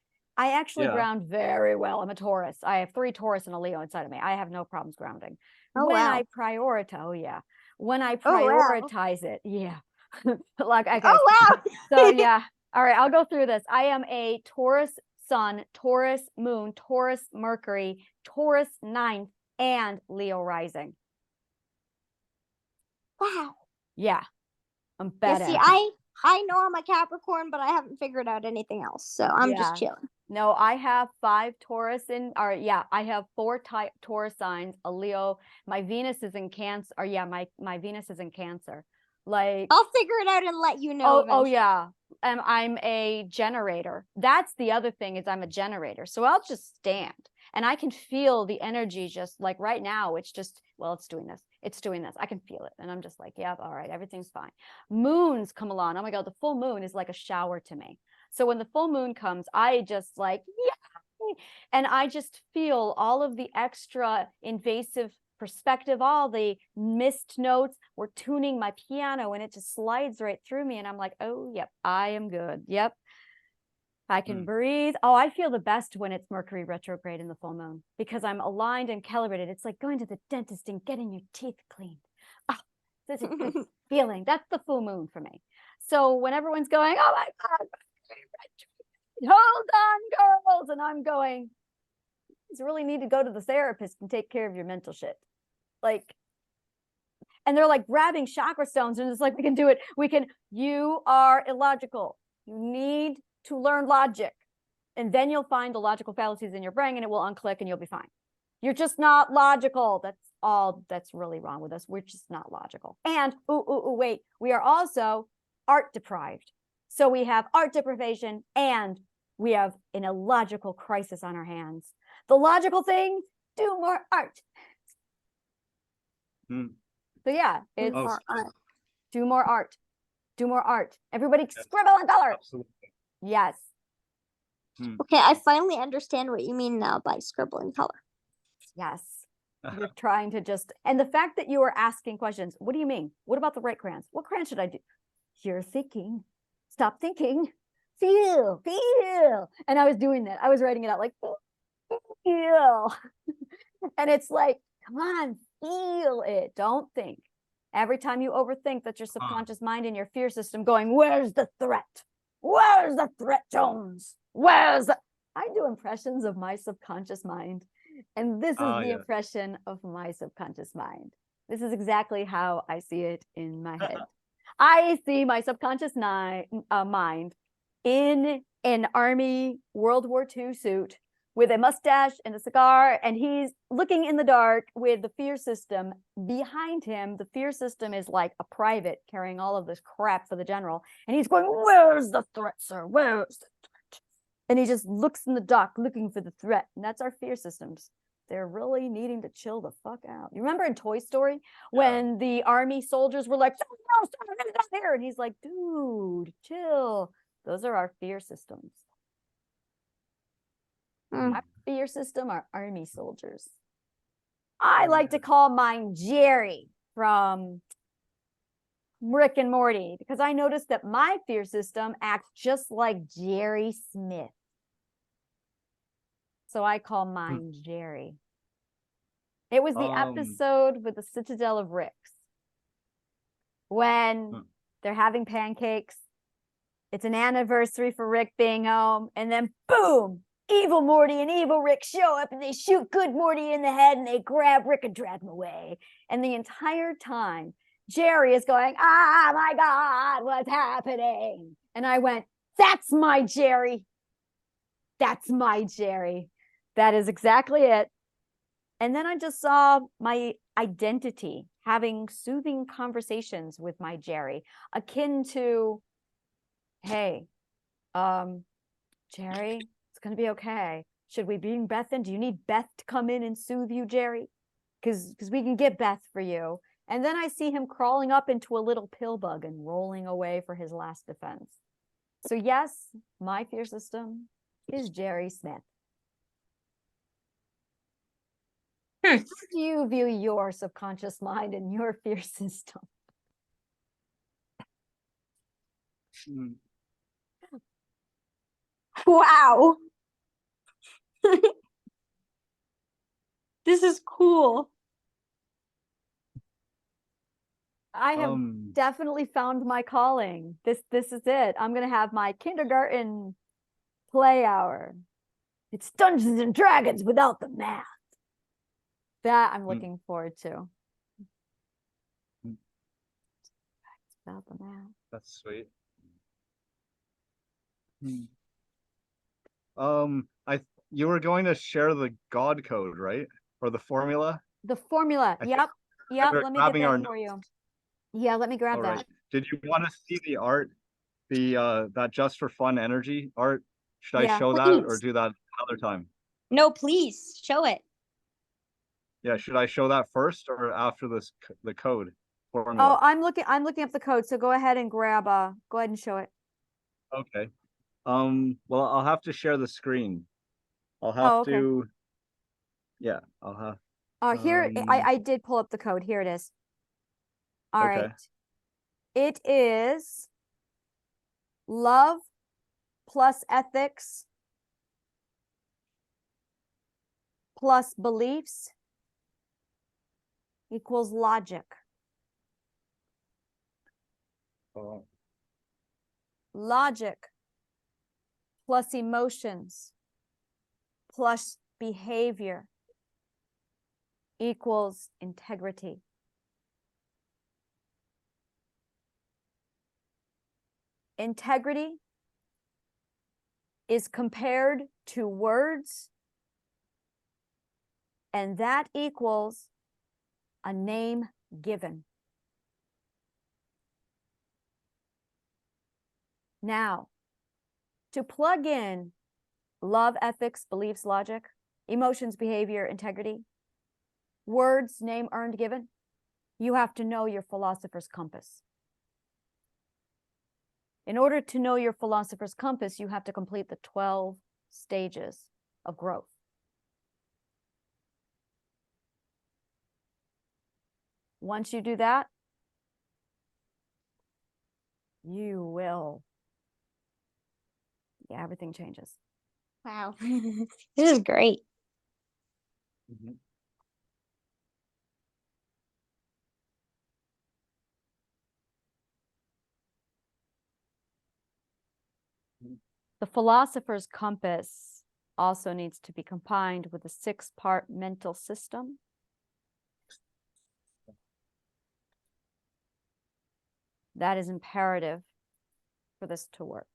B: I actually
D: Yeah.
B: ground very well. I'm a Taurus. I have 3 Taurus and a Leo inside of me. I have no problems grounding.
F: Oh,
B: When
F: wow.
B: I prioritize, oh yeah. When I
F: Oh, wow.
B: prioritize it, yeah. Like, okay.
F: Oh, wow.
B: So yeah. All right, I'll go through this. I am a Taurus Sun, Taurus Moon, Taurus Mercury, Taurus 9th, and Leo rising.
F: Wow.
B: Yeah. I'm
F: Yeah,
B: badass.
F: see, I know I'm a Capricorn, but I haven't figured out anything else. So I'm just chilling.
B: No, I have 5 Taurus I have 4 Taurus signs, a Leo. My Venus is in Cancer. Or yeah, my Venus is in Cancer. Like,
F: I'll figure it out and let you know.
B: oh
F: eventually.
B: yeah. I'm a generator. That's the other thing, is I'm a generator. So I'll just stand and I can feel the energy, just like right now. It's just, well, it's doing this. It's doing this. I can feel it. And I'm just like, yeah, all right, everything's fine. Moons come along. Oh my God, the full moon is like a shower to me. So when the full moon comes, I just like, yeah. And I just feel all of the extra invasive perspective, all the missed notes. We're tuning my piano and it just slides right through me. And I'm like, oh, yep, I am good. Yep. I can breathe. Oh, I feel the best when it's Mercury retrograde in the full moon, because I'm aligned and calibrated. It's like going to the dentist and getting your teeth cleaned. Oh, this is good feeling. That's the full moon for me. So when everyone's going, oh my God, hold on, girls. And I'm going, you really need to go to the therapist and take care of your mental shit. Like, and they're like grabbing chakra stones and it's like, we can do it. You are illogical. You need to learn logic. And then you'll find the logical fallacies in your brain and it will unclick and you'll be fine. You're just not logical. That's all that's really wrong with us. We're just not logical. And wait, we are also art deprived. So we have art deprivation and we have an illogical crisis on our hands. The logical thing, do more art. So yeah, it's do more art. Do more art. Everybody scribble and color.
D: Absolutely.
B: Yes.
F: Okay, I finally understand what you mean now by scribble and color.
B: Yes. You're trying to just, and the fact that you are asking questions, what do you mean? What about the right crayons? What crayon should I do? You're thinking. Stop thinking. Feel. And I was doing that. I was writing it out like, feel. And it's like, come on, feel it. Don't think. Every time you overthink, that's your subconscious mind and your fear system going, where's the threat? Where's the threat, Jones? Where's the... I do impressions of my subconscious mind. And this is the impression of my subconscious mind. This is exactly how I see it in my head. I see my subconscious mind in an Army World War II suit with a mustache and a cigar, and he's looking in the dark with the fear system behind him. The fear system is like a private carrying all of this crap for the general, and he's going, where's the threat, sir? Where's the threat? And he just looks in the dark looking for the threat, and that's our fear systems. They're really needing to chill the fuck out. You remember in Toy Story when the Army soldiers were like, no, it's not there, and he's like, dude, chill. Those are our fear systems. My fear system are Army soldiers. I like to call mine Jerry from Rick and Morty, because I noticed that my fear system acts just like Jerry Smith. So I call mine Jerry. It was the episode with the Citadel of Ricks when they're having pancakes. It's an anniversary for Rick being home, and then boom, evil Morty and evil Rick show up and they shoot good Morty in the head and they grab Rick and drag him away. And the entire time, Jerry is going, ah, my God, what's happening? And I went, that's my Jerry. That's my Jerry. That is exactly it. And then I just saw my identity having soothing conversations with my Jerry, akin to, hey, Jerry, it's going to be okay. Should we bring Beth in? Do you need Beth to come in and soothe you, Jerry? Because we can get Beth for you. And then I see him crawling up into a little pill bug and rolling away for his last defense. So yes, my fear system is Jerry Smith. How do you view your subconscious mind and your fear system?
F: Wow.
B: This is cool. I have definitely found my calling. This is it. I'm gonna have my kindergarten play hour. It's Dungeons and Dragons without the math. That I'm looking forward to. Without the math.
D: That's sweet. You were going to share the God code, right? Or the formula?
B: The formula. Yep. Yep. Let me get that for you. Yeah, let me grab
D: All
B: that.
D: right. Did you want to see the art? That just for fun energy art? Should I show that or do that another time?
F: No, please show it.
D: Yeah, should I show that first or after the code
B: Oh,
D: formula?
B: I'm looking up the code. So go ahead and grab go ahead and show it.
D: Okay. Well, I'll have to share the screen. I'll have to, yeah, I'll have.
B: Here, I did pull up the code. Here it is. All right. It is love plus ethics plus beliefs equals logic.
D: Oh.
B: Logic plus emotions plus behavior equals integrity. Integrity is compared to words, and that equals a name given. Now, to plug in love, ethics, beliefs, logic, emotions, behavior, integrity, words, name, earned, given, you have to know your philosopher's compass. In order to know your philosopher's compass, you have to complete the 12 stages of growth. Once you do that, you will. Yeah, everything changes.
F: Wow. This is great.
B: The philosopher's compass also needs to be combined with a 6-part mental system. That is imperative for this to work.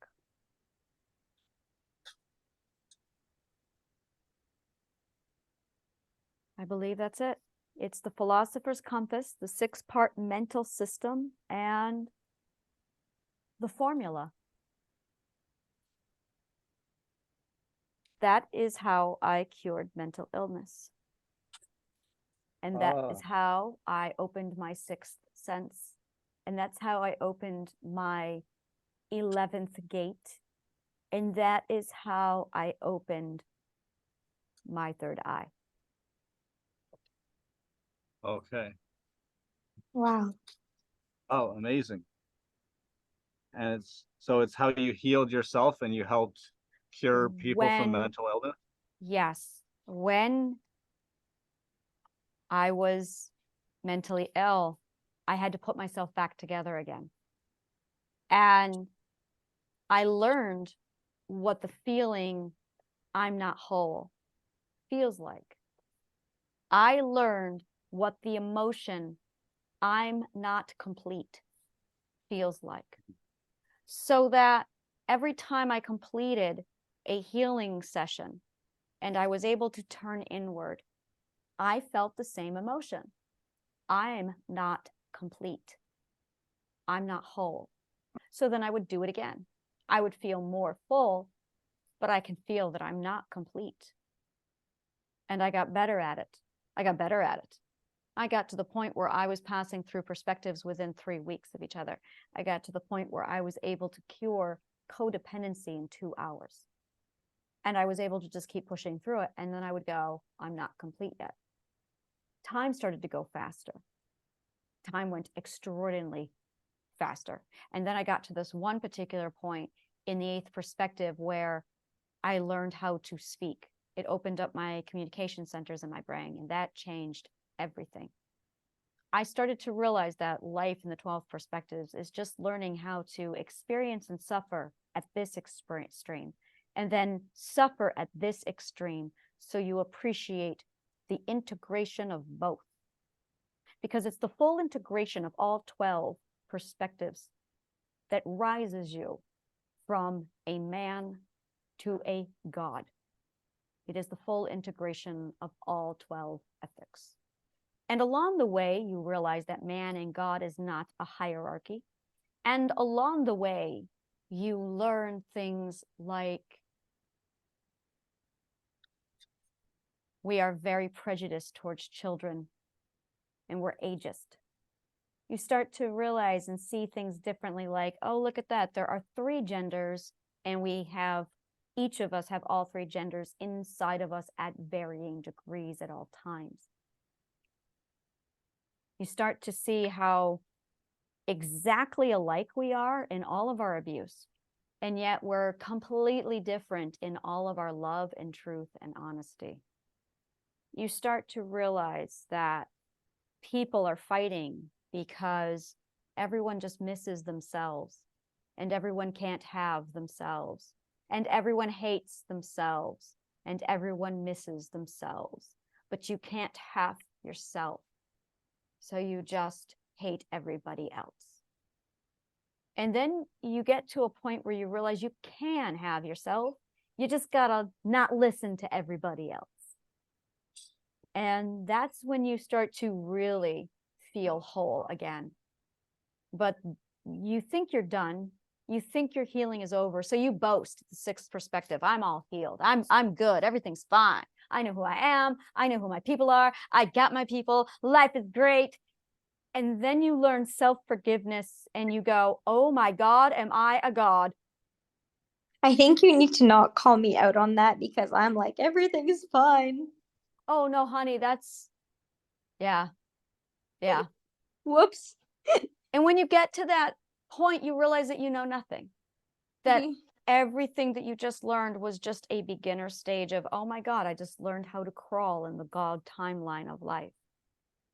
B: I believe that's it. It's the philosopher's compass, the 6-part mental system, and the formula. That is how I cured mental illness. And that is how I opened my 6th sense. And that's how I opened my 11th gate. And that is how I opened my 3rd eye.
D: Okay.
F: Wow.
D: Oh, amazing. And it's how you healed yourself and you helped cure people from mental illness?
B: Yes. When I was mentally ill, I had to put myself back together again. And I learned what the feeling I'm not whole feels like. I learned what the emotion I'm not complete feels like. So that every time I completed a healing session and I was able to turn inward, I felt the same emotion. I'm not complete. I'm not whole. So then I would do it again. I would feel more full, but I can feel that I'm not complete. And I got better at it. I got better at it. I got to the point where I was passing through perspectives within 3 weeks of each other. I got to the point where I was able to cure codependency in 2 hours. And I was able to just keep pushing through it. And then I would go, I'm not complete yet. Time started to go faster. Time went extraordinarily faster. And then I got to this one particular point in the 8th perspective where I learned how to speak. It opened up my communication centers in my brain, and that changed everything. I started to realize that life in the 12 perspectives is just learning how to experience and suffer at this extreme, and then suffer at this extreme, so you appreciate the integration of both. Because it's the full integration of all 12 perspectives that rises you from a man to a god. It is the full integration of all 12 ethics. And along the way, you realize that man and God is not a hierarchy. And along the way, you learn things like we are very prejudiced towards children and we're ageist. You start to realize and see things differently, like, oh, look at that. There are 3 genders, and we have, each of us have all 3 genders inside of us at varying degrees at all times. You start to see how exactly alike we are in all of our abuse, and yet we're completely different in all of our love and truth and honesty. You start to realize that people are fighting because everyone just misses themselves, and everyone can't have themselves, and everyone hates themselves, and everyone misses themselves, but you can't have yourself. So you just hate everybody else. And then you get to a point where you realize you can have yourself. You just gotta not listen to everybody else. And that's when you start to really feel whole again. But you think you're done. You think your healing is over. So you boast the 6th perspective. I'm all healed. I'm good. Everything's fine. I know who I am. I know who my people are. I got my people. Life is great. And then you learn self-forgiveness and you go, oh my God, am I a god?
F: I think you need to not call me out on that, because I'm like, everything is fine.
B: Oh no, honey, that's, yeah.
F: Whoops.
B: And when you get to that point, you realize that you know nothing. That everything that you just learned was just a beginner stage of, oh my God, I just learned how to crawl in the God timeline of life.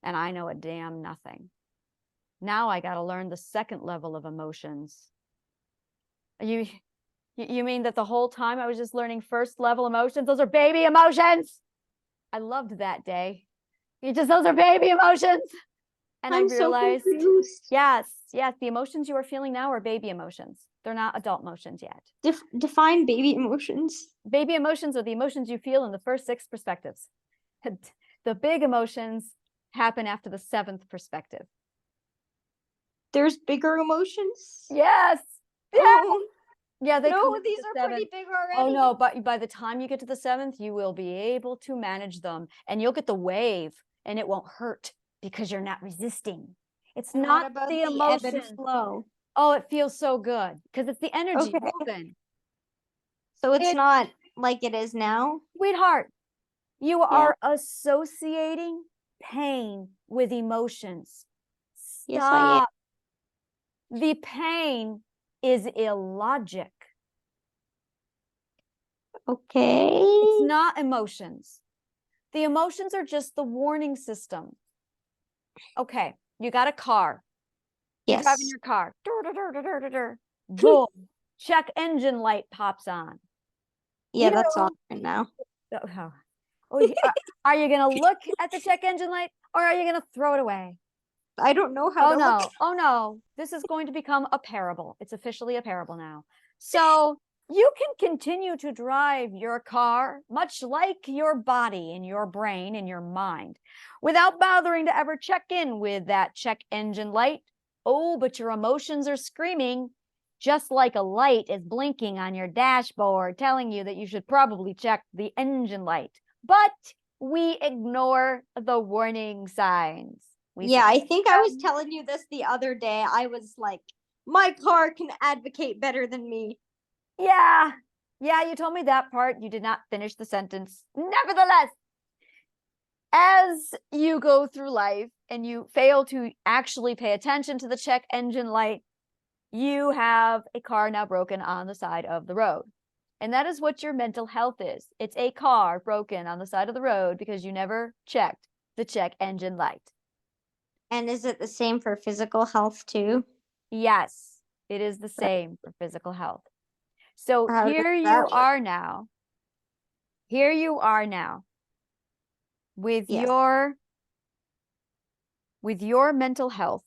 B: And I know a damn nothing. Now I got to learn the 2nd level of emotions. You mean that the whole time I was just learning 1st level emotions? Those are baby emotions. I loved that day. Those are baby emotions. And I realized,
F: so
B: yes, the emotions you are feeling now are baby emotions. They're not adult emotions yet.
F: Define baby emotions.
B: Baby emotions are the emotions you feel in the first 6 perspectives. The big emotions happen after the 7th perspective.
F: There's bigger emotions?
B: Yes.
F: Oh.
B: Yeah, these
F: are pretty big already.
B: Oh no, but by the time you get to the 7th, you will be able to manage them, and you'll get the wave, and it won't hurt because you're not resisting. It's
F: and
B: not
F: what about
B: the
F: ebb
B: emotion.
F: and flow?
B: Oh, it feels so good because it's the energy moving.
F: So it's not like it is now?
B: Sweetheart, you are associating pain with emotions. Stop.
F: Yes, I am.
B: The pain is illogic.
F: Okay.
B: It's not emotions. The emotions are just the warning system. Okay, you got a car. You're driving your car. Boom. Check engine light pops on.
F: Yeah, that's on right now.
B: Are you going to look at the check engine light, or are you going to throw it away?
F: I don't know how to look.
B: Oh no, this is going to become a parable. It's officially a parable now. So you can continue to drive your car, much like your body and your brain and your mind, without bothering to ever check in with that check engine light. Oh, but your emotions are screaming, just like a light is blinking on your dashboard, telling you that you should probably check the engine light. But we ignore the warning signs.
F: I think I was telling you this the other day. I was like, my car can advocate better than me.
B: Yeah, you told me that part. You did not finish the sentence. Nevertheless, as you go through life and you fail to actually pay attention to the check engine light, you have a car now broken on the side of the road. And that is what your mental health is. It's a car broken on the side of the road because you never checked the check engine light.
F: And is it the same for physical health too?
B: Yes, it is the same for physical health. So
F: How does
B: here you
F: that work?
B: are now. Here you are now with
F: Yes.
B: your mental health.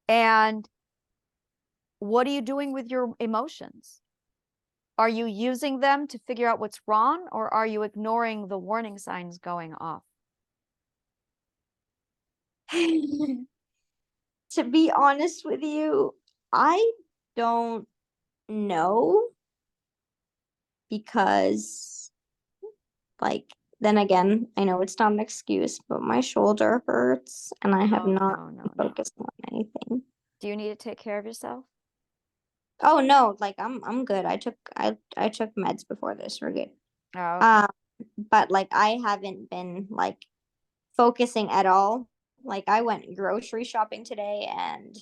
B: And what are you doing with your emotions? Are you using them to figure out what's wrong, or are you ignoring the warning signs going off?
F: To be honest with you, I don't know, because like, then again, I know it's not an excuse, but my shoulder hurts and I have
B: Oh,
F: not
B: no.
F: focused on anything.
B: Do you need to take care of yourself?
F: Oh no, like I'm good. I took meds before this. We're good.
B: Oh,
F: Um, but like I haven't been like focusing at all. Like I went grocery shopping today, and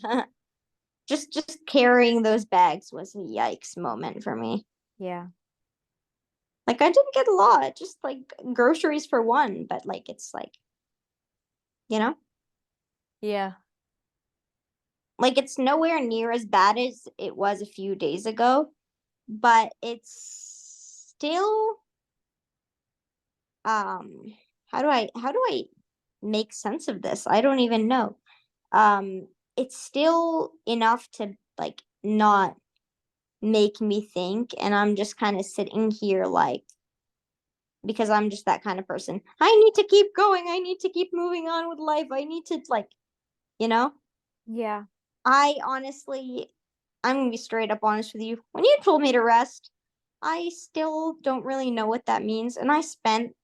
F: just carrying those bags was a yikes moment for me.
B: yeah.
F: Like I didn't get a lot, just like groceries for one, but like it's like, you know,
B: Yeah.
F: like it's nowhere near as bad as it was a few days ago, but it's still how do I make sense of this? I don't even know. It's still enough to like not make me think, and I'm just kind of sitting here like, because I'm just that kind of person. I need to keep going. I need to keep moving on with life. I need to like, you know,
B: Yeah.
F: I honestly, I'm gonna be straight up honest with you. When you told me to rest, I still don't really know what that means. And I spent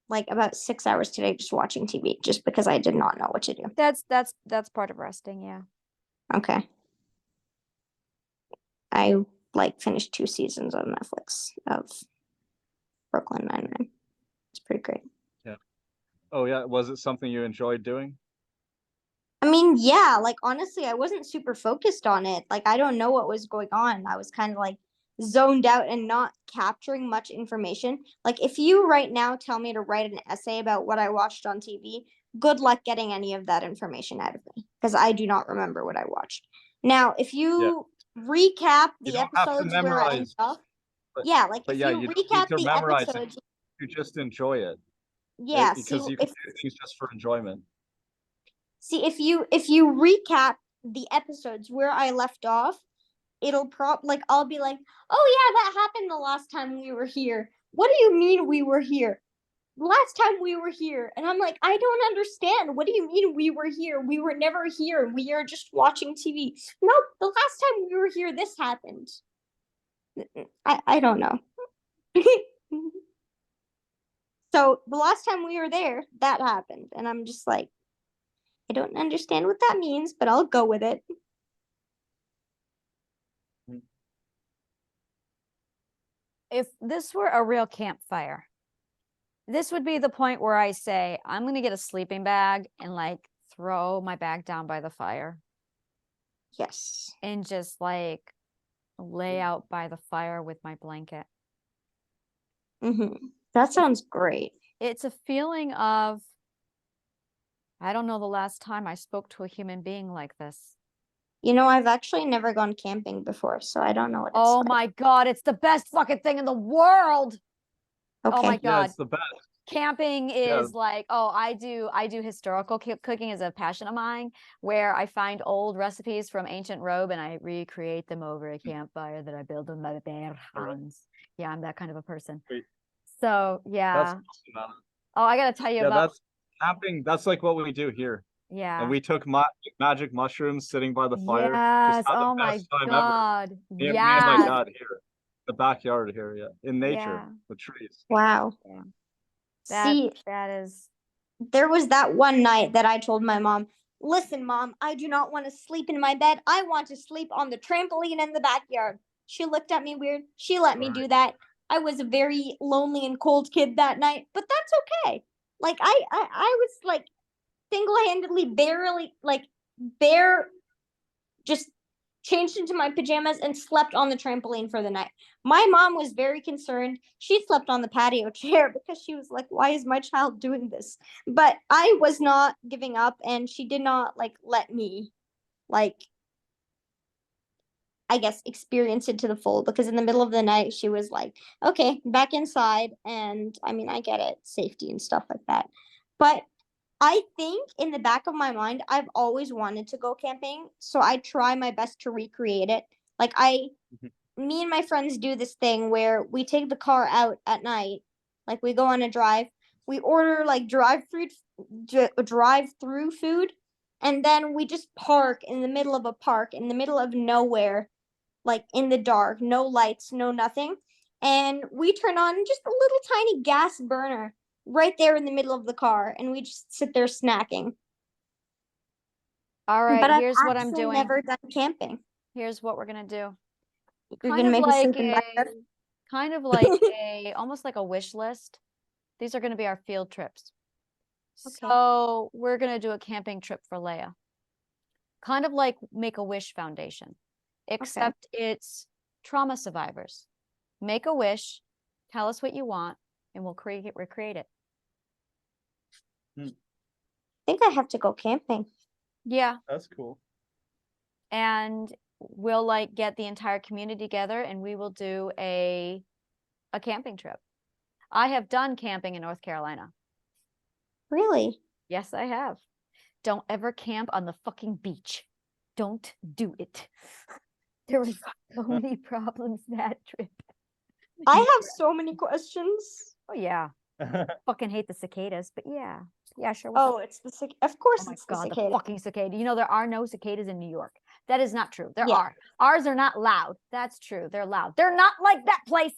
F: like about 6 hours today just watching TV just because I did not know what to do.
B: That's part of resting, yeah.
F: Okay. I like finished 2 seasons on Netflix of Brooklyn Nine-Nine. It's pretty great.
D: Yeah. Oh yeah. Was it something you enjoyed doing?
F: I mean, yeah, like honestly, I wasn't super focused on it. Like I don't know what was going on. I was kind of like zoned out and not capturing much information. Like if you right now tell me to write an essay about what I watched on TV, good luck getting any of that information out of me, because I do not remember what I watched. Now, if
D: Yeah.
F: you recap
D: You
F: the
D: don't have to
F: episodes where I ended
D: memorize,
F: up,
D: but
F: yeah, like
D: but
F: if
D: yeah,
F: you
D: you don't need
F: recap
D: to
F: the
D: memorize it.
F: episodes,
D: You just enjoy it,
F: yeah,
D: because you can do things just for enjoyment.
F: if you recap the episodes where I left off, it'll like I'll be like, oh yeah, that happened the last time we were here. What do you mean we were here? Last time we were here. And I'm like, I don't understand. What do you mean we were here? We were never here. We are just watching TV. Nope, the last time we were here, this happened. I don't know. So the last time we were there, that happened. And I'm just like, I don't understand what that means, but I'll go with it.
B: If this were a real campfire, this would be the point where I say, I'm going to get a sleeping bag and like throw my bag down by the fire
F: Yes.
B: and just like lay out by the fire with my blanket.
F: That sounds great.
B: It's a feeling of, I don't know the last time I spoke to a human being like this.
F: You know, I've actually never gone camping before, so I don't know what it's
B: Oh
F: like.
B: my God, it's the best fucking thing in the world.
F: Okay.
B: Oh my
D: Yeah,
B: God.
D: it's the best.
B: Camping
D: Yeah.
B: is like, oh, I do historical cooking is a passion of mine, where I find old recipes from ancient Rome and I recreate them over a campfire that I build with my bare hands. Yeah, I'm that kind of a person.
D: Sweet.
B: So yeah.
D: That's awesome.
B: Oh, I gotta tell you
D: Yeah,
B: about
D: that's camping. That's like what we do here. And
B: yeah.
D: we took magic mushrooms sitting by the fire. Just
B: Yes.
D: had the
B: Oh my
D: best time ever.
B: God.
D: Me and my
B: Yes.
D: dad here, the backyard here, yeah, in nature,
B: Yeah.
D: with trees.
F: Wow.
B: Yeah.
F: See,
B: That is
F: there was that one night that I told my mom, listen, mom, I do not want to sleep in my bed. I want to sleep on the trampoline in the backyard. She looked at me weird. She let me do that. I was a very lonely and cold kid that night, but that's okay. Like I was like single-handedly barely like bare just changed into my pajamas, and slept on the trampoline for the night. My mom was very concerned. She slept on the patio chair because she was like, why is my child doing this? But I was not giving up, and she did not like let me like I guess experience it to the full, because in the middle of the night she was like, okay, back inside. And I mean, I get it, safety and stuff like that. But I think in the back of my mind, I've always wanted to go camping. So I try my best to recreate it. Like me and my friends do this thing where we take the car out at night, like we go on a drive, we order like drive through food, and then we just park in the middle of a park in the middle of nowhere, like in the dark, no lights, no nothing. And we turn on just a little tiny gas burner right there in the middle of the car, and we just sit there snacking.
B: All right,
F: But I've
B: here's what I'm
F: actually
B: doing.
F: never done camping.
B: Here's what we're gonna do.
F: You're
B: Kind
F: gonna
B: of
F: make me
B: like
F: sleep in my bed?
B: kind of like almost like a wish list. These are gonna be our field trips.
F: Okay.
B: So we're gonna do a camping trip for Leia. Kind of like Make-A-Wish Foundation, except it's trauma survivors. Make a wish, tell us what you want, and we'll recreate it.
F: I think I have to go camping.
B: Yeah.
D: That's cool.
B: And we'll like get the entire community together and we will do a camping trip. I have done camping in North Carolina.
F: Really?
B: Yes, I have. Don't ever camp on the fucking beach. Don't do it. There were so many problems that trip.
F: I have so many questions.
B: Oh yeah. Fucking hate the cicadas, but yeah. Yeah, sure.
F: Oh, it's the of course
B: Oh my
F: it's
B: God,
F: the
B: the
F: cicada.
B: fucking cicada. You know, there are no cicadas in New York. That is not true. There
F: Yeah.
B: are. Ours are not loud. That's true. They're loud. They're not like that place.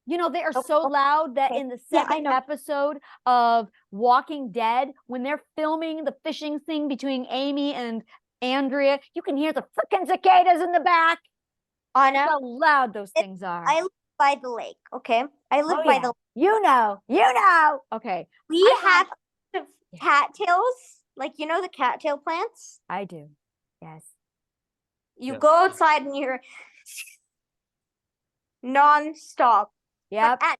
B: You know, they are so loud that in the
F: Yeah, I
B: second
F: know.
B: episode of Walking Dead, when they're filming the fishing thing between Amy and Andrea, you can hear the freaking cicadas in the back.
F: I know.
B: That's how loud those things are.
F: I live by the lake, okay? I live by the
B: You know. Okay.
F: We have cattails, like you know the cattail plants?
B: I do. Yes.
F: You
D: Yes.
F: go outside and you're non-stop.
B: Yep.
F: But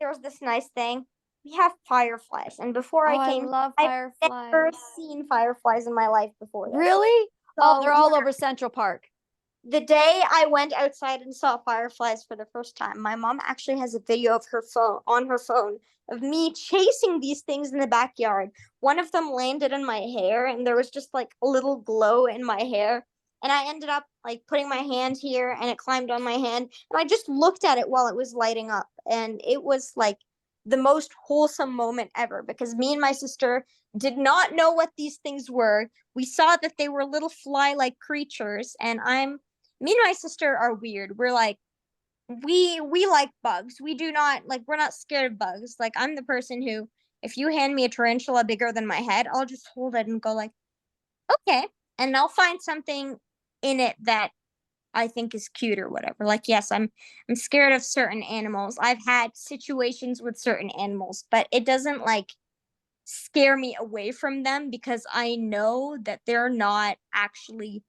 F: there's this nice thing. We have fireflies, and before I came,
B: love
F: I've
B: fireflies.
F: never seen fireflies in my life before this.
B: Really? Oh,
F: So,
B: they're all over Central Park.
F: The day I went outside and saw fireflies for the first time, my mom actually has a video of her phone of me chasing these things in the backyard. One of them landed in my hair, and there was just like a little glow in my hair. And I ended up like putting my hand here, and it climbed on my hand. And I just looked at it while it was lighting up. And it was like the most wholesome moment ever, because me and my sister did not know what these things were. We saw that they were little fly-like creatures, and me and my sister are weird. We're like, we like bugs. We do not like, we're not scared of bugs. Like, I'm the person who, if you hand me a tarantula bigger than my head, I'll just hold it and go like, okay. And I'll find something in it that I think is cute or whatever. Like, yes, I'm scared of certain animals. I've had situations with certain animals, but it doesn't like scare me away from them, because I know that they're not actually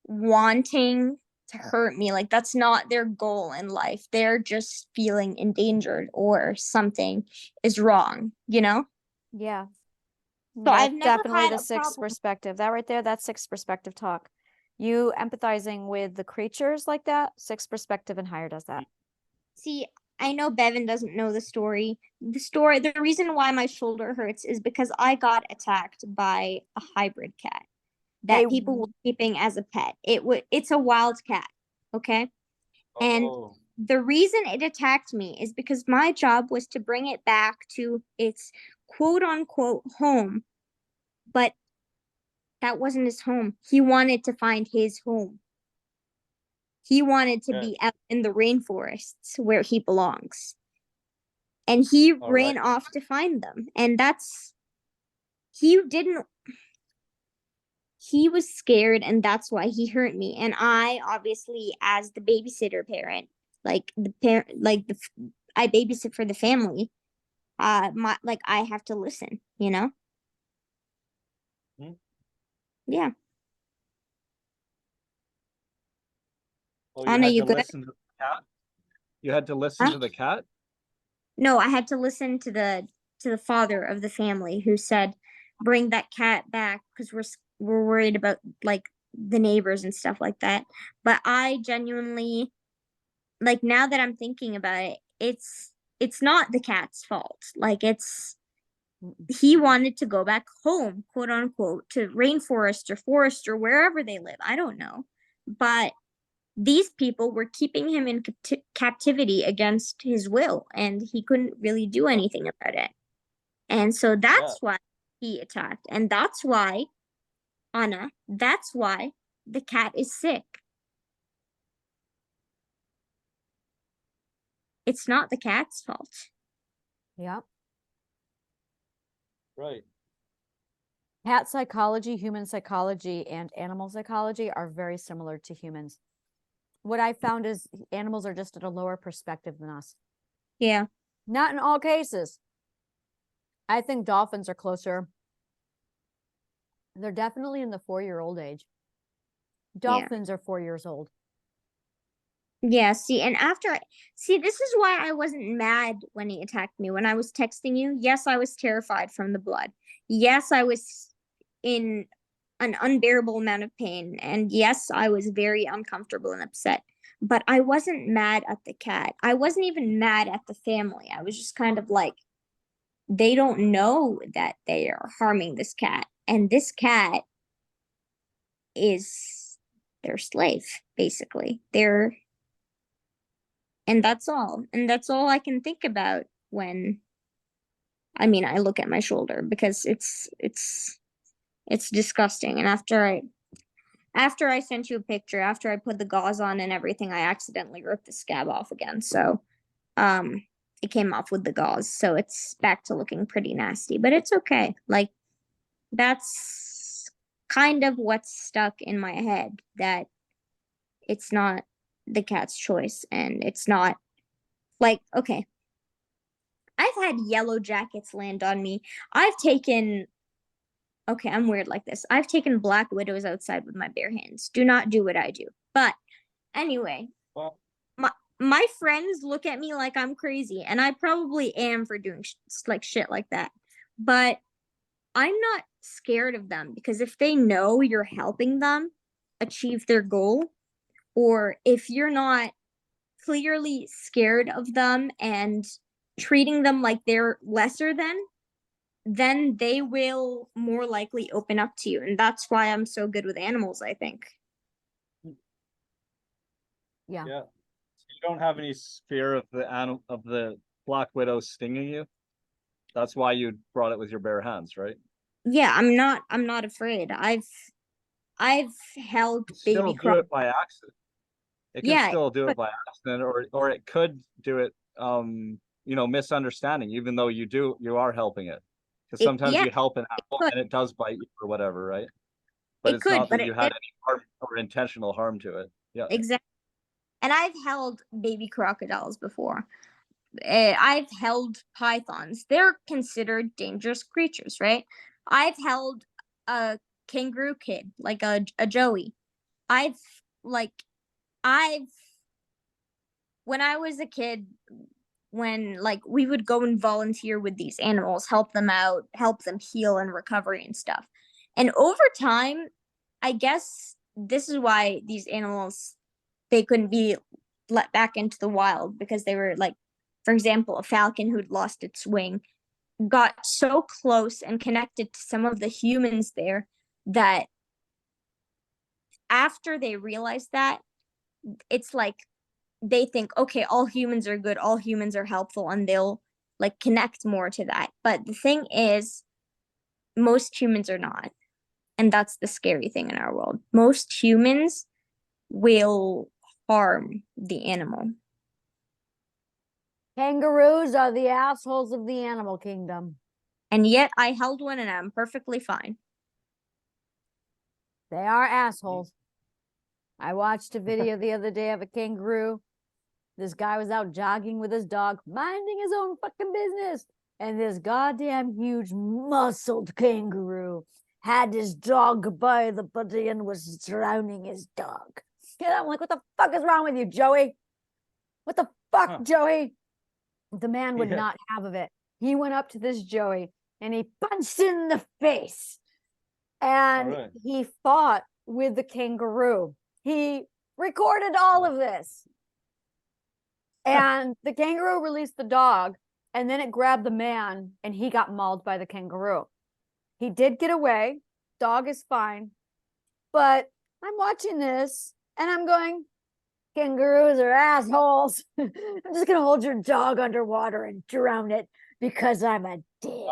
F: wanting to hurt me. Like, that's not their goal in life. They're just feeling endangered or something is wrong, you know?
B: Yeah.
F: So I've
B: That's
F: never
B: definitely
F: had
B: the
F: a
B: sixth
F: problem.
B: perspective. That right there, that's sixth perspective talk. You empathizing with the creatures like that, sixth perspective and higher does that.
F: See, I know Bevan doesn't know the story. The reason why my shoulder hurts is because I got attacked by a hybrid cat that people were keeping as a pet. It's a wild cat, okay? And the reason it attacked me is because my job was to bring it back to its quote unquote home, but that wasn't his home. He wanted to find his home. He wanted to be out in the rainforests where he belongs. And he ran off to find them. And he was scared, and that's why he hurt me. And I obviously, as the babysitter parent, I babysit for the family. I have to listen, you know? Yeah.
D: Oh, you
F: Anna,
D: had
F: you
D: to
F: good?
D: listen to the cat? You had to listen
F: Huh?
D: to the cat?
F: No, I had to listen to the father of the family who said, "Bring that cat back because we're worried about like the neighbors and stuff like that." But I genuinely, like, now that I'm thinking about it, it's not the cat's fault. Like, he wanted to go back home, quote unquote, to rainforest or forest or wherever they live. I don't know. But these people were keeping him in captivity against his will, and he couldn't really do anything about it. And so
D: Yeah.
F: that's why he attacked. And that's why, Anna, that's why the cat is sick. It's not the cat's fault.
B: Yep.
D: Right.
B: Cat psychology, human psychology, and animal psychology are very similar to humans. What I found is animals are just at a lower perspective than us.
F: Yeah.
B: Not in all cases. I think dolphins are closer. They're definitely in the 4-year-old age. Dolphins are 4 years old.
F: Yeah, see, and this is why I wasn't mad when he attacked me. When I was texting you, yes, I was terrified from the blood. Yes, I was in an unbearable amount of pain. And yes, I was very uncomfortable and upset. But I wasn't mad at the cat. I wasn't even mad at the family. I was just kind of like, they don't know that they are harming this cat. And this cat is their slave, basically. And that's all. And that's all I can think about when I look at my shoulder, because it's disgusting. And after I sent you a picture, after I put the gauze on and everything, I accidentally ripped the scab off again. So it came off with the gauze. So it's back to looking pretty nasty. But it's okay. Like, that's kind of what's stuck in my head, that it's not the cat's choice, and it's not like, okay, I've had yellow jackets land on me. Okay, I'm weird like this. I've taken black widows outside with my bare hands. Do not do what I do. But anyway,
D: Well,
F: my friends look at me like I'm crazy, and I probably am for doing shit like that. But I'm not scared of them, because if they know you're helping them achieve their goal, or if you're not clearly scared of them and treating them like they're lesser than, then they will more likely open up to you. And that's why I'm so good with animals, I think.
B: Yeah.
D: yeah. You don't have any fear of the black widow stinging you? That's why you brought it with your bare hands, right?
F: Yeah, I'm not afraid. I've held
D: Still
F: baby
D: do it by accident. It can
F: Yeah,
D: still do
F: but
D: it by accident, or it could do it misunderstanding, even though you are helping it. Because sometimes
F: yeah,
D: you help an
F: it
D: animal
F: could.
D: and it does bite you or whatever, right? But
F: It
D: it's
F: could,
D: not
F: but
D: that
F: it
D: you had any harm or intentional harm to it. Yeah.
F: exactly. And I've held baby crocodiles before. I've held pythons. They're considered dangerous creatures, right? I've held a kangaroo kid, like a Joey. I've like I've when I was a kid, when like we would go and volunteer with these animals, help them out, help them heal and recovery and stuff. And over time, I guess this is why these animals, they couldn't be let back into the wild, because they were like, for example, a falcon who'd lost its wing got so close and connected to some of the humans there, that after they realized that, it's like they think, okay, all humans are good, all humans are helpful, and they'll like connect more to that. But the thing is, most humans are not. And that's the scary thing in our world. Most humans will harm the animal.
B: Kangaroos are the assholes of the animal kingdom.
F: And yet I held one and I'm perfectly fine.
B: They are assholes. I watched a video the other day of a kangaroo. This guy was out jogging with his dog, minding his own fucking business. And this goddamn huge muscled kangaroo had his dog by the body and was drowning his dog. I'm like, what the fuck is wrong with you, Joey? What the fuck,
D: Huh.
B: Joey? The man would
D: Yeah.
B: not have of it. He went up to this Joey and he punched in the face. And
D: Alright.
B: he fought with the kangaroo. He recorded all of this. And the kangaroo released the dog, and then it grabbed the man, and he got mauled by the kangaroo. He did get away. Dog is fine. But I'm watching this, and I'm going, kangaroos are assholes. I'm just going to hold your dog underwater and drown it because I'm a dick.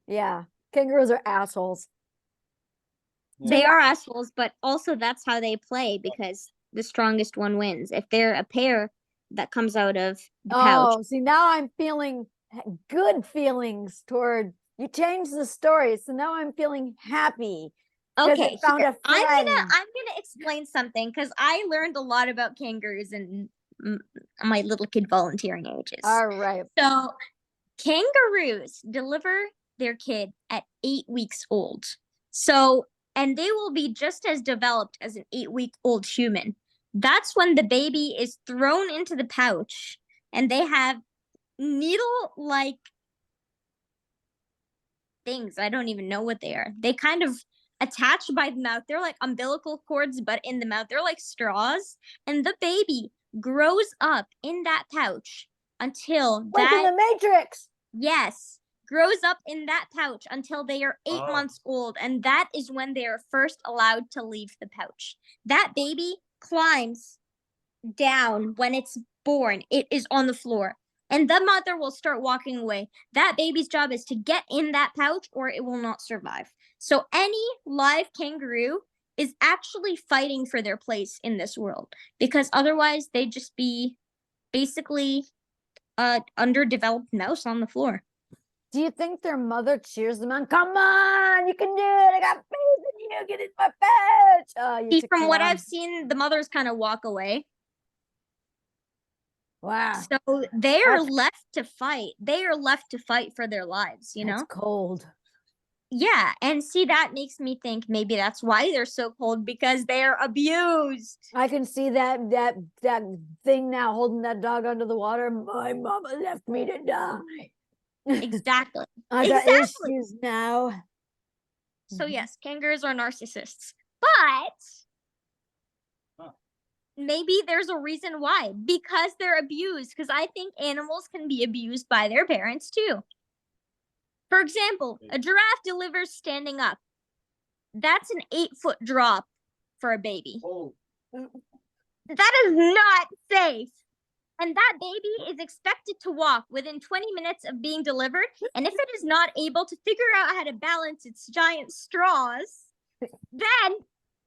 B: Yeah, kangaroos are assholes.
F: They are assholes, but also that's how they play because the strongest one wins. If they're a pair that comes out of the pouch.
B: Oh, see, now I'm feeling good feelings toward you. Changed the story, so now I'm feeling happy. 'cause
F: Okay,
B: it found
F: here,
B: a friend.
F: I'm gonna explain something because I learned a lot about kangaroos in my little kid volunteering ages.
B: All right.
F: So kangaroos deliver their kid at 8 weeks old. So, and they will be just as developed as an 8-week-old human. That's when the baby is thrown into the pouch and they have needle-like things. I don't even know what they are. They kind of attach by the mouth. They're like umbilical cords, but in the mouth. They're like straws. And the baby grows up in that pouch until
B: Like in
F: that,
B: the Matrix.
F: yes, grows up in that pouch until they are 8
D: Oh.
F: months old. And that is when they are first allowed to leave the pouch. That baby climbs down when it's born. It is on the floor. And the mother will start walking away. That baby's job is to get in that pouch or it will not survive. So any live kangaroo is actually fighting for their place in this world because otherwise they'd just be basically underdeveloped mouse on the floor.
B: Do you think their mother cheers them on? Come on, you can do it. I got faith in you. Get in my pouch. Oh, you
F: See,
B: took
F: from
B: too
F: what
B: long.
F: I've seen, the mothers kind of walk away.
B: Wow.
F: So they are
B: That's-
F: left to fight. They are left to fight for their lives, you
B: That's
F: know?
B: cold.
F: Yeah, and see, that makes me think maybe that's why they're so cold because they're abused.
B: I can see that thing now holding that dog under the water. My mama left me to die.
F: Exactly.
B: I got
F: Exactly.
B: issues now.
F: So
B: Mhm.
F: yes, kangaroos are narcissists, but
D: Huh.
F: maybe there's a reason why. Because they're abused. Because I think animals can be abused by their parents too. For example, a giraffe delivers standing up. That's an 8-foot drop for a baby.
D: Oh.
F: That is not safe. And that baby is expected to walk within 20 minutes of being delivered. And if it is not able to figure out how to balance its giant straws, then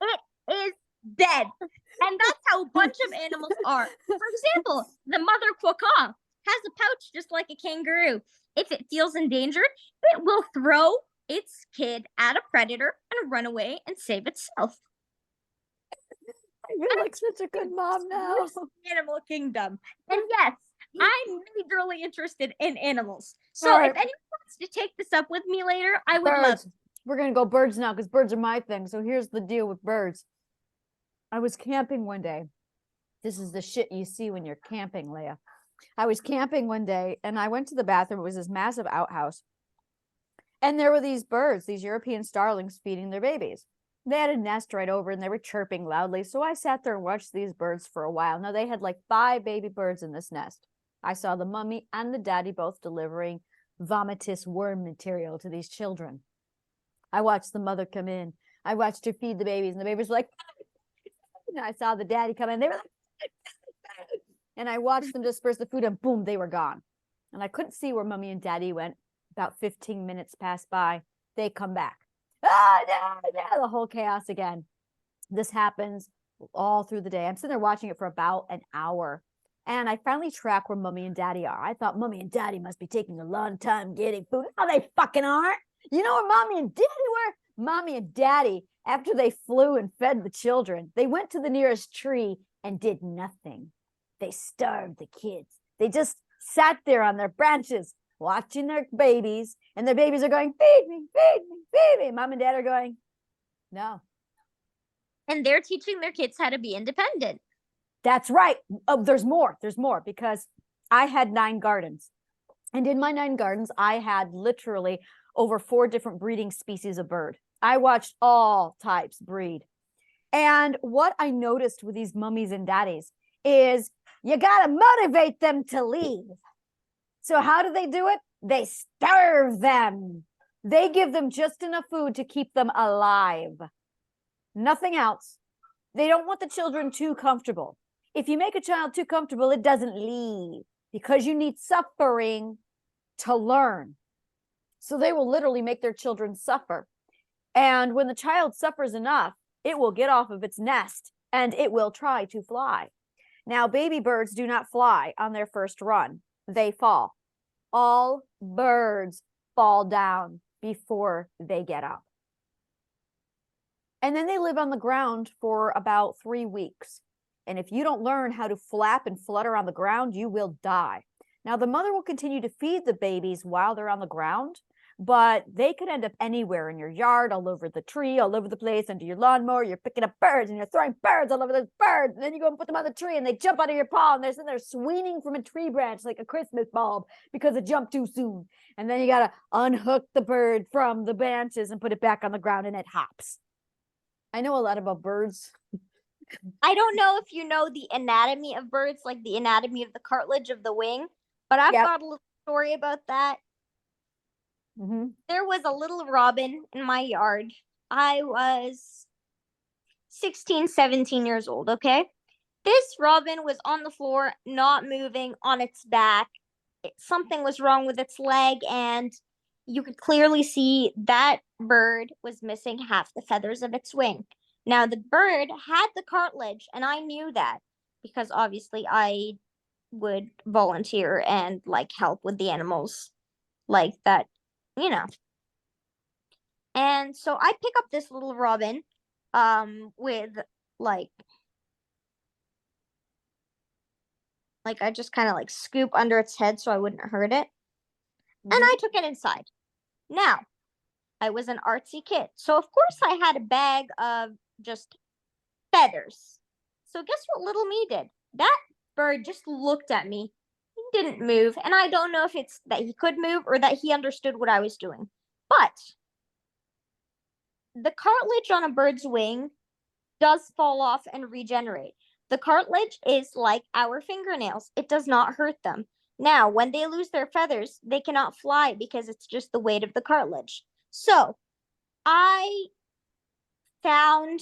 F: it is dead. And that's how a bunch of animals are. For example, the mother quokka has a pouch just like a kangaroo. If it feels endangered, it will throw its kid at a predator and run away and save itself.
B: I feel like such a good mom now.
F: This animal kingdom. And yes, I'm majorly interested in animals. So
B: All right.
F: if anyone wants to take this up with me later, I would love
B: Birds. We're gonna go birds now because birds are my thing. So here's the deal with birds. I was camping one day. This is the shit you see when you're camping, Leia. I was camping one day and I went to the bathroom. It was this massive outhouse. And there were these birds, these European starlings feeding their babies. They had a nest right over and they were chirping loudly. So I sat there and watched these birds for a while. Now they had like 5 baby birds in this nest. I saw the mummy and the daddy both delivering vomitous worm material to these children. I watched the mother come in. I watched her feed the babies and the babies were like, and I saw the daddy come in. They were like, and I watched them disperse the food and boom, they were gone. And I couldn't see where mommy and daddy went. About 15 minutes passed by. They come back. The whole chaos again. This happens all through the day. I'm sitting there watching it for about an hour. And I finally track where mommy and daddy are. I thought mommy and daddy must be taking a long time getting food. No, they fucking aren't. You know where mommy and daddy were? Mommy and daddy, after they flew and fed the children, they went to the nearest tree and did nothing. They starved the kids. They just sat there on their branches watching their babies, and their babies are going, feed me, feed me, feed me. Mom and dad are going, no.
F: And they're teaching their kids how to be independent.
B: That's right. Oh, there's more. There's more because I had 9 gardens. And in my 9 gardens, I had literally over 4 different breeding species of bird. I watched all types breed. And what I noticed with these mummies and daddies is you got to motivate them to leave. So how do they do it? They starve them. They give them just enough food to keep them alive. Nothing else. They don't want the children too comfortable. If you make a child too comfortable, it doesn't leave because you need suffering to learn. So they will literally make their children suffer. And when the child suffers enough, it will get off of its nest and it will try to fly. Now, baby birds do not fly on their first run. They fall. All birds fall down before they get up. And then they live on the ground for about 3 weeks. And if you don't learn how to flap and flutter on the ground, you will die. Now, the mother will continue to feed the babies while they're on the ground, but they could end up anywhere in your yard, all over the tree, all over the place, under your lawnmower. You're picking up birds and you're throwing birds all over those birds. And then you go and put them on the tree and they jump out of your paw and they're sitting there swinging from a tree branch like a Christmas bulb because it jumped too soon. And then you got to unhook the bird from the branches and put it back on the ground and it hops. I know a lot about birds.
F: I don't know if you know the anatomy of birds, like the anatomy of the cartilage of the wing, but I've got a little story about that.
B: Mm-hmm.
F: There was a little robin in my yard. I was 16, 17 years old, okay? This robin was on the floor, not moving, on its back. Something was wrong with its leg, and you could clearly see that bird was missing half the feathers of its wing. Now, the bird had the cartilage, and I knew that because obviously I would volunteer and like help with the animals like that, you know. And so I pick up this little robin with like I just kind of like scoop under its head so I wouldn't hurt it. And I took it inside. Now, I was an artsy kid. So of course I had a bag of just feathers. So guess what little me did? That bird just looked at me. He didn't move. And I don't know if it's that he could move or that he understood what I was doing. But the cartilage on a bird's wing does fall off and regenerate. The cartilage is like our fingernails. It does not hurt them. Now, when they lose their feathers, they cannot fly because it's just the weight of the cartilage. So, I found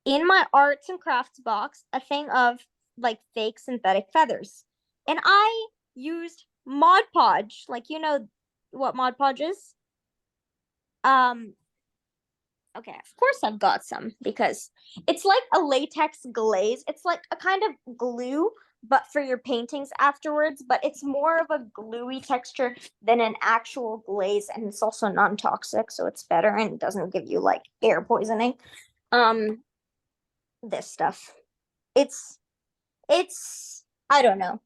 F: in my arts and crafts box a thing of like fake synthetic feathers. And I used Mod Podge. Like, you know what Mod Podge is? Okay, of course I've got some because it's like a latex glaze. It's like a kind of glue, but for your paintings afterwards, but it's more of a gluey texture than an actual glaze, and it's also non-toxic, so it's better and it doesn't give you like air poisoning. This stuff. It's I don't know.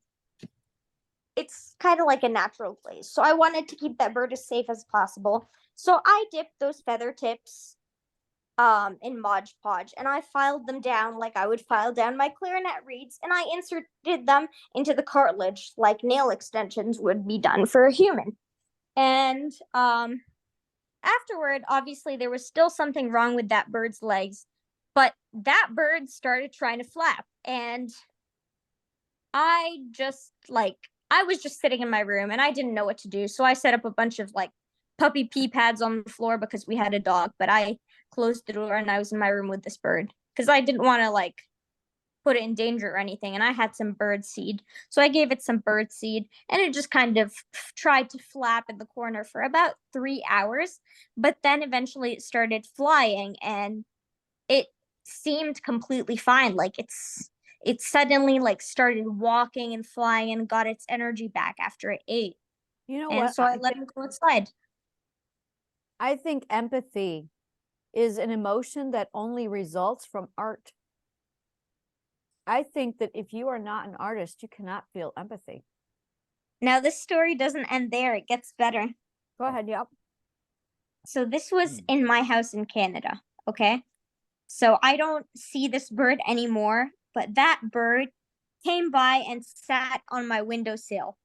F: It's kind of like a natural glaze. So I wanted to keep that bird as safe as possible. So I dipped those feather tips in Mod Podge, and I filed them down like I would file down my clarinet reeds, and I inserted them into the cartilage like nail extensions would be done for a human. And afterward, obviously there was still something wrong with that bird's legs, but that bird started trying to flap, and I was just sitting in my room and I didn't know what to do, so I set up a bunch of like puppy pee pads on the floor because we had a dog, but I closed the door and I was in my room with this bird because I didn't want to like put it in danger or anything. And I had some bird seed. So I gave it some bird seed and it just kind of tried to flap in the corner for about 3 hours. But then eventually it started flying and it seemed completely fine. Like it suddenly like started walking and flying and got its energy back after it ate.
B: You know
F: and
B: what?
F: so I let him go outside.
B: I think empathy is an emotion that only results from art. I think that if you are not an artist, you cannot feel empathy.
F: Now, this story doesn't end there. It gets better.
B: Go ahead. Yep.
F: So this was in my house in Canada. Okay. So I don't see this bird anymore, but that bird came by and sat on my windowsill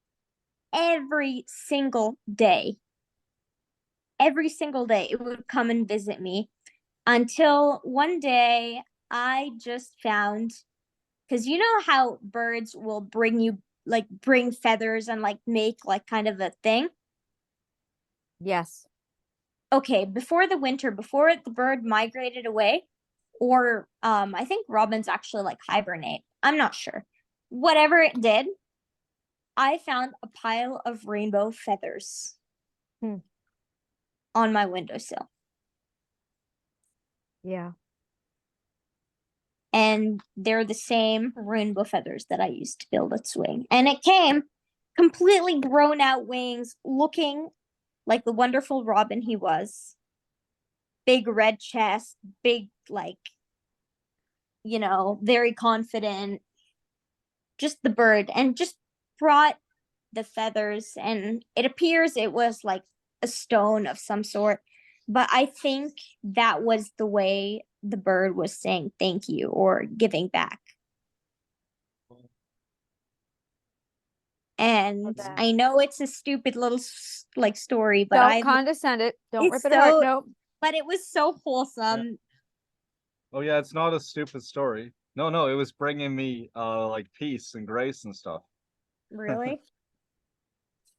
F: every single day. Every single day it would come and visit me until one day I just found, because you know how birds will bring you, like, bring feathers and like make like kind of a thing.
B: Yes.
F: Okay, before the winter, before the bird migrated away, or I think robins actually like hibernate. I'm not sure. Whatever it did, I found a pile of rainbow feathers
B: Hmm.
F: on my windowsill.
B: Yeah.
F: And they're the same rainbow feathers that I used to build its wing. And it came completely grown out wings, looking like the wonderful robin he was. Big red chest, big, like, very confident. Just the bird, and just brought the feathers. And it appears it was like a stone of some sort. But I think that was the way the bird was saying thank you or giving back. And
B: that.
F: I know it's a stupid little like story, but
B: Don't condescend it. Don't
F: it's
B: rip it apart.
F: so,
B: Nope.
F: but it was so wholesome.
D: Oh yeah, it's not a stupid story. No, no, it was bringing me like peace and grace and stuff.
F: Really?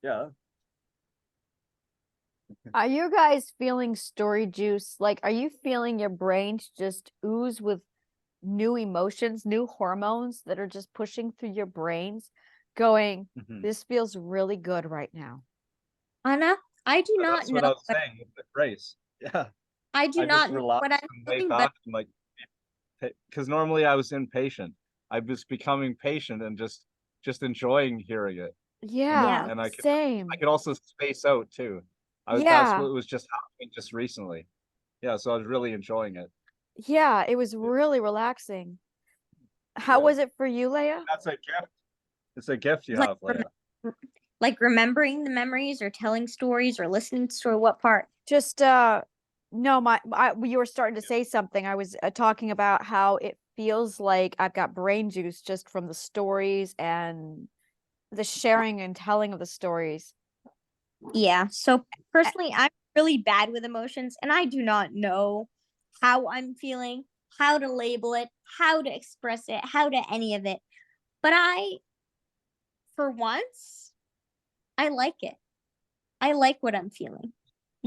D: Yeah.
B: Are you guys feeling story juice? Like, are you feeling your brains just ooze with new emotions, new hormones that are just pushing through your brains, going,
D: Mhm.
B: this feels really good right now?
F: Anna, I do
D: But
F: not
D: that's
F: know
D: what I was
F: what
D: saying with the grace. Yeah.
F: I do
D: I just
F: not know what
D: relaxed
F: I'm
D: and laid
F: feeling, but
D: back and like, because normally I was impatient. I was becoming patient and just enjoying hearing it. And
B: Yeah,
F: yeah.
D: and I
B: same.
D: could also space out too. That's
B: Yeah,
D: what was just happening just recently. Yeah, so I was really enjoying it.
B: yeah, it was
D: Yeah.
B: really relaxing. How
D: Yeah.
B: was it for you, Leia?
D: That's a gift. It's a gift you
F: like
D: have, Leia.
F: like remembering the memories or telling stories or listening to story, what part?
B: Just no, you were starting to say something. I was talking about how it feels like I've got brain juice just from the stories and the sharing and telling of the stories.
F: Yeah. So personally, I'm really bad with emotions, and I do not know how I'm feeling, how to label it, how to express it, how to any of it. But for once, I like it. I like what I'm feeling.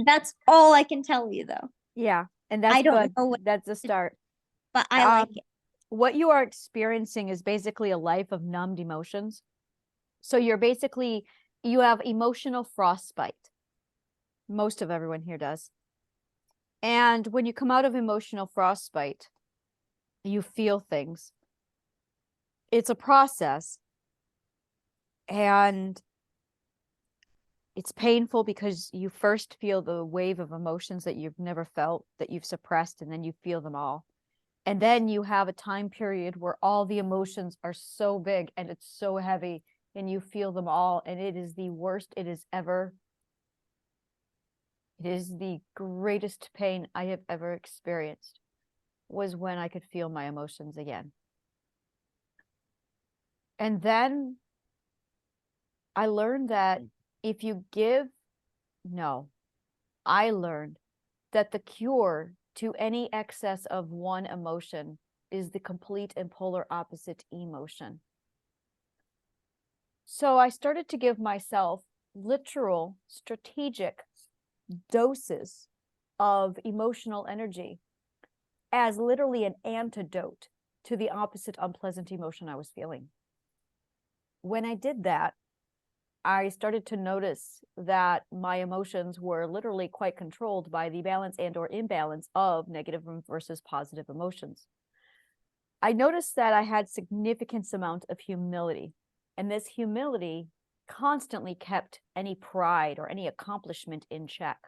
F: That's all I can tell you, though.
B: Yeah, and
F: I
B: that's
F: don't
B: good.
F: know what,
B: That's a start.
F: but I like it.
B: What you are experiencing is basically a life of numbed emotions. So you have emotional frostbite. Most of everyone here does. And when you come out of emotional frostbite, you feel things. It's a process. And it's painful because you first feel the wave of emotions that you've never felt, that you've suppressed, and then you feel them all. And then you have a time period where all the emotions are so big and it's so heavy and you feel them all. And it is the worst it is ever. It is the greatest pain I have ever experienced, was when I could feel my emotions again. And then I learned that if you give, no, I learned that the cure to any excess of one emotion is the complete and polar opposite emotion. So I started to give myself literal, strategic doses of emotional energy as literally an antidote to the opposite unpleasant emotion I was feeling. When I did that, I started to notice that my emotions were literally quite controlled by the balance and or imbalance of negative versus positive emotions. I noticed that I had significant amount of humility, and this humility constantly kept any pride or any accomplishment in check.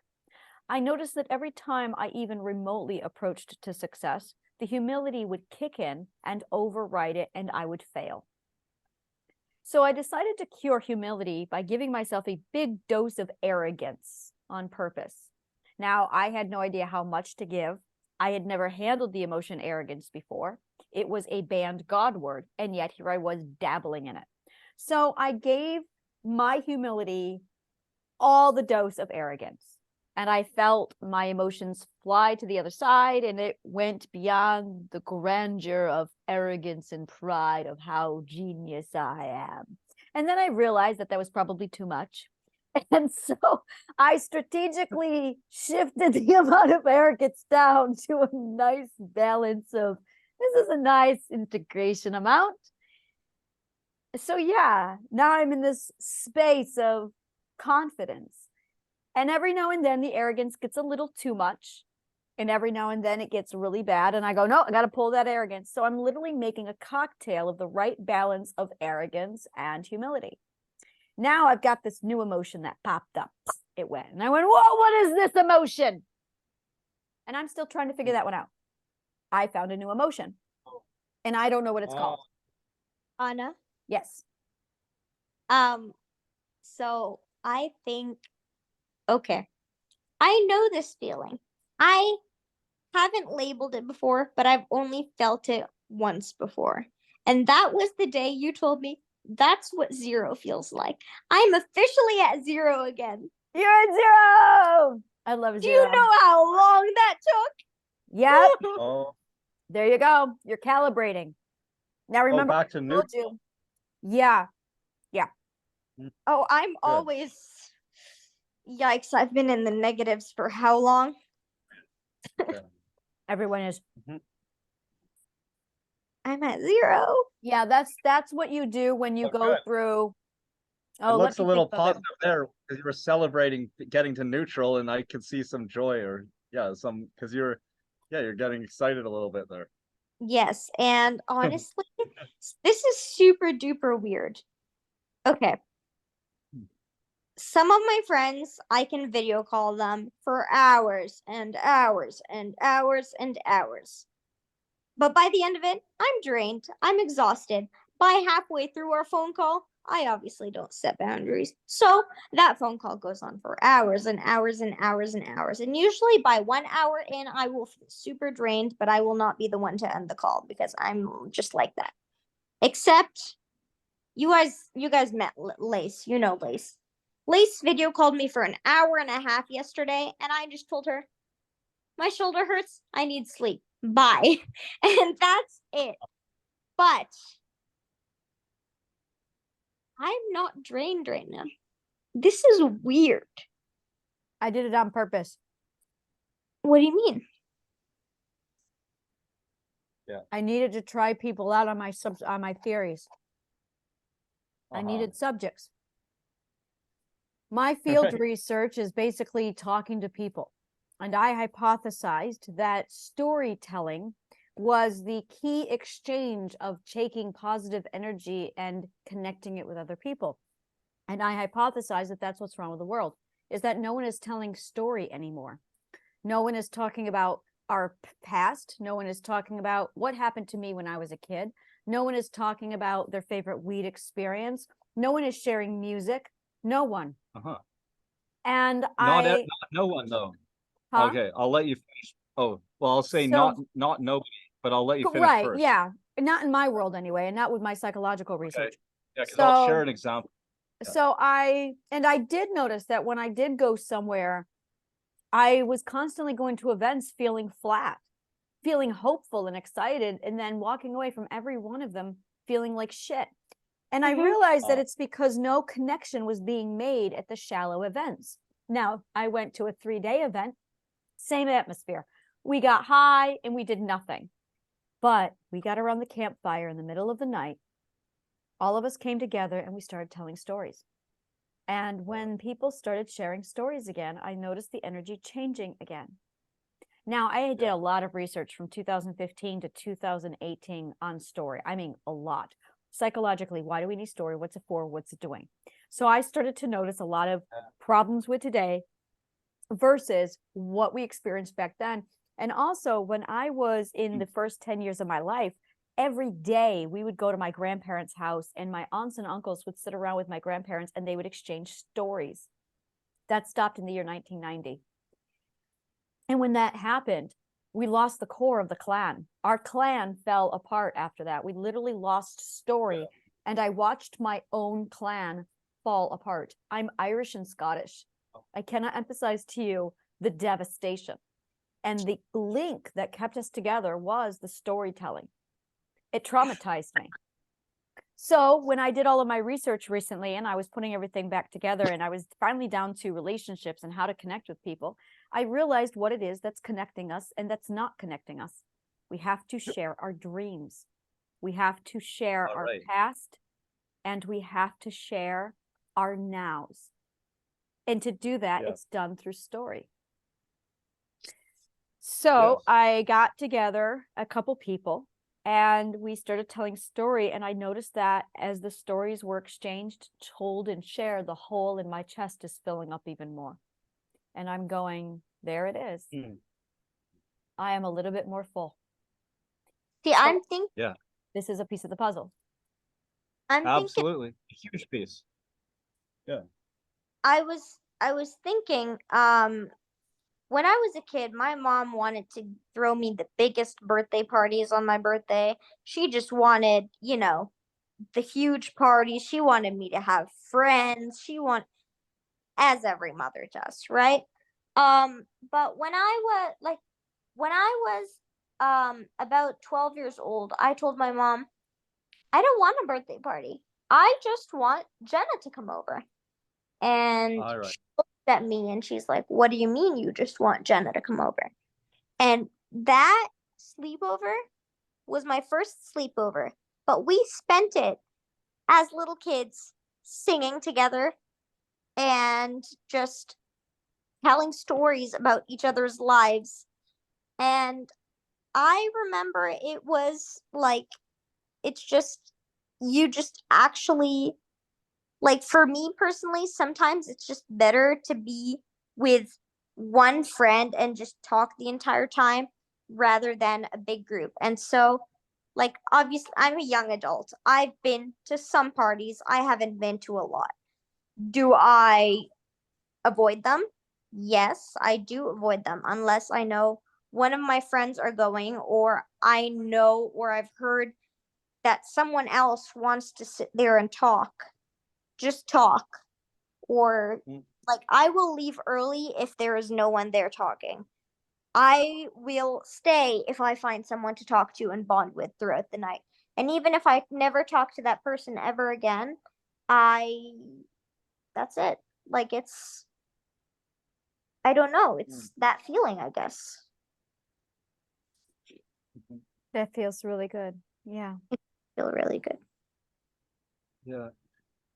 B: I noticed that every time I even remotely approached to success, the humility would kick in and override it, and I would fail. So I decided to cure humility by giving myself a big dose of arrogance on purpose. Now, I had no idea how much to give. I had never handled the emotion arrogance before. It was a banned God word, and yet here I was dabbling in it. So I gave my humility all the dose of arrogance, and I felt my emotions fly to the other side, and it went beyond the grandeur of arrogance and pride of how genius I am. And then I realized that was probably too much. And so I strategically shifted the amount of arrogance down to a nice balance of, this is a nice integration amount. So yeah, now I'm in this space of confidence. And every now and then the arrogance gets a little too much. And every now and then it gets really bad. And I go, no, I got to pull that arrogance. So I'm literally making a cocktail of the right balance of arrogance and humility. Now I've got this new emotion that popped up. It went, and I went, whoa, what is this emotion? And I'm still trying to figure that one out. I found a new emotion, and I don't know what it's called.
F: Anna?
B: Yes.
F: So I think, okay, I know this feeling. I haven't labeled it before, but I've only felt it once before. And that was the day you told me that's what zero feels like. I'm officially at zero again.
B: You're at zero. I love zero.
F: Do you know how long that took?
B: Yep.
D: Oh,
B: There you go. You're calibrating. Now remember,
D: back to
B: I told
D: neutral.
B: you. Yeah.
F: Oh, I'm always, yikes, I've been in the negatives for how long?
B: Everyone is.
F: I'm at zero.
B: Yeah, that's what you do when you
D: Oh,
B: go
D: good.
B: through.
D: It
B: Oh,
D: looks a
B: let me
D: little
B: think about it.
D: positive there because you were celebrating getting to neutral, and I could see some joy or because you're getting excited a little bit there.
F: Yes, and honestly, this is super duper weird. Okay. Some of my friends, I can video call them for hours and hours and hours and hours. But by the end of it, I'm drained. I'm exhausted. By halfway through our phone call, I obviously don't set boundaries. So that phone call goes on for hours and hours and hours and hours. And usually by 1 hour in, I will feel super drained, but I will not be the one to end the call because I'm just like that. Except you guys met Lace. You know Lace. Lace video called me for an hour and a half yesterday, and I just told her, my shoulder hurts. I need sleep. Bye. And that's it. But I'm not drained right now. This is weird.
B: I did it on purpose.
F: What do you mean?
B: I needed to try people out on my theories. I needed subjects. My field research is basically talking to people. And I hypothesized that storytelling was the key exchange of taking positive energy and connecting it with other people. And I hypothesized that that's what's wrong with the world, is that no one is telling story anymore. No one is talking about our past. No one is talking about what happened to me when I was a kid. No one is talking about their favorite weed experience. No one is sharing music. No one. And
D: no one though.
B: Huh?
D: Okay, I'll let you finish. Oh, well, I'll say
B: So-
D: not nobody, but I'll let you finish
B: Right,
D: first.
B: yeah. Not in my world anyway, and not with my psychological research.
D: Yeah, because I'll share
B: So-
D: an example.
B: So I did notice that when I did go somewhere, I was constantly going to events feeling flat, feeling hopeful and excited, and then walking away from every one of them feeling like shit. And I realized that it's because no connection was being made at the shallow events. Now, I went to a 3-day event, same atmosphere. We got high and we did nothing. But we got around the campfire in the middle of the night. All of us came together and we started telling stories. And when people started sharing stories again, I noticed the energy changing again. Now, I did a lot of research from 2015 to 2018 on story. I mean, a lot. Psychologically, why do we need story? What's it for? What's it doing? So I started to notice a lot of problems with today versus what we experienced back then. And also, when I was in the first 10 years of my life, every day we would go to my grandparents' house and my aunts and uncles would sit around with my grandparents and they would exchange stories. That stopped in the year 1990. And when that happened, we lost the core of the clan. Our clan fell apart after that. We literally lost story. And I watched my own clan fall apart. I'm Irish and Scottish. I cannot emphasize to you the devastation. And the link that kept us together was the storytelling. It traumatized me. So when I did all of my research recently and I was putting everything back together and I was finally down to relationships and how to connect with people, I realized what it is that's connecting us and that's not connecting us. We have to share our dreams. We have to share our past, and we have to share our nows. And to do that, it's done through story. So I got together a couple people and we started telling story. And I noticed that as the stories were exchanged, told, and shared, the hole in my chest is filling up even more. And I'm going, there it is. I am a little bit more full.
F: See, I'm thinking.
B: This is a piece of the puzzle.
D: Absolutely. A huge piece. Yeah.
F: I was thinking, when I was a kid, my mom wanted to throw me the biggest birthday parties on my birthday. She just wanted, the huge parties. She wanted me to have friends. As every mother does, right? But when I was about 12 years old, I told my mom, I don't want a birthday party. I just want Jenna to come over. And she looked at me and she's like, what do you mean you just want Jenna to come over? And that sleepover was my first sleepover, but we spent it as little kids singing together and just telling stories about each other's lives. And I remember it was like, it's just, you just actually, like, for me personally, sometimes it's just better to be with one friend and just talk the entire time rather than a big group. And so, like, obviously, I'm a young adult. I've been to some parties, I haven't been to a lot. Do I avoid them? Yes, I do avoid them unless I know one of my friends are going, or I know, or I've heard that someone else wants to sit there and talk. Just talk. Or like, I will leave early if there is no one there talking. I will stay if I find someone to talk to and bond with throughout the night. And even if I never talk to that person ever again, that's it. Like, I don't know. It's that feeling, I guess.
B: That feels really good. Yeah.
F: Feel really good.
D: Yeah.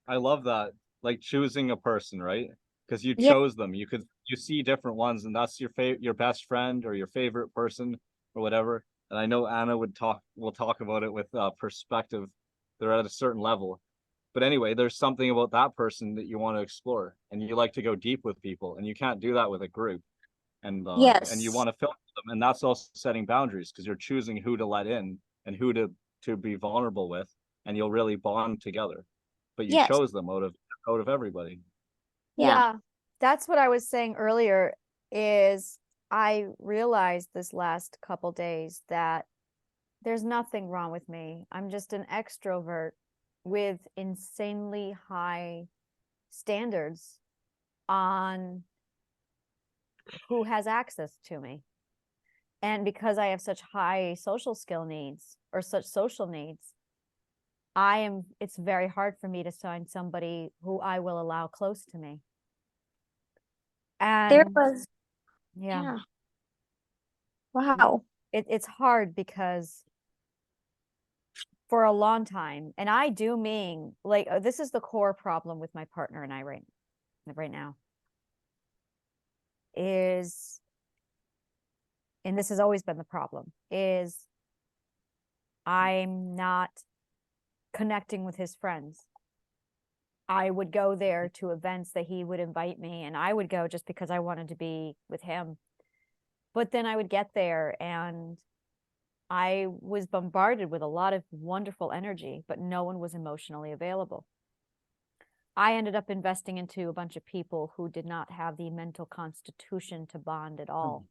D: I love that. Like choosing a person, right? Because you
F: Yeah.
D: chose them. You see different ones, and that's your best friend or your favorite person or whatever. And I know Anna will talk about it with perspective. They're at a certain level. But anyway, there's something about that person that you want to explore, and you like to go deep with people, and you can't do that with a group. And you
F: Yes.
D: want to filter them, and that's also setting boundaries because you're choosing who to let in and who to be vulnerable with, and you'll really bond together. But you
F: Yes.
D: chose them out of everybody.
F: Yeah.
B: That's what I was saying earlier, is I realized this last couple days that there's nothing wrong with me. I'm just an extrovert with insanely high standards on who has access to me. And because I have such high social skill needs or such social needs, it's very hard for me to find somebody who I will allow close to me. And
F: There was.
B: yeah.
F: Yeah. Wow.
B: It's hard because for a long time, and I do mean, like, this is the core problem with my partner and I right now, is, and this has always been the problem, is I'm not connecting with his friends. I would go there to events that he would invite me, and I would go just because I wanted to be with him. But then I would get there and I was bombarded with a lot of wonderful energy, but no one was emotionally available. I ended up investing into a bunch of people who did not have the mental constitution to bond at all.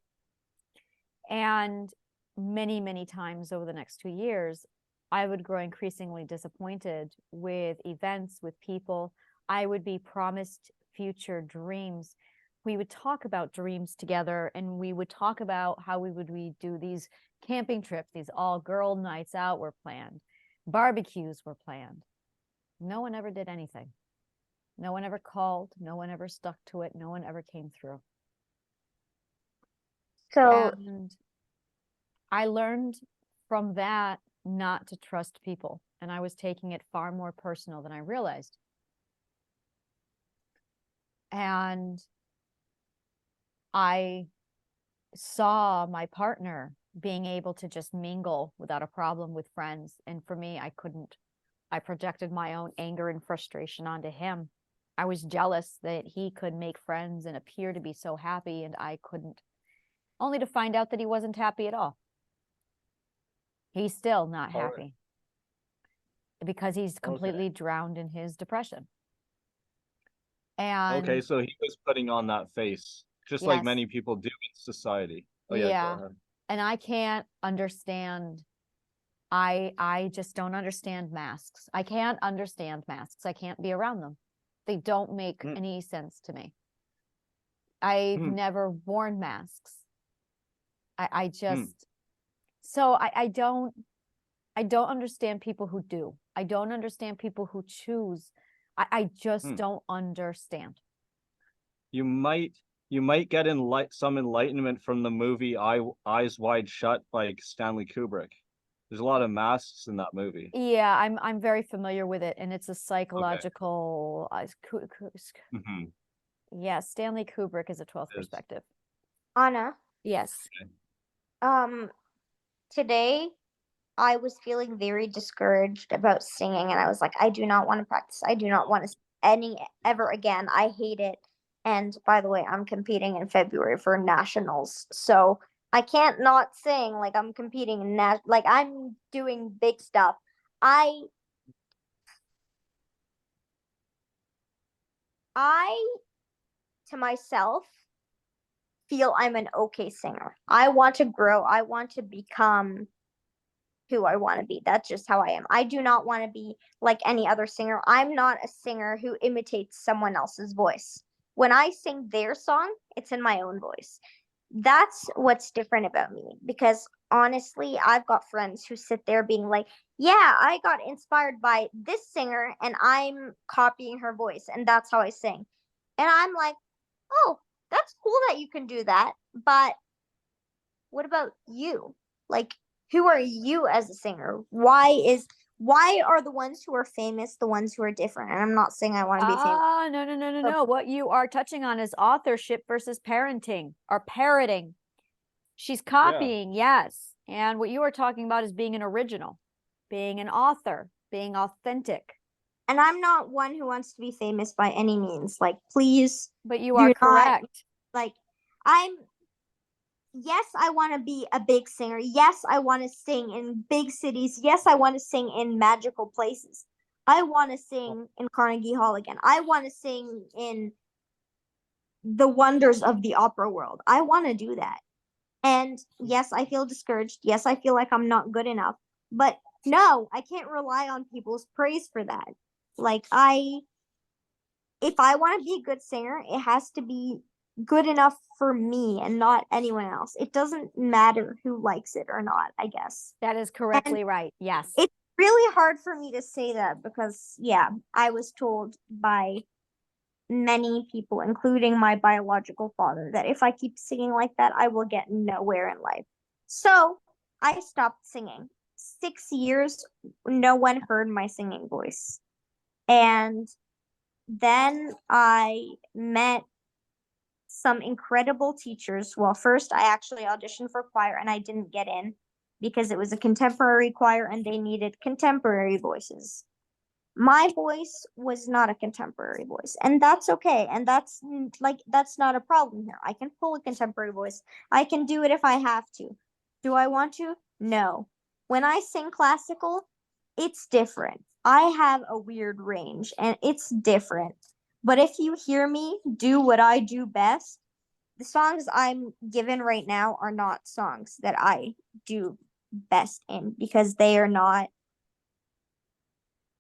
B: And many, many times over the next 2 years, I would grow increasingly disappointed with events, with people. I would be promised future dreams. We would talk about dreams together, and we would talk about how we do these camping trips. These all girl nights out were planned. Barbecues were planned. No one ever did anything. No one ever called. No one ever stuck to it. No one ever came through.
F: So
B: And I learned from that not to trust people. And I was taking it far more personal than I realized. And I saw my partner being able to just mingle without a problem with friends. And for me, I couldn't. I projected my own anger and frustration onto him. I was jealous that he could make friends and appear to be so happy, and I couldn't, only to find out that he wasn't happy at all. He's still not
D: All right.
B: happy because he's completely drowned in his depression. And
D: Okay, so he was putting on that face, just like
B: Yes.
D: many people do in society. Oh yeah,
B: Yeah.
D: go ahead.
B: and I can't understand. I just don't understand masks. I can't understand masks. I can't be around them. They don't make
D: Mm.
B: any sense to me. I've
D: Mm.
B: never worn masks. I
D: Mm.
B: just so I don't understand people who do. I don't understand people who choose. I just
D: Mm.
B: don't understand.
D: You might get some enlightenment from the movie Eyes Wide Shut by Stanley Kubrick. There's a lot of masks in that movie.
B: Yeah, I'm very familiar with it, and it's a psychological.
D: Mhm.
B: Yeah, Stanley Kubrick is a 12th
D: It is.
B: perspective.
F: Anna,
B: Yes.
F: today I was feeling very discouraged about singing, and I was like, I do not want to practice. I do not want to any ever again. I hate it. And by the way, I'm competing in February for nationals, so I can't not sing. Like I'm competing in like I'm doing big stuff. I to myself feel I'm an okay singer. I want to grow. I want to become who I want to be. That's just how I am. I do not want to be like any other singer. I'm not a singer who imitates someone else's voice. When I sing their song, it's in my own voice. That's what's different about me, because honestly, I've got friends who sit there being like, yeah, I got inspired by this singer and I'm copying her voice and that's how I sing. And I'm like, oh, that's cool that you can do that, but what about you? Like, who are you as a singer? Why are the ones who are famous the ones who are different? And I'm not saying I want to be famous.
B: No. What you are touching on is authorship versus parenting or parroting. She's copying, yes. And what you are talking about is being an original, being an author, being authentic.
F: And I'm not one who wants to be famous by any means. Like, please.
B: But you are correct.
F: Like, yes, I want to be a big singer. Yes, I want to sing in big cities. Yes, I want to sing in magical places. I want to sing in Carnegie Hall again. I want to sing in the wonders of the opera world. I want to do that. And yes, I feel discouraged. Yes, I feel like I'm not good enough. But no, I can't rely on people's praise for that. Like, if I want to be a good singer, it has to be good enough for me and not anyone else. It doesn't matter who likes it or not, I guess.
B: That is correctly right. Yes.
F: It's really hard for me to say that because, yeah, I was told by many people, including my biological father, that if I keep singing like that, I will get nowhere in life. So I stopped singing. 6 years, no one heard my singing voice. And then I met some incredible teachers. Well, first I actually auditioned for choir and I didn't get in because it was a contemporary choir and they needed contemporary voices. My voice was not a contemporary voice, and that's okay. And that's not a problem here. I can pull a contemporary voice. I can do it if I have to. Do I want to? No. When I sing classical, it's different. I have a weird range and it's different. But if you hear me do what I do best, the songs I'm given right now are not songs that I do best in because they are not,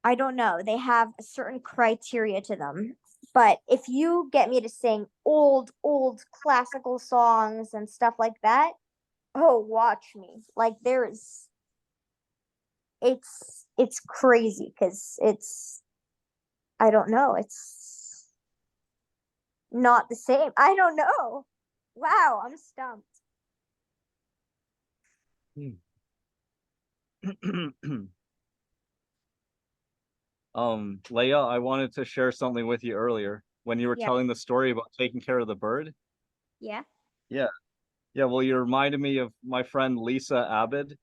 F: I don't know, they have a certain criteria to them. But if you get me to sing old classical songs and stuff like that, oh, watch me. Like it's crazy because it's, I don't know, it's not the same. I don't know. Wow, I'm stumped.
D: Leia, I wanted to share something with you earlier when you were
F: Yeah.
D: telling the story about taking care of the bird.
F: Yeah.
D: Yeah. Yeah, well, you reminded me of my friend Lisa Abed.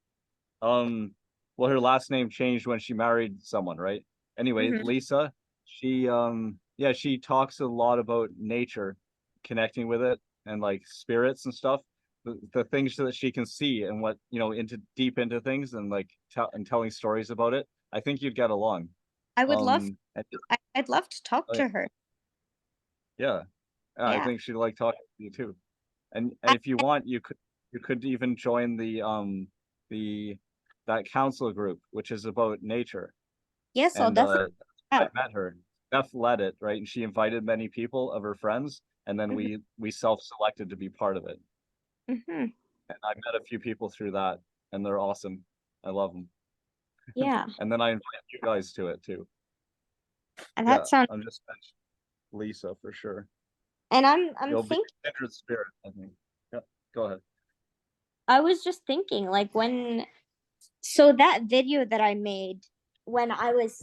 D: Well, her last name changed when she married someone, right? Anyway,
F: Mhm.
D: Lisa, she yeah, she talks a lot about nature, connecting with it and like spirits and stuff. The things that she can see and what, into deep into things and like telling stories about it. I think you'd get along.
F: I would love
D: And,
F: I'd love to talk to her.
D: yeah, I
F: Yeah.
D: think she'd like talking to you too. And
F: I,
D: if you want, you could even join the that council group, which is about nature.
F: yes, I'll
D: And
F: definitely.
D: I met her. Beth led it, right? And she invited many people of her friends, and then we self-selected to be part of it.
F: Mm-hmm.
D: And I met a few people through that, and they're awesome. I love them.
F: Yeah.
D: And then I invited you guys to it too.
F: And
D: Yeah,
F: that sounds,
D: I'm just mentioning Lisa for sure.
F: and I'm
D: You'll be
F: thinking,
D: a kindred spirit, I think. Yeah, go ahead.
F: I was just thinking like so that video that I made when I was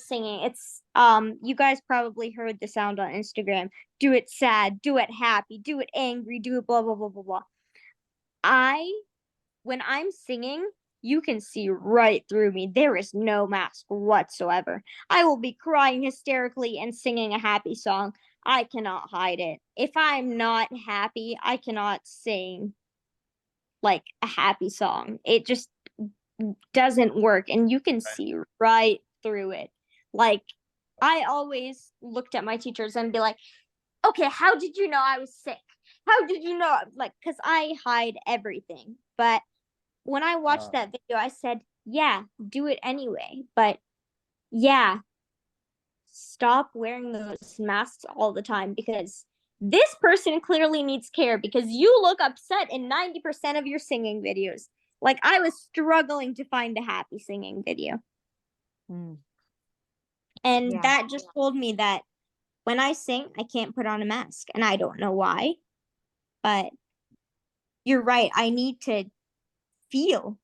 F: singing, it's you guys probably heard the sound on Instagram. Do it sad, do it happy, do it angry, do it blah blah blah blah blah. I When I'm singing, you can see right through me. There is no mask whatsoever. I will be crying hysterically and singing a happy song. I cannot hide it. If I'm not happy, I cannot sing like a happy song. It just doesn't work and you can see right through it. Like I always looked at my teachers and be like, "Okay, how did you know I was sick? How did you know?" Like cuz I hide everything. But when I watched that video, I said, "Yeah, do it anyway." But yeah, stop wearing those masks all the time because this person clearly needs care because you look upset in 90% of your singing videos. Like I was struggling to find a happy singing video.
B: Mm.
F: And
B: Yeah.
F: that just told me that when I sing, I can't put on a mask. And I don't know why, but you're right. I need to feel.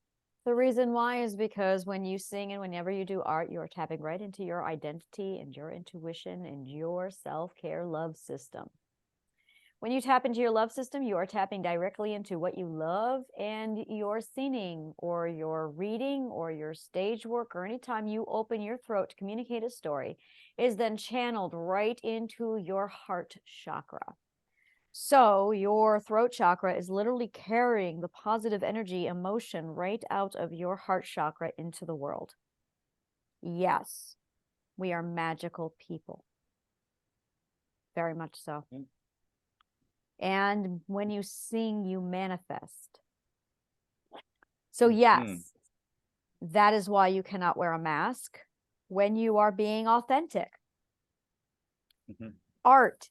B: The reason why is because when you sing and whenever you do art, you're tapping right into your identity and your intuition and your self-care love system. When you tap into your love system, you are tapping directly into what you love, and your singing or your reading or your stage work or anytime you open your throat to communicate a story is then channeled right into your heart chakra. So your throat chakra is literally carrying the positive energy, emotion right out of your heart chakra into the world. Yes, we are magical people. Very much so. And when you sing, you manifest. So yes, that is why you cannot wear a mask when you are being authentic. Art,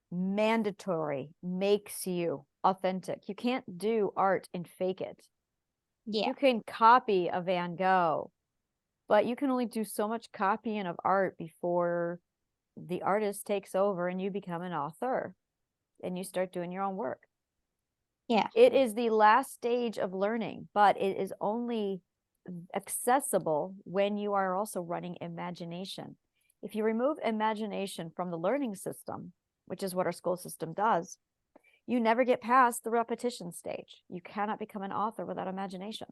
B: mandatory, makes you authentic. You can't do art and fake it.
F: Yeah.
B: You can copy a Van Gogh, but you can only do so much copying of art before the artist takes over and you become an author and you start doing your own work.
F: Yeah.
B: It is the last stage of learning, but it is only accessible when you are also running imagination. If you remove imagination from the learning system, which is what our school system does, you never get past the repetition stage. You cannot become an author without imagination,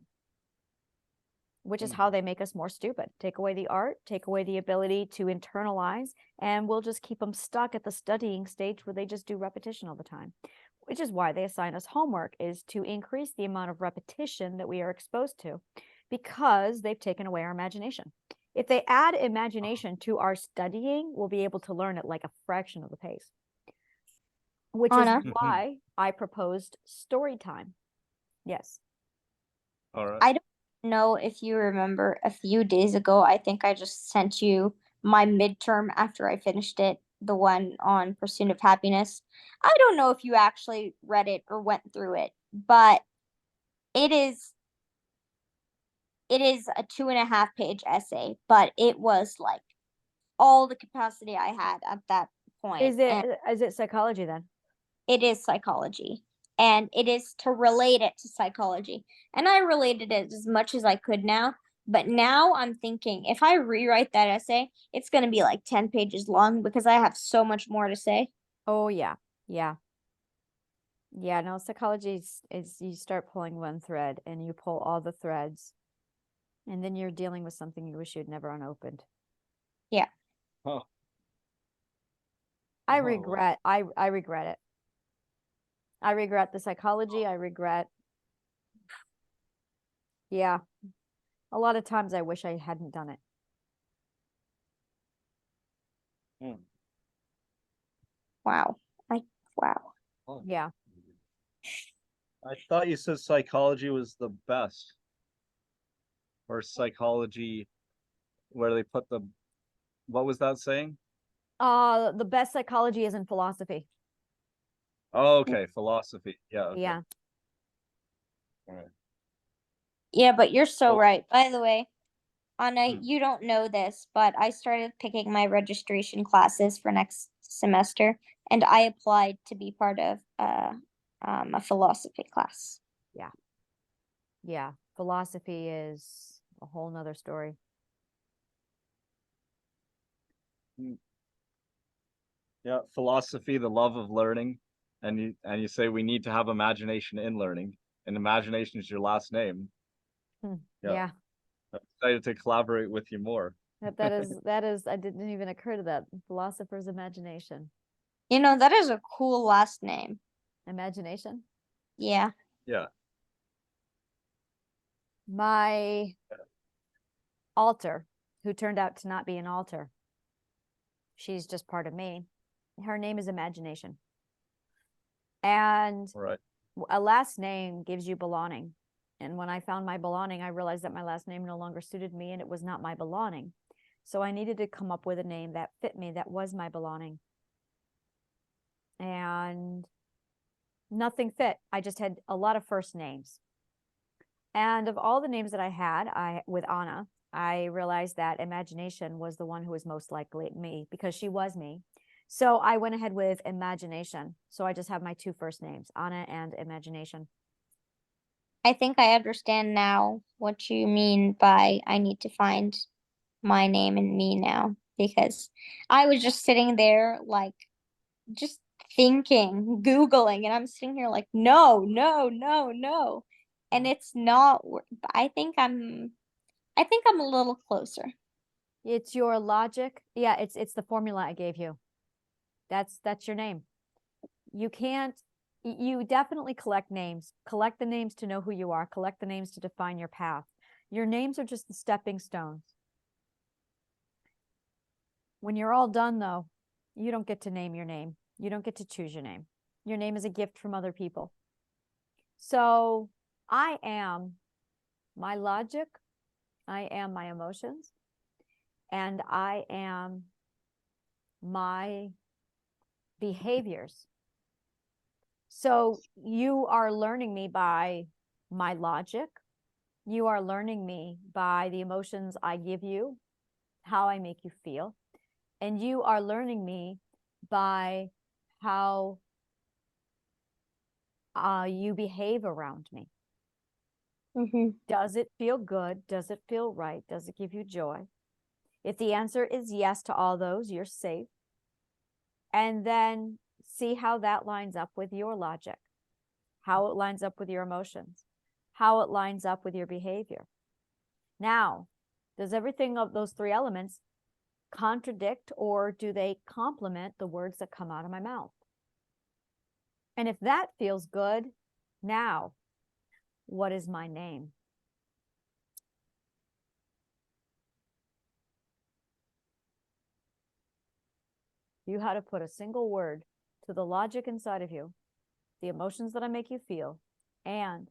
B: which is how they make us more stupid. Take away the art, take away the ability to internalize, and we'll just keep them stuck at the studying stage where they just do repetition all the time, which is why they assign us homework, is to increase the amount of repetition that we are exposed to, because they've taken away our imagination. If they add imagination to our studying, we'll be able to learn at like a fraction of the pace. which
F: Anna?
B: is why I proposed story time. Yes.
D: All right.
F: I don't know if you remember a few days ago, I think I just sent you my midterm after I finished it, the one on Pursuit of Happiness. I don't know if you actually read it or went through it, but it is a 2.5 page essay, but it was like all the capacity I had at that point. And
B: Is it psychology then?
F: it is psychology. And it is to relate it to psychology. And I related it as much as I could now. But now I'm thinking if I rewrite that essay, it's going to be like 10 pages long because I have so much more to say.
B: Oh yeah. Yeah. Yeah, no, psychology is you start pulling one thread and you pull all the threads, and then you're dealing with something you wish you'd never unopened.
F: Yeah.
D: Huh.
B: I
D: Oh, well.
B: regret I regret it. I regret the psychology. I regret, yeah. A lot of times I wish I hadn't done it.
F: Wow. Wow.
D: Oh.
B: Yeah.
D: I thought you said psychology was the best. Or psychology where they put the, what was that saying?
B: The best psychology is in philosophy.
D: Oh, okay, philosophy. Yeah, okay.
B: Yeah.
D: All right.
F: Yeah, but you're so
D: Well-
F: right. By the way, Anna,
D: Hmm.
F: you don't know this, but I started picking my registration classes for next semester, and I applied to be part of a philosophy class.
B: Yeah. Philosophy is a whole nother story.
D: Yeah, philosophy, the love of learning, and you say we need to have imagination in learning, and imagination is your last name. Yeah.
B: Yeah.
D: I'm excited to collaborate with you more.
B: That is I didn't even occur to that. Philosopher's imagination.
F: You know, that is a cool last name.
B: Imagination.
F: Yeah.
D: Yeah.
B: My alter, who turned out to not be an alter. She's just part of me. Her name is Imagination. And
D: All right.
B: a last name gives you belonging. And when I found my belonging, I realized that my last name no longer suited me and it was not my belonging. So I needed to come up with a name that fit me, that was my belonging. And nothing fit. I just had a lot of first names. And of all the names that I had, with Anna, I realized that Imagination was the one who was most likely me because she was me. So I went ahead with Imagination. So I just have my two first names, Anna and Imagination.
F: I think I understand now what you mean by I need to find my name and me now because I was just sitting there like just thinking, Googling, and I'm sitting here like, no, no, no, no. And it's not, I think I'm a little closer.
B: It's your logic. Yeah, it's the formula I gave you. That's your name. You can't, you definitely collect names. Collect the names to know who you are. Collect the names to define your path. Your names are just the stepping stones. When you're all done, though, you don't get to name your name. You don't get to choose your name. Your name is a gift from other people. So I am my logic, I am my emotions, and I am my behaviors. So you are learning me by my logic. You are learning me by the emotions I give you, how I make you feel. And you are learning me by how you behave around me. Does it feel good? Does it feel right? Does it give you joy? If the answer is yes to all those, you're safe. And then see how that lines up with your logic, how it lines up with your emotions, how it lines up with your behavior. Now, does everything of those three elements contradict or do they complement the words that come out of my mouth? And if that feels good, now, what is my name? You had to put a single word to the logic inside of you, the emotions that I make you feel, and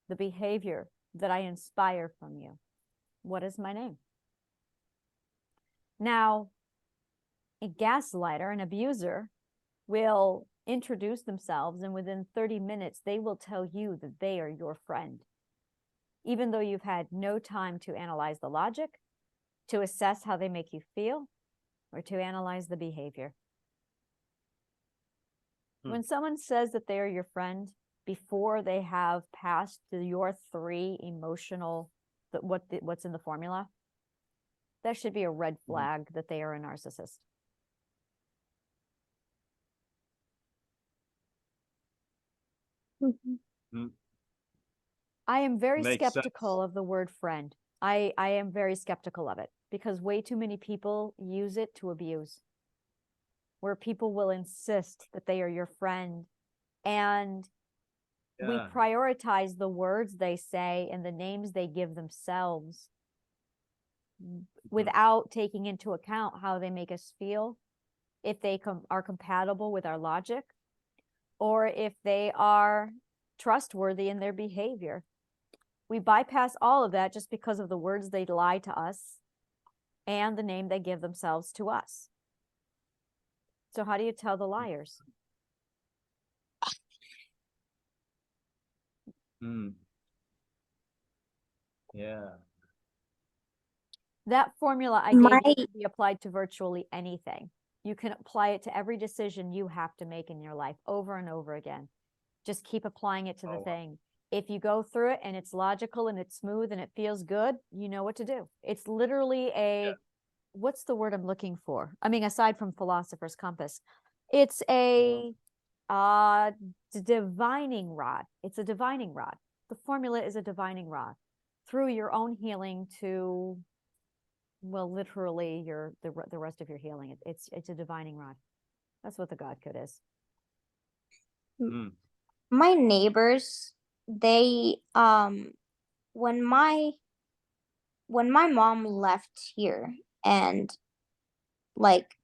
B: the behavior that I inspire from you. What is my name? Now, a gaslighter, an abuser, will introduce themselves, and within 30 minutes, they will tell you that they are your friend, even though you've had no time to analyze the logic, to assess how they make you feel, or to analyze the behavior. When someone says that they are your friend before they have passed your 3 emotional, what's in the formula, that should be a red flag that they are a narcissist. I am very
D: Makes
B: skeptical of the word friend. I am very skeptical of it because way too many people use it to abuse, where people will insist that they are your friend, and we
D: Yeah.
B: prioritize the words they say and the names they give themselves without taking into account how they make us feel, if they are compatible with our logic, or if they are trustworthy in their behavior. We bypass all of that just because of the words they lie to us and the name they give themselves to us. So how do you tell the liars?
D: Yeah.
B: That formula I gave you can be applied to virtually anything. You can apply it to every decision you have to make in your life over and over again. Just keep applying it to the thing. If you go through it and it's logical and it's smooth and it feels good, you know what to do. It's literally what's the word I'm looking for? I mean, aside from philosopher's compass, it's a divining rod. It's a divining rod. The formula is a divining rod through your own healing to, well, literally the rest of your healing. It's a divining rod. That's what the God code is.
F: My neighbors, they when my mom left here and like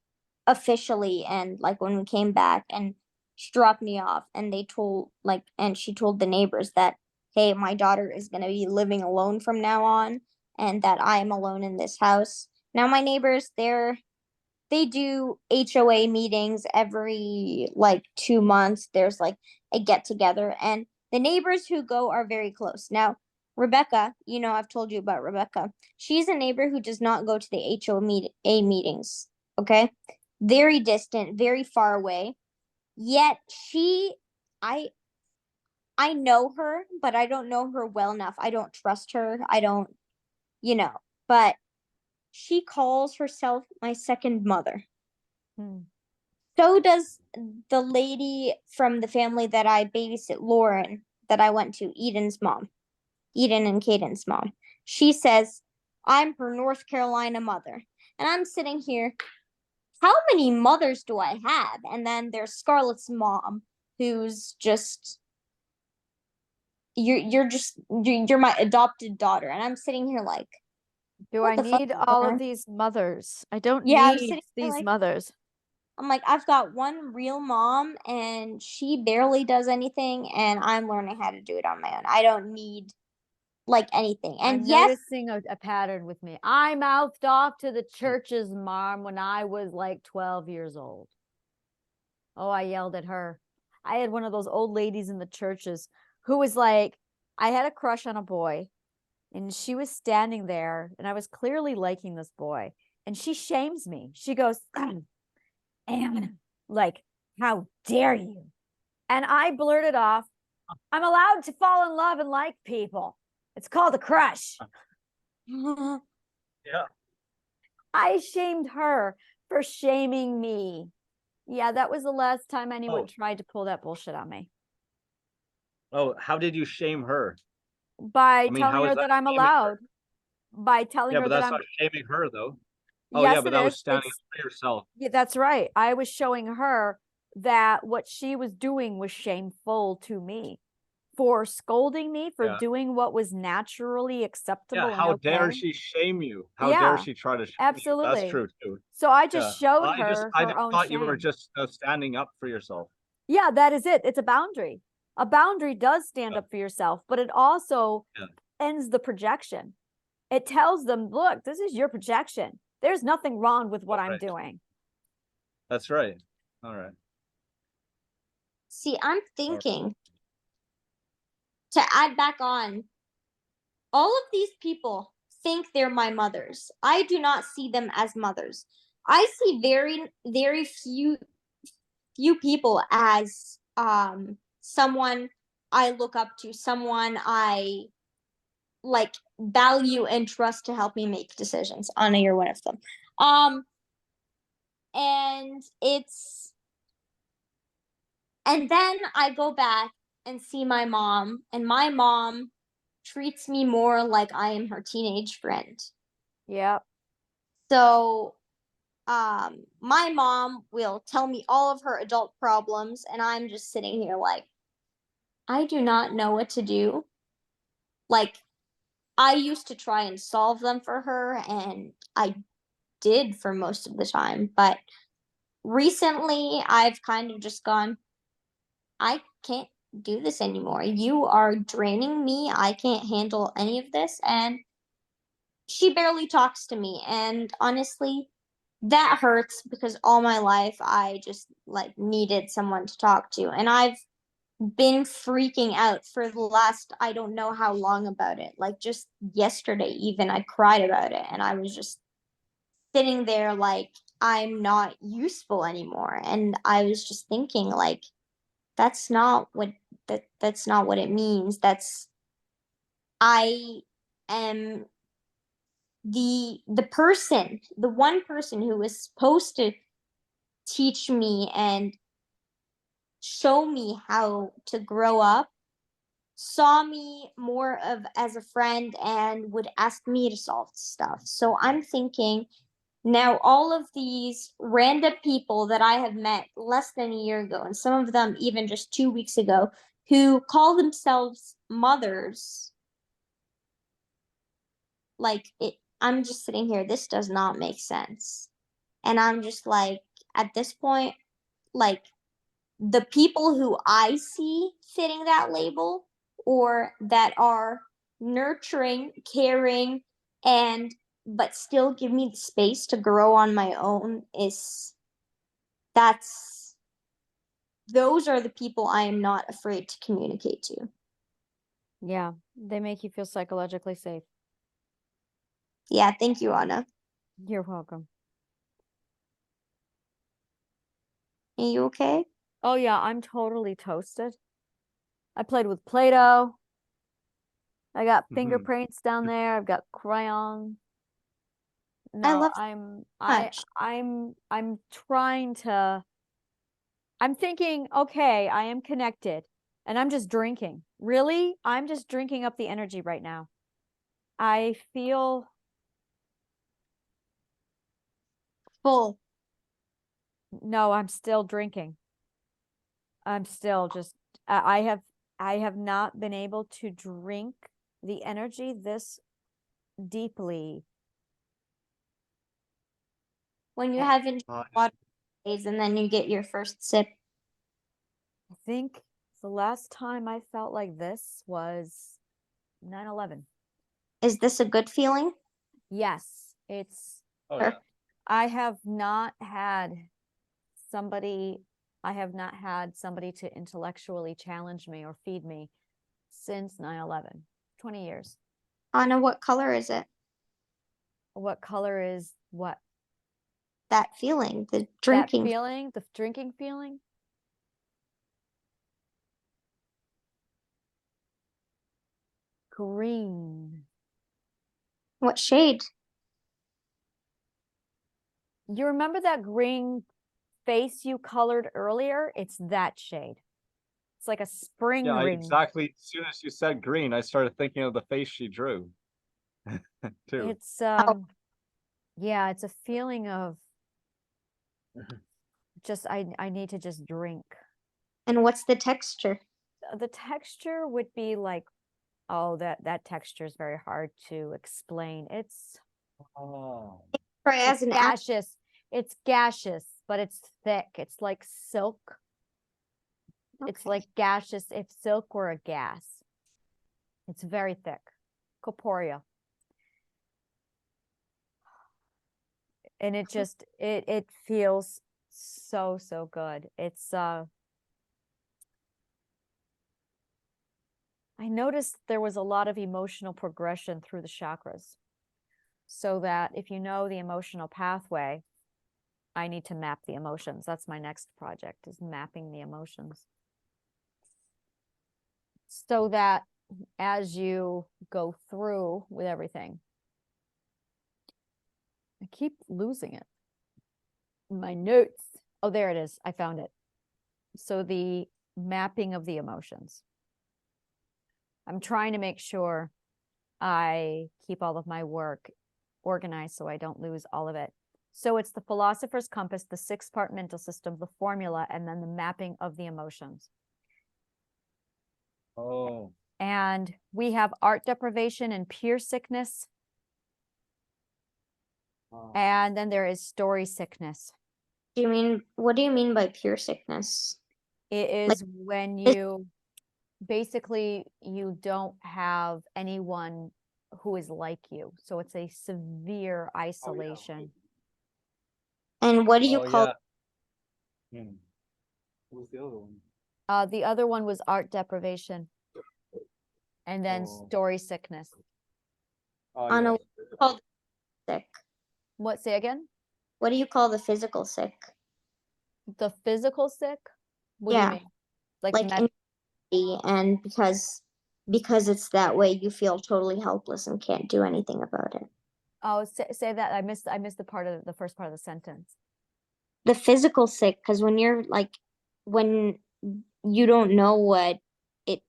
F: officially, and like when we came back and she dropped me off, and they told and she told the neighbors that, hey, my daughter is going to be living alone from now on, and that I am alone in this house. Now my neighbors, they do HOA meetings every like 2 months. There's like a get together, and the neighbors who go are very close. Now, Rebecca, I've told you about Rebecca. She's a neighbor who does not go to the HOA meetings. Okay. Very distant, very far away. Yet I know her, but I don't know her well enough. I don't trust her. I don't, but she calls herself my second mother. So does the lady from the family that I babysit, Lauren, that I went to, Eden's mom, Eden and Caden's mom. She says, I'm her North Carolina mother. And I'm sitting here, how many mothers do I have? And then there's Scarlett's mom, who's just, you're my adopted daughter. And I'm sitting here like,
B: do I need all of these mothers? I don't need these mothers.
F: I'm like, I've got one real mom and she barely does anything, and I'm learning how to do it on my own. I don't need like anything. And
B: I'm noticing a pattern with me. I mouthed off to the church's mom when I was like 12 years old. Oh, I yelled at her. I had one of those old ladies in the churches who was like, I had a crush on a boy, and she was standing there, and I was clearly liking this boy, and she shames me. She goes, and like, how dare you? And I blurted off, I'm allowed to fall in love and like people. It's called a crush.
D: Yeah.
B: I shamed her for shaming me. Yeah, that was the last time anyone tried to pull that bullshit on me.
D: Oh, how did you shame her?
B: By telling her that I'm allowed. By telling her
D: but
B: that
D: that's
B: I'm
D: not shaming her though.
B: Yes,
D: but that was standing up for yourself.
B: Yeah, that's right. I was showing her that what she was doing was shameful to me. for scolding me for
D: Yeah.
B: doing what was naturally
D: Yeah,
B: acceptable and
D: how dare
B: okay.
D: she shame you? How dare
B: Yeah,
D: she try to shame you? That's
B: absolutely.
D: true too.
B: So I
D: Yeah.
B: just showed
D: I just
B: her
D: I
B: her own
D: thought you were
B: shame.
D: just standing up for yourself.
B: Yeah, that is it. It's a boundary. A boundary does stand
D: Yeah.
B: up for yourself, but it also
D: Yeah.
B: ends the projection. It tells them, look, this is your projection. There's nothing wrong with what I'm
D: Right.
B: doing.
D: That's right. All right.
F: See, I'm thinking to add back on, all of these people think they're my mothers. I do not see them as mothers. I see very few people as someone I look up to, someone I like value and trust to help me make decisions. Anna, you're one of them. And it's and then I go back and see my mom, and my mom treats me more like I am her teenage friend.
B: Yep.
F: So my mom will tell me all of her adult problems, and I'm just sitting here like, I do not know what to do. Like, I used to try and solve them for her, and I did for most of the time, but recently I've kind of just gone, I can't do this anymore. You are draining me. I can't handle any of this. And she barely talks to me. And honestly, that hurts because all my life I just like needed someone to talk to. And I've been freaking out for the last I don't know how long about it. Like just yesterday even I cried about it, and I was just sitting there like I'm not useful anymore. And I was just thinking like that's not what that's not what it means. That's I am the person, the one person who was supposed to teach me and show me how to grow up, saw me more of as a friend and would ask me to solve stuff. So I'm thinking now all of these random people that I have met less than a year ago, and some of them even just 2 weeks ago, who call themselves mothers, like it, I'm just sitting here, this does not make sense. And I'm just like, at this point, like the people who I see fitting that label or that are nurturing, caring, and but still give me the space to grow on my own is that's those are the people I am not afraid to communicate to.
B: Yeah. They make you feel psychologically safe.
F: Yeah, thank you, Anna.
B: You're welcome.
F: Are you okay?
B: Oh yeah, I'm totally toasted. I played with Play-Doh. I got fingerprints down there. I've got crayon.
F: I
B: No,
F: love much.
B: I'm trying to, I'm thinking, okay, I am connected and I'm just drinking. Really? I'm just drinking up the energy right now. I feel
F: Full.
B: no, I'm still drinking. I'm still just I have not been able to drink the energy this deeply.
F: When you
B: Uh,
F: haven't water days and then you get your first sip.
B: I think the last time I felt like this was 9/11.
F: Is this a good feeling?
B: Yes, it's
D: Oh
F: Or
D: yeah.
B: I have not had somebody to intellectually challenge me or feed me since 9/11. 20 years.
F: Anna, what color is it?
B: What color is what?
F: That feeling, the
B: That
F: drinking.
B: feeling, the drinking feeling? Green.
F: What shade?
B: You remember that green face you colored earlier? It's that shade. It's like a spring
D: Yeah,
B: green.
D: exactly. As soon as you said green, I started thinking of the face she drew. Too.
B: It's yeah, it's a feeling of just I need to just drink.
F: And what's the texture?
B: The texture would be like, oh, that texture is very hard to explain. It's
D: Oh.
F: Try as an
B: gaseous. It's gaseous, but it's thick. It's like silk. It's like gaseous, if silk were a gas. It's very thick. Corporeal. And it just it feels so good. It's I noticed there was a lot of emotional progression through the chakras. So that if you know the emotional pathway, I need to map the emotions. That's my next project, is mapping the emotions. So that as you go through with everything, I keep losing it. My notes. Oh, there it is. I found it. So the mapping of the emotions. I'm trying to make sure I keep all of my work organized so I don't lose all of it. So it's the philosopher's compass, the 6-part mental system, the formula, and then the mapping of the emotions.
D: Oh.
B: And we have art deprivation and peer sickness. And then there is story sickness.
F: What do you mean by pure sickness?
B: It is when you basically you don't have anyone who is like you. So it's a severe isolation.
F: And what do you
D: Oh,
F: call
D: yeah. What was the other one?
B: The other one was art deprivation. And then
D: Oh.
B: story sickness.
D: Oh,
F: on
D: yeah.
F: a called sick?
B: What, say again?
F: What do you call the physical sick?
B: The physical sick? What do you
F: Yeah.
B: mean? Like
F: Like in your body, and because it's that way, you feel totally helpless and can't do anything about it.
B: oh, say that. I missed the part of the first part of the sentence.
F: The physical sick, because when you're like, when you don't know what it,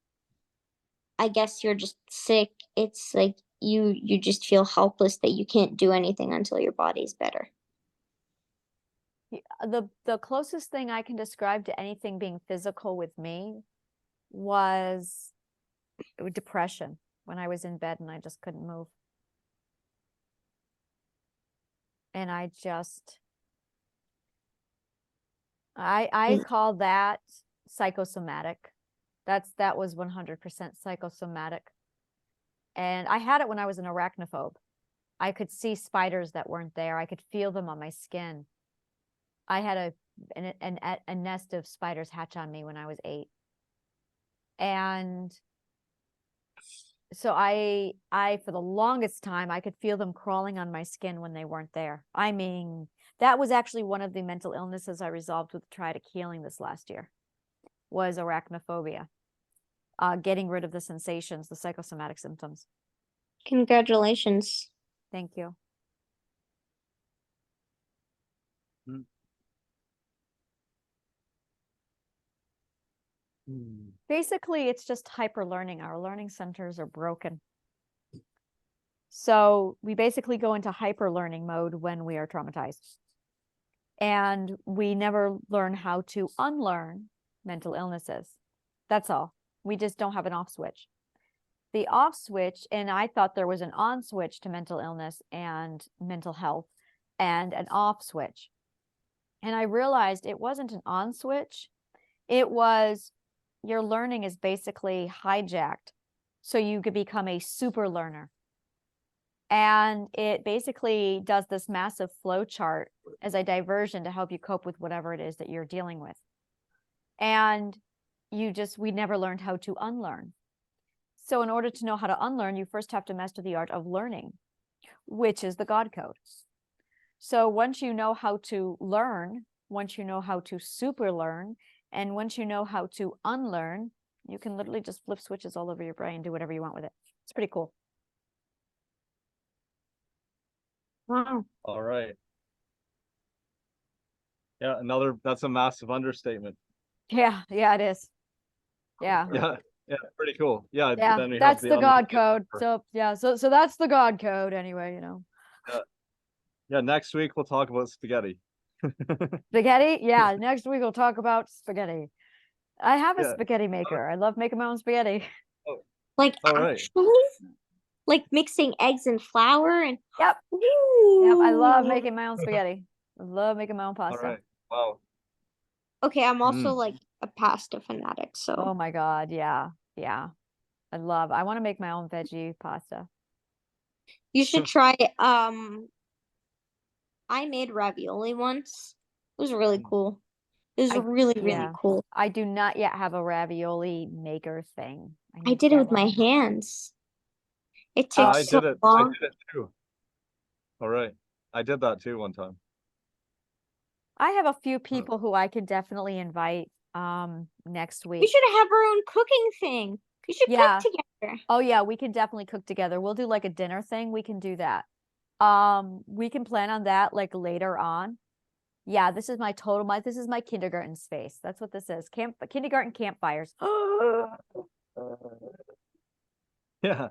F: I guess you're just sick. It's like you just feel helpless that you can't do anything until your body's better.
B: The closest thing I can describe to anything being physical with me was depression, when I was in bed and I just couldn't move. And I call that psychosomatic. That was 100% psychosomatic. And I had it when I was an arachnophobe. I could see spiders that weren't there. I could feel them on my skin. I had a nest of spiders hatch on me when I was 8. And so I for the longest time, I could feel them crawling on my skin when they weren't there. I mean, that was actually one of the mental illnesses I resolved with Triadic healing this last year, was arachnophobia. Getting rid of the sensations, the psychosomatic symptoms.
F: Congratulations.
B: Thank you. Basically, it's just hyper learning. Our learning centers are broken. So we basically go into hyper learning mode when we are traumatized. And we never learn how to unlearn mental illnesses. That's all. We just don't have an off switch. The off switch, and I thought there was an on switch to mental illness and mental health and an off switch. And I realized it wasn't an on switch. It was your learning is basically hijacked. So you could become a super learner. And it basically does this massive flow chart as a diversion to help you cope with whatever it is that you're dealing with. And we never learned how to unlearn. So in order to know how to unlearn, you first have to master the art of learning, which is the God code. So once you know how to learn, once you know how to super learn, and once you know how to unlearn, you can literally just flip switches all over your brain, do whatever you want with it. It's pretty cool.
F: Wow.
D: All right. Yeah, that's a massive understatement.
B: Yeah, it is. Yeah.
D: Yeah, pretty cool. Yeah,
B: Yeah,
D: then we
B: that's
D: have
B: the God code. So yeah, so that's the God code anyway, you know.
D: Yeah, next week we'll talk about spaghetti.
B: Spaghetti? Yeah, next week we'll talk about spaghetti. I have a
D: Yeah.
B: spaghetti maker. I love making my own spaghetti.
F: Like
D: All right.
F: actually, like mixing eggs and flour and
B: Yep. Yep. I love
F: Ooh.
B: making my own spaghetti. I love making my own
D: All
B: pasta.
D: right. Wow.
F: Okay, I'm also
D: Mm.
F: like a pasta fanatic,
B: Oh
F: so
B: my God. Yeah. Yeah. I want to make my own veggie pasta.
F: you should try I made ravioli once. It was really
D: Mm.
F: cool. It was
B: I-
F: really, really
B: yeah.
F: cool.
B: I do not yet have a ravioli maker thing. I
F: I
B: need to
F: did it
B: get
F: with my
B: one.
F: hands. It
B: Oh,
F: took
D: I
F: so
D: did it. I
F: long.
D: did it too. All right. I did that too one time.
B: I have a few people who I can definitely invite next
F: We
B: week.
F: should have our own cooking thing. We should
B: Yeah.
F: cook together.
B: Oh yeah, we can definitely cook together. We'll do like a dinner thing. We can do that. We can plan on that like later on. Yeah, this is my kindergarten space. That's what this is. Kindergarten campfires.
D: Yeah.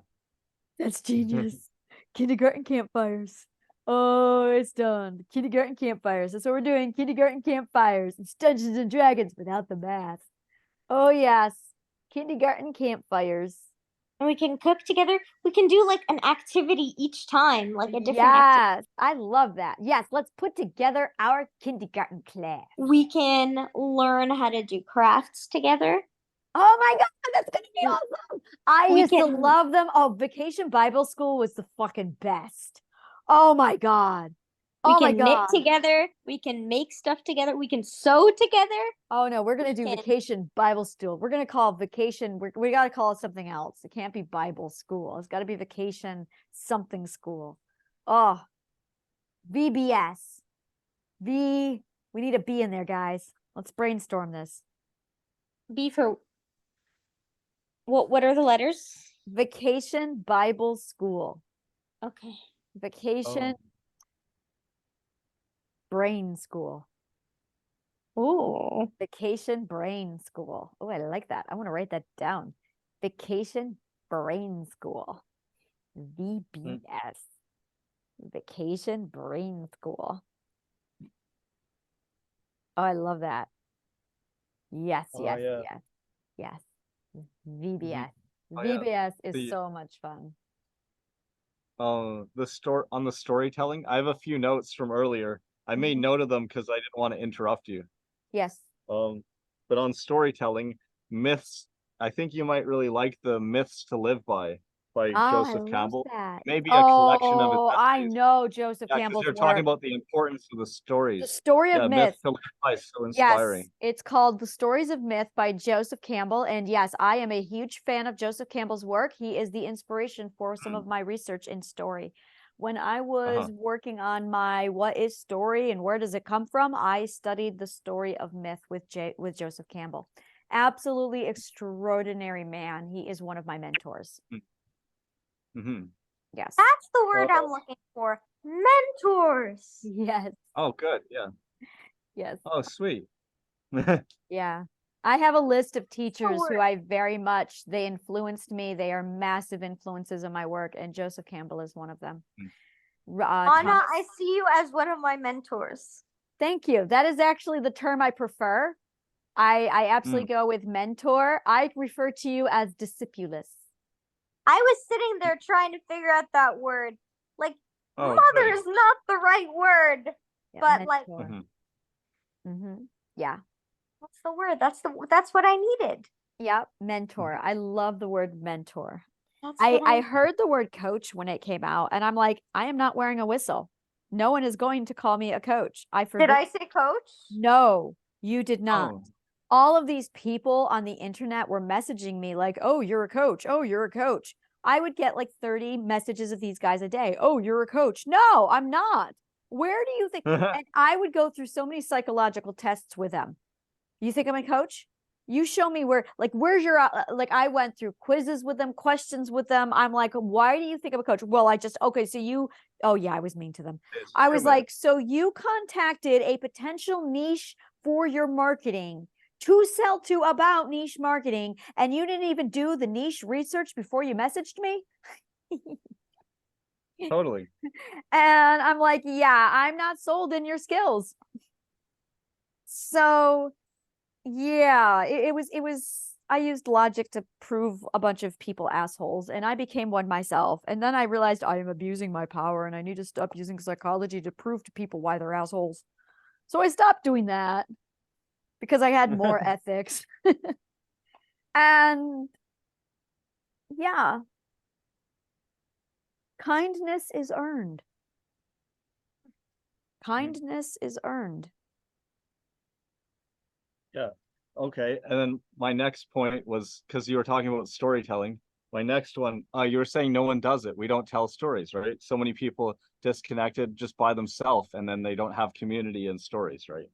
B: That's genius. Kindergarten campfires. Oh, it's done. Kindergarten campfires. That's what we're doing. Kindergarten campfires. It's Dungeons and Dragons without the math. Oh yes. Kindergarten campfires.
F: And we can cook together. We can do like an activity each time, like a different activity.
B: Yes, I love that. Yes, let's put together our kindergarten class.
F: We can learn how to do crafts together.
B: Oh my God, that's gonna be
F: We-
B: awesome. I
F: we
B: used to
F: can-
B: love them. Oh, Vacation Bible School was the fucking best. Oh my God.
F: We
B: Oh my
F: can knit
B: God.
F: together. We can make stuff together. We can sew together.
B: Oh no, we're gonna do
F: can-
B: Vacation Bible School. We're gonna call it vacation. We gotta call it something else. It can't be Bible School. It's gotta be Vacation something school. Oh, VBS. We need a B in there, guys. Let's brainstorm this.
F: B for what are the letters?
B: Vacation Bible School.
F: Okay.
B: Vacation
D: Oh.
B: Brain School.
F: Oh.
B: Vacation Brain School. Oh, I like that. I want to write that down. Vacation Brain School. VBS. Vacation Brain School. Oh, I love that. Yes,
D: Oh,
B: yes,
D: yeah.
B: yes, yes. VBS.
D: Oh, yeah.
B: VBS is
D: The-
B: so much fun.
D: On the storytelling, I have a few notes from earlier. I made note of them because I didn't want to interrupt you.
B: Yes.
D: But on storytelling, myths, I think you might really like the Myths to Live by
B: Oh, I
D: Joseph
B: love
D: Campbell.
B: that.
D: Maybe a collection of his
B: Oh, I
D: essays.
B: know Joseph
D: Yeah, because
B: Campbell's
D: they're talking
B: work.
D: about the importance of the
B: The
D: stories.
B: Story of
D: Yeah,
B: Myth.
D: Myths to Live by is so
B: Yes,
D: inspiring.
B: it's called The Stories of Myth by Joseph Campbell. And yes, I am a huge fan of Joseph Campbell's work. He is the inspiration for some of my research in story. When I was working on my what is story and where does it come from, I studied the story of myth with Joseph Campbell. Absolutely extraordinary man. He is one of my mentors.
D: Mm-hmm.
B: Yes.
F: That's the word I'm looking for. Mentors.
B: Yes.
D: Oh, good. Yeah.
B: Yes.
D: Oh, sweet.
B: Yeah. I have a list of teachers who
F: word.
B: I they influenced me. They are massive influences on my work, and Joseph Campbell is one of them.
F: Anna, I see you as one of my mentors.
B: Thank you. That is actually the term I prefer. I absolutely go with mentor. I refer to you as discipulus.
F: I was sitting there trying to figure out that word. Like,
D: Oh,
F: mother
D: good.
F: is not the right word.
B: Yeah,
F: But, like-
B: mentor. Yeah.
F: What's the word? That's what I needed.
B: Yeah, mentor. I love the word mentor.
F: That's what
B: I heard the word coach when it came out, and I'm like, I am not wearing a whistle. No one is going to call me a coach.
F: Did I say coach?
B: No, you did not.
D: Oh.
B: All of these people on the internet were messaging me like, oh, you're a coach. Oh, you're a coach. I would get like 30 messages of these guys a day. Oh, you're a coach. No, I'm not. Where do you think? And I would go through so many psychological tests with them. You think I'm a coach? You show me where's your, I went through quizzes with them, questions with them. I'm like, why do you think I'm a coach? Well, oh yeah, I was mean to them. I was like, so you contacted a potential niche for your marketing to sell to about niche marketing, and you didn't even do the niche research before you messaged me?
D: Totally.
B: And I'm like, yeah, I'm not sold in your skills. So Yeah, I used logic to prove a bunch of people assholes, and I became one myself. And then I realized I am abusing my power and I need to stop using psychology to prove to people why they're assholes. So I stopped doing that because I had more ethics. And yeah, kindness is earned. Kindness is earned.
D: Yeah. Okay. And then my next point was because you were talking about storytelling. My next one, you were saying no one does it. We don't tell stories, right? So many people disconnected just by themselves, and then they don't have community and stories, right?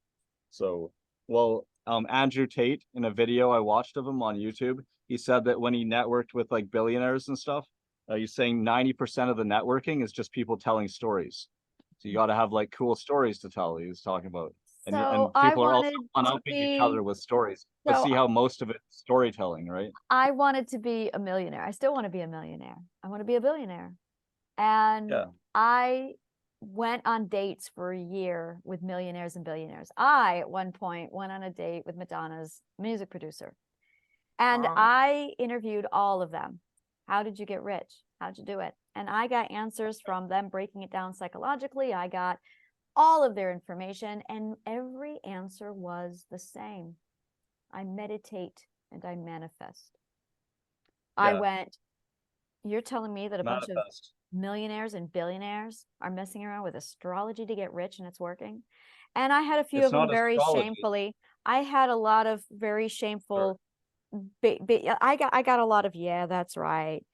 D: So, well, Andrew Tate, in a video I watched of him on YouTube, he said that when he networked with like billionaires and stuff, he's saying 90% of the networking is just people telling stories. So you got to have like cool stories to tell. He was talking about,
B: So
D: and
B: I
D: people are also
B: wanted
D: one
B: to
D: upping each
B: be
D: other with stories. But
B: so
D: see how most of it is storytelling, right?
B: I wanted to be a millionaire. I still want to be a millionaire. I want to be a billionaire. And
D: Yeah.
B: I went on dates for a year with millionaires and billionaires. I, at one point, went on a date with Madonna's music producer. And I interviewed all of them. How did you get rich? How'd you do it? And I got answers from them breaking it down psychologically. I got all of their information, and every answer was the same. I meditate and I manifest. I
D: Yeah.
B: went, you're telling me that a bunch of
D: Manifest.
B: millionaires and billionaires are messing around with astrology to get rich and it's working? And I had a few
D: It's
B: of them
D: not
B: very
D: astrology.
B: shamefully. I had a lot of very
D: Or
B: shameful, I got a lot of, yeah, that's right.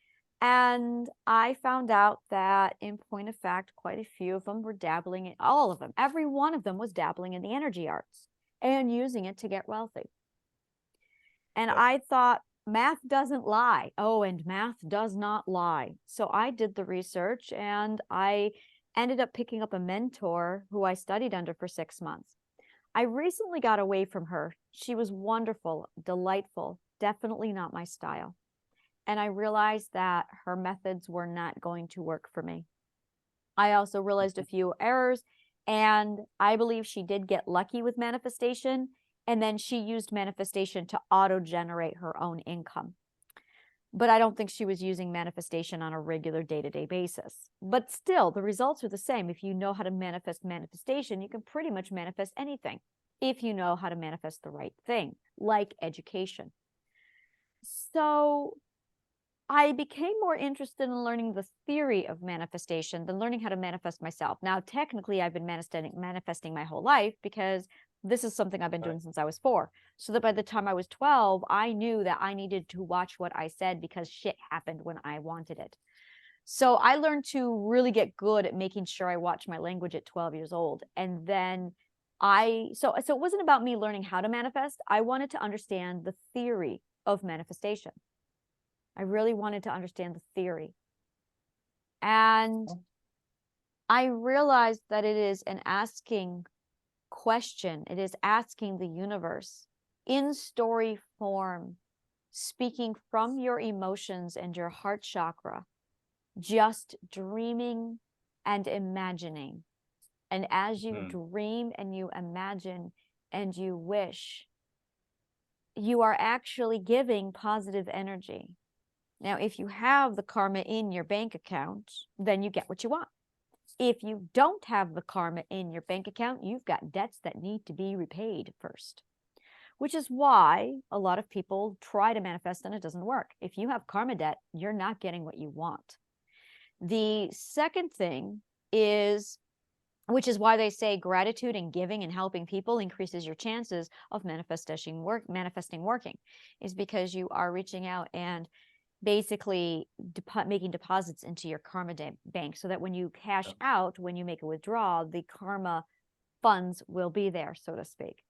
B: And I found out that, in point of fact, quite a few of them were dabbling in, all of them, every one of them was dabbling in the energy arts and using it to get wealthy. And
D: Yeah.
B: I thought, math doesn't lie. Oh, and math does not lie. So I did the research and I ended up picking up a mentor who I studied under for 6 months. I recently got away from her. She was wonderful, delightful, definitely not my style. And I realized that her methods were not going to work for me. I also realized a few errors, and I believe she did get lucky with manifestation, and then she used manifestation to auto-generate her own income. But I don't think she was using manifestation on a regular day-to-day basis. But still, the results are the same. If you know how to manifest manifestation, you can pretty much manifest anything if you know how to manifest the right thing, like education. So I became more interested in learning the theory of manifestation than learning how to manifest myself. Now, technically, I've been manifesting my whole life because this is something I've been doing since I was 4. So that by the time I was 12, I knew that I needed to watch what I said because shit happened when I wanted it. So I learned to really get good at making sure I watch my language at 12 years old. And then so it wasn't about me learning how to manifest. I wanted to understand the theory of manifestation. I really wanted to understand the theory. And I realized that it is an asking question. It is asking the universe in story form, speaking from your emotions and your heart chakra, just dreaming and imagining. And as you dream and you imagine and you wish, you are actually giving positive energy. Now, if you have the karma in your bank account, then you get what you want. If you don't have the karma in your bank account, you've got debts that need to be repaid first, which is why a lot of people try to manifest and it doesn't work. If you have karma debt, you're not getting what you want. The second thing is, which is why they say gratitude and giving and helping people increases your chances of manifesting working, is because you are reaching out and basically making deposits into your karma bank so that when you cash out, when you make a withdrawal, the karma funds will be there, so to speak.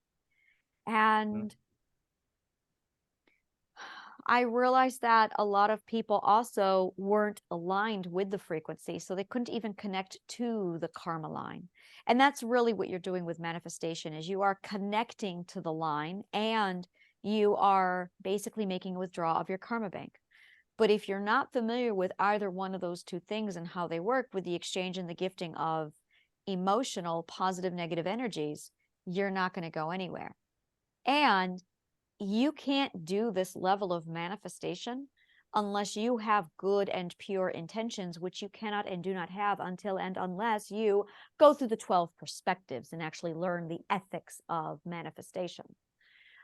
B: And I realized that a lot of people also weren't aligned with the frequency, so they couldn't even connect to the karma line. And that's really what you're doing with manifestation, is you are connecting to the line and you are basically making a withdrawal of your karma bank. But if you're not familiar with either one of those two things and how they work with the exchange and the gifting of emotional, positive, negative energies, you're not going to go anywhere. And you can't do this level of manifestation unless you have good and pure intentions, which you cannot and do not have until and unless you go through the 12 perspectives and actually learn the ethics of manifestation.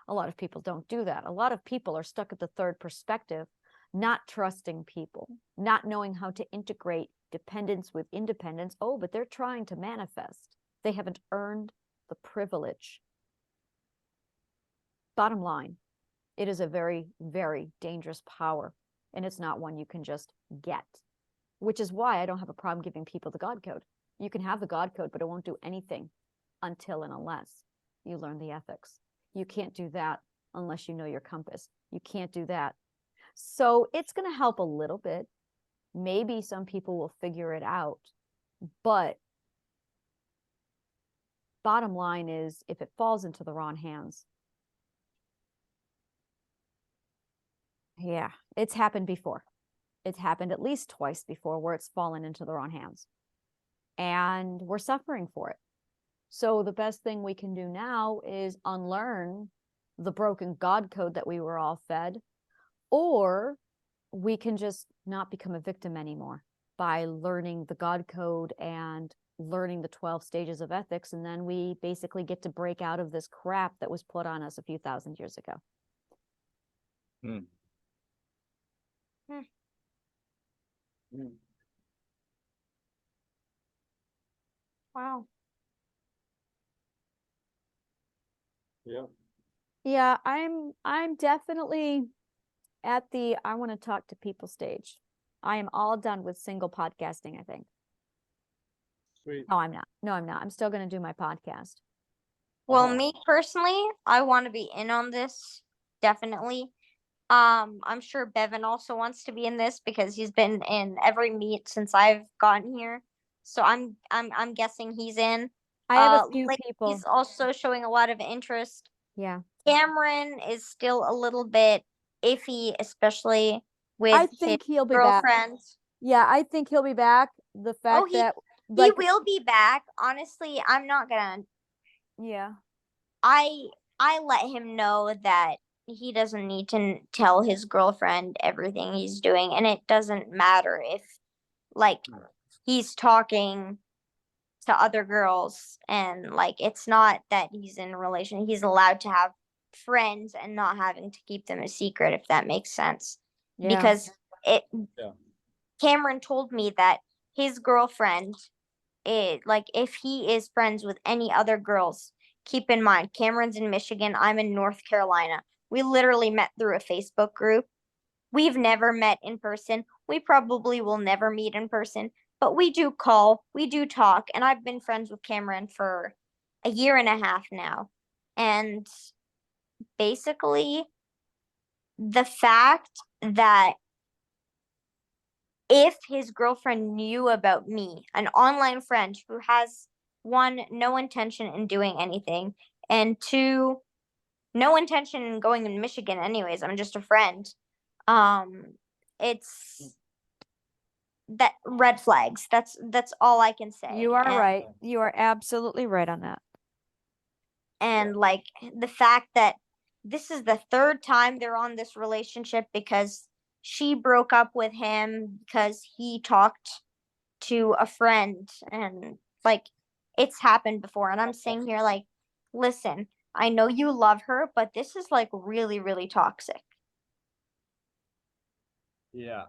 B: A lot of people don't do that. A lot of people are stuck at the third perspective, not trusting people, not knowing how to integrate dependence with independence. Oh, but they're trying to manifest. They haven't earned the privilege. Bottom line, it is a very, very dangerous power, and it's not one you can just get, which is why I don't have a problem giving people the God code. You can have the God code, but it won't do anything until and unless you learn the ethics. You can't do that unless you know your compass. You can't do that. So it's going to help a little bit. Maybe some people will figure it out, but bottom line is, if it falls into the wrong hands, yeah, it's happened before. It's happened at least twice before where it's fallen into the wrong hands. And we're suffering for it. So the best thing we can do now is unlearn the broken God code that we were all fed, or we can just not become a victim anymore by learning the God code and learning the 12 stages of ethics. And then we basically get to break out of this crap that was put on us a few thousand years ago.
F: Wow.
E: Yeah.
B: Yeah, I'm definitely at the I want to talk to people stage. I am all done with single podcasting, I think.
E: Sweet.
B: No, I'm not. No, I'm not. I'm still going to do my podcast.
F: Well,
E: Uh-huh.
F: me personally, I want to be in on this, definitely. I'm sure Bevan also wants to be in this because he's been in every meet since I've gotten here. So I'm guessing he's in.
B: I have a few people.
F: He's also showing a lot of interest.
B: Yeah.
F: Cameron is still a little bit iffy, especially with
B: I
F: his
B: think he'll be back.
F: girlfriend.
B: Yeah, I think he'll be back. The fact
F: he
B: that
F: he
B: like
F: will be back. Honestly, I'm not gonna.
B: yeah.
F: I let him know that he doesn't need to tell his girlfriend everything he's doing, and it doesn't matter if like he's talking to other girls, and like it's not that he's in a relation. He's allowed to have friends and not having to keep them a secret, if that makes sense.
B: Yeah.
F: Because it
E: Yeah.
F: Cameron told me that his girlfriend, like if he is friends with any other girls, keep in mind Cameron's in Michigan, I'm in North Carolina. We literally met through a Facebook group. We've never met in person. We probably will never meet in person, but we do call, we do talk, and I've been friends with Cameron for a year and a half now. And basically, the fact that if his girlfriend knew about me, an online friend who has one, no intention in doing anything, and two, no intention in going to Michigan anyways, I'm just a friend. It's that red flags. That's all I can say.
B: You are right. You are absolutely right on that.
F: And like the fact that this is the third time they're on this relationship, because she broke up with him because he talked to a friend, and like it's happened before. And I'm saying here, like, listen, I know you love her, but this is like really, really toxic.
D: Yeah.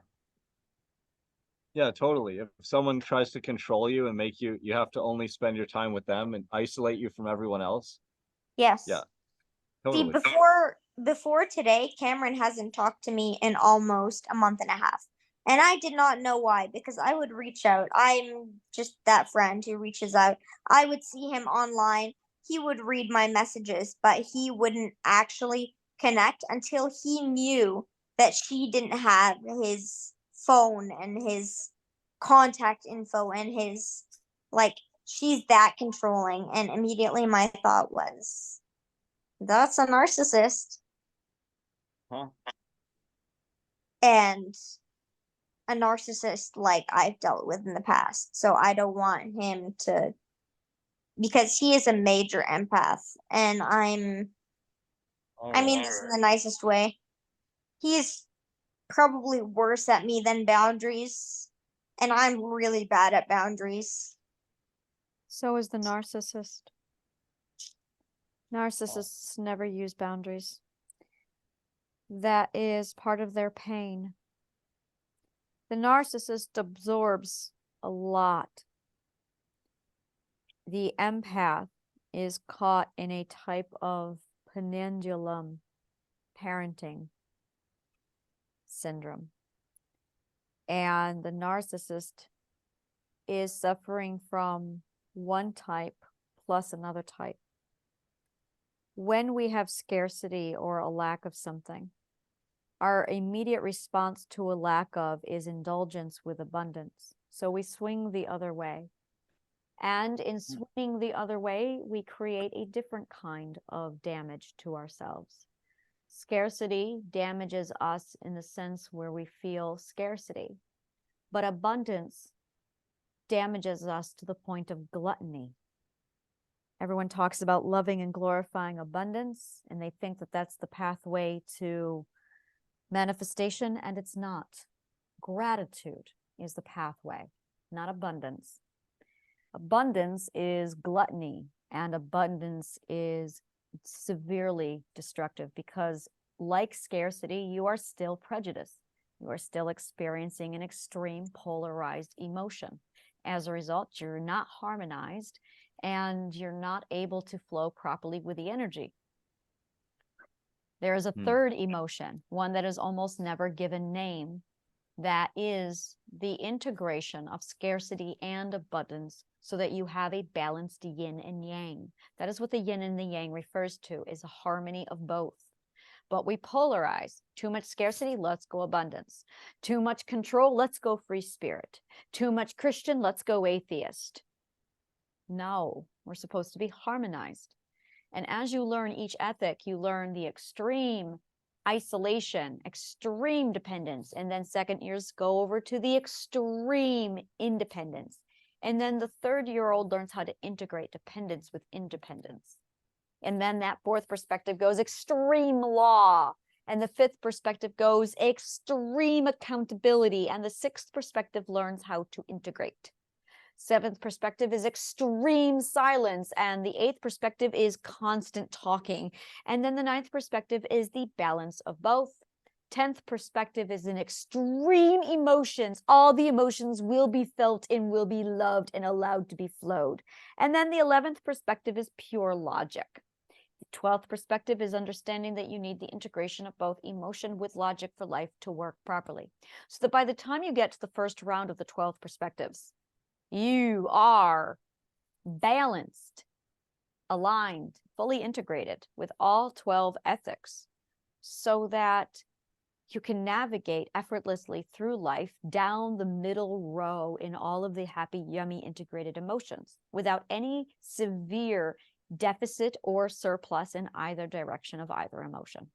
D: Yeah, totally. If someone tries to control you and make you, you have to only spend your time with them and isolate you from everyone else.
F: Yes.
D: Yeah,
F: See,
D: totally.
F: before today, Cameron hasn't talked to me in almost a month and a half. And I did not know why, because I would reach out. I'm just that friend who reaches out. I would see him online. He would read my messages, but he wouldn't actually connect until he knew that she didn't have his phone and his contact info and his, like, she's that controlling. And immediately my thought was, that's a narcissist.
E: Huh?
F: And a narcissist like I've dealt with in the past. So I don't want him to, because he is a major empath, and I'm I mean this in the nicest way. He's probably worse at me than boundaries, and I'm really bad at boundaries.
B: So is the narcissist. Narcissists never use boundaries. That is part of their pain. The narcissist absorbs a lot. The empath is caught in a type of pendulum parenting syndrome. And the narcissist is suffering from one type plus another type. When we have scarcity or a lack of something, our immediate response to a lack of is indulgence with abundance. So we swing the other way. And in swinging the other way, we create a different kind of damage to ourselves. Scarcity damages us in the sense where we feel scarcity, but abundance damages us to the point of gluttony. Everyone talks about loving and glorifying abundance, and they think that that's the pathway to manifestation, and it's not. Gratitude is the pathway, not abundance. Abundance is gluttony, and abundance is severely destructive because, like scarcity, you are still prejudiced. You are still experiencing an extreme polarized emotion. As a result, you're not harmonized and you're not able to flow properly with the energy. There is a third emotion, one that is almost never given name, that is the integration of scarcity and abundance so that you have a balanced yin and yang. That is what the yin and the yang refers to, is a harmony of both. But we polarize. Too much scarcity, let's go abundance. Too much control, let's go free spirit. Too much Christian, let's go atheist. No, we're supposed to be harmonized. And as you learn each ethic, you learn the extreme isolation, extreme dependence, and then second years go over to the extreme independence. And then the third-year-old learns how to integrate dependence with independence. And then that fourth perspective goes extreme law. And the fifth perspective goes extreme accountability. And the sixth perspective learns how to integrate. Seventh perspective is extreme silence. And the eighth perspective is constant talking. And then the ninth perspective is the balance of both. 10th perspective is in extreme emotions. All the emotions will be felt and will be loved and allowed to be flowed. And then the 11th perspective is pure logic. The 12th perspective is understanding that you need the integration of both emotion with logic for life to work properly. So that by the time you get to the first round of the 12 perspectives, you are balanced, aligned, fully integrated with all 12 ethics so that you can navigate effortlessly through life down the middle row in all of the happy, yummy, integrated emotions without any severe deficit or surplus in either direction of either emotion.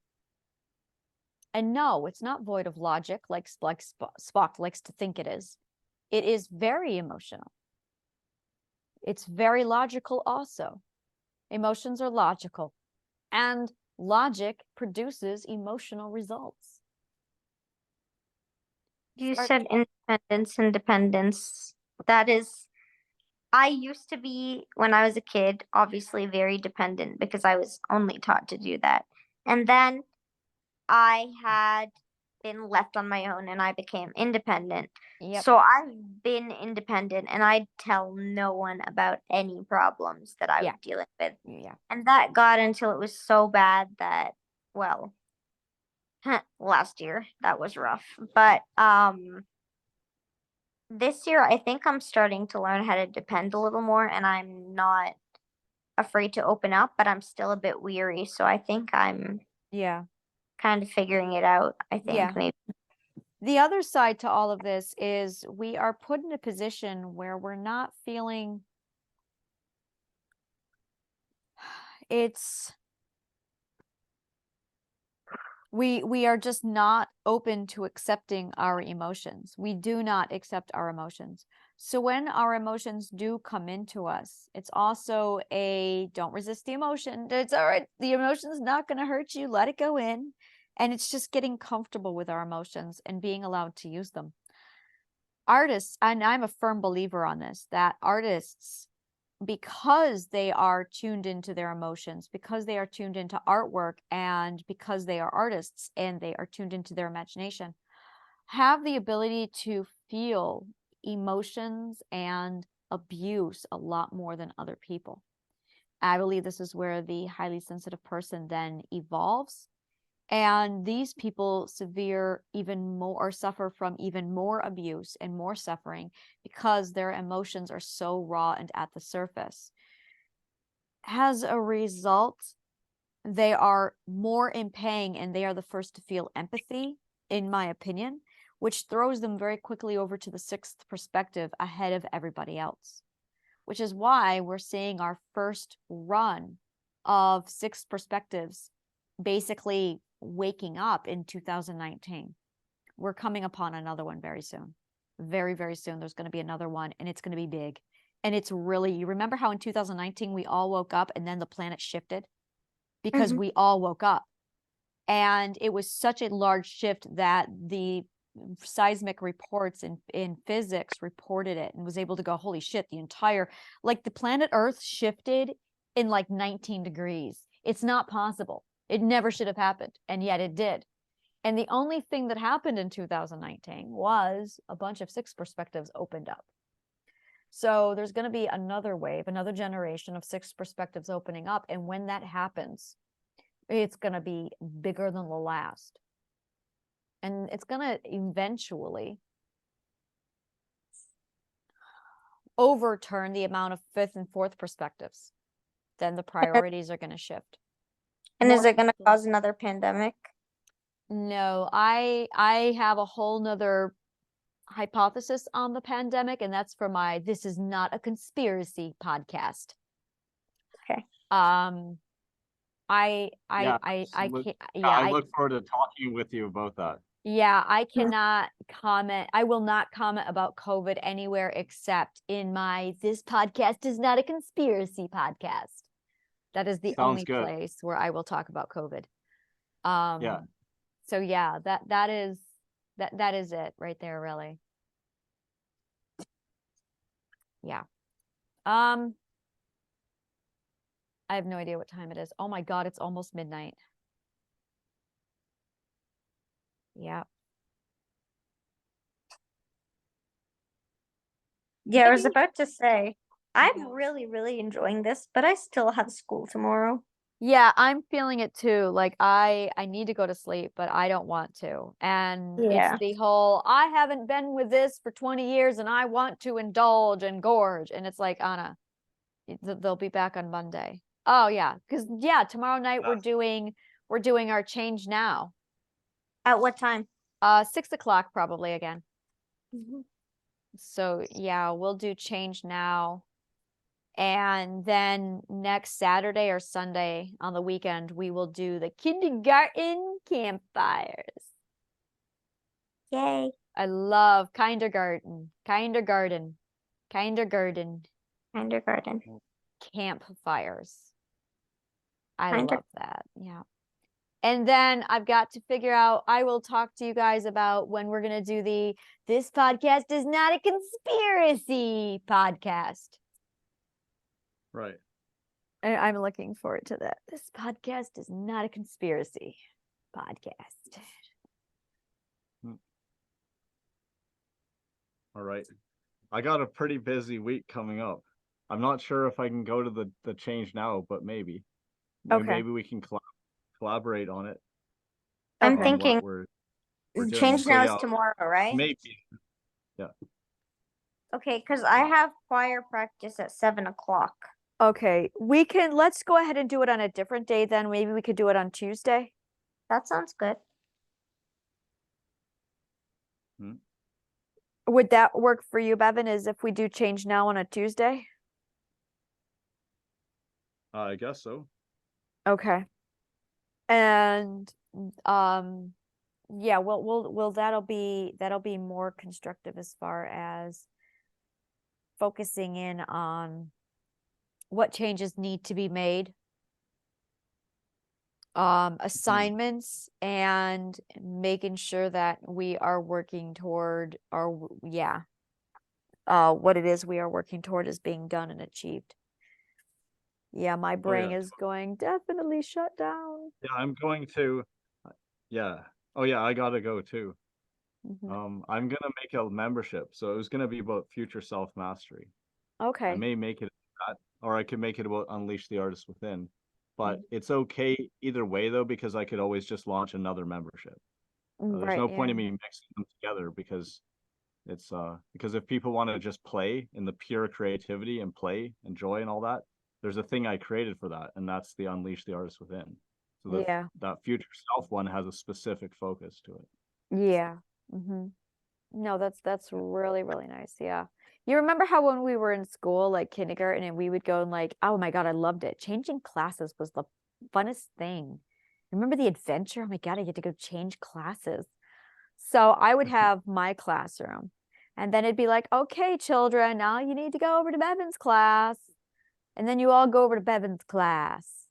B: And no, it's not void of logic like Spock likes to think it is. It is very emotional. It's very logical also. Emotions are logical, and logic produces emotional results.
F: You said independence and dependence. That is, I used to be, when I was a kid, obviously very dependent because I was only taught to do that. And then I had been left on my own and I became independent.
B: Yep.
F: So I've been independent and I'd tell no one about any problems that I was dealing with.
B: Yeah.
F: And that got until it was so bad that, well, last year that was rough. But this year I think I'm starting to learn how to depend a little more and I'm not afraid to open up, but I'm still a bit weary. So I think I'm kind of figuring it out, I think, maybe.
B: The other side to all of this is we are put in a position where we're not feeling we are just not open to accepting our emotions. We do not accept our emotions. So when our emotions do come into us, it's also a don't resist the emotion. It's all right. The emotion's not going to hurt you. Let it go in. And it's just getting comfortable with our emotions and being allowed to use them. Artists, and I'm a firm believer on this, that artists, because they are tuned into their emotions, because they are tuned into artwork, and because they are artists and they are tuned into their imagination, have the ability to feel emotions and abuse a lot more than other people. I believe this is where the highly sensitive person then evolves. And these people severe even more or suffer from even more abuse and more suffering because their emotions are so raw and at the surface. As a result, they are more in pain and they are the first to feel empathy, in my opinion, which throws them very quickly over to the sixth perspective ahead of everybody else, which is why we're seeing our first run of six perspectives basically waking up in 2019. We're coming upon another one very soon. Very, very soon. There's going to be another one, and it's going to be big. And it's really, you remember how in 2019 we all woke up and then the planet shifted? Because we all woke up. And it was such a large shift that the seismic reports in physics reported it and was able to go, holy shit, the entire, like the planet Earth shifted in like 19 degrees. It's not possible. It never should have happened. And yet it did. And the only thing that happened in 2019 was a bunch of six perspectives opened up. So there's going to be another wave, another generation of six perspectives opening up. And when that happens, it's going to be bigger than the last. And it's going to eventually overturn the amount of fifth and fourth perspectives. Then the priorities are going to shift.
F: And is it going to cause another pandemic?
B: No, I have a whole nother hypothesis on the pandemic, and that's for my This Is Not a Conspiracy podcast.
F: Okay.
B: I
D: look forward to talking with you about that.
B: Yeah, I cannot comment. I will not comment about COVID anywhere except in my This Podcast Is Not a Conspiracy podcast. That is the only place where I will talk about COVID.
D: Yeah.
B: So yeah, that is it right there, really. Yeah. I have no idea what time it is. Oh my God, it's almost midnight. Yeah.
F: Yeah, I was about to say, I'm really, really enjoying this, but I still have school tomorrow.
B: Yeah, I'm feeling it too. Like I need to go to sleep, but I don't want to. And it's the whole, I haven't been with this for 20 years and I want to indulge and gorge. And it's like, Anna, they'll be back on Monday. Oh yeah, because yeah, tomorrow night we're doing our change now.
F: At what time?
B: 6 o'clock probably again. So yeah, we'll do change now. And then next Saturday or Sunday on the weekend, we will do the kindergarten campfires.
F: Yay.
B: I love kindergarten campfires. I love that. Yeah. And then I've got to figure out, I will talk to you guys about when we're going to do This Podcast Is Not a Conspiracy podcast.
D: Right.
B: I'm looking forward to that. This podcast is not a conspiracy podcast.
D: All right. I got a pretty busy week coming up. I'm not sure if I can go to the change now, but maybe. Maybe we can collaborate on it.
F: I'm thinking change now is tomorrow, right?
D: Maybe. Yeah.
F: Okay, because I have choir practice at 7 o'clock.
B: Okay, let's go ahead and do it on a different day then. Maybe we could do it on Tuesday.
F: That sounds good.
B: Would that work for you, Bevan, is if we do change now on a Tuesday?
D: I guess so.
B: Okay. And yeah, well that'll be more constructive as far as focusing in on what changes need to be made, assignments, and making sure that we are working toward our, what it is we are working toward is being done and achieved. Yeah, my brain is going definitely shut down.
D: Yeah, I'm going to, yeah. Oh yeah, I gotta go too. I'm gonna make a membership, so it was gonna be about future self mastery. I
B: Okay.
D: may make it that, or I could make it about unleash the artist within. But it's okay either way though, because I could always just launch another membership. There's
B: Right,
D: no
B: yeah.
D: point in me mixing them together because it's because if people want to just play in the pure creativity and play and joy and all that, there's a thing I created for that, and that's the unleash the artist within. So
B: Yeah.
D: that future self one has a specific focus to it.
B: Yeah. No, that's really, really nice. Yeah. You remember how when we were in school, like kindergarten, and we would go and like, oh my God, I loved it. Changing classes was the funnest thing. Remember the adventure? Oh my God, I get to go change classes. So I would have my classroom, and then it'd be like, okay, children, now you need to go over to Bevan's class. And then you all go over to Bevan's class.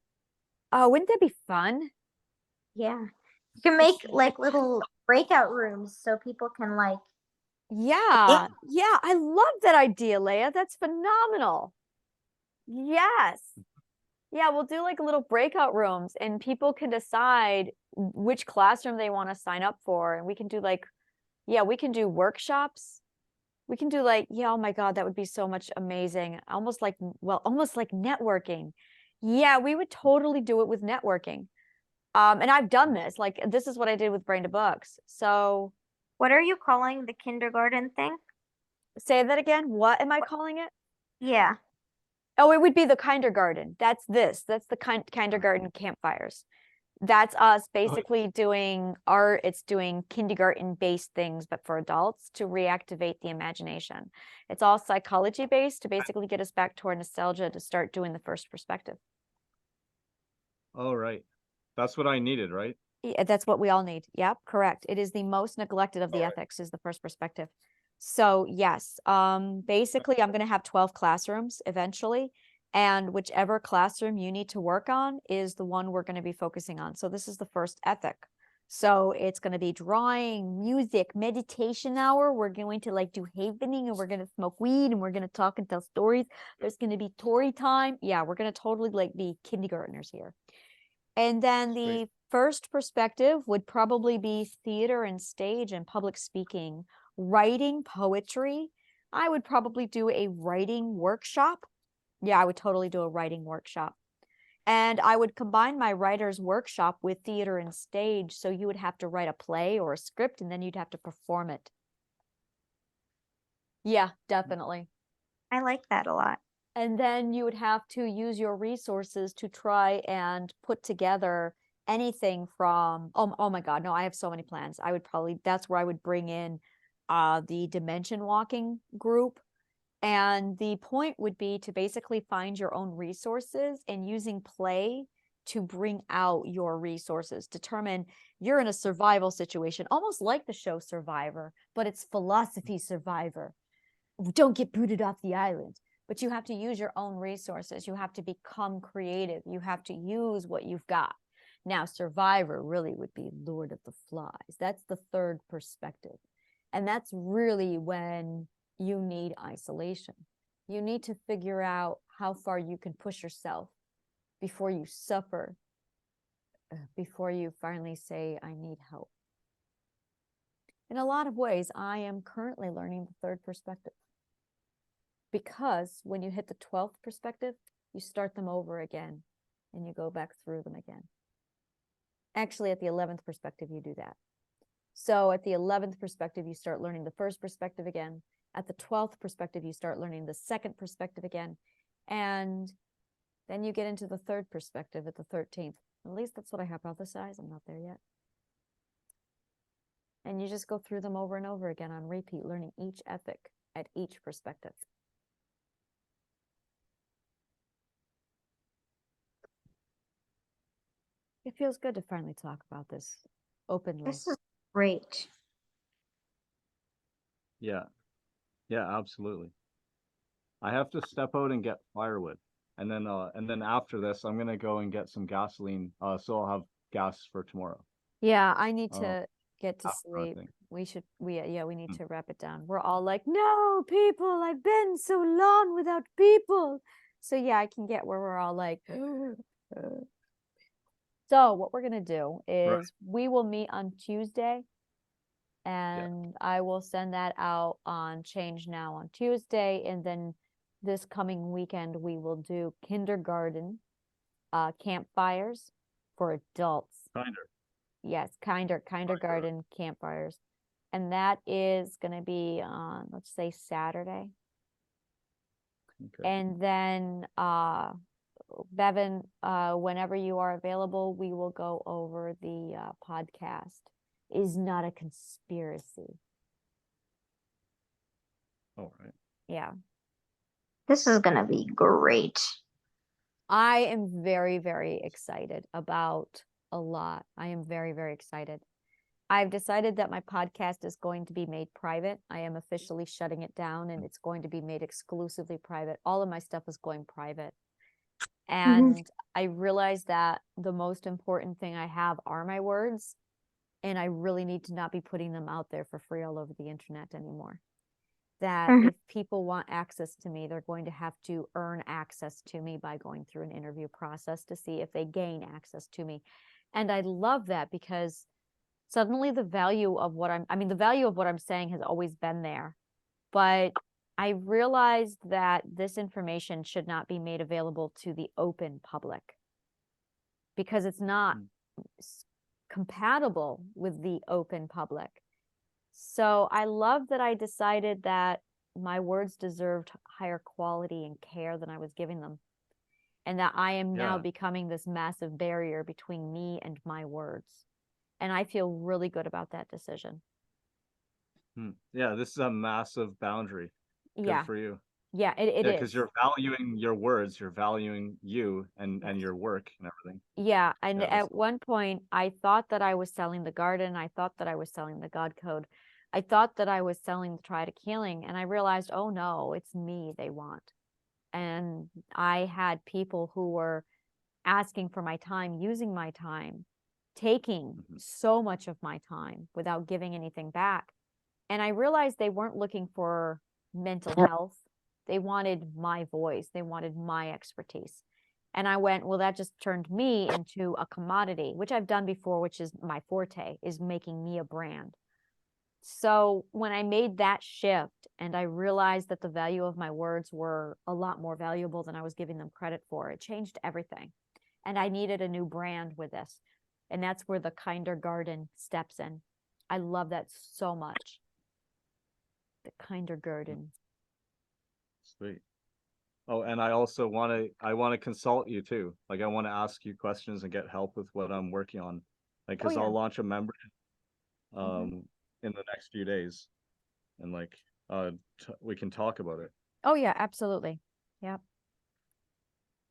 B: Oh, wouldn't that be fun?
F: Yeah. You can make like little breakout rooms so people can like
B: Yeah, yeah, I love that idea, Leia. That's phenomenal. Yes. Yeah, we'll do like little breakout rooms and people can decide which classroom they want to sign up for. And we can do like, yeah, we can do workshops. We can do like, yeah, oh my God, that would be so much amazing. Almost like, well, almost like networking. Yeah, we would totally do it with networking. And I've done this, like, this is what I did with Brain to Books. So
F: what are you calling the kindergarten thing?
B: say that again. What am I calling it?
F: Yeah.
B: Oh, it would be the kindergarten. That's this. That's the kindergarten campfires. That's us basically doing art. It's doing kindergarten based things, but for adults to reactivate the imagination. It's all psychology based to basically get us back toward nostalgia to start doing the first perspective.
D: Oh, right. That's what I needed, right?
B: Yeah, that's what we all need. Yep, correct. It is the most neglected of the ethics is the first perspective. So yes, basically I'm going to have 12 classrooms eventually, and whichever classroom you need to work on is the one we're going to be focusing on. So this is the first ethic. So it's going to be drawing, music, meditation hour. We're going to like do havening, and we're going to smoke weed, and we're going to talk and tell stories. There's going to be Tory time. Yeah, we're going to totally like be kindergartners here. And then the first perspective would probably be theater and stage and public speaking, writing, poetry. I would probably do a writing workshop. Yeah, I would totally do a writing workshop. And I would combine my writer's workshop with theater and stage. So you would have to write a play or a script, and then you'd have to perform it. Yeah, definitely.
F: I like that a lot.
B: And then you would have to use your resources to try and put together anything from, oh my God, no, I have so many plans. I would probably, that's where I would bring in the dimension walking group. And the point would be to basically find your own resources and using play to bring out your resources. Determine you're in a survival situation, almost like the show Survivor, but it's philosophy Survivor. Don't get booted off the island. But you have to use your own resources. You have to become creative. You have to use what you've got. Now, Survivor really would be Lord of the Flies. That's the third perspective. And that's really when you need isolation. You need to figure out how far you can push yourself before you suffer, before you finally say, I need help. In a lot of ways, I am currently learning the third perspective. Because when you hit the 12th perspective, you start them over again and you go back through them again. Actually, at the 11th perspective, you do that. So at the 11th perspective, you start learning the first perspective again. At the 12th perspective, you start learning the second perspective again. And then you get into the third perspective at the 13th. At least that's what I hypothesize. I'm not there yet. And you just go through them over and over again on repeat, learning each ethic at each perspective. It feels good to finally talk about this openly.
F: This is great.
D: Yeah. Yeah, absolutely. I have to step out and get firewood. And then after this, I'm gonna go and get some gasoline. So I'll have gas for tomorrow.
B: Yeah, I need
D: Uh,
B: to get to
D: after I
B: sleep.
D: think.
B: We need
D: Mm.
B: to wrap it down. We're all like, no, people, I've been so long without people. So yeah, I can get where we're all like, so what we're gonna do
D: Right.
B: is we will meet on Tuesday
D: Yeah.
B: and I will send that out on Change Now on Tuesday. And then this coming weekend, we will do kindergarten campfires for adults.
D: Kinder.
B: Yes, kindergarten campfires. And that is going to be on, let's say, Saturday.
D: Okay.
B: And then, Bevan, whenever you are available, we will go over the podcast. Is not a conspiracy.
D: All right.
B: Yeah.
F: This is gonna be great.
B: I am very, very excited about a lot. I am very, very excited. I've decided that my podcast is going to be made private. I am officially shutting it down and it's going to be made exclusively private. All of my stuff is going private. And I realized that the most important thing I have are my words. And I really need to not be putting them out there for free all over the internet anymore. That
F: Mhm.
B: if people want access to me, they're going to have to earn access to me by going through an interview process to see if they gain access to me. And I love that because suddenly the value of what the value of what I'm saying has always been there. But I realized that this information should not be made available to the open public because it's not compatible with the open public. So I love that I decided that my words deserved higher quality and care than I was giving them. And that I am now
D: Yeah.
B: becoming this massive barrier between me and my words. And I feel really good about that decision.
D: Yeah, this is a massive boundary. Good
B: Yeah.
D: for you.
B: Yeah, it
D: Yeah,
B: is.
D: because you're valuing your words, you're valuing you and your work and everything.
B: Yeah, and
D: Yeah, that's
B: at one point I thought that I was selling the garden. I thought that I was selling the God Code. I thought that I was selling the Triadic Healing, and I realized, oh no, it's me they want. And I had people who were asking for my time, using my time, taking so much of my time without giving anything back. And I realized they weren't looking for mental health. They wanted my voice. They wanted my expertise. And I went, well, that just turned me into a commodity, which I've done before, which is my forte, is making me a brand. So when I made that shift and I realized that the value of my words were a lot more valuable than I was giving them credit for, it changed everything. And I needed a new brand with this. And that's where the Kinder Garden steps in. I love that so much. The Kinder Garden.
D: sweet. Oh, and I also want to consult you too. Like I want to ask you questions and get help with what I'm working on. Like,
B: Oh,
D: cause
B: yeah.
D: I'll launch a membership in the next few days, and like we can talk about it.
B: Oh, yeah, absolutely. Yep.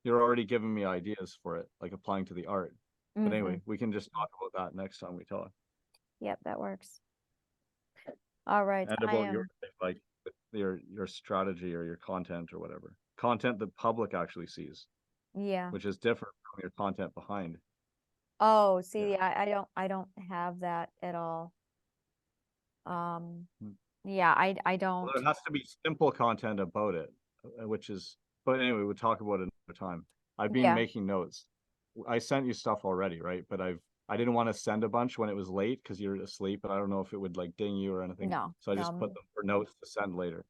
D: You're already giving me ideas for it, like applying to the art. But
B: Mhm.
D: anyway, we can just talk about that next time we talk.
B: Yep, that works. All right.
D: And about your like your strategy or your content or whatever. Content the public actually sees,
B: Yeah.
D: which is different from your content behind.
B: Oh, see,
D: Yeah.
B: I don't have that at all.
D: Hmm.
B: Yeah, I
D: Well,
B: don't.
D: there has to be simple content about it, which is, but anyway, we'll talk about it another time. I've been
B: Yeah.
D: making notes. I sent you stuff already, right? But I didn't want to send a bunch when it was late because you're asleep, but I don't know if it would like ding you or anything.
B: No,
D: So I just put
B: no.
D: them for notes to send later.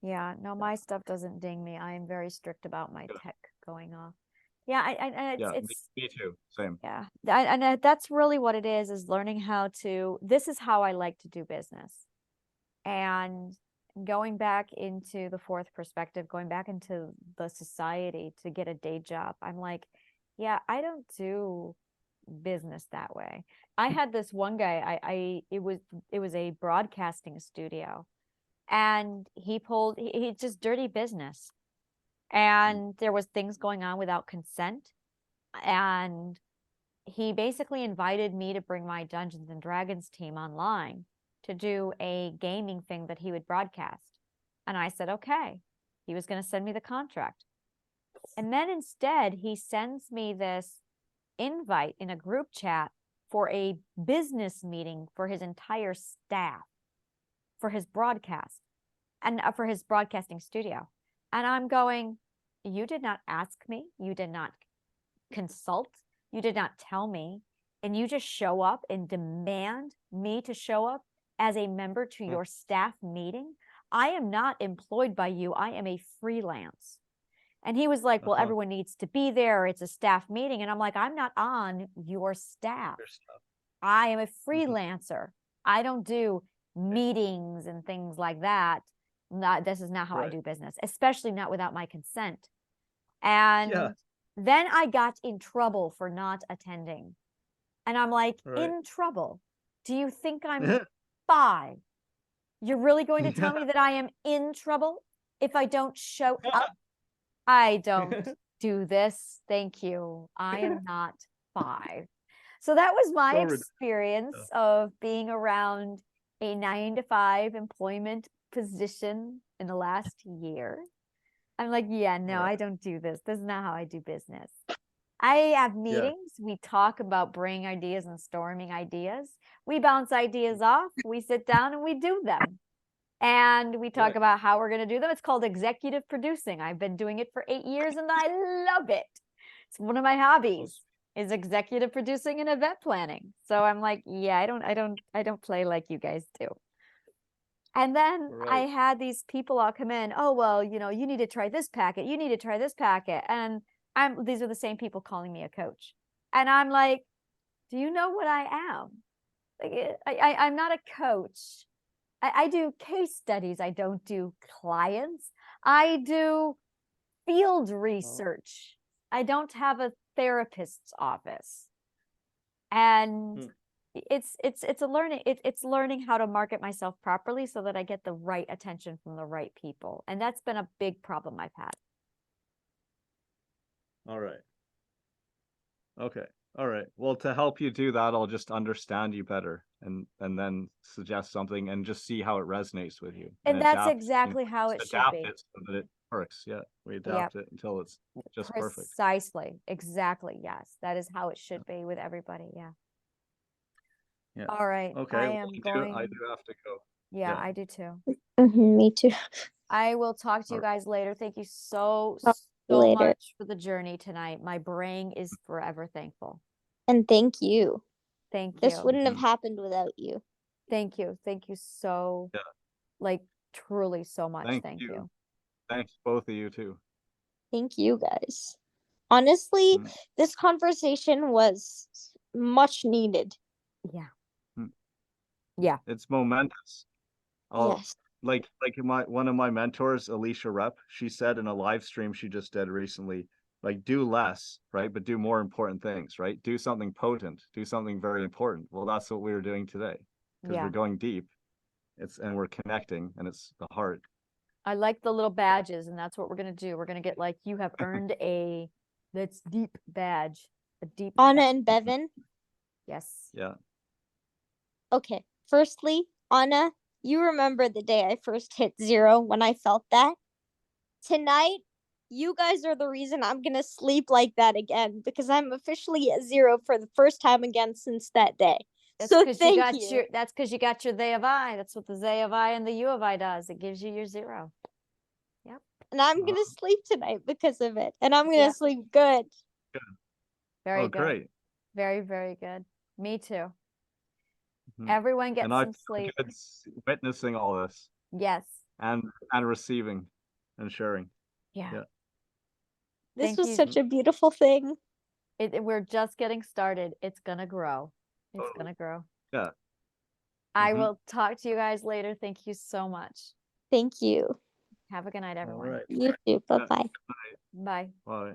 B: Yeah, no, my stuff doesn't ding me. I am very strict about my tech going off. Yeah, and
D: Yeah,
B: it's
D: me too. Same.
B: yeah, that's really what it is learning how to. This is how I like to do business, and going back into the fourth perspective, going back into the society to get a day job. I'm like, yeah, I don't do business that way. I had this one guy. It was a broadcasting studio, and he just dirty business, and there was things going on without consent, and he basically invited me to bring my Dungeons and Dragons team online to do a gaming thing that he would broadcast. And I said, okay. He was going to send me the contract. And then instead, he sends me this invite in a group chat for a business meeting for his entire staff, for his broadcast, and for his broadcasting studio. And I'm going, you did not ask me. You did not consult. You did not tell me. And you just show up and demand me to show up as a member to your staff meeting. I am not employed by you. I am a freelance. And he was like, well, everyone needs to be there. It's a staff meeting. And I'm like, I'm not on your staff. I am a freelancer. I don't do meetings and things like that. This is not how I do business, especially not without my consent. And then I got in trouble for not attending. And I'm like, in trouble? Do you think I'm 5? You're really going to tell me that I am in trouble if I don't show up? I don't do this. Thank you. I am not 5. So that was my experience of being around a 9-to-5 employment position in the last year. I'm like, yeah, no, I don't do this. This is not how I do business. I have meetings. We talk about bringing ideas and storming ideas. We bounce ideas off. We sit down and we do them. And we talk about how we're going to do them. It's called executive producing. I've been doing it for 8 years and I love it. It's one of my hobbies is executive producing and event planning. So I'm like, yeah, I don't play like you guys do. And then I had these people all come in. Oh, well, you know, you need to try this packet. You need to try this packet. And these are the same people calling me a coach. And I'm like, do you know what I am? Like, I'm not a coach. I do case studies. I don't do clients. I do field research. I don't have a therapist's office. And it's a learning, it's learning how to market myself properly so that I get the right attention from the right people. And that's been a big problem I've had.
D: All right. Okay. All right. Well, to help you do that, I'll just understand you better and then suggest something and just see how it resonates with you.
B: And that's exactly how it should be.
D: Adapt it so that it works. Yeah. We adapt it until it's just perfect.
B: Precisely. Exactly. Yes. That is how it should be with everybody. Yeah.
D: Yeah.
B: All right.
D: Okay.
B: I am going.
D: I do have to go.
B: Yeah, I do too.
F: Me too.
B: I will talk to you guys later. Thank you so
F: later.
B: much for the journey tonight. My brain is forever thankful.
F: And thank you.
B: Thank you.
F: This wouldn't have happened without you.
B: Thank you. Thank you so, like, truly so much. Thank you.
D: Thanks, both of you too.
F: Thank you guys. Honestly, this conversation was much needed.
B: Yeah. Yeah.
D: It's momentous.
F: Yes.
D: Like one of my mentors, Alicia Rep, she said in a live stream she just did recently, like, do less, right? But do more important things, right? Do something potent, do something very important. Well, that's what we were doing today because we're going deep. And we're connecting, and it's the heart.
B: I like the little badges, and that's what we're going to do. We're going to get, like, you have earned a that's deep badge, a deep
F: Anna and Bevan.
B: Yes.
D: Yeah.
F: Okay. Firstly, Anna, you remember the day I first hit 0 when I felt that? Tonight, you guys are the reason I'm going to sleep like that again because I'm officially at 0 for the first time again since that day.
B: That's
F: so
B: thank you. That's because you got your they of I. That's what the they of I and the you of I does. It gives you your 0. Yep.
F: And I'm going to sleep tonight because of it. And I'm going to sleep good.
B: Very good.
D: Great.
B: Very, very good. Me too. Everyone gets some sleep.
D: Witnessing all this.
B: Yes.
D: And receiving and sharing.
B: Yeah.
F: This was such a beautiful thing.
B: We're just getting started. It's gonna grow. It's gonna grow.
D: Yeah.
B: I will talk to you guys later. Thank you so much.
F: Thank you.
B: Have a good night, everyone.
D: All right.
F: You too. Bye-bye.
B: Bye.
D: Bye.